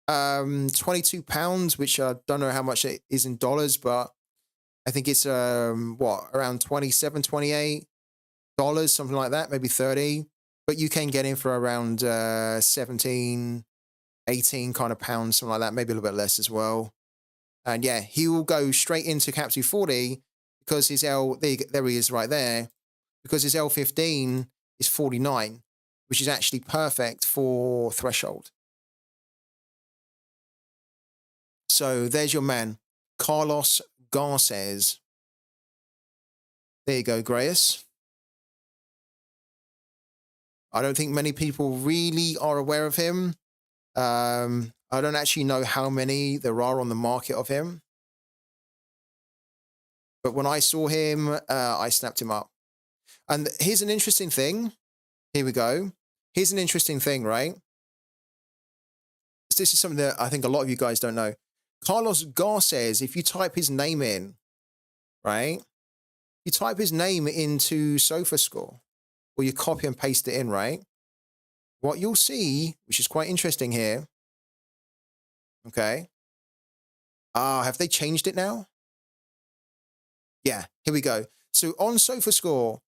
pounds, which I don't know how much it is in dollars, but I think it's around 27, 28 dollars, something like that, maybe 30. But you can get him for around 17, 18 kind of pounds, something like that, maybe a little bit less as well. And yeah, he will go straight into Cap 240 because his there he is right there, because his L15 is 49, which is actually perfect for threshold. So there's your man, Carlos Garces. There you go, Grace. I don't think many people really are aware of him. I don't actually know how many there are on the market of him. But when I saw him, I snapped him up. And here's an interesting thing. Here we go. Here's an interesting thing, right? This is something that I think a lot of you guys don't know. Carlos Garces, if you type his name in, right? You type his name into SofaScore, or you copy and paste it in, right? What you'll see, which is quite interesting here. Okay. Have they changed it now? Yeah, here we go. So on SofaScore,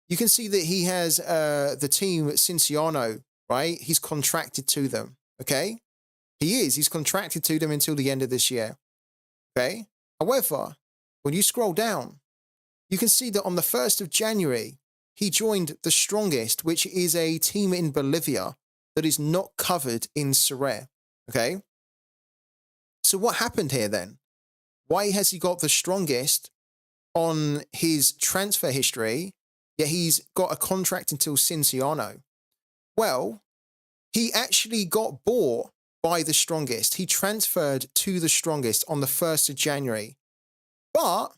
you can see that he has the team Cinciano, right? He's contracted to them, okay? He's contracted to them until the end of this year, okay? However, when you scroll down, you can see that on the 1st of January, he joined the Strongest, which is a team in Bolivia that is not covered in Sorare, okay? So what happened here then? Why has he got the Strongest on his transfer history, yet he's got a contract until Cinciano? Well, he actually got bought by the Strongest. He transferred to the Strongest on the 1st of January. But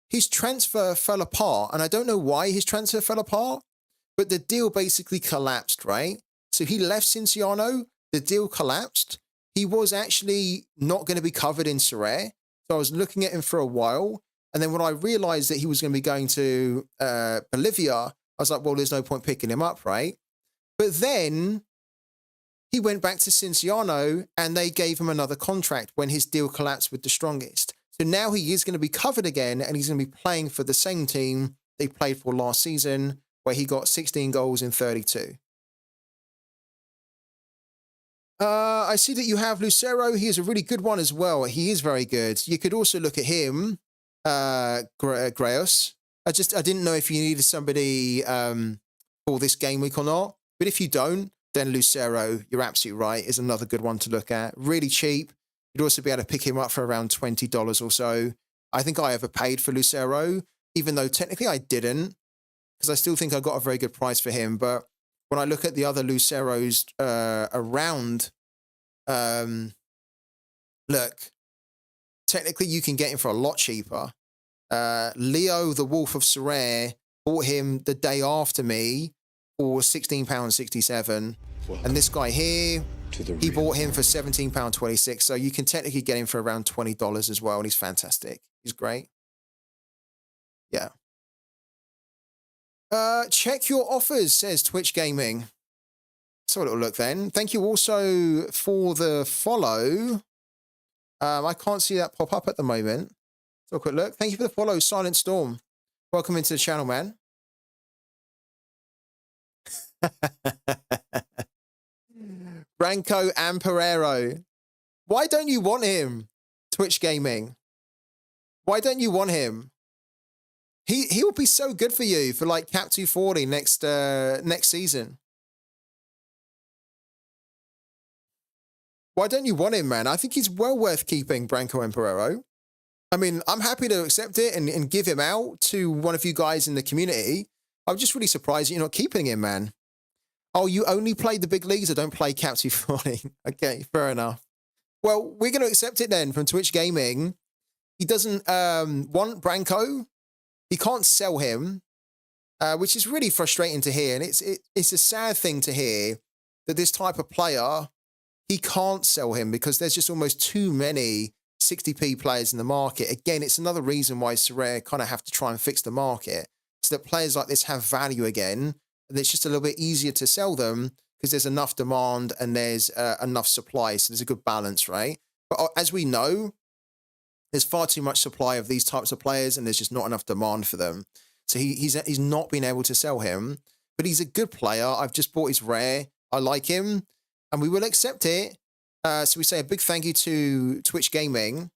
his transfer fell apart, and I don't know why his transfer fell apart, but the deal basically collapsed, right? So he left Cinciano, the deal collapsed. He was actually not going to be covered in Sorare. So I was looking at him for a while, and then when I realized that he was going to be going to Bolivia, I was like, well, there's no point picking him up, right? But then he went back to Cinciano, and they gave him another contract when his deal collapsed with the Strongest. So now he is going to be covered again, and he's going to be playing for the same team they played for last season, where he got 16 goals in 32. I see that you have Lucero. He is a really good one as well. He is very good. You could also look at him, Greos. I didn't know if you needed somebody for this game week or not. But if you don't, then Lucero, you're absolutely right, is another good one to look at. Really cheap. You'd also be able to pick him up for around $20 or so. I think I overpaid for Lucero, even though technically I didn't, because I still think I got a very good price for him. But when I look at the other Luceros around, look, technically you can get him for a lot cheaper. Leo, the Wolf of Sorare, bought him the day after me for £16.67. And this guy here, he bought him for £17.26. So you can technically get him for around $20 as well. And he's fantastic. He's great. Yeah. Check your offers, says Twitch Gaming. So a little look then. Thank you also for the follow. I can't see that pop up at the moment. So a quick look. Thank you for the follow, Silent Storm. Welcome into the channel, man. Branco and Pereiro. Why don't you want him? Twitch Gaming. Why don't you want him? He will be so good for you for like Cap 240 next season. Why don't you want him, man? I think he's well worth keeping, Branco and Pereiro. I mean, I'm happy to accept it and give him out to one of you guys in the community. I'm just really surprised you're not keeping him, man. Oh, you only play the big leagues or don't play Cap 240? Okay, fair enough. Well, we're going to accept it then from Twitch Gaming. He doesn't want Branco. He can't sell him, which is really frustrating to hear. And it's a sad thing to hear that this type of player, he can't sell him because there's just almost too many 60p players in the market. Again, it's another reason why Sorare kind of have to try and fix the market so that players like this have value again. And it's just a little bit easier to sell them because there's enough demand and there's enough supply. So there's a good balance, right? But as we know, there's far too much supply of these types of players and there's just not enough demand for them. So he's not been able to sell him, but he's a good player. I've just bought his rare. I like him and we will accept it. So we say a big thank you to Twitch Gaming.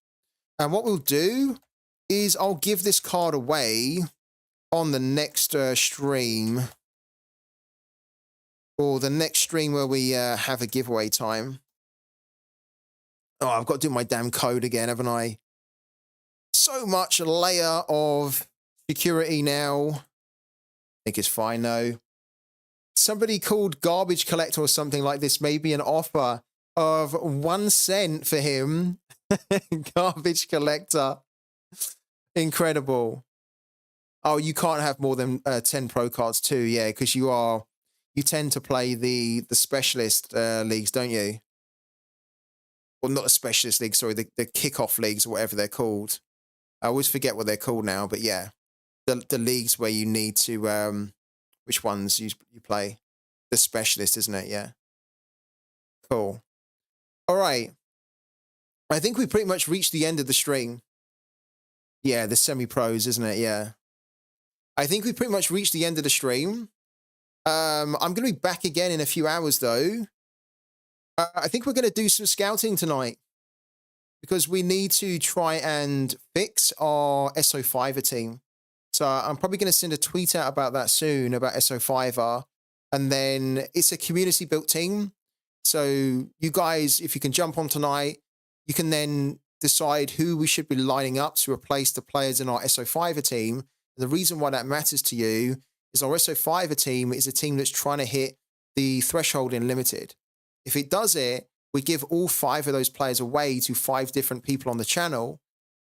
And what we'll do is I'll give this card away on the next stream. Or the next stream where we have a giveaway time. Oh, I've got to do my damn code again, haven't I? So much layer of security now. I think it's fine though. Somebody called Garbage Collector or something like this, maybe an offer of 1 cent for him. Garbage Collector. Incredible. Oh, you can't have more than 10 pro cards too, yeah, because you tend to play the specialist leagues, don't you? Well, not the specialist league, sorry, the kickoff leagues or whatever they're called. I always forget what they're called now, but yeah, the leagues where you need to, which ones you play? The specialist, isn't it? Yeah. Cool. All right. I think we pretty much reached the end of the stream. Yeah, the semi-pros, isn't it? Yeah. I think we pretty much reached the end of the stream. I'm going to be back again in a few hours, though. I think we're going to do some scouting tonight because we need to try and fix our SO5er team. So I'm probably going to send a tweet out about that soon, about SO5er. And then it's a community-built team. So you guys, if you can jump on tonight, you can then decide who we should be lining up to replace the players in our SO5er team. And the reason why that matters to you is our SO5er team is a team that's trying to hit the threshold in limited. If it does it, we give all 5 of those players away to 5 different people on the channel.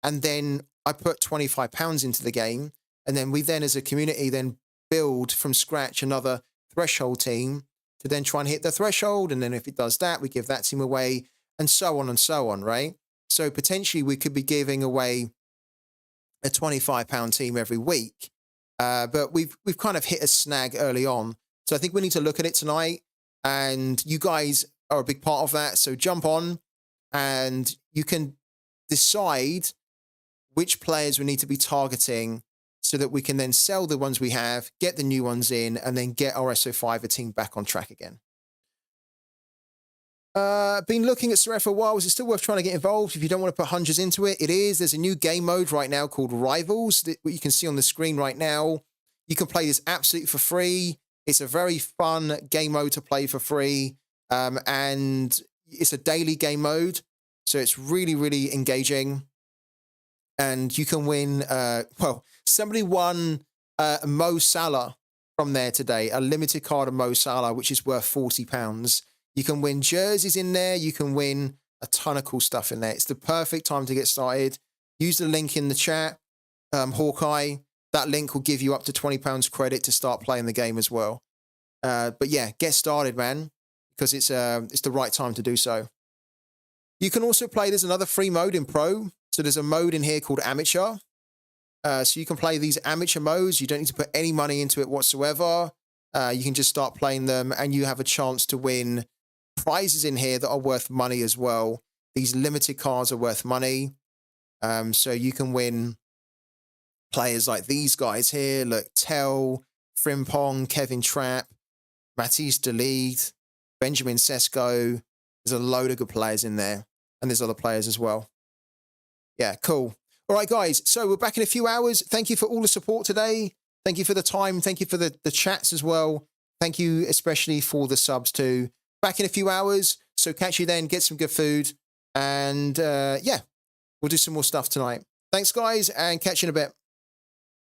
And then I put £25 into the game. And then we then as a community then build from scratch another threshold team to then try and hit the threshold. And then if it does that, we give that team away and so on, right? So potentially we could be giving away a £25 team every week. But we've kind of hit a snag early on. So I think we need to look at it tonight. And you guys are a big part of that. So jump on and you can decide which players we need to be targeting so that we can then sell the ones we have, get the new ones in, and then get our SO5 team back on track again. Been looking at Sorare for a while. Is it still worth trying to get involved if you don't want to put hundreds into it? It is. There's a new game mode right now called Rivals that you can see on the screen right now. You can play this absolutely for free. It's a very fun game mode to play for free. And it's a daily game mode. So it's really, really engaging. And you can win, well, somebody won Mo Salah from there today, a limited card of Mo Salah, which is worth £40. You can win jerseys in there. You can win a ton of cool stuff in there. It's the perfect time to get started. Use the link in the chat, Hawkeye. That link will give you up to £20 credit to start playing the game as well. But yeah, get started, man, because it's the right time to do so. You can also play, there's another free mode in Pro. So there's a mode in here called Amateur. So you can play these amateur modes. You don't need to put any money into it whatsoever. You can just start playing them, and you have a chance to win prizes in here that are worth money as well. These limited cards are worth money. So you can win players like these guys here. Look, Tell, Frimpong, Kevin Trapp, Matisse De Ligt, Benjamin Sesko. There's a load of good players in there. And there's other players as well. Yeah, cool. All right, guys. So we're back in a few hours. Thank you for all the support today. Thank you for the time. Thank you for the chats as well. Thank you especially for the subs too. Back in a few hours. So catch you then. Get some good food. And yeah, we'll do some more stuff tonight. Thanks, guys, and catch you in a bit.